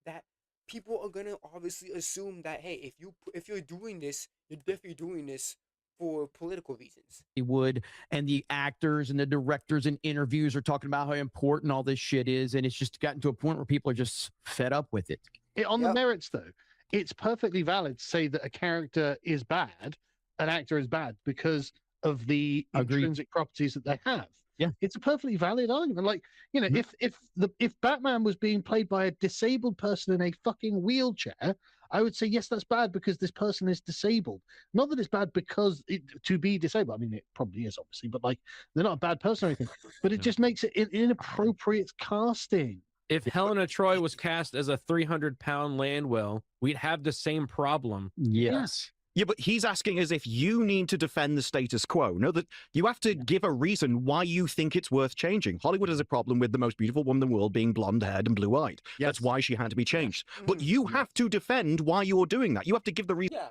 [SPEAKER 2] that people are gonna obviously assume that, hey, if you're doing this, you're definitely doing this for political reasons.
[SPEAKER 5] Hollywood and the actors and the directors and interviews are talking about how important all this shit is, and it's just gotten to a point where people are just fed up with it.
[SPEAKER 6] On the merits, though, it's perfectly valid to say that a character is bad, an actor is bad, because of the intrinsic properties that they have.
[SPEAKER 5] Yeah,
[SPEAKER 6] it's a perfectly valid argument. Like, if Batman was being played by a disabled person in a fucking wheelchair, I would say yes, that's bad because this person is disabled. Not that it's bad because to be disabled. I mean, it probably is, obviously, but like, they're not a bad person or anything. But it just makes it inappropriate casting.
[SPEAKER 8] If Helena Troy was cast as a 300-pound Landwell, we'd have the same problem.
[SPEAKER 5] Yes.
[SPEAKER 23] Yeah, but he's asking as if you need to defend the status quo. No, that you have to give a reason why you think it's worth changing. Hollywood has a problem with the most beautiful woman in the world being blonde-haired and blue-eyed. Yes. That's why she had to be changed. But you have to defend why you're doing that. You have to give the reason.
[SPEAKER 2] Yeah,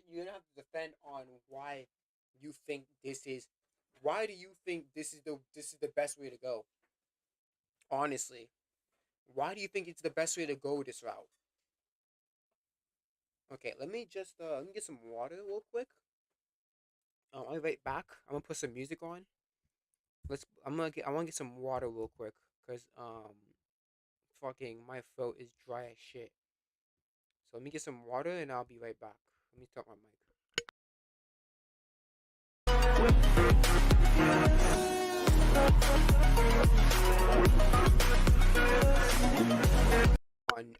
[SPEAKER 2] you have to defend on why you think this is. Why do you think this is the best way to go? Honestly, why do you think it's the best way to go this route? Okay, let me get some water real quick. I'll be right back. I'm gonna put some music on. I want to get some water real quick, cause fucking my throat is dry as shit. So let me get some water and I'll be right back. Let me start my mic.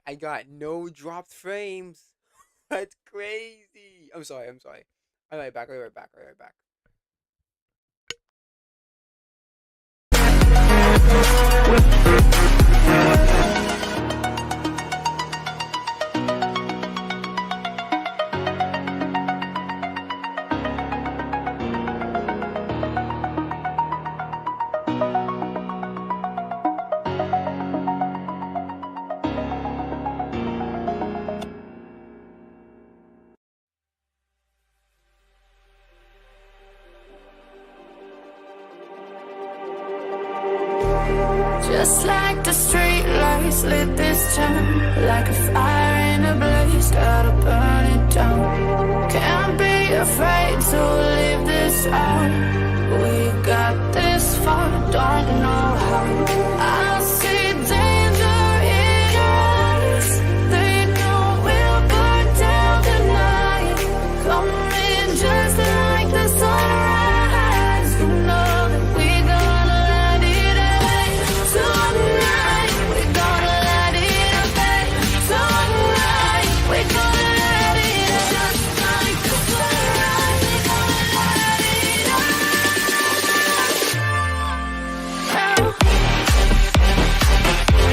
[SPEAKER 2] I got no dropped frames. That's crazy. I'm sorry. I'll be right back.
[SPEAKER 10] Just like the street lights lit this town, like a fire in a blaze, gotta burn it down. out. We got this far, don't know how. I see danger in your eyes. They know we'll burn down tonight. Coming just like the sunrise. You know that we gonna let it away tonight. We gonna let it away tonight. We gonna let it just like the sunrise. We gonna let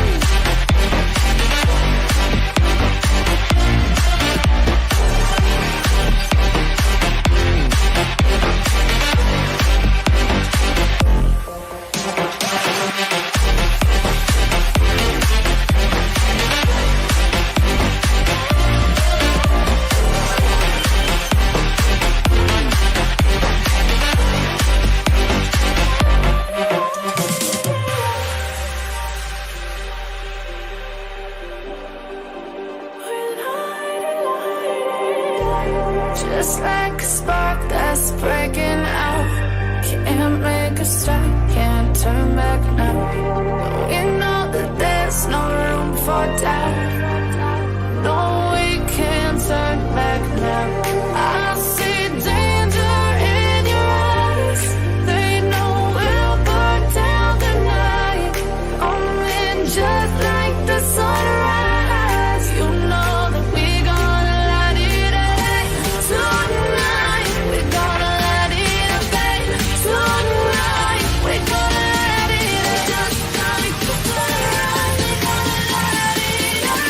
[SPEAKER 10] it just like a spark that's breaking out. Can't make a stop, can't turn back now. We know that there's no room for doubt. No, we can't turn back now. I see danger in your eyes. They know we'll burn down tonight. Coming just like the sunrise. You know that we gonna let it away tonight. We gonna let it away tonight. We gonna let it just like the sunrise. We gonna let it away.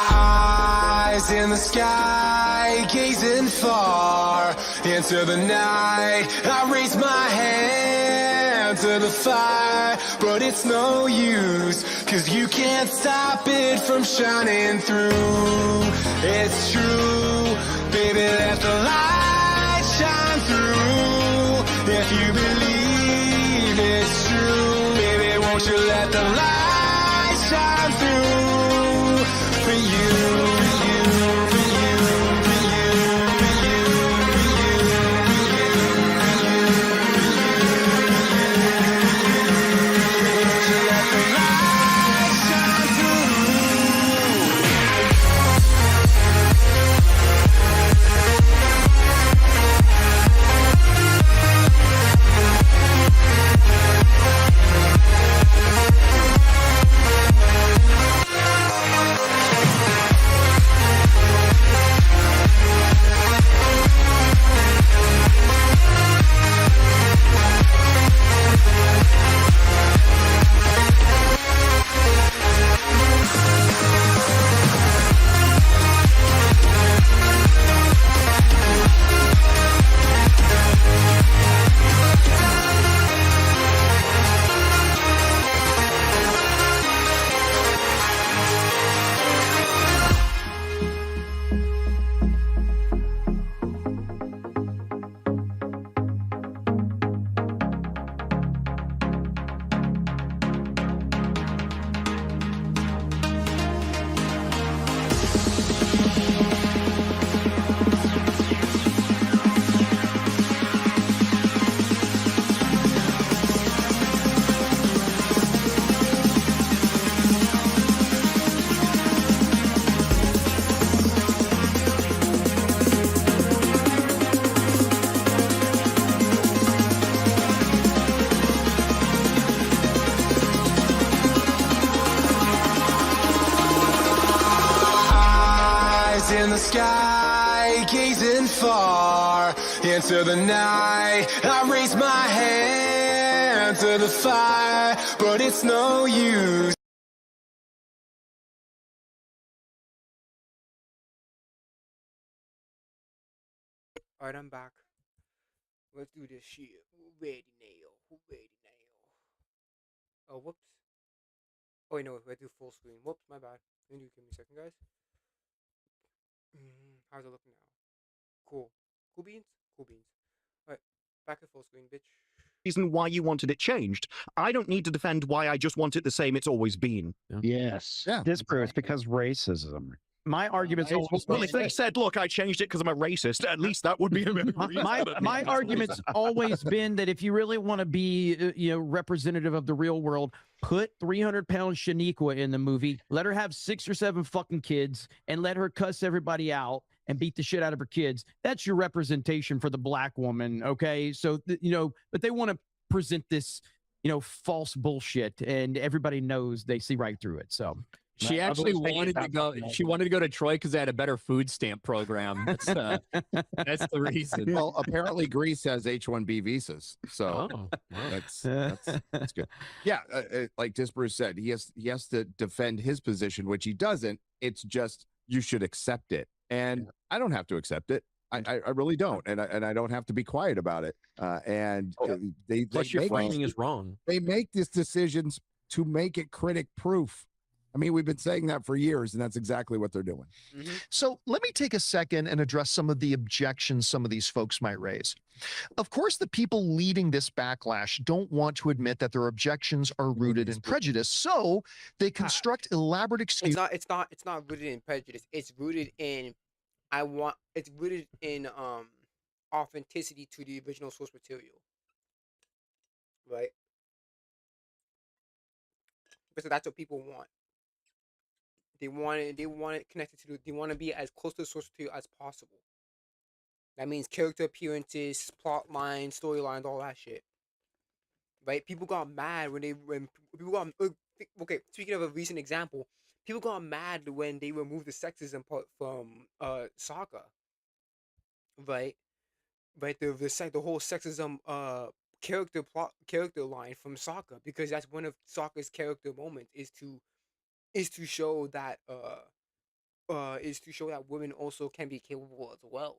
[SPEAKER 11] Eyes in the sky, gazing far into the night. I raise my hand to the fire, but it's no use, 'cause you can't stop it from shining through. It's true, baby, let the light shine through. If you believe it's true, baby, won't you let the light shine through for you. sky, gazing far into the night. I raise my hand to the fire, but it's no use.
[SPEAKER 2] Alright, I'm back. Let's do this shit. Who ready now? Who ready now? Oh, whoops. Oh, wait, no, let's do full screen. Whoops, my bad. Give me a second, guys. How's it looking now? Cool. Cool beans? Cool beans. Alright, back at full screen, bitch.
[SPEAKER 23] Reason why you wanted it changed. I don't need to defend why I just want it the same it's always been.
[SPEAKER 6] Yes.
[SPEAKER 5] Yeah. Disprove because racism. My argument's always
[SPEAKER 23] well, if they said, look, I changed it because I'm a racist, at least that would be a
[SPEAKER 5] my argument's always been that if you really want to be, representative of the real world, put 300-pound Shaniqua in the movie, let her have 6 or 7 fucking kids, and let her cuss everybody out and beat the shit out of her kids. That's your representation for the black woman, okay? So, but they want to present this, false bullshit, and everybody knows they see right through it, so...
[SPEAKER 24] She actually wanted to go. She wanted to go to Troy because they had a better food stamp program. That's the reason.
[SPEAKER 7] Well, apparently Greece has H-1B visas, so that's good. Yeah, like Disbruce said, he has to defend his position, which he doesn't. It's just you should accept it, and I don't have to accept it. I really don't, and I don't have to be quiet about it.
[SPEAKER 8] Plus, your framing is wrong.
[SPEAKER 7] They make these decisions to make it critic proof. I mean, we've been saying that for years, and that's exactly what they're doing.
[SPEAKER 12] So let me take a second and address some of the objections some of these folks might raise. Of course, the people leading this backlash don't want to admit that their objections are rooted in prejudice, so they construct elaborate excuses.
[SPEAKER 2] It's not rooted in prejudice. It's rooted in authenticity to the original source material. Right? So that's what people want. They want it connected to. They want to be as close to the source material as possible. That means character appearances, plot lines, storylines, all that shit. Right? People got mad when people got okay. Speaking of a recent example, people got mad when they removed the sexism part from Sokka. Right? The whole sexism character line from Sokka, because that's one of Sokka's character moments is to show that women also can be capable as well,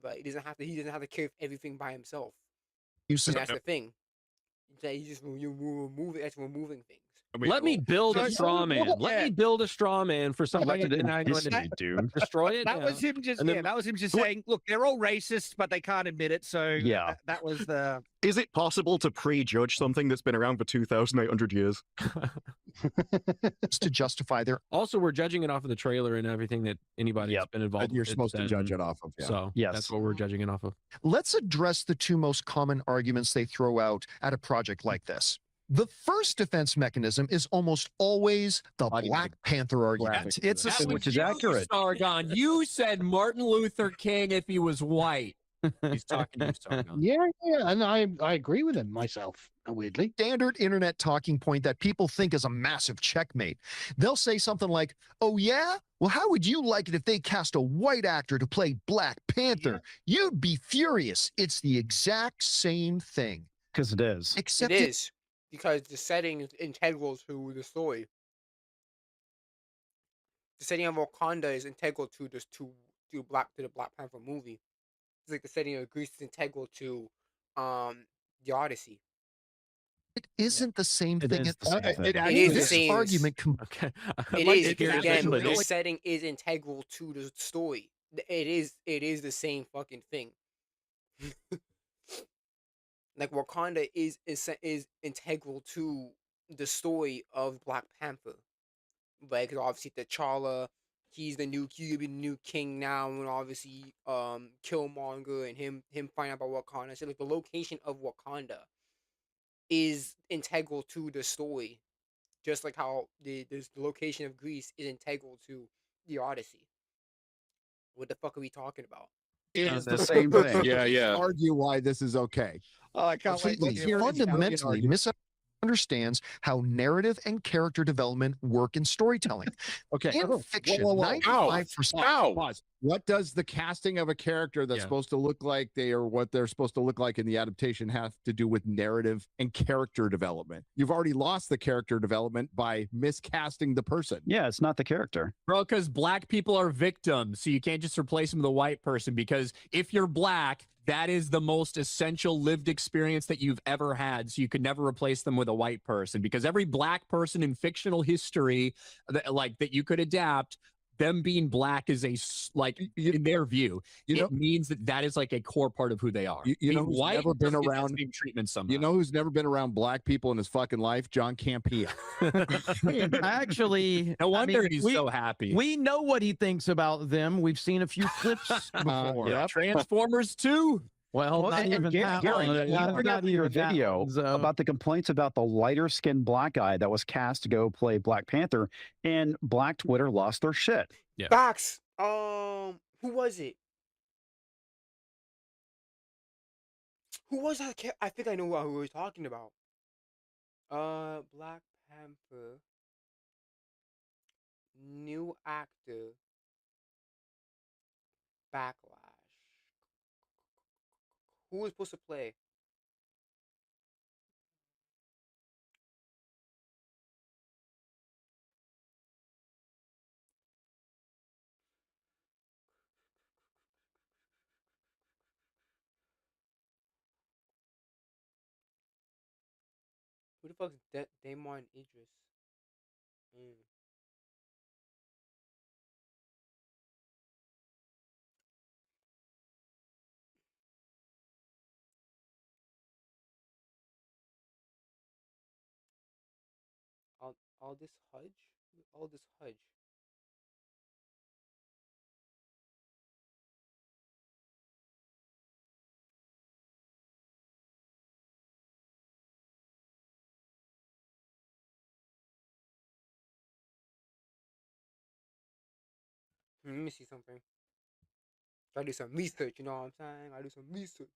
[SPEAKER 2] right? He doesn't have to carry everything by himself. And that's the thing. You just remove it. That's removing things.
[SPEAKER 8] Let me build a straw man. Let me build a straw man for somebody to deny destroy it.
[SPEAKER 3] That was him just. That was him just saying, "Look, they're all racist, but they can't admit it." So that was the.
[SPEAKER 23] Is it possible to prejudge something that's been around for 2,800 years?
[SPEAKER 12] To justify their.
[SPEAKER 8] Also, we're judging it off of the trailer and everything that anybody that's been involved.
[SPEAKER 7] You're supposed to judge it off of. Yeah.
[SPEAKER 8] So that's what we're judging it off of.
[SPEAKER 12] Let's address the two most common arguments they throw out at a project like this. The first defense mechanism is almost always the Black Panther argument.
[SPEAKER 24] It's which is accurate. Sargon, you said Martin Luther King if he was white. He's talking to you, Sargon.
[SPEAKER 6] Yeah, and I agree with him myself. Weirdly,
[SPEAKER 12] standard internet talking point that people think is a massive checkmate. They'll say something like, "Oh yeah, well, how would you like it if they cast a white actor to play Black Panther? You'd be furious." It's the exact same thing.
[SPEAKER 5] Because it is.
[SPEAKER 12] Except
[SPEAKER 2] it is. Because the setting is integral to the story. The setting of Wakanda is integral to the Black Panther movie. It's like the setting of Greece is integral to the Odyssey.
[SPEAKER 12] It isn't the same thing.
[SPEAKER 2] It is the same
[SPEAKER 12] argument.
[SPEAKER 8] Okay.
[SPEAKER 2] It is again. The setting is integral to the story. It is the same fucking thing. Like Wakanda is integral to the story of Black Panther, right? Because obviously T'Challa, he'll be the new king now, and obviously Killmonger and him finding out about Wakanda. So like the location of Wakanda is integral to the story, just like how the location of Greece is integral to the Odyssey. What the fuck are we talking about?
[SPEAKER 7] It's the same thing. Yeah. Argue why this is okay.
[SPEAKER 12] Oh, I can't wait. He fundamentally misunderstands how narrative and character development work in storytelling.
[SPEAKER 7] Okay.
[SPEAKER 12] In fiction, 95%.
[SPEAKER 7] Pause. what does the casting of a character that's supposed to look like they are what they're supposed to look like in the adaptation have to do with narrative and character development? You've already lost the character development by miscasting the person.
[SPEAKER 15] Yeah, it's not the character.
[SPEAKER 24] Bro, because black people are victims, so you can't just replace them with a white person, because if you're black, that is the most essential lived experience that you've ever had, so you could never replace them with a white person, because every black person in fictional history that you could adapt, them being black is in their view, it means that is like a core part of who they are.
[SPEAKER 7] You know who's
[SPEAKER 24] white
[SPEAKER 7] never been
[SPEAKER 24] doesn't get that
[SPEAKER 7] around
[SPEAKER 24] same treatment somehow.
[SPEAKER 7] You know who's never been around black people in his fucking life? John Campea.
[SPEAKER 5] Actually,
[SPEAKER 24] no wonder he's so happy.
[SPEAKER 5] We know what he thinks about them. We've seen a few clips before.
[SPEAKER 24] Transformers 2.
[SPEAKER 5] Well, not even that
[SPEAKER 15] Gary,
[SPEAKER 5] one.
[SPEAKER 15] you forgot your video
[SPEAKER 5] one, so.
[SPEAKER 15] about the complaints about the lighter skinned black guy that was cast to go play Black Panther, and Black Twitter lost their shit.
[SPEAKER 24] Yeah.
[SPEAKER 2] Facts. Who was it? Who was that? I think I know who we're talking about. Black Panther. New actor. Backlash. Who was supposed to play? Who the fuck's Damon Idris? All this Hudge? All this Hudge. Let me see something. Gotta do some research, you know what I'm saying? I do some research.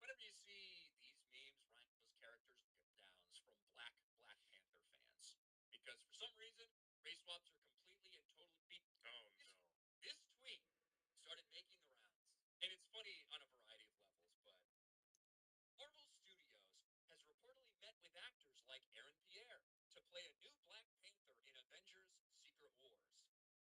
[SPEAKER 24] Whenever you see these memes, right, those characters drip downs from Black Panther fans, because for some reason race swaps are completely and totally beat. Oh no! This tweet started making the rounds, and it's funny on a variety of levels. But Marvel Studios has reportedly met with actors like Aaron Pierre to play a new Black Panther in Avengers: Secret Wars.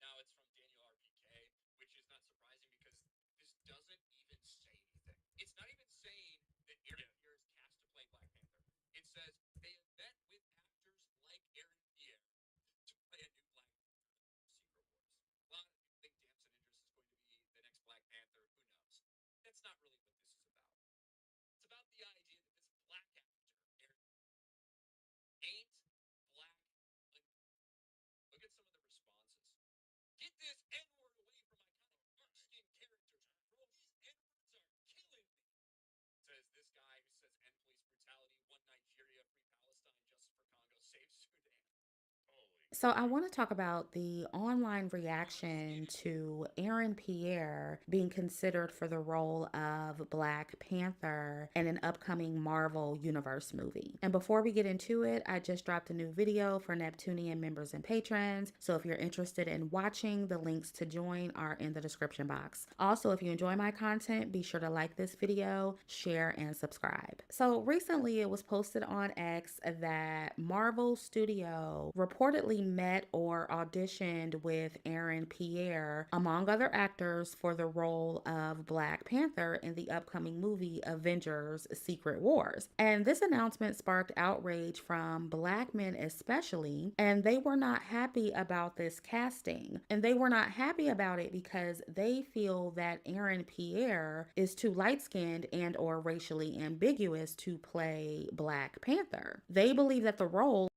[SPEAKER 24] Now it's from Daniel RPK, which is not surprising because this doesn't even say anything. It's not even saying that Aaron Pierre is cast to play Black Panther. It says they have met with actors like Aaron Pierre to play a new Black Panther Secret Wars. A lot of people think Damson Idris is going to be the next Black Panther. Who knows? That's not really what this is about. It's about the idea that this black actor, Aaron, ain't black. Look at some of the responses. Get this N-word away from my kind of dark-skinned characters. Bro, these N-words are killing me. Says this guy who says end police brutality, one Nigeria, free Palestine, justice for Congo, save Sudan.
[SPEAKER 16] So I want to talk about the online reaction to Aaron Pierre being considered for the role of Black Panther in an upcoming Marvel Universe movie. And before we get into it, I just dropped a new video for Neptunian members and patrons. So if you're interested in watching, the links to join are in the description box. Also, if you enjoy my content, be sure to like this video, share, and subscribe. So recently it was posted on X that Marvel Studio reportedly met or auditioned with Aaron Pierre, among other actors, for the role of Black Panther in the upcoming movie Avengers: Secret Wars. And this announcement sparked outrage from Black men especially, and they were not happy about this casting. And they were not happy about it because they feel that Aaron Pierre is too light-skinned and or racially ambiguous to play Black Panther. They believe that the role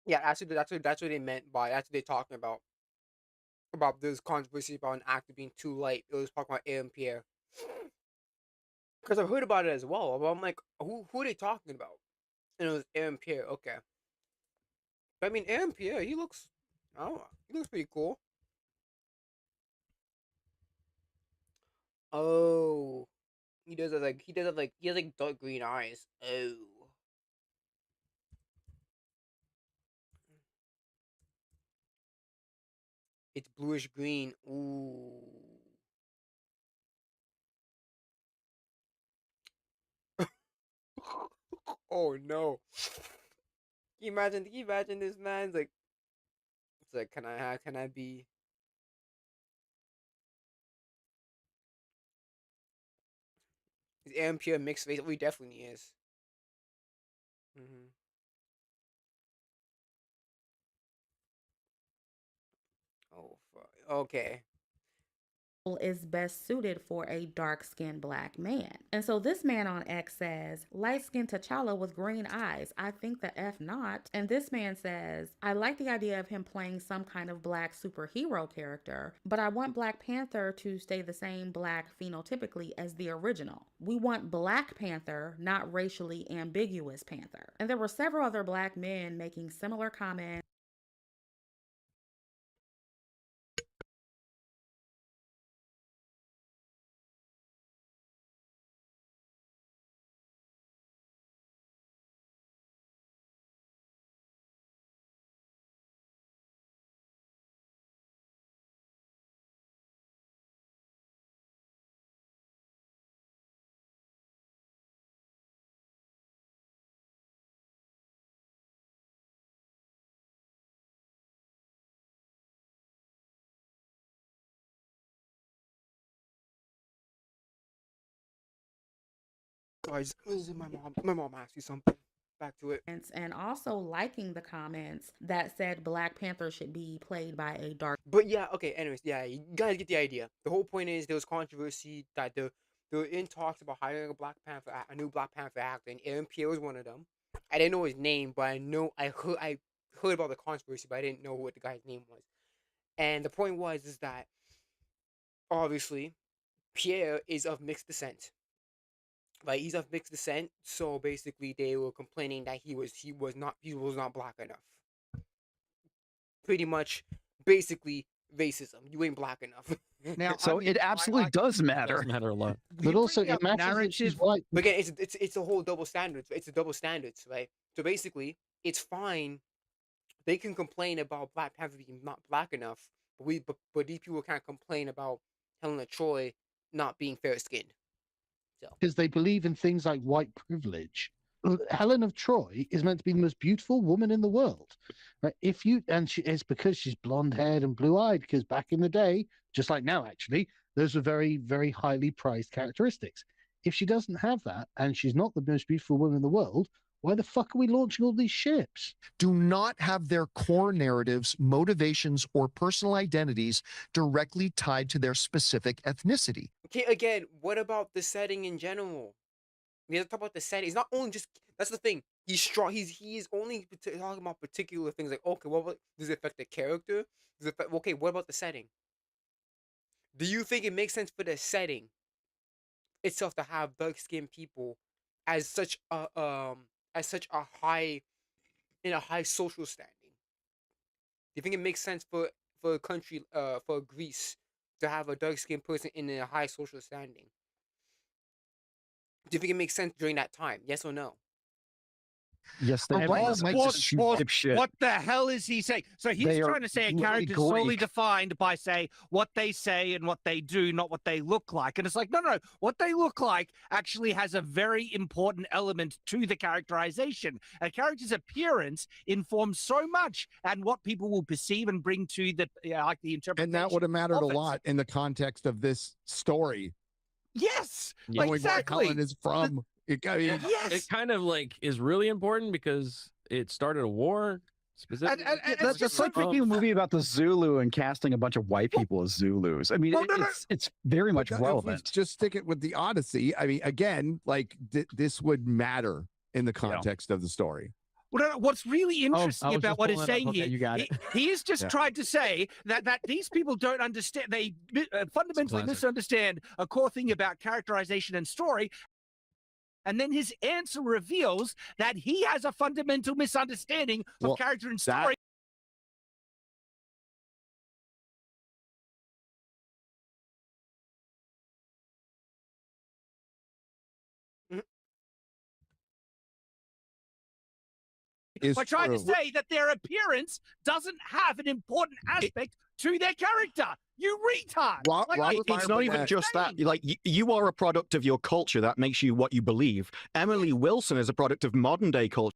[SPEAKER 2] that's what they meant by that's what they're talking about this controversy about an actor being too light. It was talking about Aaron Pierre. Because I've heard about it as well. But I'm like, who are they talking about? And it was Aaron Pierre. Okay. But I mean, Aaron Pierre, he looks pretty cool. Oh, he has like dark green eyes. Oh. It's bluish green. Ooh. Oh no. Can you imagine this man's like it's like how can I be is Aaron Pierre mixed race? We definitely is. Oh fuck. Okay.
[SPEAKER 16] Is best suited for a dark-skinned black man. And so this man on X says, light-skinned T'Challa with green eyes. I think the F not. And this man says, I like the idea of him playing some kind of black superhero character, but I want Black Panther to stay the same black phenotypically as the original. We want Black Panther, not racially ambiguous Panther. And there were several other black men making similar comments.
[SPEAKER 2] Sorry, my mom asked you something. Back to it.
[SPEAKER 16] And also liking the comments that said Black Panther should be played by a dark.
[SPEAKER 2] But yeah, okay, anyways, yeah, you guys get the idea. The whole point is there was controversy that they were in talks about hiring a new Black Panther actor, and Aaron Pierre was one of them. I didn't know his name, but I heard about the controversy, but I didn't know what the guy's name was. And the point is that obviously Pierre is of mixed descent. Like he's of mixed descent, so basically they were complaining that he was not black enough. Pretty much, basically racism. You ain't black enough.
[SPEAKER 15] Now, so it absolutely does matter.
[SPEAKER 8] It does matter a lot.
[SPEAKER 6] But also, it matters that she's white.
[SPEAKER 2] But again, it's a whole double standard. It's a double standards, right? So basically, it's fine. They can complain about Black Panther being not black enough, but these people can't complain about Helena Troy not being fair skinned.
[SPEAKER 6] Because they believe in things like white privilege. Helen of Troy is meant to be the most beautiful woman in the world, right? It's because she's blonde haired and blue eyed. Because back in the day, just like now, actually, those were very, very highly prized characteristics. If she doesn't have that and she's not the most beautiful woman in the world, why the fuck are we launching all these ships?
[SPEAKER 12] Do not have their core narratives, motivations, or personal identities directly tied to their specific ethnicity.
[SPEAKER 2] Okay, again, what about the setting in general? We have to talk about the setting. It's not only just that's the thing. He's strong. He is only talking about particular things. Like, okay, does it affect the character? Okay, what about the setting? Do you think it makes sense for the setting itself to have dark-skinned people as such a high social standing? Do you think it makes sense for a country for Greece to have a dark-skinned person in a high social standing? Do you think it makes sense during that time? Yes or no?
[SPEAKER 15] Yes, they
[SPEAKER 3] what the hell is he saying? So he's trying to say a character is solely defined by, say, what they say and what they do, not what they look like. And it's like, no. What they look like actually has a very important element to the characterization. A character's appearance informs so much and what people will perceive and bring to the interpretation.
[SPEAKER 7] And that would have mattered a lot in the context of this story.
[SPEAKER 3] Yes,
[SPEAKER 7] exactly. Where Helen is from.
[SPEAKER 8] It kind of like is really important because it started a war. Specifically,
[SPEAKER 15] that's just like making a movie about the Zulu and casting a bunch of white people as Zulus. I mean, it's very much relevant.
[SPEAKER 7] Just stick it with the Odyssey. I mean, again, like this would matter in the context of the story.
[SPEAKER 3] Well, what's really interesting about what he's saying here, he is just trying to say that these people don't understand. They fundamentally misunderstand a core thing about characterization and story. And then his answer reveals that he has a fundamental misunderstanding of character and story.
[SPEAKER 7] is
[SPEAKER 3] by trying to
[SPEAKER 7] true.
[SPEAKER 3] say that their appearance doesn't have an important aspect to their character. You retard.
[SPEAKER 23] It's not even just that. Like you are a product of your culture. That makes you what you believe. Emily Wilson is a product of modern day culture,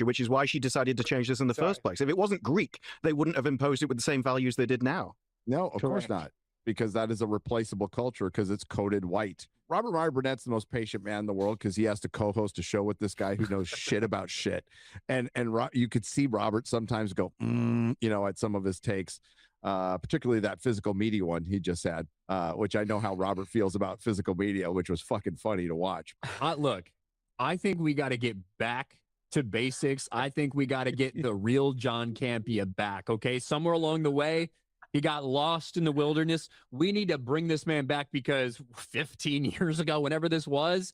[SPEAKER 23] which is why she decided to change this in the first place. If it wasn't Greek, they wouldn't have imposed it with the same values they did now.
[SPEAKER 7] No, of course not. Because that is a replaceable culture because it's coded white. Robert Meyer Burnett's the most patient man in the world because he has to co-host a show with this guy who knows shit about shit. And you could see Robert sometimes go, at some of his takes, particularly that physical media one he just had, which I know how Robert feels about physical media, which was fucking funny to watch.
[SPEAKER 24] Look, I think we got to get back to basics. I think we got to get the real John Campea back, okay? Somewhere along the way, he got lost in the wilderness. We need to bring this man back because 15 years ago, whenever this was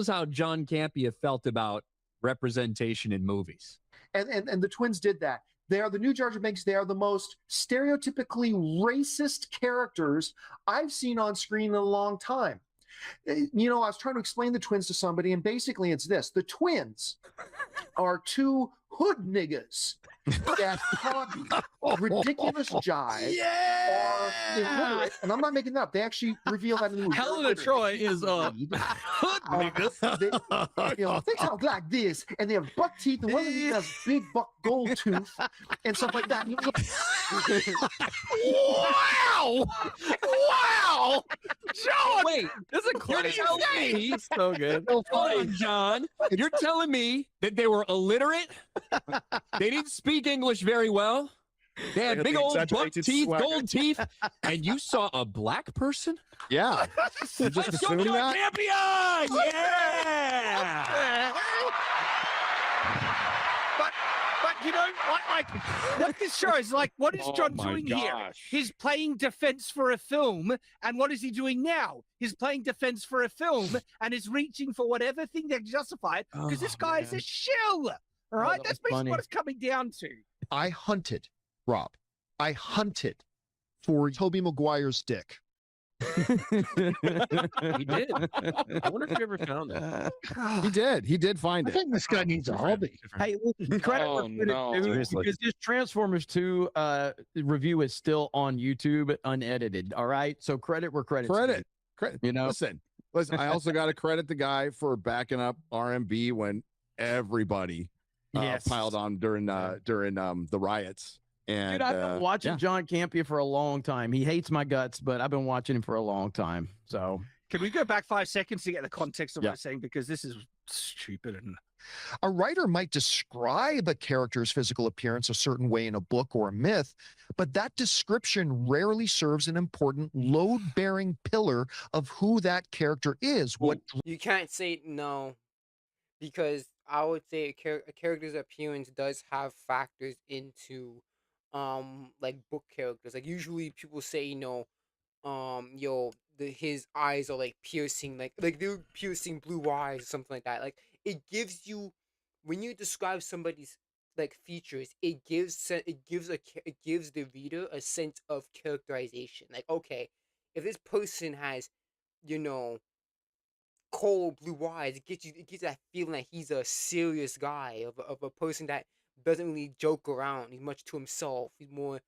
[SPEAKER 24] how John Campea felt about representation in movies.
[SPEAKER 12] And the twins did that. They are the new Jar Jar Binks. They are the most stereotypically racist characters I've seen on screen in a long time. I was trying to explain the twins to somebody, and basically it's this. The twins are two hood niggas that copy ridiculous jive are illiterate. And I'm not making that up. They actually reveal that in the movie.
[SPEAKER 8] Helena Troy is hood niggas.
[SPEAKER 12] They sound like this, and they have buck teeth, and one of them has big buck gold tooth and stuff like that.
[SPEAKER 8] Wow! Wow! John!
[SPEAKER 24] Wait,
[SPEAKER 8] this is a classic.
[SPEAKER 24] He's
[SPEAKER 8] so good.
[SPEAKER 24] Hold on, John. You're telling me that they were illiterate? They didn't speak English very well. They had big old buck teeth, gold teeth, and you saw a black person?
[SPEAKER 7] Yeah.
[SPEAKER 24] Let's go, John Campea! Yeah!
[SPEAKER 3] But what this shows, what is John doing here? He's playing defense for a film, and what is he doing now? He's playing defense for a film, and is reaching for whatever thing they justify it, because this guy is a shill. All right, that's basically what it's coming down to.
[SPEAKER 12] I hunted, Rob. I hunted for Tobey Maguire's dick.
[SPEAKER 8] He did. I wonder if you ever found it.
[SPEAKER 7] He did find it.
[SPEAKER 6] I think this guy needs a hobby.
[SPEAKER 5] Hey, credit because this Transformers 2 review is still on YouTube unedited. All right, so credit where credit's due.
[SPEAKER 7] Credit. Listen. I also got to credit the guy for backing up RMB when everybody piled on during the riots. And
[SPEAKER 5] dude, I've been watching John Campea for a long time. He hates my guts, but I've been watching him for a long time. So
[SPEAKER 3] can we go back 5 seconds to get the context of what I'm saying? Because this is stupid. And
[SPEAKER 12] a writer might describe a character's physical appearance a certain way in a book or a myth, but that description rarely serves an important load-bearing pillar of who that character is.
[SPEAKER 2] You can't say no, because I would say a character's appearance does have factors into book characters. Like usually people say, his eyes are piercing, like they're piercing blue eyes or something like that. Like it gives you, when you describe somebody's features, it gives the reader a sense of characterization. Like, okay, if this person has, cold blue eyes, it gives that feeling that he's a serious guy, of a person that doesn't really joke around. He's much to himself. He's more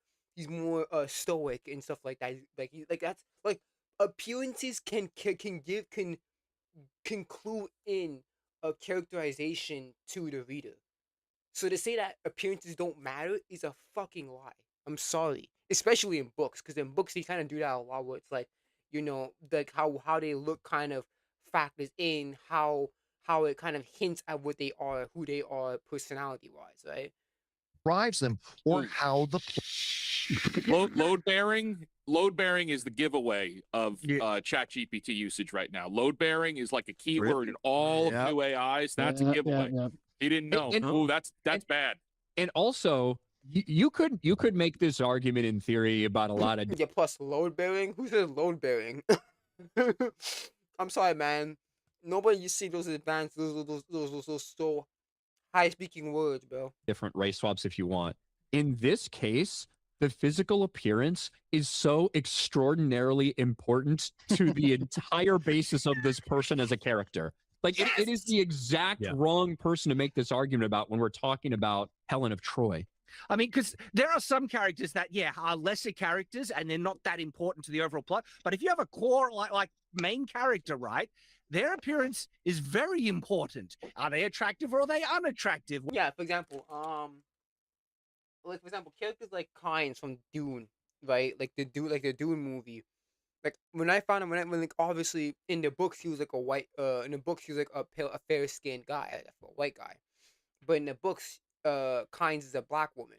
[SPEAKER 2] stoic and stuff like that. That's appearances can clue in a characterization to the reader. So to say that appearances don't matter is a fucking lie. I'm sorry, especially in books, because in books they kind of do that a lot, where it's how they look kind of factors in how it kind of hints at what they are, who they are personality-wise, right?
[SPEAKER 12] Drives them, or how the
[SPEAKER 14] load bearing is the giveaway of ChatGPT usage right now. Load bearing is like a keyword in all of new AIs. That's a giveaway. He didn't know. Oh, that's bad.
[SPEAKER 24] And also, you could make this argument in theory about a lot of
[SPEAKER 2] plus load bearing. Who says load bearing? I'm sorry, man. Nobody you see those advanced, those so high speaking words, bro.
[SPEAKER 24] Different race swaps if you want. In this case, the physical appearance is so extraordinarily important to the entire basis of this person as a character. Like it is the exact wrong person to make this argument about when we're talking about Helen of Troy.
[SPEAKER 3] I mean, because there are some characters that, are lesser characters and they're not that important to the overall plot. But if you have a core, like main character, right, their appearance is very important. Are they attractive or are they unattractive?
[SPEAKER 2] Yeah, for example, characters like Kynes from Dune, right? Like the Dune movie. Like when I found him, when like obviously in the books he was like a white, in the books he was like a fair skinned guy, a white guy, but in the books, Kynes is a black woman.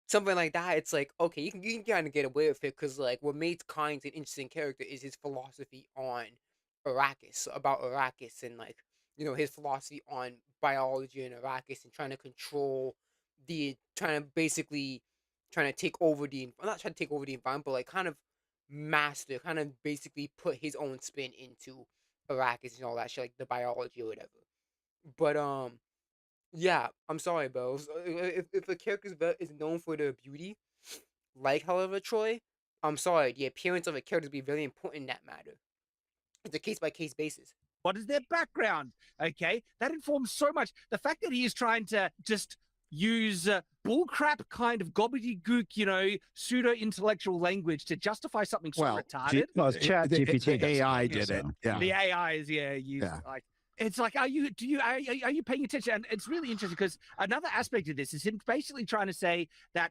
[SPEAKER 2] Something like that, it's like, okay, you can kind of get away with it because like what made Kynes an interesting character is his philosophy on Arrakis, about Arrakis, and like his philosophy on biology and Arrakis and trying to control trying to take over not trying to take over the environment, but like kind of basically put his own spin into Arrakis and all that shit, like the biology or whatever. But yeah, I'm sorry, bro. If a character is known for their beauty, like however Troy, I'm sorry, the appearance of a character will be very important in that matter. It's a case by case basis.
[SPEAKER 3] What is their background? Okay, that informs so much. The fact that he is trying to just use bullcrap kind of gobbledygook, pseudo-intellectual language to justify something so retarded.
[SPEAKER 7] Chat GPT. The AI did it. Yeah.
[SPEAKER 3] The AI is like. It's like, are you paying attention? And it's really interesting because another aspect of this is him basically trying to say that,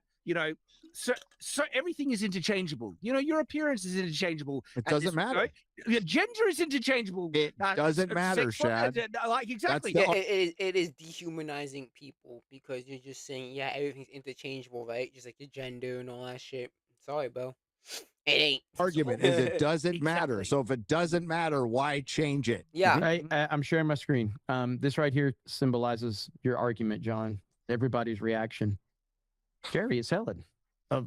[SPEAKER 3] so everything is interchangeable. Your appearance is interchangeable.
[SPEAKER 7] It doesn't matter.
[SPEAKER 3] Your gender is interchangeable.
[SPEAKER 7] It doesn't matter, Shad.
[SPEAKER 3] Like, exactly.
[SPEAKER 2] It is dehumanizing people because you're just saying, everything's interchangeable, right? Just like your gender and all that shit. Sorry, bro. It ain't.
[SPEAKER 7] Argument is it doesn't matter. So if it doesn't matter, why change it?
[SPEAKER 2] Yeah.
[SPEAKER 5] I'm sharing my screen. This right here symbolizes your argument, John. Everybody's reaction. Jerry is Helen.
[SPEAKER 6] Roy.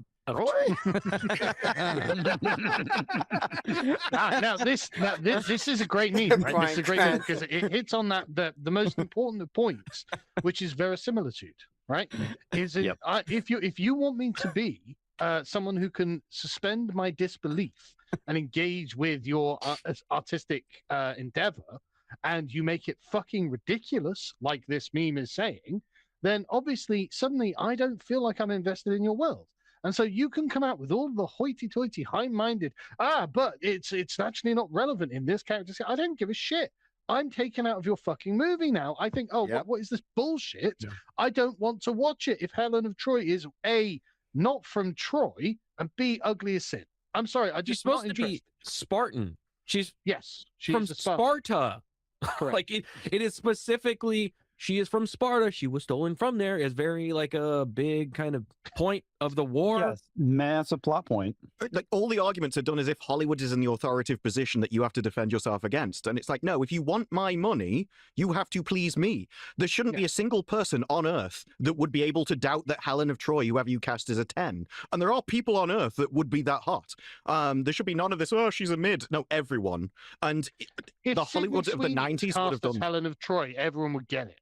[SPEAKER 6] now this is a great meme, right? This is a great meme because it hits on the most important of points, which is verisimilitude, right? Is it if you want me to be someone who can suspend my disbelief and engage with your artistic endeavor, and you make it fucking ridiculous, like this meme is saying, then obviously suddenly I don't feel like I'm invested in your world. And so you can come out with all the hoity-toity, high-minded, but it's actually not relevant in this character. I don't give a shit. I'm taken out of your fucking movie now. I think, what is this bullshit? Yeah. I don't want to watch it if Helen of Troy is A, not from Troy, and B, ugly as sin. I'm sorry,
[SPEAKER 24] she's supposed to be Spartan. She's from Sparta. Like it is specifically, she is from Sparta. She was stolen from there. It's very like a big kind of point of the war.
[SPEAKER 15] Yes, massive plot point.
[SPEAKER 23] Like all the arguments are done as if Hollywood is in the authoritative position that you have to defend yourself against. And it's like, no, if you want my money, you have to please me. There shouldn't be a single person on Earth that would be able to doubt that Helen of Troy, whoever you cast, is a 10. And there are people on Earth that would be that hot. There should be none of this, she's a mid. No, everyone. And
[SPEAKER 6] if
[SPEAKER 23] the Hollywood of the 90s would have done.
[SPEAKER 6] Helen of Troy, everyone would get it.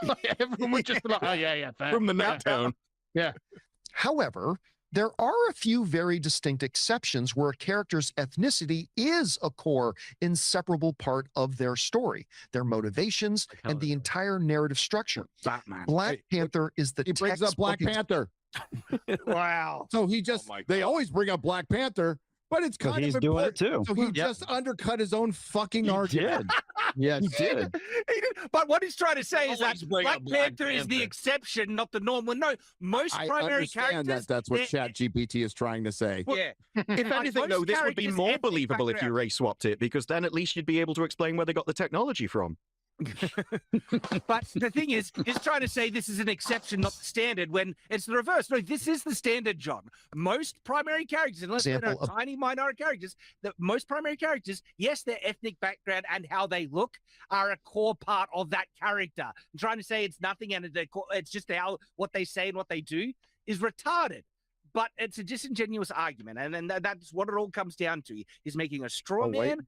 [SPEAKER 6] Like, everyone would just be like, fair.
[SPEAKER 23] From the neck down.
[SPEAKER 6] Yeah.
[SPEAKER 12] However, there are a few very distinct exceptions where a character's ethnicity is a core, inseparable part of their story, their motivations, and the entire narrative structure.
[SPEAKER 7] Batman.
[SPEAKER 12] Black Panther is the
[SPEAKER 7] He brings up Black Panther.
[SPEAKER 3] Wow.
[SPEAKER 7] So he just, they always bring up Black Panther, but it's kind
[SPEAKER 15] he's
[SPEAKER 7] of
[SPEAKER 15] doing it too.
[SPEAKER 7] So he just undercut his own fucking argument.
[SPEAKER 5] Yeah,
[SPEAKER 3] he did. But what he's trying to say is that Black Panther is the exception, not the norm. Well, no, most primary characters.
[SPEAKER 7] That's what ChatGPT is trying to say.
[SPEAKER 3] Yeah.
[SPEAKER 23] If anything, though, this would be more believable if you race swapped it, because then at least you'd be able to explain where they got the technology from.
[SPEAKER 3] But the thing is, he's trying to say this is an exception, not the standard, when it's the reverse. No, this is the standard, John. Most primary characters, unless they're tiny minority characters, most primary characters, yes, their ethnic background and how they look are a core part of that character. I'm trying to say it's nothing, and it's just what they say and what they do is retarded. But it's a disingenuous argument, and then that's what it all comes down to. He's making a straw man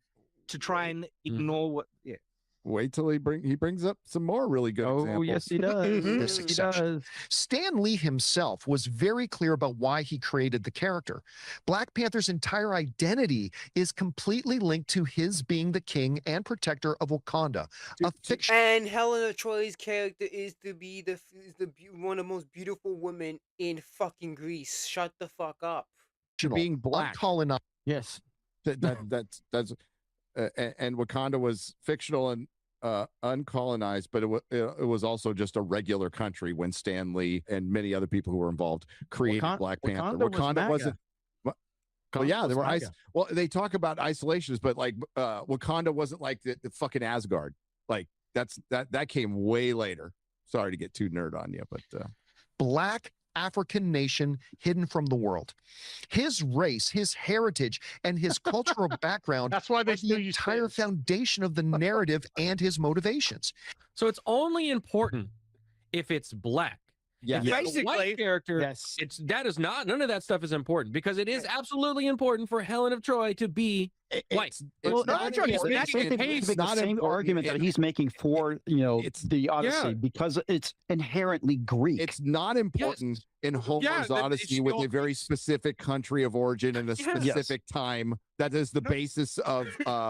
[SPEAKER 3] to try and ignore what. Yeah.
[SPEAKER 7] Wait till he brings up some more really good examples.
[SPEAKER 5] Oh, yes, he does.
[SPEAKER 12] This
[SPEAKER 5] He
[SPEAKER 12] exception.
[SPEAKER 5] does.
[SPEAKER 12] Stan Lee himself was very clear about why he created the character. Black Panther's entire identity is completely linked to his being the king and protector of Wakanda, a fiction.
[SPEAKER 2] And Helena Troy's character is to be one of the most beautiful women in fucking Greece. Shut the fuck up.
[SPEAKER 7] Being black.
[SPEAKER 12] Uncolonized.
[SPEAKER 5] Yes.
[SPEAKER 7] That's and Wakanda was fictional and uncolonized, but it was also just a regular country when Stan Lee and many other people who were involved created Black Panther. Wakanda wasn't. Well, yeah, they were well, they talk about isolations, but like Wakanda wasn't like the fucking Asgard. Like that came way later. Sorry to get too nerd on you, but
[SPEAKER 12] Black African nation hidden from the world. His race, his heritage, and his cultural background
[SPEAKER 6] that's why they
[SPEAKER 12] the entire foundation of the narrative and his motivations.
[SPEAKER 8] So it's only important if it's black.
[SPEAKER 3] Yeah,
[SPEAKER 8] basically, white character.
[SPEAKER 3] Yes,
[SPEAKER 8] that is not. None of that stuff is important because it is absolutely important for Helen of Troy to be white.
[SPEAKER 15] Well, that's the same argument that he's making for the Odyssey because it's inherently Greek.
[SPEAKER 7] It's not important in Homer's Odyssey with a very specific country of origin and a specific time. That is the basis of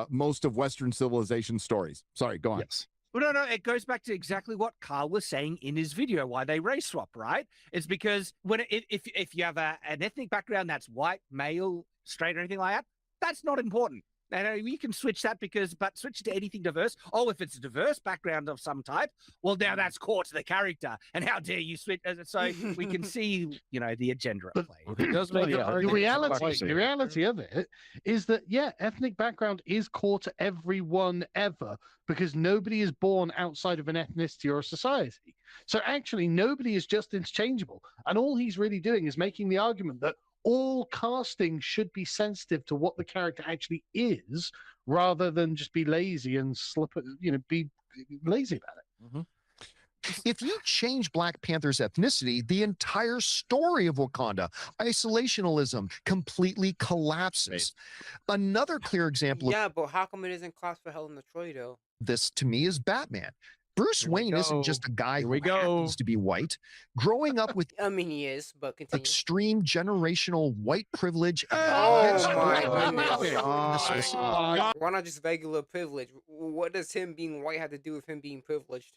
[SPEAKER 7] most of Western civilization stories. Sorry, go on.
[SPEAKER 3] Yes. Well, no, it goes back to exactly what Carl was saying in his video, why they race swap, right? It's because if you have an ethnic background that's white, male, straight, or anything like that, that's not important. And you can switch that but switch to anything diverse. Oh, if it's a diverse background of some type, well, now that's core to the character. And how dare you switch? So we can see, the agenda at play.
[SPEAKER 6] It does make the reality of it is that, ethnic background is core to everyone ever because nobody is born outside of an ethnicity or a society. So actually, nobody is just interchangeable. And all he's really doing is making the argument that all casting should be sensitive to what the character actually is rather than just be lazy and be lazy about it.
[SPEAKER 12] Mm-hmm. If you change Black Panther's ethnicity, the entire story of Wakanda, isolationism, completely collapses. Another clear example
[SPEAKER 2] but how come it isn't class for Helen of Troy, though?
[SPEAKER 12] This, to me, is Batman. Bruce Wayne isn't just a guy who happens to be white. Growing up with
[SPEAKER 2] he is, but continue.
[SPEAKER 12] Extreme generational white privilege.
[SPEAKER 2] Why not just regular privilege? What does him being white have to do with him being privileged?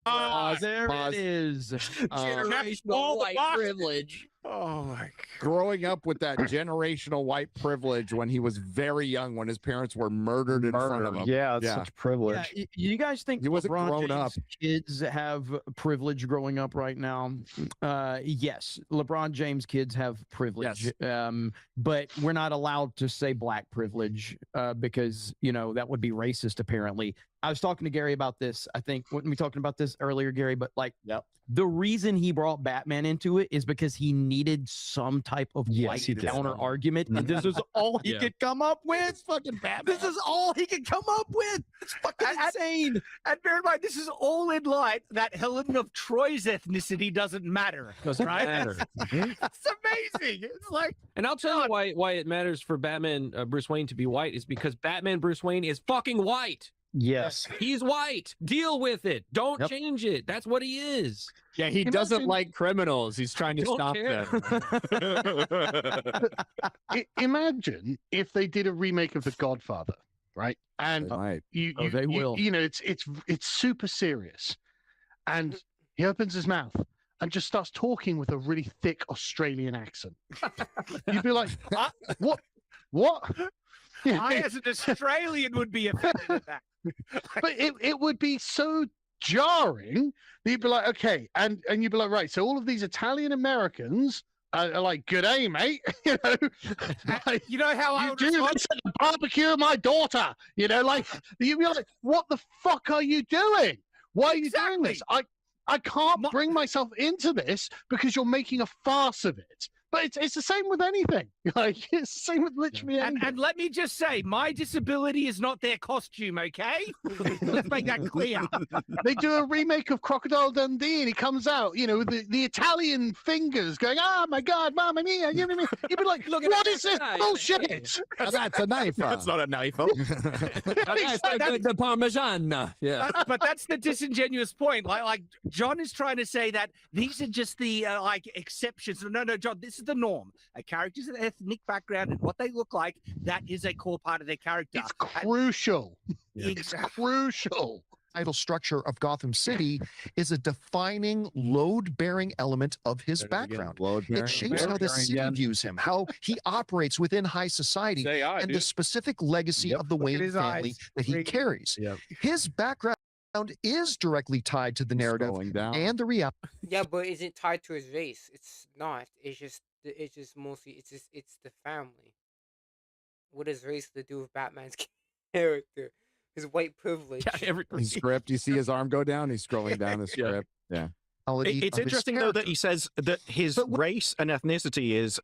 [SPEAKER 5] There it is.
[SPEAKER 8] Generational white privilege.
[SPEAKER 7] Oh my God. Growing up with that generational white privilege when he was very young, when his parents were murdered in front of him.
[SPEAKER 15] Yeah, it's such privilege.
[SPEAKER 5] Yeah, you guys think
[SPEAKER 7] he wasn't
[SPEAKER 5] LeBron
[SPEAKER 7] grown
[SPEAKER 5] James
[SPEAKER 7] up?
[SPEAKER 5] Kids have privilege growing up right now? Yes, LeBron James kids have privilege. Yes. But we're not allowed to say black privilege because that would be racist. Apparently, I was talking to Gary about this. I think wasn't we talking about this earlier, Gary? But the reason he brought Batman into it is because he needed some type of white counter argument, and this is all he could come up with.
[SPEAKER 7] It's fucking Batman.
[SPEAKER 5] This is all he could come up with. It's fucking insane. And bear in mind, this is all in light that Helen of Troy's ethnicity doesn't matter.
[SPEAKER 8] Doesn't
[SPEAKER 5] right?
[SPEAKER 8] matter.
[SPEAKER 5] It's amazing. It's like,
[SPEAKER 8] and I'll tell you why it matters for Batman Bruce Wayne to be white is because Batman Bruce Wayne is fucking white.
[SPEAKER 15] Yes.
[SPEAKER 8] He's white. Deal with it. Don't change it. That's what he is.
[SPEAKER 24] Yeah, he doesn't like criminals. He's trying to stop
[SPEAKER 6] them. Imagine if they did a remake of The Godfather, right? And
[SPEAKER 5] they will.
[SPEAKER 6] It's super serious. And he opens his mouth and just starts talking with a really thick Australian accent. You'd be like, what?
[SPEAKER 3] I, as an Australian, would be offended at that.
[SPEAKER 6] But it would be so jarring that you'd be like, okay, and you'd be like, right, so all of these Italian Americans are like, good day, mate. You
[SPEAKER 3] know how I
[SPEAKER 6] would do this at the barbecue of my daughter. You'd be like, what the fuck are you doing? Why are you doing this? I can't bring myself into this because you're making a farce of it. But it's the same with anything. Like it's the same with literally anything.
[SPEAKER 3] And let me just say, my disability is not their costume, okay? Let's make that clear.
[SPEAKER 6] They do a remake of Crocodile Dundee, and he comes out, with the Italian fingers going, "Oh my God, Mamma Mia!" You'd be like, "Look, what is this bullshit?"
[SPEAKER 7] That's a knife.
[SPEAKER 4] That's not a knife.
[SPEAKER 24] That's the Parmesan. Yeah.
[SPEAKER 3] But that's the disingenuous point. Like John is trying to say that these are just the exceptions. No, John, this is the norm. A character's an ethnic background and what they look like, that is a core part of their character.
[SPEAKER 6] It's crucial.
[SPEAKER 3] It's
[SPEAKER 6] crucial.
[SPEAKER 12] Title structure of Gotham City is a defining load-bearing element of his background. It shapes how the city views him, how he operates within high society, and the specific legacy of the Wayne family that he carries. His background is directly tied to the narrative and the reality.
[SPEAKER 2] Yeah, but is it tied to his race? It's not. It's just mostly it's the family. What does race to do with Batman's character? His white privilege.
[SPEAKER 7] His script. You see his arm go down. He's scrolling down the script. Yeah.
[SPEAKER 23] It's interesting though that he says that his race and ethnicity is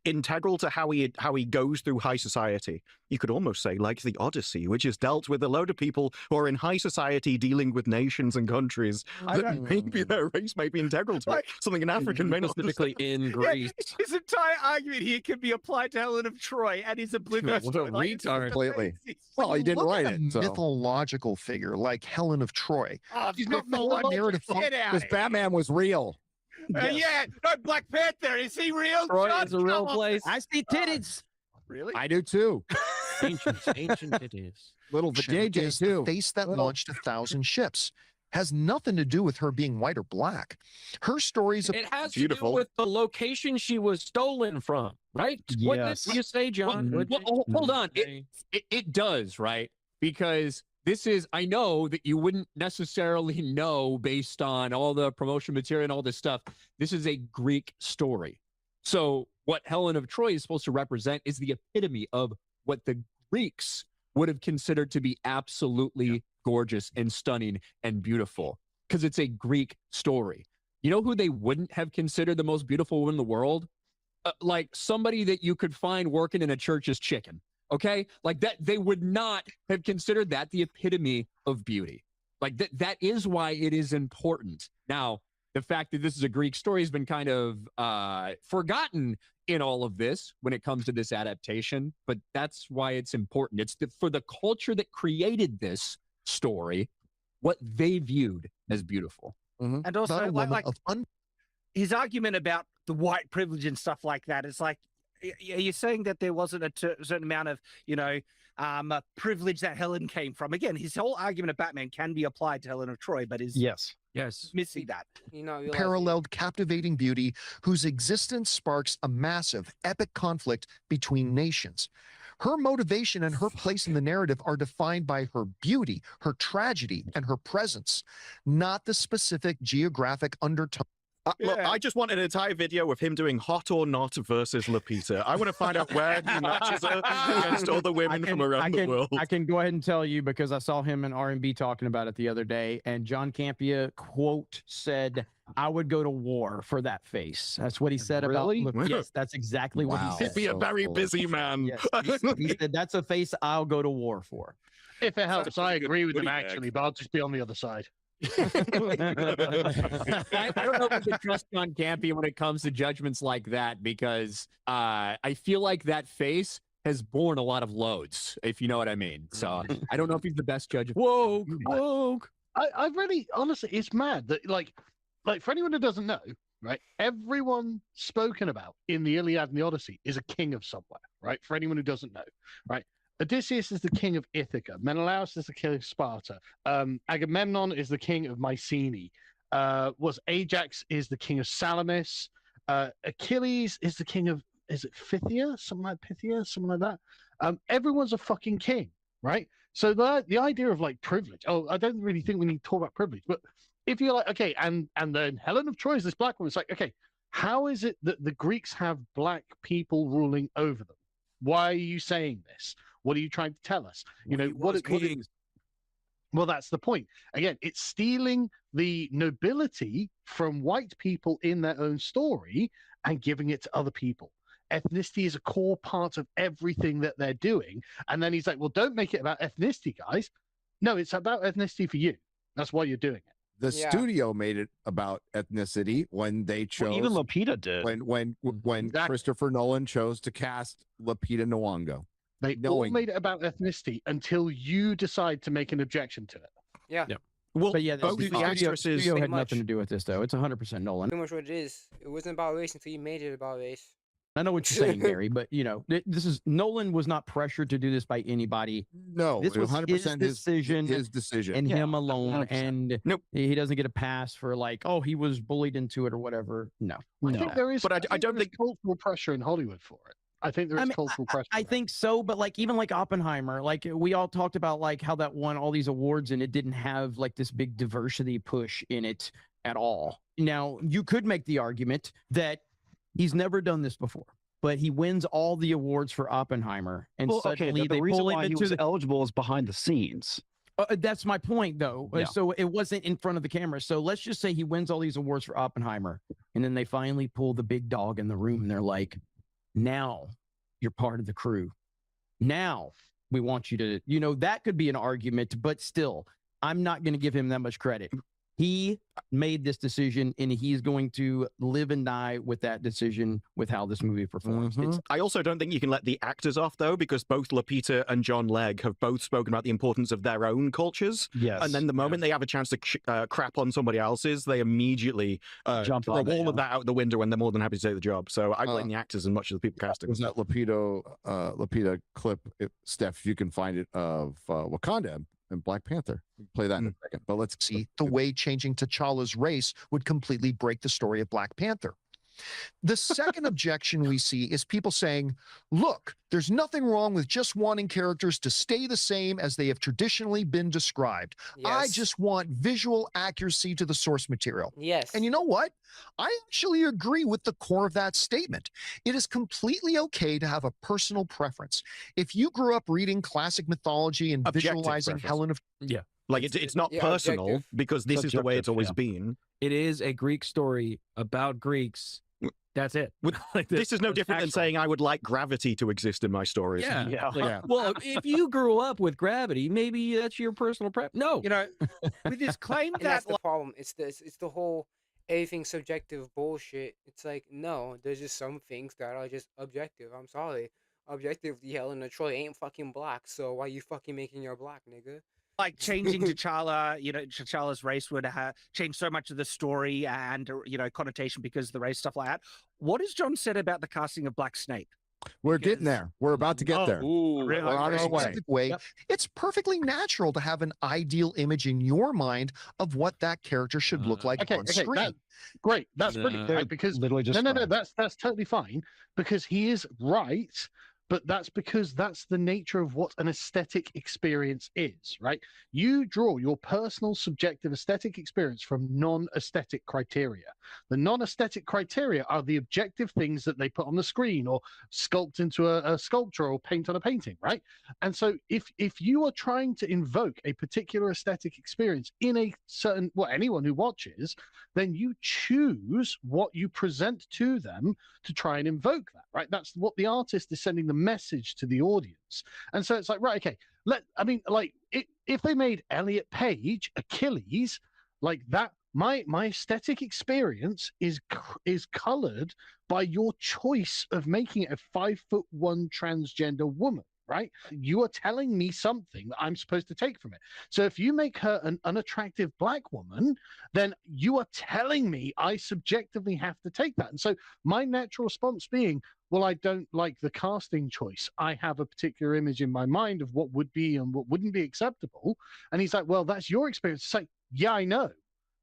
[SPEAKER 23] integral to how he goes through high society. You could almost say like the Odyssey, which is dealt with a load of people who are in high society dealing with nations and countries. Maybe their race may be integral to it. Something an African may not
[SPEAKER 24] specifically in Greece.
[SPEAKER 3] His entire argument here can be applied to Helen of Troy, and he's oblivious.
[SPEAKER 24] What a retard!
[SPEAKER 7] Completely. Well, he didn't write it.
[SPEAKER 12] Mythological figure like Helen of Troy.
[SPEAKER 3] She's not narrative.
[SPEAKER 7] Because Batman was real.
[SPEAKER 3] Yeah, no, Black Panther, is he real?
[SPEAKER 24] Troy is a real place.
[SPEAKER 3] I see titties.
[SPEAKER 2] Really?
[SPEAKER 7] I do too.
[SPEAKER 24] Ancient titties.
[SPEAKER 7] Little JJ too.
[SPEAKER 12] The face that launched 1,000 ships has nothing to do with her being white or black. Her stories.
[SPEAKER 24] It has to do with the location she was stolen from, right?
[SPEAKER 12] Yes.
[SPEAKER 24] What did you say, John? Well, hold on. It does, right? Because this is, I know that you wouldn't necessarily know based on all the promotion material and all this stuff. This is a Greek story. So what Helen of Troy is supposed to represent is the epitome of what the Greeks would have considered to be absolutely gorgeous and stunning and beautiful, because it's a Greek story. You know who they wouldn't have considered the most beautiful woman in the world? Like somebody that you could find working in a church's chicken. Okay, like that, they would not have considered that the epitome of beauty. Like that is why it is important. Now, the fact that this is a Greek story has been kind of forgotten in all of this when it comes to this adaptation, but that's why it's important. It's for the culture that created this story, what they viewed as beautiful.
[SPEAKER 3] And also, his argument about the white privilege and stuff like that is like, you're saying that there wasn't a certain amount of, privilege that Helen came from. Again, his whole argument of Batman can be applied to Helen of Troy, but is missing that.
[SPEAKER 12] Paralleled captivating beauty whose existence sparks a massive, epic conflict between nations. Her motivation and her place in the narrative are defined by her beauty, her tragedy, and her presence, not the specific geographic undertone.
[SPEAKER 23] Look, I just want an entire video of him doing Hot or Not versus Lupita. I want to find out where he matches her against all the women from around the world.
[SPEAKER 5] I can go ahead and tell you because I saw him in R&B talking about it the other day, and John Campea, quote, said, "I would go to war for that face." That's what he said about yes, that's exactly what he said.
[SPEAKER 23] He'd be a very busy man.
[SPEAKER 5] Yes, he said, "That's a face I'll go to war for."
[SPEAKER 6] If it helps, I agree with him actually, but I'll just be on the other side.
[SPEAKER 24] I don't know if I can trust John Campea when it comes to judgments like that, because I feel like that face has borne a lot of loads, if you know what I mean. So I don't know if he's the best judge. Woke.
[SPEAKER 6] I really, honestly, it's mad that like for anyone who doesn't know, right? Everyone spoken about in the Iliad and the Odyssey is a king of somewhere, right? For anyone who doesn't know, right? Odysseus is the king of Ithaca. Menelaus is the king of Sparta. Agamemnon is the king of Mycenae. Ajax is the king of Salamis. Achilles is the king of, is it Phthia? Something like that. Everyone's a fucking king, right? So the idea of like privilege. Oh, I don't really think we need to talk about privilege, but if you're like, okay, and then Helen of Troy is this black woman. It's like, okay, how is it that the Greeks have black people ruling over them? Why are you saying this? What are you trying to tell us? Well, that's the point. Again, it's stealing the nobility from white people in their own story and giving it to other people. Ethnicity is a core part of everything that they're doing. And then he's like, well, don't make it about ethnicity, guys. No, it's about ethnicity for you. That's why you're doing it.
[SPEAKER 7] The studio made it about ethnicity when they chose.
[SPEAKER 15] Well, even Lupita did.
[SPEAKER 7] When Christopher Nolan chose to cast Lupita Nyong'o.
[SPEAKER 6] They all made it about ethnicity until you decide to make an objection to it.
[SPEAKER 2] Yeah.
[SPEAKER 23] Well,
[SPEAKER 5] but yeah,
[SPEAKER 23] both
[SPEAKER 5] the
[SPEAKER 23] the actresses
[SPEAKER 5] studio had nothing to do with this, though. It's 100% Nolan.
[SPEAKER 2] Pretty much what it is. It wasn't about race until you made it about race.
[SPEAKER 5] I know what you're saying, Gary, but you know, this is Nolan was not pressured to do this by anybody.
[SPEAKER 7] No,
[SPEAKER 5] this was
[SPEAKER 7] 100%
[SPEAKER 5] his decision, and him alone,
[SPEAKER 23] 100%.
[SPEAKER 5] and he doesn't get a pass for like, oh, he was bullied into it or whatever. No,
[SPEAKER 6] I think there is,
[SPEAKER 23] but I don't think
[SPEAKER 6] cultural pressure in Hollywood for it. I think there is cultural pressure.
[SPEAKER 5] I think so, but like even like Oppenheimer, like we all talked about like how that won all these awards and it didn't have like this big diversity push in it at all. Now you could make the argument that he's never done this before, but he wins all the awards for Oppenheimer, and suddenly
[SPEAKER 15] the reason
[SPEAKER 5] pull him
[SPEAKER 15] why he
[SPEAKER 5] into
[SPEAKER 15] was eligible is behind the scenes.
[SPEAKER 5] That's my point, though.
[SPEAKER 15] Yeah.
[SPEAKER 5] So it wasn't in front of the camera. So let's just say he wins all these awards for Oppenheimer, and then they finally pull the big dog in the room, and they're like, now you're part of the crew. Now we want you to, you know, that could be an argument, but still, I'm not going to give him that much credit. He made this decision, and he's going to live and die with that decision with how this movie performs.
[SPEAKER 23] I also don't think you can let the actors off, though, because both Lupita and John Legg have both spoken about the importance of their own cultures.
[SPEAKER 15] Yes.
[SPEAKER 23] And then the moment they have a chance to crap on somebody else's, they immediately
[SPEAKER 15] jump
[SPEAKER 23] throw
[SPEAKER 15] on it,
[SPEAKER 23] all of that out the window, and they're more than happy to take the job. So I blame the actors as much as the people casting.
[SPEAKER 7] Was that Lupita clip, Steph, if you can find it, of Wakanda and Black Panther. We'll play that in a second, but let's
[SPEAKER 12] see the way changing T'Challa's race would completely break the story of Black Panther. The second objection we see is people saying, look, there's nothing wrong with just wanting characters to stay the same as they have traditionally been described. I just want visual accuracy to the source material.
[SPEAKER 2] Yes.
[SPEAKER 12] And you know what? I actually agree with the core of that statement. It is completely okay to have a personal preference. If you grew up reading classic mythology and visualizing Helen of...
[SPEAKER 23] Like it's not personal objective. Because this is the way it's always been.
[SPEAKER 8] It is a Greek story about Greeks. That's it.
[SPEAKER 23] Like this is no different than saying I would like gravity to exist in my stories.
[SPEAKER 8] Well, if you grew up with gravity, maybe that's your personal preference. No,
[SPEAKER 2] you know, with this claim that's the problem. It's the whole everything subjective bullshit. It's like no, there's just some things that are just objective. I'm sorry, objectively, Helen of Troy ain't fucking black. So why you fucking making her black, nigga?
[SPEAKER 3] Like changing T'Challa, you know, T'Challa's race would change so much of the story and, you know, connotation because of the race, stuff like that. What has John said about the casting of Black Snape?
[SPEAKER 7] We're getting there. We're about to get there.
[SPEAKER 23] We're
[SPEAKER 12] on our way. It's perfectly natural to have an ideal image in your mind of what that character should look like on screen.
[SPEAKER 6] Great. That's brilliant. Right? Because
[SPEAKER 15] literally just
[SPEAKER 6] no, that's totally fine because he is right. But that's because that's the nature of what an aesthetic experience is, right? You draw your personal subjective aesthetic experience from non-aesthetic criteria. The non-aesthetic criteria are the objective things that they put on the screen or sculpt into a sculpture or paint on a painting, right? And so if you are trying to invoke a particular aesthetic experience in a certain, well, anyone who watches, then you choose what you present to them to try and invoke that, right? That's what the artist is sending the message to the audience. And so it's like, right, okay, if they made Elliot Page Achilles like that, my aesthetic experience is colored by your choice of making it a 5'1" transgender woman. Right? You are telling me something that I'm supposed to take from it. So if you make her an unattractive black woman, then you are telling me I subjectively have to take that. And so my natural response being, well, I don't like the casting choice. I have a particular image in my mind of what would be and what wouldn't be acceptable. And he's like, well, that's your experience. It's like, yeah, I know.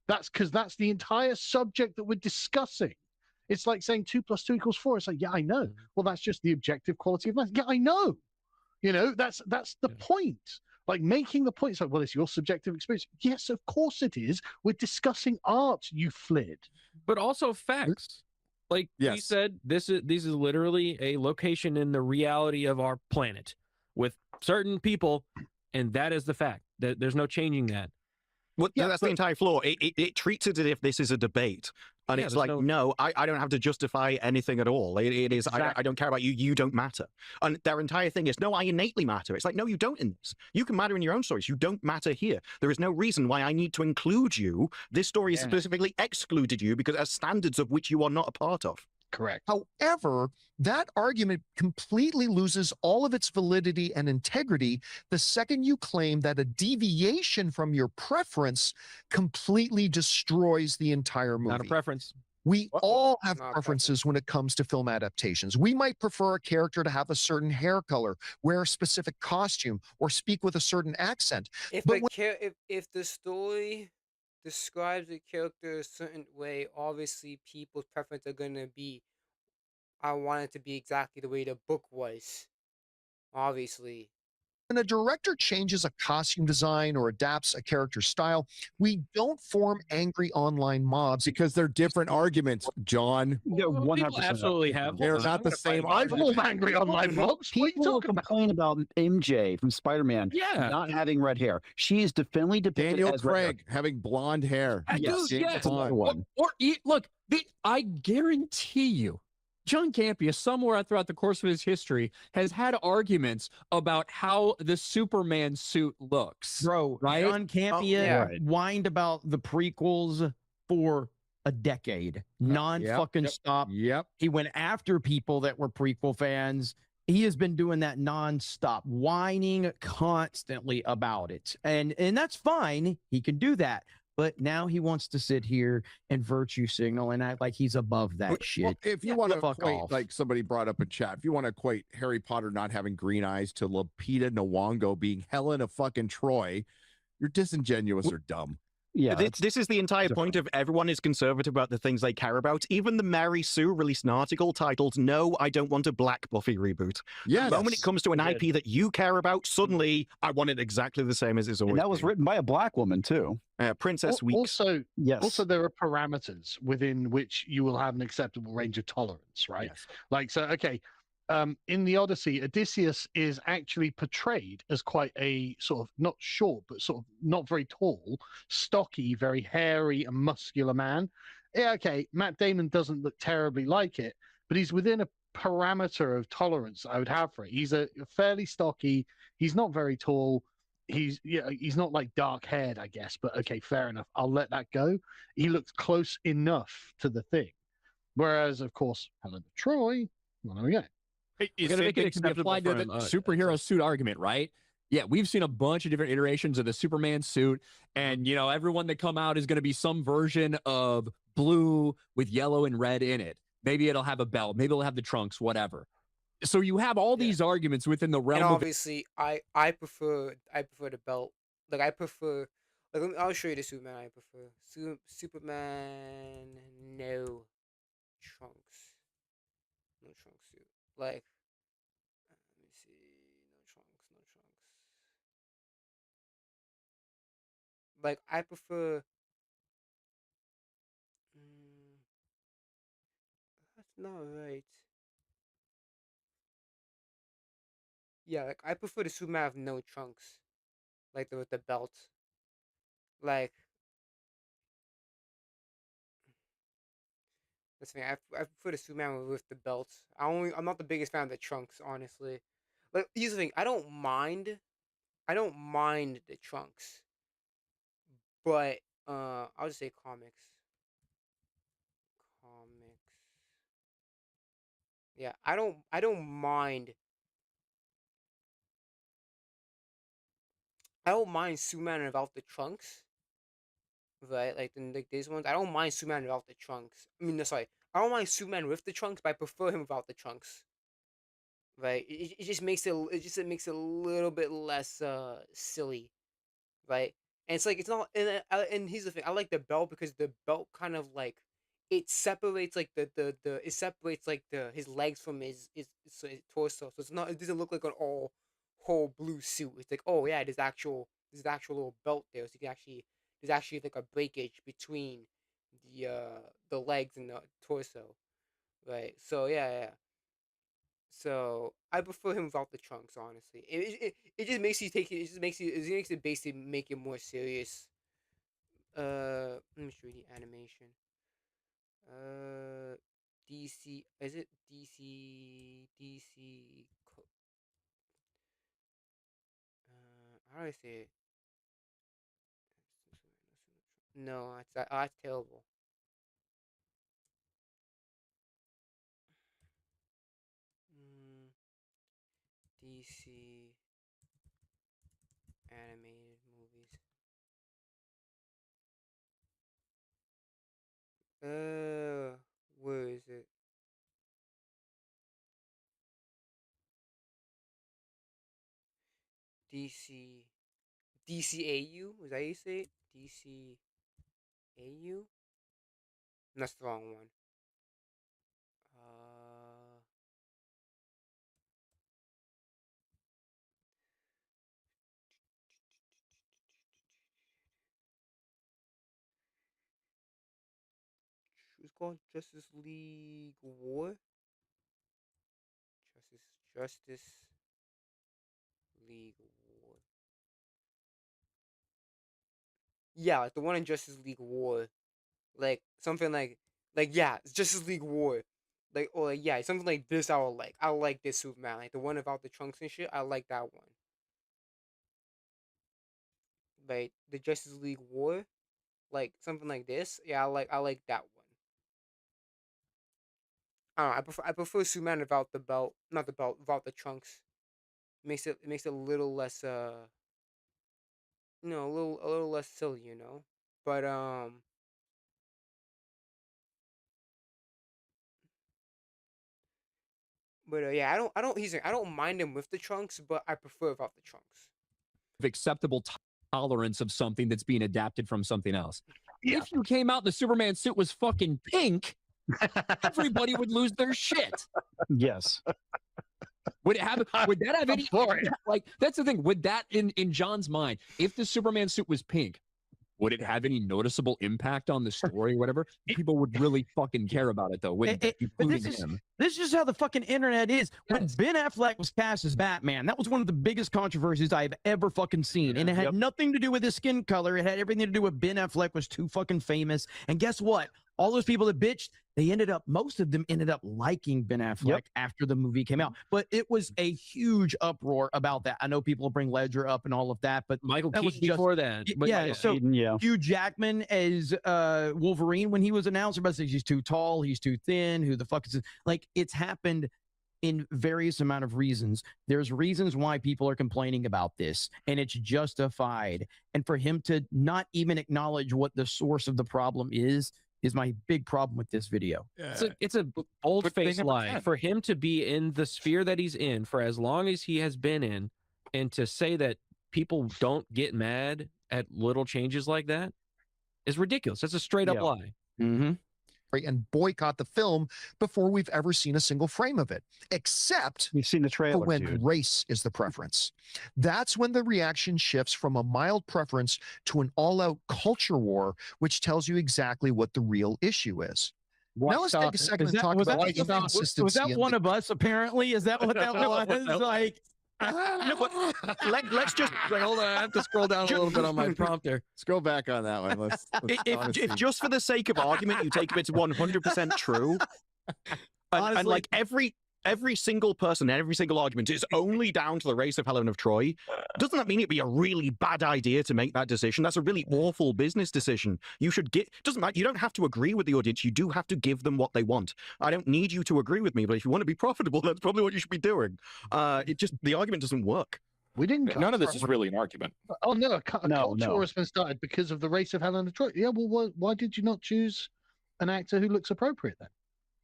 [SPEAKER 6] That's because that's the entire subject that we're discussing. It's like saying 2 + 2 = 4. It's like, yeah, I know. Well, that's just the objective quality of life. Yeah, I know. You know, that's the point. Like making the point. It's like, well, it's your subjective experience. Yes, of course it is. We're discussing art, you flid.
[SPEAKER 8] But also facts. Like you said, this is literally a location in the reality of our planet with certain people, and that is the fact. There's no changing that.
[SPEAKER 23] Well, that's the entire flaw. It treats it as if this is a debate. And it's like, no, I don't have to justify anything at all. It is,
[SPEAKER 15] Exactly.
[SPEAKER 23] I don't care about you. You don't matter. And their entire thing is, no, I innately matter. It's like, no, you don't in this. You can matter in your own stories. You don't matter here. There is no reason why I need to include you. This story has specifically excluded you because as standards of which you are not a part of.
[SPEAKER 6] Correct.
[SPEAKER 12] However, that argument completely loses all of its validity and integrity the second you claim that a deviation from your preference completely destroys the entire movie.
[SPEAKER 8] Not a preference.
[SPEAKER 12] We all have preferences when it comes to film adaptations. We might prefer a character to have a certain hair color, wear a specific costume, or speak with a certain accent.
[SPEAKER 2] If the story describes a character a certain way, obviously people's preference are gonna be, I want it to be exactly the way the book was. Obviously.
[SPEAKER 12] When a director changes a costume design or adapts a character's style, we don't form angry online mobs
[SPEAKER 7] because they're different arguments, John.
[SPEAKER 15] Yeah, 100%.
[SPEAKER 8] Absolutely have.
[SPEAKER 7] They're not the same
[SPEAKER 6] arguments. I'm angry online mobs.
[SPEAKER 15] People complain about MJ from Spider-Man not having red hair. She is definitely depicted
[SPEAKER 7] Daniel
[SPEAKER 15] as red hair.
[SPEAKER 7] Craig having blonde hair.
[SPEAKER 15] Yes,
[SPEAKER 8] Yes.
[SPEAKER 15] another one.
[SPEAKER 8] Look, I guarantee you, John Campea, somewhere throughout the course of his history, has had arguments about how the Superman suit looks.
[SPEAKER 5] Bro,
[SPEAKER 8] right?
[SPEAKER 5] John Campea whined about the prequels for a decade. Non-fucking stop.
[SPEAKER 7] Yep.
[SPEAKER 5] He went after people that were prequel fans. He has been doing that non-stop, whining constantly about it. And that's fine. He can do that. But now he wants to sit here and virtue signal and act like he's above that shit.
[SPEAKER 7] Well, if you want to
[SPEAKER 5] fuck
[SPEAKER 7] equate,
[SPEAKER 5] off.
[SPEAKER 7] like somebody brought up in chat, if you want to equate Harry Potter not having green eyes to Lupita Nyong'o being Helen of fucking Troy, you're disingenuous or dumb.
[SPEAKER 23] Yeah, this is the entire point of everyone is conservative about the things they care about. Even the Mary Sue released an article titled, "No, I don't want a Black Buffy reboot."
[SPEAKER 7] Yes.
[SPEAKER 23] The moment it comes to an IP that you care about, suddenly I want it exactly the same as it's always
[SPEAKER 15] And that was written by a black woman too.
[SPEAKER 23] Princess Weeks.
[SPEAKER 6] Also, there are parameters within which you will have an acceptable range of tolerance, right?
[SPEAKER 23] Yes.
[SPEAKER 6] Like, so, okay, in the Odyssey, Odysseus is actually portrayed as quite a sort of not short, but sort of not very tall, stocky, very hairy and muscular man. Yeah, okay, Matt Damon doesn't look terribly like it, but he's within a parameter of tolerance I would have for it. He's a fairly stocky. He's not very tall. He's not like dark haired, I guess, but okay, fair enough. I'll let that go. He looks close enough to the thing. Whereas, of course, Helen of Troy, well, there we go.
[SPEAKER 8] We're gonna make it applied to the superhero suit argument, right? Yeah, we've seen a bunch of different iterations of the Superman suit, and everyone that come out is going to be some version of blue with yellow and red in it. Maybe it'll have a belt, maybe it'll have the trunks, whatever. So you have all these arguments within the realm.
[SPEAKER 2] And obviously, I prefer the belt. Like I prefer, like I'll show you the Superman I prefer. Superman, no trunks, no trunk suit. Like, let me see, no trunks. Like I prefer. That's not right. Yeah, like I prefer the Superman with no trunks, like with the belt. Like, that's me. I prefer the Superman with the belt. I'm not the biggest fan of the trunks, honestly. Like, here's the thing. I don't mind the trunks, but I'll just say comics. Yeah, I don't mind. I don't mind Superman without the trunks. Right, like these ones. I don't mind Superman without the trunks. I mean, no, sorry. I don't mind Superman with the trunks, but I prefer him without the trunks. Right, it just makes it a little bit less silly, right? And it's like it's not. And here's the thing. I like the belt because the belt kind of like it separates like it separates like his legs from his torso. So it's not. It doesn't look like an all whole blue suit. It's like, oh yeah, there's actual little belt there, so you can actually. There's actually like a breakage between the legs and the torso, right? So yeah. So I prefer him without the trunks, honestly. It just makes you take it. It just makes it basically make it more serious. Let me show you the animation. DC. Is it DC? DC. How do I say it? No, that's terrible. DC animated movies. Where is it? DCAU? Was that how you say it? DCAU? That's the wrong one. It's called Justice League War. Justice League War. Yeah, like the one in Justice League War, like something like yeah, it's Justice League War, like or like, yeah, something like this. I like this Superman, like the one about the trunks and shit. I like that one. Like the Justice League War, like something like this. Yeah, I like that one. I don't know, I prefer Superman without the belt, not the belt, without the trunks. It makes it a little less a little less silly, But yeah, I don't mind him with the trunks, but I prefer without the trunks.
[SPEAKER 8] Acceptable tolerance of something that's being adapted from something else. Yeah. If you came out the Superman suit was fucking pink, everybody would lose their shit.
[SPEAKER 15] Yes.
[SPEAKER 8] Would that have any like that's the thing? Would that in John's mind, if the Superman suit was pink, would it have any noticeable impact on the story or whatever? People would really fucking care about it, though. But
[SPEAKER 5] this is how the fucking internet is. When Ben Affleck was cast as Batman, that was one of the biggest controversies I've ever fucking seen. And it had nothing to do with his skin color. It had everything to do with Ben Affleck was too fucking famous. And guess what? All those people that bitched, most of them ended up liking Ben Affleck after the movie came out. But it was a huge uproar about that. I know people bring Ledger up and all of that, but
[SPEAKER 24] Michael
[SPEAKER 5] Keaton
[SPEAKER 24] was before that.
[SPEAKER 5] Hugh Jackman as Wolverine, when he was announced, everybody says he's too tall, he's too thin, who the fuck is this? Like, it's happened in various amount of reasons. There's reasons why people are complaining about this, and it's justified. And for him to not even acknowledge what the source of the problem is my big problem with this video.
[SPEAKER 1] It's a bold-faced lie for him to be in the sphere that he's in for as long as he has been in, and to say that people don't get mad at little changes like that is ridiculous. That's a straight-up lie.
[SPEAKER 5] Mm-hmm.
[SPEAKER 12] And boycott the film before we've ever seen a single frame of it, except
[SPEAKER 15] we've seen the trailer
[SPEAKER 12] for when race is the preference. That's when the reaction shifts from a mild preference to an all-out culture war, which tells you exactly what the real issue is. Now let's take a second and talk about inconsistency.
[SPEAKER 5] Was that one of us? Apparently, is that what that was? Like.
[SPEAKER 8] Let's just hold on. I have to scroll down a little bit on my prompter.
[SPEAKER 7] Scroll back on that one.
[SPEAKER 23] If just for the sake of argument, you take it to 100% true, and like every single person, every single argument is only down to the race of Helen of Troy, doesn't that mean it'd be a really bad idea to make that decision? That's a really awful business decision. You should doesn't matter. You don't have to agree with the audience. You do have to give them what they want. I don't need you to agree with me, but if you want to be profitable, that's probably what you should be doing. The argument doesn't work.
[SPEAKER 6] We didn't.
[SPEAKER 14] None of this is really an argument.
[SPEAKER 6] Oh no, a culture war has been started because of the race of Helen of Troy. Yeah, well, why did you not choose an actor who looks appropriate then?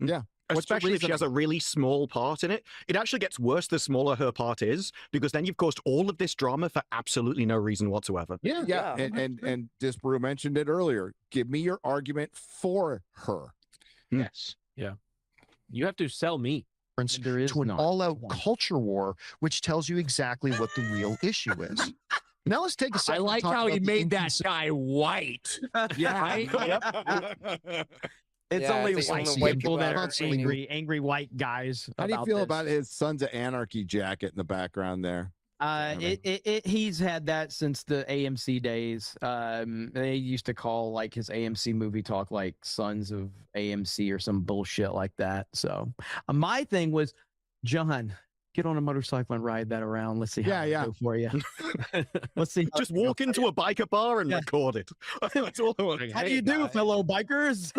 [SPEAKER 7] Yeah.
[SPEAKER 23] Especially if she has a really small part in it. It actually gets worse the smaller her part is, because then you've caused all of this drama for absolutely no reason whatsoever.
[SPEAKER 7] Yeah. And Disbrew mentioned it earlier. Give me your argument for her.
[SPEAKER 6] Yes.
[SPEAKER 1] Yeah. You have to sell me.
[SPEAKER 12] To an all-out culture war, which tells you exactly what the real issue is. Now let's take a second.
[SPEAKER 8] I like how he made that guy white.
[SPEAKER 5] It's only white people that are angry white guys.
[SPEAKER 7] How do you feel about his Sons of Anarchy jacket in the background there?
[SPEAKER 5] He's had that since the AMC days. They used to call like his AMC movie talk like Sons of AMC or some bullshit like that. So my thing was, John, get on a motorcycle and ride that around. Let's see how it go for you. Let's see.
[SPEAKER 23] Just walk into a biker bar and record it. That's all I want.
[SPEAKER 5] How do you do, fellow bikers?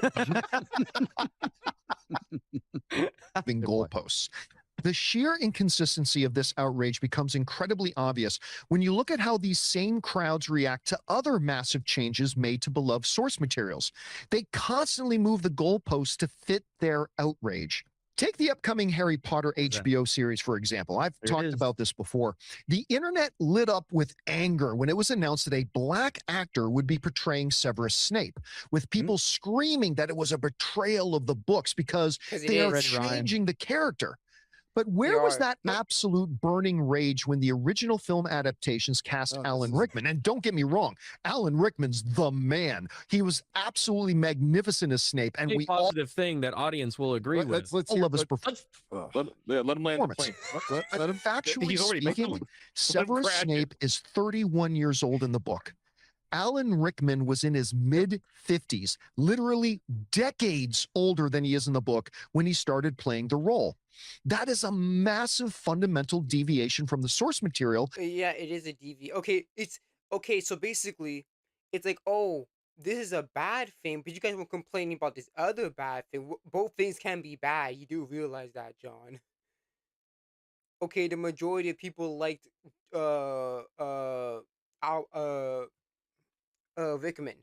[SPEAKER 12] Having goalposts. The sheer inconsistency of this outrage becomes incredibly obvious when you look at how these same crowds react to other massive changes made to beloved source materials. They constantly move the goalposts to fit their outrage. Take the upcoming Harry Potter HBO series, for example. I've talked about this before. The internet lit up with anger when it was announced that a black actor would be portraying Severus Snape, with people screaming that it was a betrayal of the books because they are changing the character. But where was that absolute burning rage when the original film adaptations cast Alan Rickman? And don't get me wrong, Alan Rickman's the man. He was absolutely magnificent as Snape, and we all
[SPEAKER 1] positive thing that audience will agree with.
[SPEAKER 12] Let's love his performance.
[SPEAKER 14] Let him land the plane.
[SPEAKER 12] Let him. Factually speaking, Severus Snape is 31 years old in the book. Alan Rickman was in his mid-50s, literally decades older than he is in the book when he started playing the role. That is a massive fundamental deviation from the source material.
[SPEAKER 2] Yeah, it is a deviation. Okay, okay. So basically, it's like, oh, this is a bad thing, but you guys were complaining about this other bad thing. Both things can be bad. You do realize that, John. Okay, the majority of people liked Alan Rickman.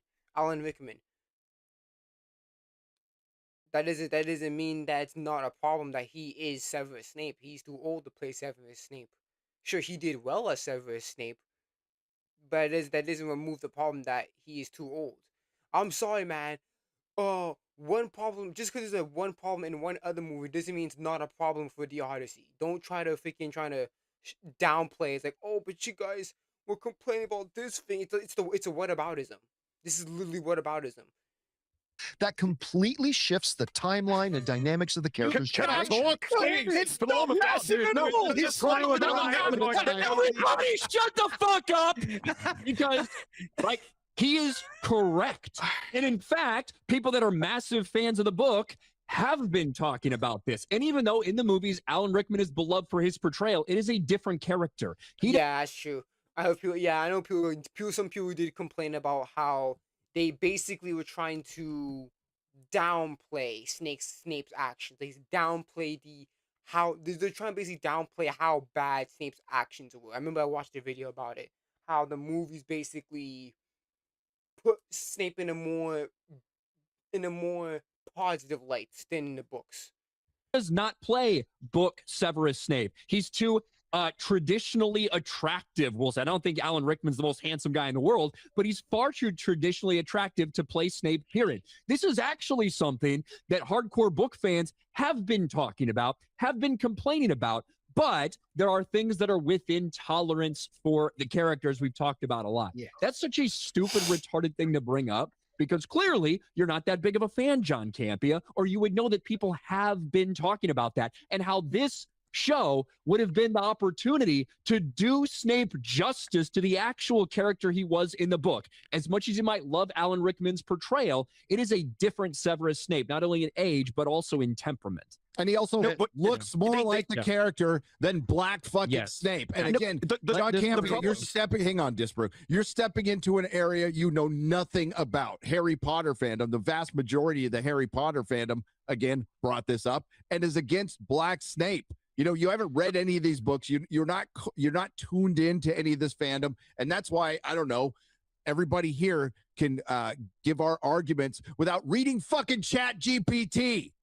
[SPEAKER 2] That doesn't mean that's not a problem that he is Severus Snape. He's too old to play Severus Snape. Sure, he did well as Severus Snape, but that doesn't remove the problem that he is too old. I'm sorry, man. One problem, just because there's a one problem in one other movie doesn't mean it's not a problem for the Odyssey. Don't try to trying to downplay. It's like, oh, but you guys were complaining about this thing. It's a whataboutism. This is literally whataboutism.
[SPEAKER 12] That completely shifts the timeline and dynamics of the characters.
[SPEAKER 14] Can I talk? It's the massive. No, he's flying with
[SPEAKER 24] everybody shut the fuck up, because like he is correct, and in fact, people that are massive fans of the book have been talking about this. And even though in the movies Alan Rickman is beloved for his portrayal, it is a different character.
[SPEAKER 2] Yeah, that's true. I hope people. Yeah, I know people. Some people did complain about how they basically were trying to downplay Snape's actions. They downplay they're trying to basically downplay how bad Snape's actions were. I remember I watched a video about it. How the movies basically put Snape in a more positive light than in the books.
[SPEAKER 24] Does not play book Severus Snape. He's too traditionally attractive. We'll say. I don't think Alan Rickman's the most handsome guy in the world, but he's far too traditionally attractive to play Snape, period. This is actually something that hardcore book fans have been talking about, have been complaining about, but there are things that are within tolerance for the characters we've talked about a lot. Yeah. That's such a stupid, retarded thing to bring up, because clearly you're not that big of a fan, John Campia, or you would know that people have been talking about that and how this show would have been the opportunity to do Snape justice to the actual character he was in the book. As much as you might love Alan Rickman's portrayal, it is a different Severus Snape, not only in age, but also in temperament.
[SPEAKER 7] And he also looks more like the character than black fucking Snape. And again, John Campbell, you're stepping, hang on, Disbrew. You're stepping into an area you know nothing about. Harry Potter fandom, the vast majority of the Harry Potter fandom, again, brought this up and is against black Snape. You know, you haven't read any of these books. You're not tuned into any of this fandom. And that's why, I don't know, everybody here can give our arguments without reading fucking Chat GPT.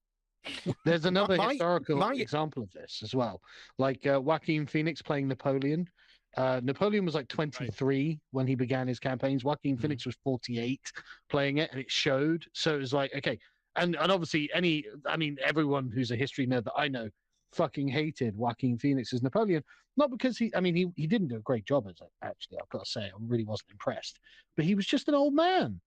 [SPEAKER 6] There's another historical example of this as well. Like Joaquin Phoenix playing Napoleon. Napoleon was like 23 when he began his campaigns. Joaquin Phoenix was 48 playing it, and it showed. So it was like, okay. And obviously everyone who's a history nerd that I know fucking hated Joaquin Phoenix as Napoleon. Not because he didn't do a great job as it, actually, I've got to say. I really wasn't impressed. But he was just an old man.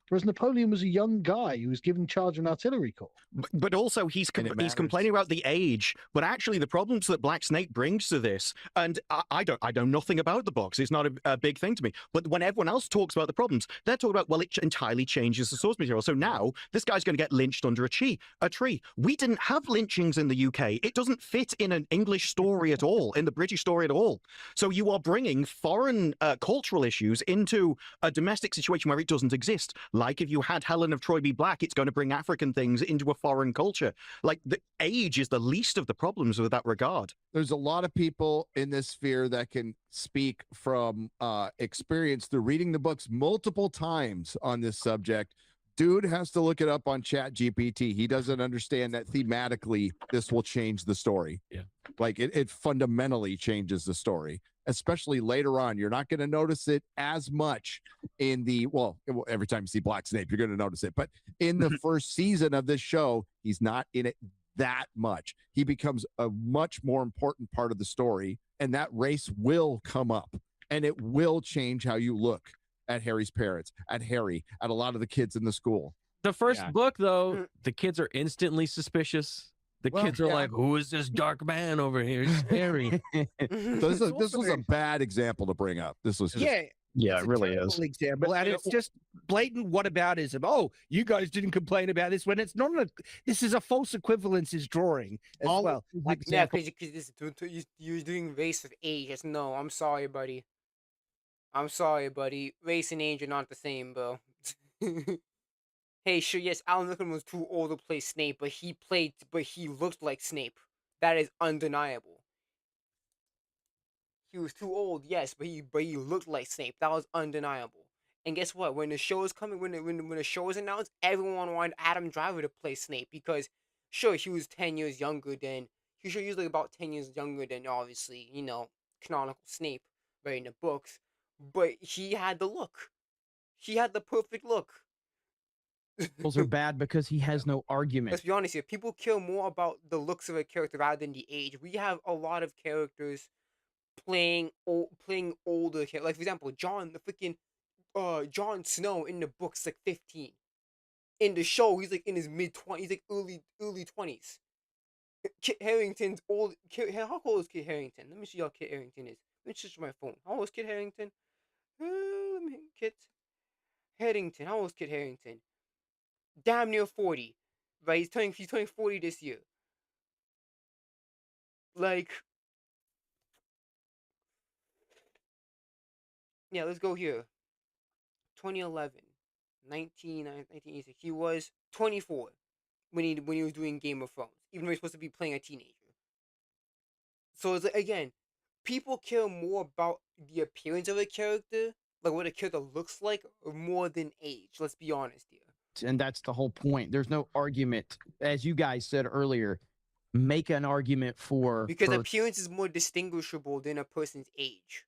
[SPEAKER 6] whereas Napoleon was a young guy who was given charge of an artillery corps.
[SPEAKER 23] But also he's complaining about the age. But actually, the problems that Black Snake brings to this, and I know nothing about the books. It's not a big thing to me. But when everyone else talks about the problems, they're talking about, well, it entirely changes the source material. So now this guy's going to get lynched under a tree. We didn't have lynchings in the UK. It doesn't fit in an English story at all, in the British story at all. So you are bringing foreign cultural issues into a domestic situation where it doesn't exist. Like if you had Helen of Troy be black, it's going to bring African things into a foreign culture. Like the age is the least of the problems with that regard.
[SPEAKER 7] There's a lot of people in this sphere that can speak from experience through reading the books multiple times on this subject. Dude has to look it up on Chat GPT. He doesn't understand that thematically this will change the story.
[SPEAKER 1] Yeah.
[SPEAKER 7] Like it fundamentally changes the story, especially later on. You're not going to notice it as much in the, well, every time you see Black Snape, you're going to notice it. But in the first season of this show, he's not in it that much. He becomes a much more important part of the story, and that race will come up, and it will change how you look at Harry's parents, at Harry, at a lot of the kids in the school.
[SPEAKER 1] The first book, though, the kids are instantly suspicious. The kids are like, who is this dark man over here? It's Harry.
[SPEAKER 7] So this was a bad example to bring up. This was just,
[SPEAKER 3] yeah,
[SPEAKER 23] it really is.
[SPEAKER 3] Example, and it's just blatant whataboutism. Oh, you guys didn't complain about this when it's not. This is a false equivalences drawing as well.
[SPEAKER 2] Like, yeah, because you're doing race with age. It's, no, I'm sorry, buddy. I'm sorry, buddy. Race and age are not the same, bro. Hey, sure, yes, Alan Rickman was too old to play Snape, but he looked like Snape. That is undeniable. He was too old, yes, but he looked like Snape. That was undeniable. And guess what? When the show is coming, when the show is announced, everyone wanted Adam Driver to play Snape because, sure, he was 10 years younger than. He was like about 10 years younger than, obviously, canonical Snape, right, in the books. But he had the look. He had the perfect look.
[SPEAKER 5] Those are bad because he has no argument.
[SPEAKER 2] Let's be honest here. People care more about the looks of a character rather than the age. We have a lot of characters playing older characters. Like, for example, Jon Snow in the books like 15. In the show, he's like in his mid-20s. He's like early 20s. Kit Harington's old. How old is Kit Harington? Let me see how Kit Harington is. Let me switch my phone. How old is Kit Harington? Kit Harington. How old is Kit Harington? Damn near 40. Right? He's turning 40 this year. Like, yeah, let's go here. 2011, 1986. He was 24 when he was doing Game of Thrones, even though he's supposed to be playing a teenager. So it's like, again, people care more about the appearance of a character, like what a character looks like, more than age. Let's be honest here.
[SPEAKER 5] And that's the whole point. There's no argument, as you guys said earlier. Make an argument
[SPEAKER 2] because appearance is more distinguishable than a person's age.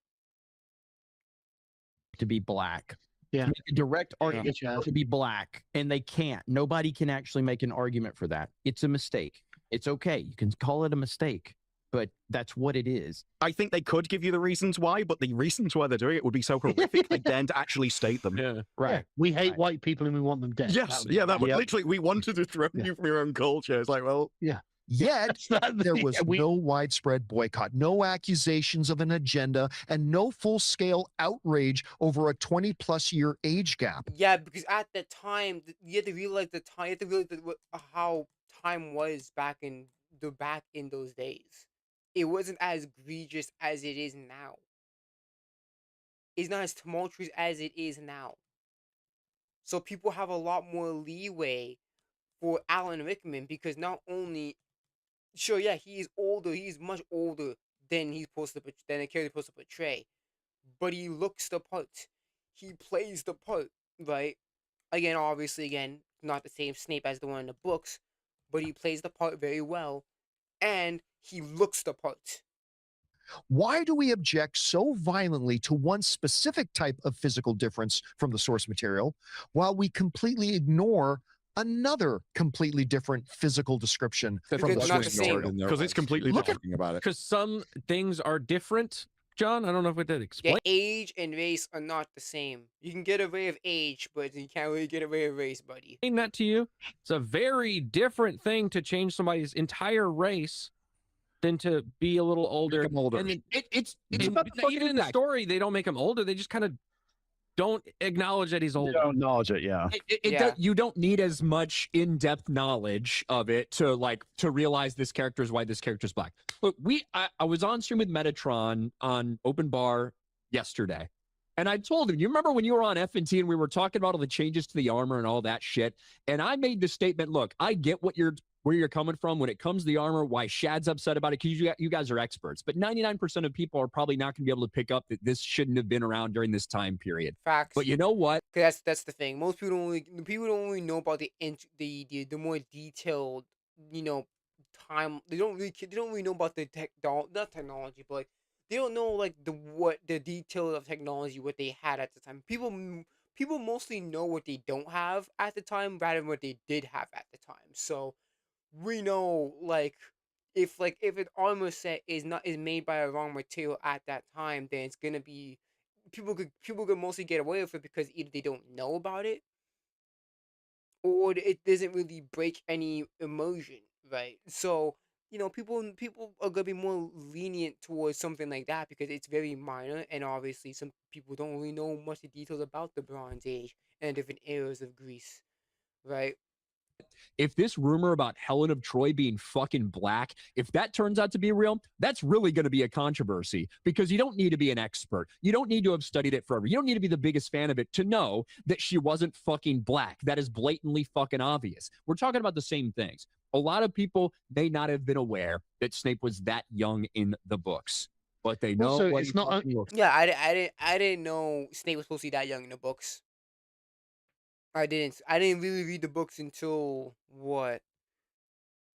[SPEAKER 5] To be black.
[SPEAKER 6] Yeah.
[SPEAKER 5] To make a direct argument to be black, and they can't. Nobody can actually make an argument for that. It's a mistake. It's okay. You can call it a mistake, but that's what it is.
[SPEAKER 23] I think they could give you the reasons why, but the reasons why they're doing it would be so horrific then to actually state them.
[SPEAKER 1] Yeah.
[SPEAKER 5] Right.
[SPEAKER 6] Yeah. We hate white people and we want them dead.
[SPEAKER 23] Yes. That would literally, we wanted to throw you from your own culture. It's like, well,
[SPEAKER 6] yeah.
[SPEAKER 12] Yet, there was no widespread boycott, no accusations of an agenda, and no full-scale outrage over a 20-plus year age gap.
[SPEAKER 2] Yeah, because at the time, you have to realize how time was back in those days. It wasn't as egregious as it is now. It's not as tumultuous as it is now. So people have a lot more leeway for Alan Rickman because not only. Sure, yeah, he is older. He's much older than a character supposed to portray. But he looks the part. He plays the part, right? Again, not the same Snape as the one in the books, but he plays the part very well, and he looks the part.
[SPEAKER 12] Why do we object so violently to one specific type of physical difference from the source material, while we completely ignore another completely different physical description
[SPEAKER 2] from the source material?
[SPEAKER 23] Because it's completely different.
[SPEAKER 1] Because some things are different John? I don't know if it did explain.
[SPEAKER 2] Yeah, age and race are not the same. You can get away with age, but you can't really get away with race, buddy.
[SPEAKER 1] Explain that to you. It's a very different thing to change somebody's entire race than to be a little older. And then
[SPEAKER 24] it's about
[SPEAKER 1] even in the story, they don't make him older. They just kind of don't acknowledge that he's older.
[SPEAKER 23] Don't acknowledge it, yeah.
[SPEAKER 24] You don't need as much in-depth knowledge of it to realize this character is white, this character is black. Look, I was on stream with Metatron on Open Bar yesterday, and I told him, you remember when you were on F&T and we were talking about all the changes to the armor and all that shit, and I made the statement, look, I get where you're coming from when it comes to the armor, why Shad's upset about it, because you guys are experts. But 99% of people are probably not going to be able to pick up that this shouldn't have been around during this time period.
[SPEAKER 2] Facts.
[SPEAKER 24] But you know what?
[SPEAKER 2] That's the thing. Most people don't really know about the more detailed, time. They don't really know about the not technology, but like they don't know like the details of technology, what they had at the time. People mostly know what they don't have at the time rather than what they did have at the time. So we know if an armor set is made by a wrong material at that time, then it's gonna be people could mostly get away with it because either they don't know about it or it doesn't really break any immersion, right? So people are gonna be more lenient towards something like that because it's very minor, and obviously some people don't really know much of the details about the Bronze Age and different eras of Greece, right?
[SPEAKER 24] If this rumor about Helen of Troy being fucking black, if that turns out to be real, that's really going to be a controversy because you don't need to be an expert. You don't need to have studied it forever. You don't need to be the biggest fan of it to know that she wasn't fucking black. That is blatantly fucking obvious. We're talking about the same things. A lot of people may not have been aware that Snape was that young in the books, but they know.
[SPEAKER 2] Also, it's not. Yeah, I didn't know Snape was supposed to be that young in the books. I didn't really read the books until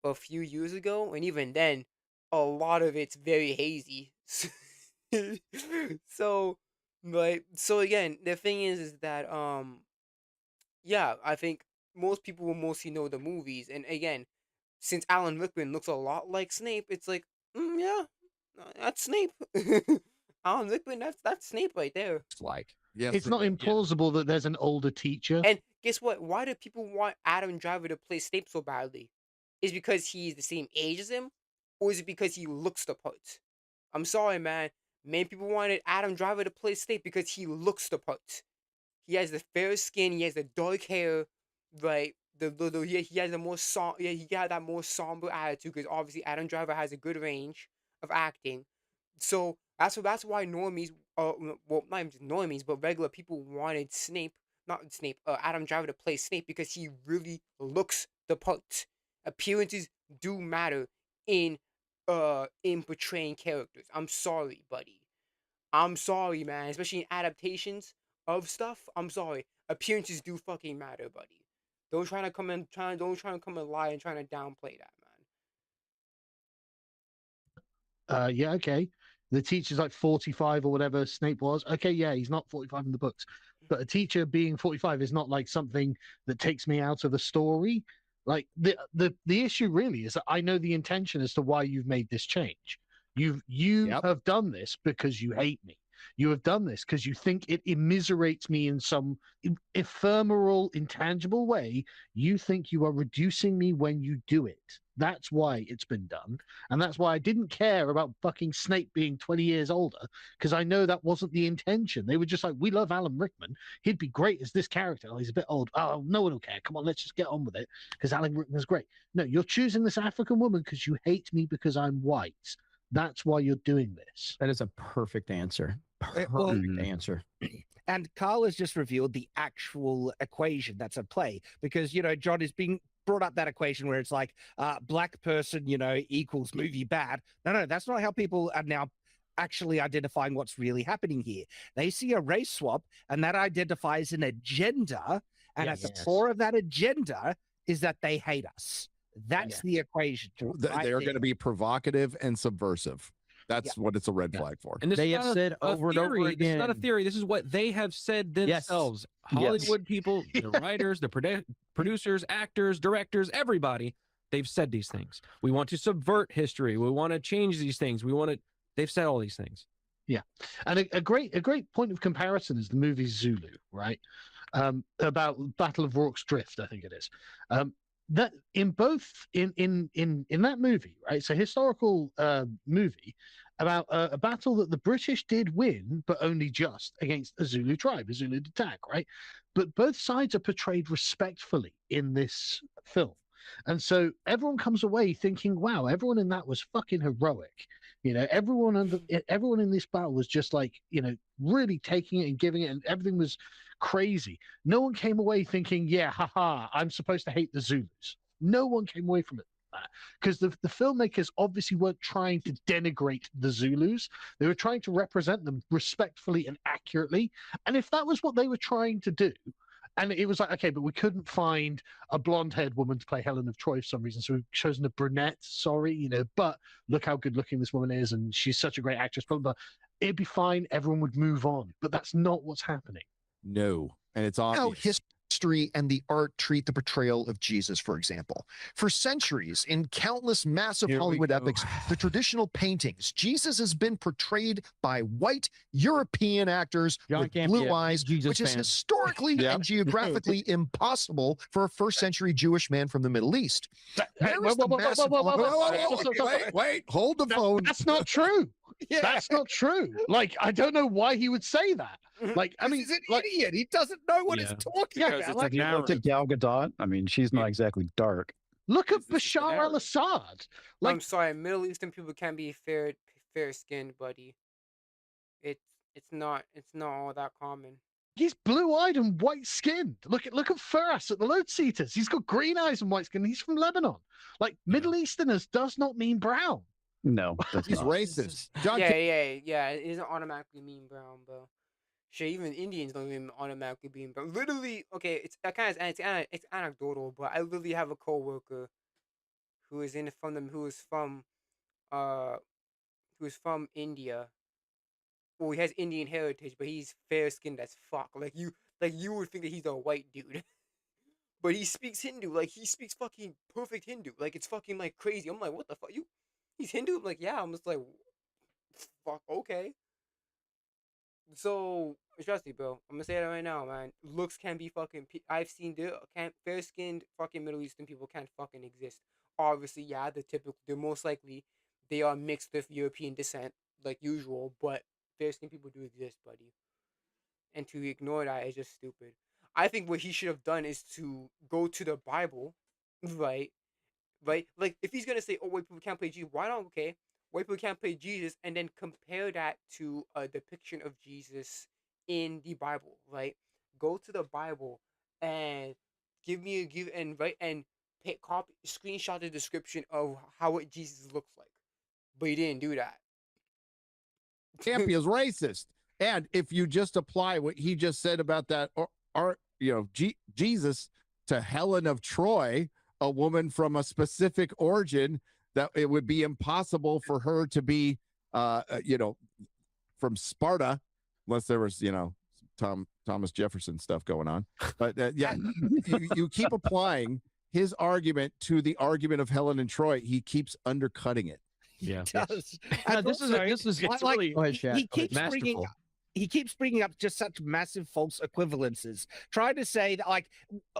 [SPEAKER 2] a few years ago, and even then, a lot of it's very hazy. So again, the thing is that yeah, I think most people will mostly know the movies, and again, since Alan Rickman looks a lot like Snape, it's like, yeah, that's Snape. Alan Rickman, that's Snape right there.
[SPEAKER 24] It's like.
[SPEAKER 6] Yes, it's not implausible that there's an older teacher.
[SPEAKER 2] And guess what? Why do people want Adam Driver to play Snape so badly? Is it because he's the same age as him? Or is it because he looks the part? I'm sorry, man. Many people wanted Adam Driver to play Snape because he looks the part. He has the fair skin, he has the dark hair, right? He has he got that more somber attitude because obviously Adam Driver has a good range of acting. So that's why normies, well, not even just normies, but regular people wanted Adam Driver to play Snape because he really looks the part. Appearances do matter in portraying characters. I'm sorry, buddy. I'm sorry, man. Especially in adaptations of stuff. I'm sorry. Appearances do fucking matter, buddy. Don't try to come and lie and trying to downplay that,
[SPEAKER 6] man. Yeah, okay. The teacher's like 45 or whatever Snape was. Okay, yeah, he's not 45 in the books. But a teacher being 45 is not like something that takes me out of the story. Like the issue really is that I know the intention as to why you've made this change. You have done this because you hate me. You have done this because you think it immiserates me in some ephemeral, intangible way. You think you are reducing me when you do it. That's why it's been done. And that's why I didn't care about fucking Snape being 20 years older, because I know that wasn't the intention. They were just like, we love Alan Rickman. He'd be great as this character. Oh, he's a bit old. Oh, no one will care. Come on, let's just get on with it, because Alan Rickman's great. No, you're choosing this African woman because you hate me because I'm white. That's why you're doing this.
[SPEAKER 5] That is a perfect answer. Perfect answer.
[SPEAKER 3] And Carl has just revealed the actual equation that's at play, because, John is being brought up that equation where it's like black person, equals movie bad. No, that's not how people are now actually identifying what's really happening here. They see a race swap and that identifies an agenda. And at the core of that agenda is that they hate us. That's the equation.
[SPEAKER 7] They're going to be provocative and subversive. That's what it's a red flag for.
[SPEAKER 1] And they have said over and over again. This is not a theory. This is what they have said themselves. Hollywood people, the writers, the producers, actors, directors, everybody, they've said these things. We want to subvert history. We want to change these things. They've said all these things.
[SPEAKER 6] Yeah, and a great point of comparison is the movie Zulu, right? About Battle of Rorke's Drift, I think it is. That in that movie, right? It's a historical movie about a battle that the British did win, but only just against a Zulu tribe, a Zulu attack, right? But both sides are portrayed respectfully in this film. And so everyone comes away thinking, wow, everyone in that was fucking heroic. You know, everyone in this battle was just like, you know, really taking it and giving it, and everything was crazy. No one came away thinking, yeah, haha, I'm supposed to hate the Zulus. No one came away from it because the filmmakers obviously weren't trying to denigrate the Zulus. They were trying to represent them respectfully and accurately. And if that was what they were trying to do, and it was like, okay, but we couldn't find a blonde-haired woman to play Helen of Troy for some reason, so we've chosen a brunette. Sorry, you know, but look how good-looking this woman is, and she's such a great actress. But it'd be fine. Everyone would move on. But that's not what's happening.
[SPEAKER 7] No, and it's obvious.
[SPEAKER 12] How history and the art treat the portrayal of Jesus, for example. For centuries, in countless massive Hollywood epics, the traditional paintings, Jesus has been portrayed by white European actors with blue eyes, which is historically and geographically impossible for a first-century Jewish man from the Middle East.
[SPEAKER 7] Wait, hold the phone.
[SPEAKER 6] That's not true. Yeah. That's not true. Like, I don't know why he would say that. Like, I mean,
[SPEAKER 3] he's an idiot. He doesn't know what he's talking about.
[SPEAKER 15] It's like to Gal Gadot. I mean, she's not exactly dark.
[SPEAKER 6] Look at Bashar al-Assad.
[SPEAKER 2] Like, I'm sorry, Middle Eastern people can be fair skinned, buddy. It's not all that common.
[SPEAKER 6] He's blue-eyed and white-skinned. Look at Firas at the Load Seaters. He's got green eyes and white skin. He's from Lebanon. Like, Middle Easterners does not mean brown.
[SPEAKER 15] No,
[SPEAKER 7] he's racist.
[SPEAKER 2] Yeah. It doesn't automatically mean brown, bro. Shit, even Indians don't even automatically mean brown. Literally, okay, it's anecdotal, but I literally have a coworker who is from India. Well, he has Indian heritage, but he's fair skinned as fuck. Like you would think that he's a white dude. But he speaks Hindu. Like, he speaks fucking perfect Hindu. Like, it's fucking like crazy. I'm like, what the fuck? He's Hindu? I'm like, yeah. I'm just like, fuck, okay. So, trust me, bro. I'm gonna say that right now, man. Looks can be fucking. I've seen fair skinned fucking Middle Eastern people can't fucking exist. Obviously, yeah, they're most likely they are mixed with European descent, like usual. But fair skinned people do exist, buddy. And to ignore that is just stupid. I think what he should have done is to go to the Bible, right? Right? Like, if he's gonna say, oh, white people can't play Jesus, why don't, white people can't play Jesus, and then compare that to a depiction of Jesus in the Bible, right? Go to the Bible and screenshot the description of how Jesus looks like. But he didn't do that.
[SPEAKER 7] Campy is racist. And if you just apply what he just said about that, Jesus to Helen of Troy, a woman from a specific origin, that it would be impossible for her to be, from Sparta, unless there was, Thomas Jefferson stuff going on. But you keep applying his argument to the argument of Helen and Troy. He keeps undercutting it.
[SPEAKER 3] Yeah,
[SPEAKER 5] this is
[SPEAKER 3] like he keeps bringing up just such massive false equivalences, trying to say that, like,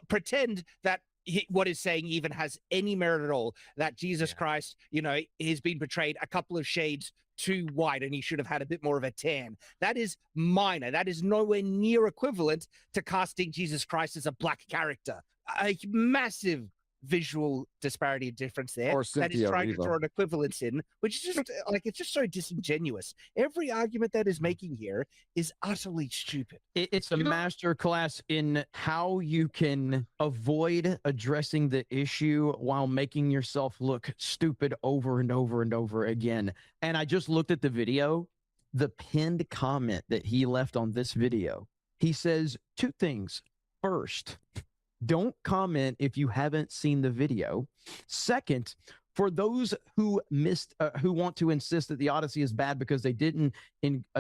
[SPEAKER 3] pretend that what he's saying even has any merit at all, that Jesus Christ, has been portrayed a couple of shades too white and he should have had a bit more of a tan. That is minor. That is nowhere near equivalent to casting Jesus Christ as a black character. A massive visual disparity and difference there.
[SPEAKER 7] Or
[SPEAKER 3] that is trying to draw an equivalence in, which is just it's just so disingenuous. Every argument that is making here is utterly stupid.
[SPEAKER 5] It's a master class in how you can avoid addressing the issue while making yourself look stupid over and over and over again. And I just looked at the video, the pinned comment that he left on this video. He says two things. First, don't comment if you haven't seen the video. Second, for those who want to insist that the Odyssey is bad because they didn't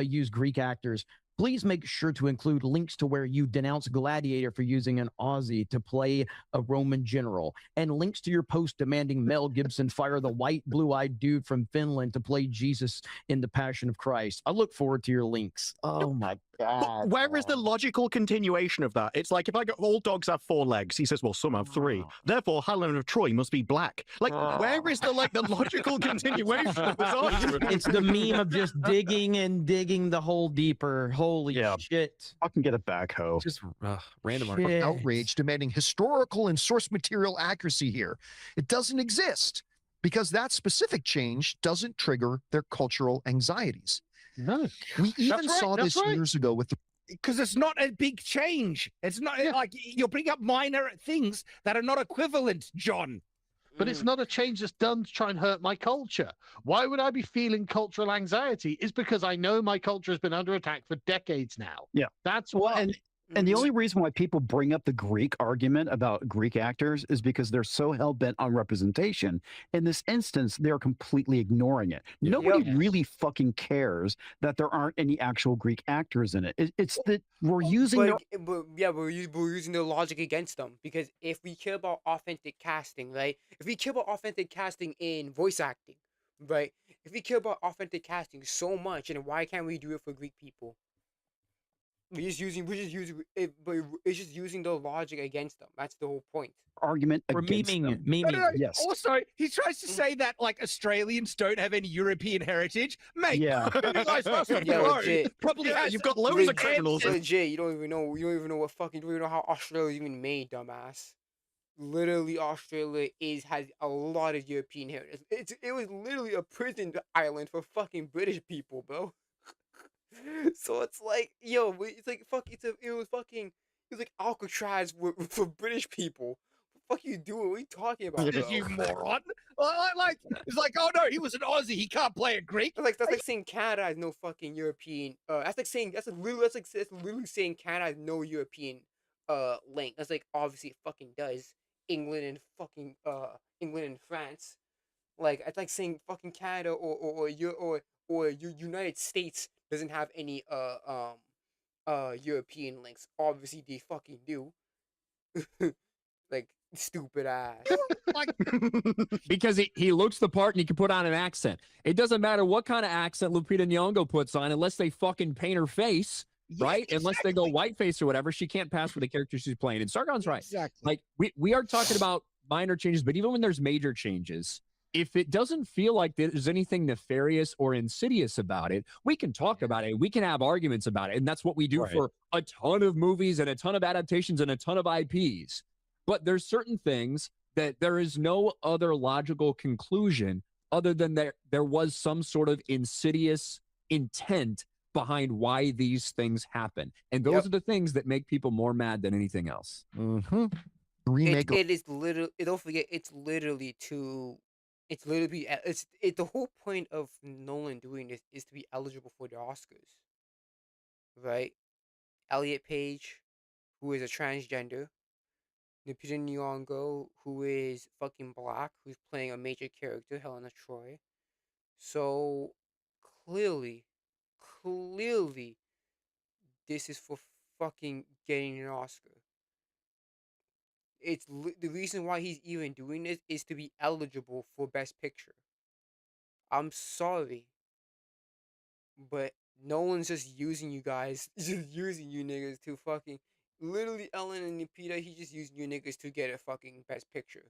[SPEAKER 5] use Greek actors, Please make sure to include links to where you denounce Gladiator for using an Aussie to play a Roman general, and links to your post demanding Mel Gibson fire the white, blue-eyed dude from Finland to play Jesus in The Passion of Christ. I look forward to your links. Oh my God.
[SPEAKER 23] But where is the logical continuation of that? It's like, if I go, all dogs have 4 legs, he says, well, some have 3. Therefore, Helen of Troy must be black. Like, where is the logical continuation of this argument?
[SPEAKER 5] It's the meme of just digging and digging the hole deeper. Holy shit.
[SPEAKER 23] I can get a backhoe.
[SPEAKER 1] Just random
[SPEAKER 12] outrage demanding historical and source material accuracy here. It doesn't exist because that specific change doesn't trigger their cultural anxieties.
[SPEAKER 6] No.
[SPEAKER 12] We even saw this years ago with the
[SPEAKER 3] because it's not a big change. It's not like you'll bring up minor things that are not equivalent, John.
[SPEAKER 6] But it's not a change that's done to try and hurt my culture. Why would I be feeling cultural anxiety? It's because I know my culture has been under attack for decades now.
[SPEAKER 23] Yeah.
[SPEAKER 6] That's why.
[SPEAKER 15] And the only reason why people bring up the Greek argument about Greek actors is because they're so hell-bent on representation. In this instance, they're completely ignoring it. Nobody really fucking cares that there aren't any actual Greek actors in it. It's that we're using
[SPEAKER 2] we're using the logic against them, because if we care about authentic casting, right? If we care about authentic casting in voice acting, right? If we care about authentic casting so much, then why can't we do it for Greek people? We're just using it, but it's just using the logic against them. That's the whole point.
[SPEAKER 15] Argument
[SPEAKER 5] for
[SPEAKER 15] against them.
[SPEAKER 3] No,
[SPEAKER 15] yes.
[SPEAKER 3] Also, he tries to say that like Australians don't have any European heritage. Mate,
[SPEAKER 15] yeah.
[SPEAKER 3] Probably has.
[SPEAKER 23] You've got loads of criminals.
[SPEAKER 2] Legit, you don't even know what fucking. You don't even know how Australia is even made, dumbass. Literally, Australia has a lot of European heritage. It was literally a prison island for fucking British people, bro. So it's like, yo, it's like it was like Alcatraz for British people. What the fuck you doing? What are you talking about, bro?
[SPEAKER 3] You moron! Like it's like, oh no, he was an Aussie. He can't play a Greek.
[SPEAKER 2] That's like saying Canada has no fucking European. That's literally saying Canada has no European link. That's like, obviously it fucking does. England and France. Like, it's like saying fucking Canada or United States doesn't have any European links. Obviously they fucking do. Like, stupid ass.
[SPEAKER 24] Because he looks the part and he can put on an accent. It doesn't matter what kind of accent Lupita Nyong'o puts on, unless they fucking paint her face, right? Exactly. Unless they go whiteface or whatever, she can't pass for the character she's playing. And Sargon's right.
[SPEAKER 3] Exactly.
[SPEAKER 24] Like, we are talking about minor changes, but even when there's major changes, if it doesn't feel like there's anything nefarious or insidious about it, we can talk about it. We can have arguments about it. And that's what we do for a ton of movies and a ton of adaptations and a ton of IPs. But there's certain things that there is no other logical conclusion other than there was some sort of insidious intent behind why these things happen. And those are the things that make people more mad than anything else.
[SPEAKER 12] Mm-hmm.
[SPEAKER 2] Don't forget, it's the whole point of Nolan doing this is to be eligible for the Oscars, right? Elliot Page, who is a transgender, Lupita Nyong'o, who is fucking black, who's playing a major character, Helena Troy. So clearly, this is for fucking getting an Oscar. It's the reason why he's even doing this is to be eligible for Best Picture. I'm sorry, but Nolan's just using you guys, just using you niggas to fucking literally Ellen and Lupita. He's just using you niggas to get a fucking Best Picture.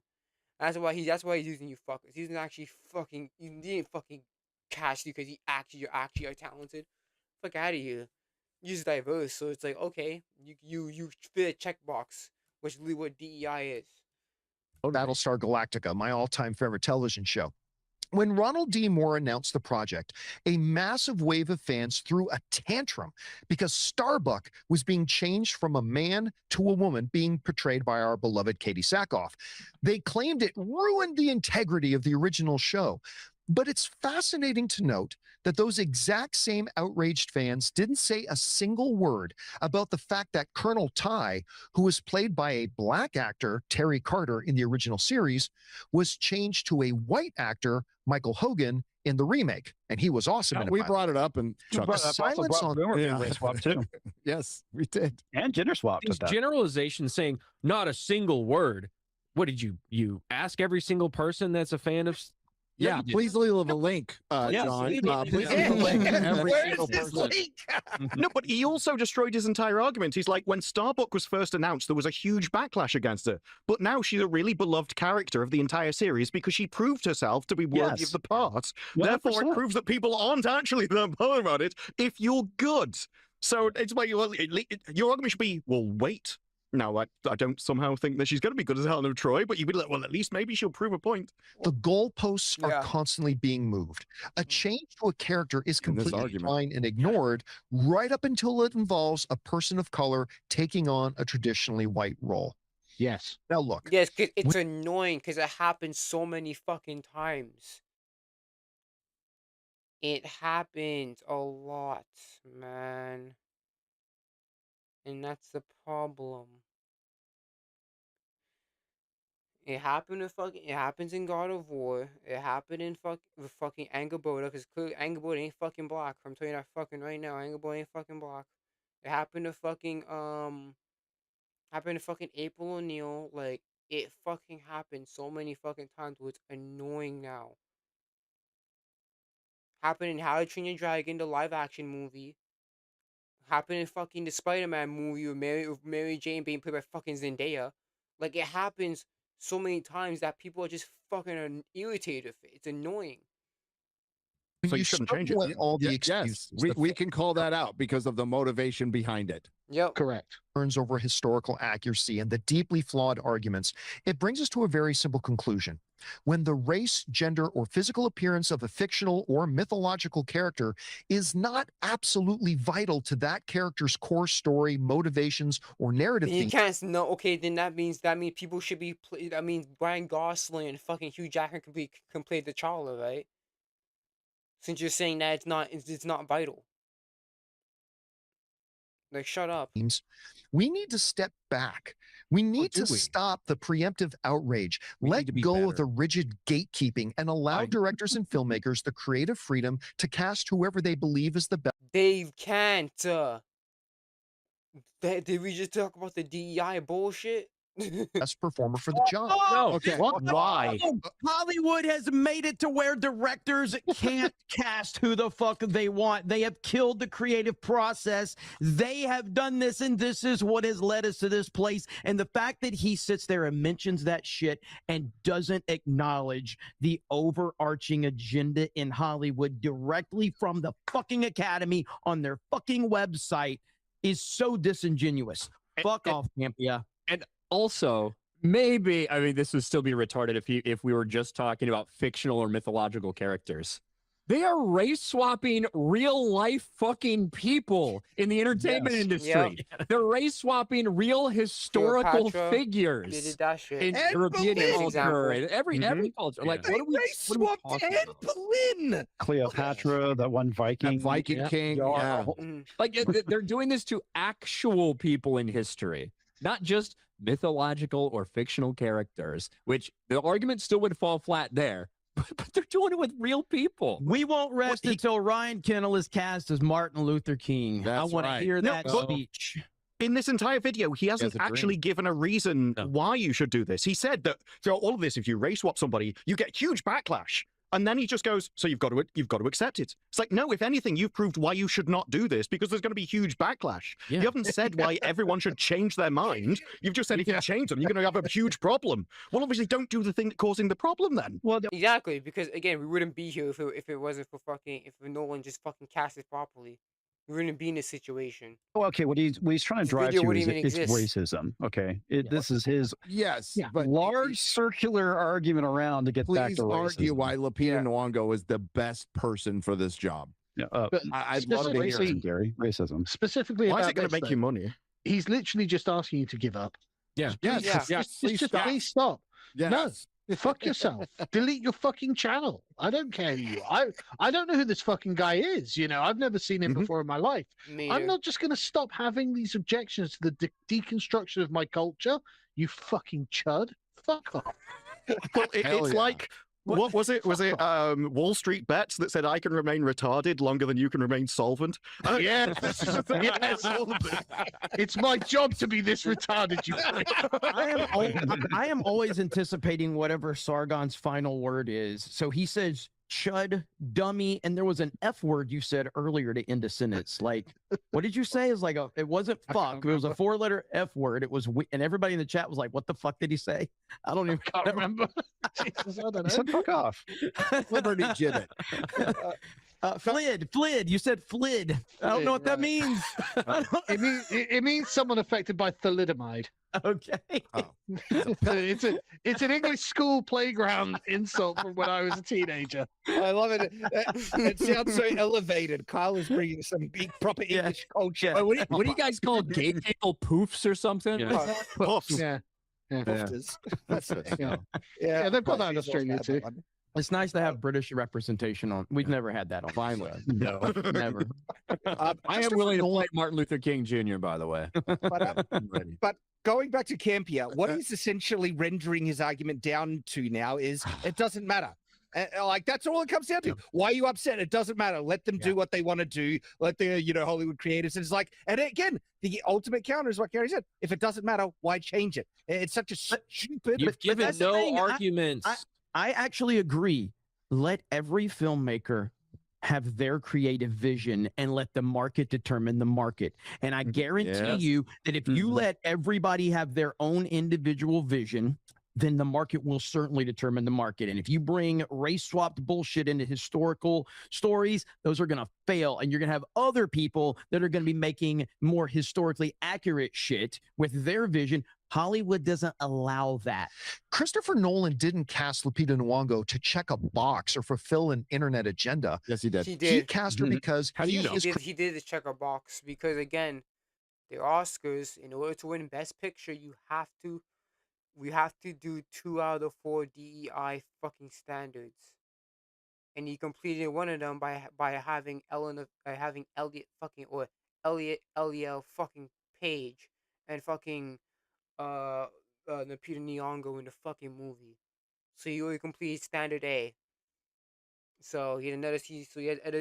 [SPEAKER 2] That's why he's using you fuckers. He didn't fucking cast you because you're actually talented. Fuck out of here. You're just diverse, so it's like, okay, you fit a checkbox. Which is what DEI is.
[SPEAKER 12] Battlestar Galactica, my all-time favorite television show. When Ronald D. Moore announced the project, a massive wave of fans threw a tantrum because Starbuck was being changed from a man to a woman, being portrayed by our beloved Katie Sackhoff. They claimed it ruined the integrity of the original show. But it's fascinating to note that those exact same outraged fans didn't say a single word about the fact that Colonel Ty, who was played by a black actor, Terry Carter, in the original series, was changed to a white actor, Michael Hogan, in the remake, and he was awesome.
[SPEAKER 7] We brought it up, and
[SPEAKER 12] Chuck, silence on
[SPEAKER 23] race swap too.
[SPEAKER 7] Yes, we did,
[SPEAKER 23] and gender swapped.
[SPEAKER 1] These generalizations saying not a single word. What did you ask every single person that's a fan of?
[SPEAKER 7] Yeah, please leave a link, John. Please leave a link. Every single person.
[SPEAKER 23] No, but he also destroyed his entire argument. He's like, when Starbuck was first announced, there was a huge backlash against her. But now she's a really beloved character of the entire series because she proved herself to be worthy of the part. 100%. Therefore, it proves that people aren't actually that bothered about it if you're good. So it's like, well, your argument should be, well, wait. Now, I don't somehow think that she's going to be good as Helen of Troy, but you'd be like, well, at least maybe she'll prove a point.
[SPEAKER 12] The goalposts are constantly being moved. A change to a character is completely fine and ignored right up until it involves a person of color taking on a traditionally white role.
[SPEAKER 3] Yes.
[SPEAKER 12] Now, look.
[SPEAKER 2] Yes, cause it's annoying because it happens so many fucking times. It happens a lot, man. And that's the problem. It happened it happens in God of War. It happened in fucking Angerboda, because clearly Angerboda ain't fucking black. I'm telling you that fucking right now. Angerboda ain't fucking black. It happened to fucking April O'Neil. Like, it fucking happened so many fucking times where it's annoying now. Happened in How to Train Your Dragon, the live action movie. Happened in fucking the Spider-Man movie with Mary Jane being played by fucking Zendaya. Like, it happens so many times that people are just fucking irritated with it. It's annoying.
[SPEAKER 7] So you shouldn't change it. All the excuses. We can call that out because of the motivation behind it.
[SPEAKER 2] Yep.
[SPEAKER 12] Correct. Turns over historical accuracy and the deeply flawed arguments. It brings us to a very simple conclusion. When the race, gender, or physical appearance of a fictional or mythological character is not absolutely vital to that character's core story, motivations, or narrative
[SPEAKER 2] You can't no. Okay, then that means people should be. I mean, Ryan Gosling and fucking Hugh Jackman can play T'Challa, right? Since you're saying that it's not vital. Like, shut up.
[SPEAKER 12] We need to step back. We need to stop the preemptive outrage. Let go of the rigid gatekeeping and allow directors and filmmakers the creative freedom to cast whoever they believe is the best.
[SPEAKER 2] They can't. Did we just talk about the DEI bullshit?
[SPEAKER 12] Best performer for the job.
[SPEAKER 3] No,
[SPEAKER 12] okay.
[SPEAKER 3] Why? Hollywood has made it to where directors can't cast who the fuck they want. They have killed the creative process. They have done this, and this is what has led us to this place. And the fact that he sits there and mentions that shit and doesn't acknowledge the overarching agenda in Hollywood directly from the fucking Academy on their fucking website is so disingenuous. Fuck off, Campia.
[SPEAKER 8] And also, maybe, I mean, this would still be retarded if we were just talking about fictional or mythological characters. They are race swapping real life fucking people in the entertainment industry. Yep. They're race swapping real historical figures in European culture and every culture. Like, what are we talking about?
[SPEAKER 23] Cleopatra, that one Viking,
[SPEAKER 7] that Viking king. Yeah.
[SPEAKER 8] Like, they're doing this to actual people in history, not just mythological or fictional characters, which the argument still would fall flat there, but they're doing it with real people.
[SPEAKER 3] We won't rest until Ryan Kendall is cast as Martin Luther King. I want to hear that speech.
[SPEAKER 23] In this entire video, he hasn't actually given a reason why you should do this. He said that throughout all of this, if you race swap somebody, you get huge backlash. And then he just goes, so you've got to accept it. It's like, no, if anything, you've proved why you should not do this because there's going to be huge backlash. Yeah. You haven't said why everyone should change their mind. You've just said if you change them, you're going to have a huge problem. Well, obviously, don't do the thing causing the problem then.
[SPEAKER 2] Well, exactly, because again, we wouldn't be here if it wasn't for if Nolan just fucking cast it properly. We wouldn't be in this situation.
[SPEAKER 23] Oh, okay, what he's trying to drive to is racism. Okay, this is his
[SPEAKER 7] but
[SPEAKER 23] large circular argument around to get back to racism.
[SPEAKER 7] Please argue why Lupita Nyong'o is the best person for this job.
[SPEAKER 23] Yeah,
[SPEAKER 7] I'd love to hear it,
[SPEAKER 23] Gary. Racism.
[SPEAKER 6] Specifically,
[SPEAKER 23] why
[SPEAKER 6] is
[SPEAKER 23] it going to make you money?
[SPEAKER 6] He's literally just asking you to give up.
[SPEAKER 7] Yeah.
[SPEAKER 6] Please stop.
[SPEAKER 7] Yes.
[SPEAKER 6] No. Fuck yourself. Delete your fucking channel. I don't care who you are. I don't know who this fucking guy is. You know, I've never seen him before in my life. I'm not just going to stop having these objections to the deconstruction of my culture. You fucking chud. Fuck off.
[SPEAKER 23] Well, it's like What was it? Was it Wall Street Bets that said I can remain retarded longer than you can remain solvent?
[SPEAKER 6] Yes, yes, all of it. It's my job to be this retarded. You.
[SPEAKER 5] I am always anticipating whatever Sargon's final word is. So he says chud, dummy, and there was an F word you said earlier to end a sentence. Like, what did you say? It's like it wasn't fuck. It was a 4-letter F word. It was, and everybody in the chat was like, "What the fuck did he say?" I don't even
[SPEAKER 6] remember. Jesus, I don't know.
[SPEAKER 23] He said fuck off.
[SPEAKER 7] Liberty Gibbet.
[SPEAKER 5] Flid. You said flid. I don't know what that means.
[SPEAKER 6] It means someone affected by thalidomide.
[SPEAKER 5] Okay.
[SPEAKER 7] Oh.
[SPEAKER 6] It's an English school playground insult from when I was a teenager.
[SPEAKER 3] I love it. It sounds so elevated. Kyle is bringing some big, proper English culture.
[SPEAKER 8] Oh, what do you guys call gay people? Poofs or something?
[SPEAKER 3] Yeah.
[SPEAKER 6] Poofs. Yeah. Yeah, they've got that in Australia too.
[SPEAKER 5] It's nice to have British representation on. We've never had that on.
[SPEAKER 7] Finally.
[SPEAKER 5] No, never.
[SPEAKER 8] I am willing to play Martin Luther King Jr., by the way.
[SPEAKER 3] But going back to Campia, what he's essentially rendering his argument down to now is it doesn't matter. Like that's all it comes down to. Why are you upset? It doesn't matter. Let them do what they want to do. Let the Hollywood creators. And it's like, and again, the ultimate counter is what Gary said. If it doesn't matter, why change it? It's such a stupid.
[SPEAKER 1] You've given no arguments.
[SPEAKER 5] I actually agree. Let every filmmaker have their creative vision and let the market determine the market. And I guarantee you that if you let everybody have their own individual vision, then the market will certainly determine the market. And if you bring race-swapped bullshit into historical stories, those are going to fail. And you're going to have other people that are going to be making more historically accurate shit with their vision. Hollywood doesn't allow that.
[SPEAKER 12] Christopher Nolan didn't cast Lupita Nyong'o to check a box or fulfill an internet agenda.
[SPEAKER 7] Yes, he did.
[SPEAKER 2] He did.
[SPEAKER 12] He cast her because
[SPEAKER 2] How do you know? He did check a box because again, the Oscars, in order to win Best Picture, we have to do 2 out of 4 DEI fucking standards, and he completed one of them by having Elliot fucking Page and fucking Lupita Nyong'o in the fucking movie. So he already completed standard A. So he had noticed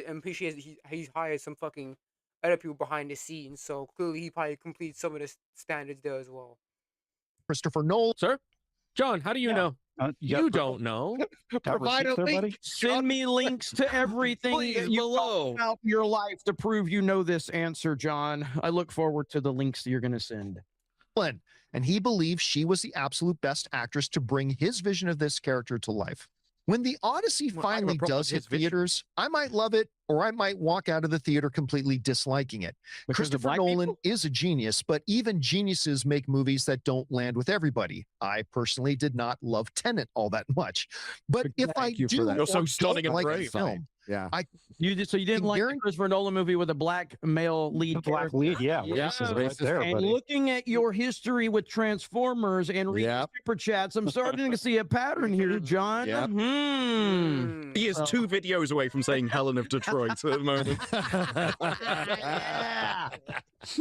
[SPEAKER 2] I'm pretty sure he's hired some fucking other people behind the scenes. So clearly he probably completed some of the standards there as well.
[SPEAKER 12] Christopher Nolan.
[SPEAKER 1] Sir? John, how do you know? You don't know.
[SPEAKER 5] Provide a link. Send me links to everything below about your life to prove you know this answer, John. I look forward to the links that you're going to send.
[SPEAKER 12] And he believes she was the absolute best actress to bring his vision of this character to life. When The Odyssey finally does hit theaters, I might love it, or I might walk out of the theater completely disliking it. Christopher Nolan is a genius, but even geniuses make movies that don't land with everybody. I personally did not love Tenet all that much. But if I do,
[SPEAKER 8] you're so stunning and
[SPEAKER 12] like
[SPEAKER 8] brave.
[SPEAKER 12] the film,
[SPEAKER 7] yeah.
[SPEAKER 5] You didn't like the Christopher Nolan movie with a black male lead character?
[SPEAKER 23] Black lead, yeah.
[SPEAKER 5] And looking at your history with Transformers and reading super chats, I'm starting to see a pattern here, John.
[SPEAKER 23] He is 2 videos away from saying Helen of Detroit at the moment.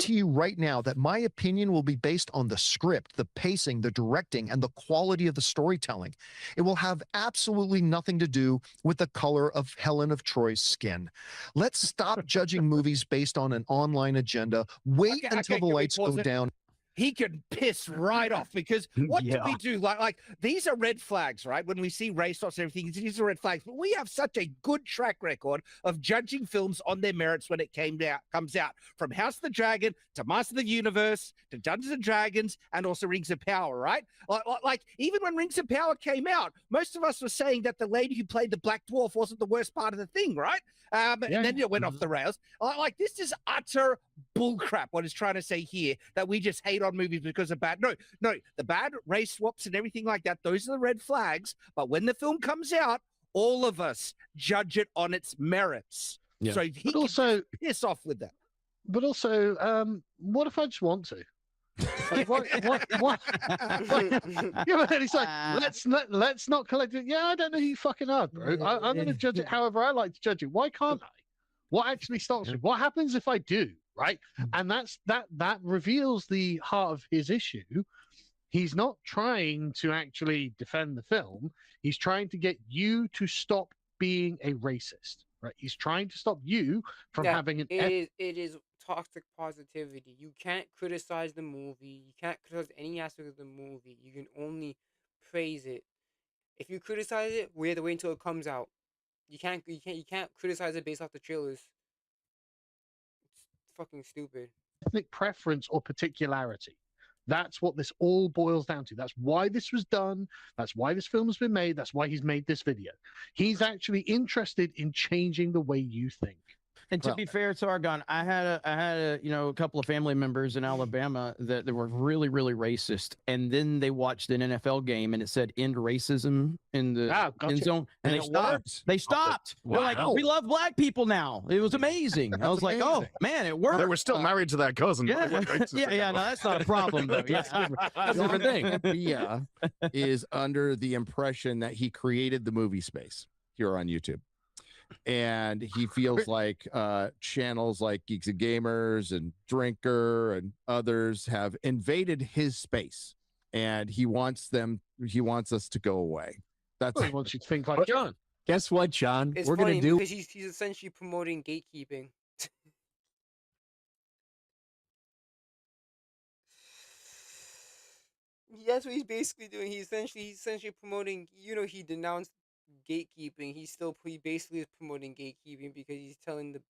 [SPEAKER 12] To you right now that my opinion will be based on the script, the pacing, the directing, and the quality of the storytelling. It will have absolutely nothing to do with the color of Helen of Troy's skin. Let's stop judging movies based on an online agenda. Wait until the lights go down.
[SPEAKER 3] He could piss right off because what do we do? Like these are red flags, right? When we see race swaps and everything, these are red flags. But we have such a good track record of judging films on their merits when it comes out. From House of the Dragon to Master of the Universe to Dungeons and Dragons and also Rings of Power, right? Like even when Rings of Power came out, most of us were saying that the lady who played the Black Dwarf wasn't the worst part of the thing, right? And then it went off the rails. Like this is utter bullcrap. What it's trying to say here that we just hate on movies because of bad. No, the bad race swaps and everything like that. Those are the red flags. But when the film comes out, all of us judge it on its merits. Yeah. So he can also piss off with that.
[SPEAKER 6] But also, what if I just want to? Like, what? Yeah, but then he's like, let's not collect it. Yeah, I don't know who you fucking are, bro. I'm going to judge it however I like to judge it. Why can't I? What actually stops me? What happens if I do? Right, and that reveals the heart of his issue. He's not trying to actually defend the film. He's trying to get you to stop being a racist, right? He's trying to stop you from having an.
[SPEAKER 2] It is toxic positivity. You can't criticize the movie. You can't criticize any aspect of the movie. You can only praise it. If you criticize it, we have to wait until it comes out. You can't criticize it based off the trailers. It's fucking stupid.
[SPEAKER 6] Ethnic preference or particularity. That's what this all boils down to. That's why this was done. That's why this film has been made. That's why he's made this video. He's actually interested in changing the way you think.
[SPEAKER 5] And to be fair to Argon, I had a couple of family members in Alabama that were really, really racist, and then they watched an NFL game and it said "end racism" in the end zone, and they stopped. They stopped. They're like, "We love black people now." It was amazing. I was like, "Oh man, it worked."
[SPEAKER 23] They were still married to their cousin.
[SPEAKER 5] Yeah, no, that's not a problem though. Yeah, that's a different thing.
[SPEAKER 7] Mia is under the impression that he created the movie space here on YouTube. And he feels like channels like Geeks and Gamers and Drinker and others have invaded his space, and he wants us to go away. That's
[SPEAKER 6] he wants you to think like
[SPEAKER 2] John.
[SPEAKER 24] Guess what, John?
[SPEAKER 2] It's
[SPEAKER 24] We're
[SPEAKER 2] funny
[SPEAKER 24] gonna do
[SPEAKER 2] because he's essentially promoting gatekeeping. That's what he's basically doing. He's essentially promoting. He denounced gatekeeping. He basically is promoting gatekeeping because he's telling the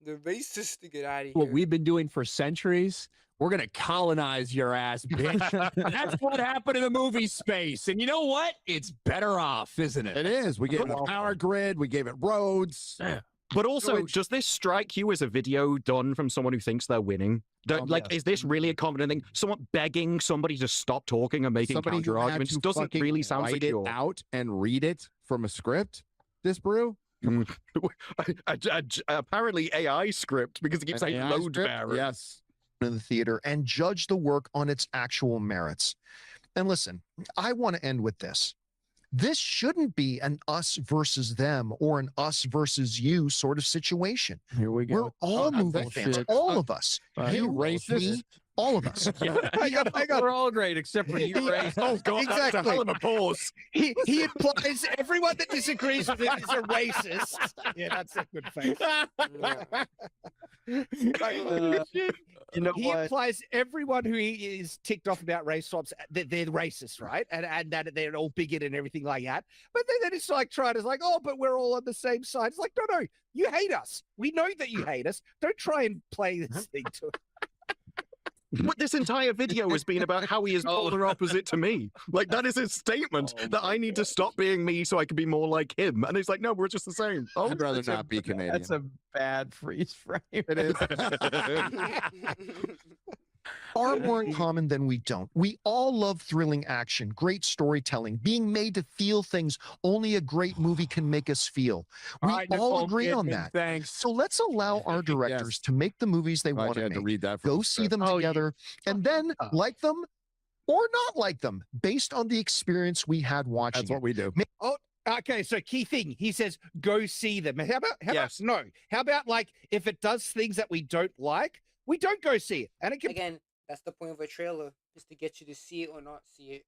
[SPEAKER 2] racists to get out of here.
[SPEAKER 24] what we've been doing for centuries. We're gonna colonize your ass, bitch. That's what happened in the movie space. And you know what? It's better off, isn't it?
[SPEAKER 7] It is. We gave it a power grid. We gave it roads.
[SPEAKER 23] But also, does this strike you as a video done from someone who thinks they're winning? Is this really a confident thing? Someone begging somebody to stop talking and making counter arguments doesn't really sound secure.
[SPEAKER 7] Write it out and read it from a script. This brew.
[SPEAKER 23] Apparently AI script because it keeps saying load bearer.
[SPEAKER 7] Yes.
[SPEAKER 12] In the theater and judge the work on its actual merits. And listen, I want to end with this. This shouldn't be an us versus them or an us versus you sort of situation.
[SPEAKER 5] Here we go.
[SPEAKER 12] We're all movie fans, all of us.
[SPEAKER 7] You racist?
[SPEAKER 12] Me, all of us.
[SPEAKER 5] I got. We're all great except for you, racist.
[SPEAKER 23] Oh God,
[SPEAKER 3] exactly.
[SPEAKER 23] that's a hell of a pause.
[SPEAKER 3] He implies everyone that disagrees with him is a racist. Yeah, that's a good face.
[SPEAKER 15] You know
[SPEAKER 3] he implies everyone who is ticked off about race swaps, they're racist, right? And that they're all bigot and everything like that. But then it's like trying to oh, but we're all on the same side. It's like, no, you hate us. We know that you hate us. Don't try and play this thing to it.
[SPEAKER 23] But this entire video has been about how he is polar opposite to me. Like, that is his statement, that I need to stop being me so I can be more like him. And he's like, no, we're just the same.
[SPEAKER 7] I'd rather not be Canadian.
[SPEAKER 5] That's a bad freeze frame.
[SPEAKER 7] It is.
[SPEAKER 12] Are more in common than we don't. We all love thrilling action, great storytelling, being made to feel things only a great movie can make us feel. We all agree on that.
[SPEAKER 24] Thanks.
[SPEAKER 12] So let's allow our directors to make the movies they want to make. Go see them together, and then like them or not like them based on the experience we had watching.
[SPEAKER 7] That's what we do.
[SPEAKER 3] Oh, okay. So key thing, he says, go see them. How about no? How about if it does things that we don't like, we don't go see it. And it can
[SPEAKER 2] Again, that's the point of a trailer, is to get you to see it or not see it.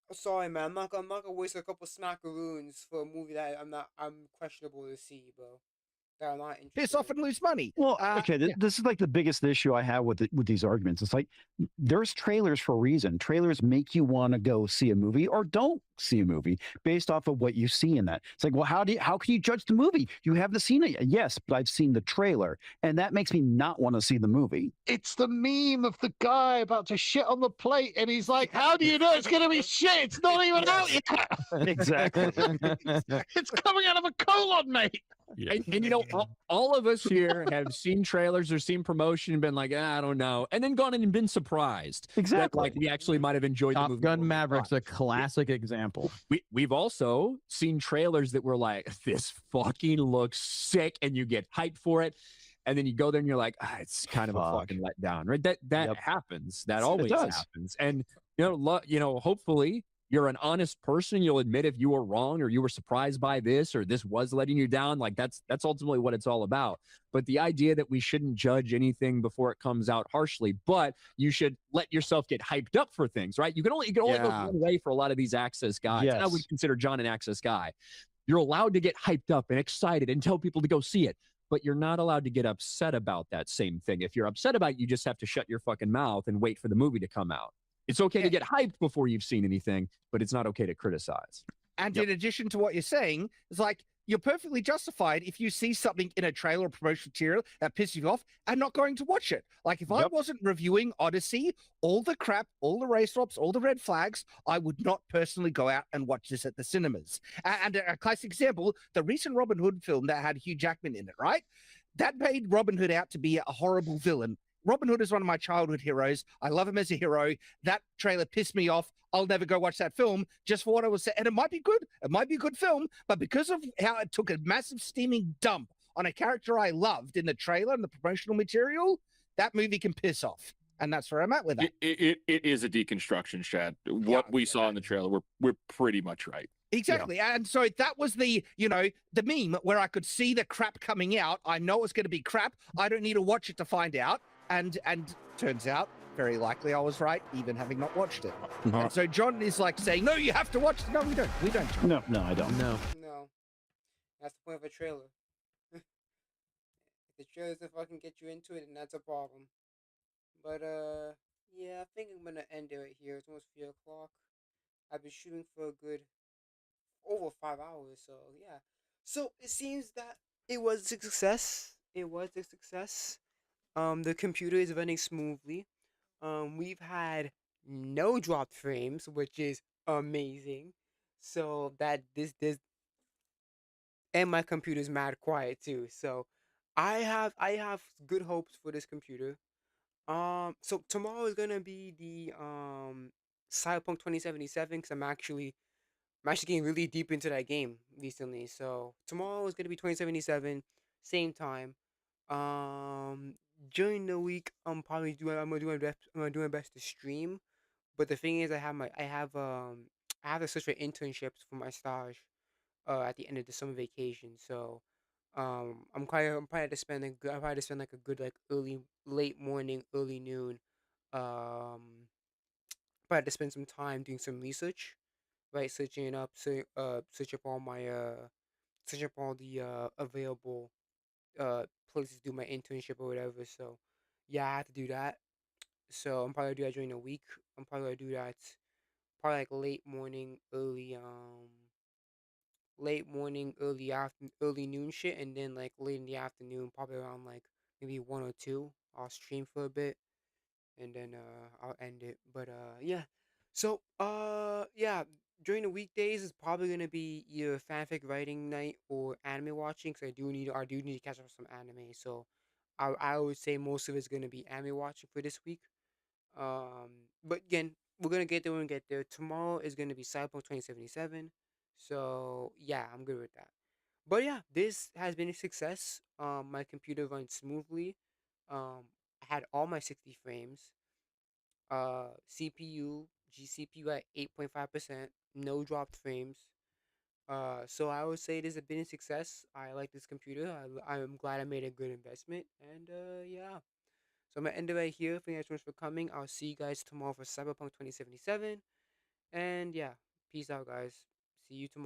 [SPEAKER 2] I'm sorry, man. I'm not gonna waste a couple smackaroons for a movie that I'm questionable to see, bro. That I'm not interested.
[SPEAKER 3] piss off and lose money.
[SPEAKER 15] Well, okay, this is the biggest issue I have with these arguments. It's like there's trailers for a reason. Trailers make you want to go see a movie or don't see a movie based off of what you see in that. It's like, well, how can you judge the movie? You haven't seen it yet. Yes, but I've seen the trailer, and that makes me not want to see the movie.
[SPEAKER 6] It's the meme of the guy about to shit on the plate, and he's like, how do you know it's going to be shit? It's not even out yet.
[SPEAKER 15] Exactly.
[SPEAKER 6] It's coming out of a colon, mate.
[SPEAKER 24] Yeah. And all of us here have seen trailers or seen promotion and been like, I don't know, and then gone in and been surprised.
[SPEAKER 15] Exactly.
[SPEAKER 24] That, we actually might have enjoyed
[SPEAKER 5] Top
[SPEAKER 24] the movie.
[SPEAKER 5] Gun Maverick's a classic example.
[SPEAKER 24] We've also seen trailers that were like, this fucking looks sick, and you get hyped for it, and then you go there and you're like, it's kind of a fucking letdown, right? That happens. That always happens. And hopefully you're an honest person, you'll admit if you were wrong or you were surprised by this or this was letting you down. Like that's ultimately what it's all about. But the idea that we shouldn't judge anything before it comes out harshly, but you should let yourself get hyped up for things, right? You can only go one way for a lot of these access guys.
[SPEAKER 23] Yes.
[SPEAKER 24] And I would consider John an access guy. You're allowed to get hyped up and excited and tell people to go see it, but you're not allowed to get upset about that same thing. If you're upset about it, you just have to shut your fucking mouth and wait for the movie to come out. It's okay to get hyped before you've seen anything, but it's not okay to criticize.
[SPEAKER 3] And in addition to what you're saying, it's like you're perfectly justified if you see something in a trailer or promotional material that pisses you off and not going to watch it. Like if I wasn't reviewing Odyssey, all the crap, all the race drops, all the red flags, I would not personally go out and watch this at the cinemas. And a classic example, the recent Robin Hood film that had Hugh Jackman in it, right? That made Robin Hood out to be a horrible villain. Robin Hood is one of my childhood heroes. I love him as a hero. That trailer pissed me off. I'll never go watch that film just for what I was saying. And it might be good. It might be a good film, but because of how it took a massive steaming dump on a character I loved in the trailer and the promotional material, that movie can piss off. And that's where I'm at with that.
[SPEAKER 14] It is a deconstruction, Chad. What we saw in the trailer, we're pretty much right.
[SPEAKER 3] Exactly. Yeah. And so that was the meme where I could see the crap coming out. I know it's going to be crap. I don't need to watch it to find out. And turns out, very likely I was right, even having not watched it. And so John is like saying, no, you have to watch it. No, we don't. We don't.
[SPEAKER 23] No, I don't.
[SPEAKER 1] No.
[SPEAKER 2] That's the point of a trailer. If the trailer doesn't fucking get you into it, then that's a problem. But, yeah, I think I'm going to end it right here. It's almost 3 o'clock. I've been shooting for a good over 5 hours, so yeah. So it seems that it was a success. The computer is running smoothly. We've had no dropped frames, which is amazing. So that this and my computer's mad quiet too. So I have good hopes for this computer. So tomorrow is gonna be the Cyberpunk 2077 because I'm actually getting really deep into that game recently. So tomorrow is gonna be 2077, same time. During the week, I'm gonna do my best to stream. But the thing is, I have to search for internships for my stage, at the end of the summer vacation. So, I'm probably to spend like a good like late morning, early noon, probably to spend some time doing some research, right? Searching up, search up all my search up all the available places to do my internship or whatever. So yeah, I have to do that. So I'm probably gonna do that during the week. I'm probably gonna do that probably like early noon shit, and then like late in the afternoon, probably around like maybe 1 or 2. I'll stream for a bit, and then I'll end it. But yeah. So yeah, during the weekdays it's probably gonna be either fanfic writing night or anime watching, because I do need to catch up with some anime. So I would say most of it's gonna be anime watching for this week. But again, we're gonna get there when we get there. Tomorrow is gonna be Cyberpunk 2077. So yeah, I'm good with that. But yeah, this has been a success. My computer runs smoothly. I had all my 60 frames. CPU, GCPU at 8.5%, no dropped frames. So I would say this has been a success. I like this computer. I'm glad I made a good investment. And yeah. So I'm gonna end it right here. Thank you guys so much for coming. I'll see you guys tomorrow for Cyberpunk 2077. And yeah, peace out, guys. See you tomorrow.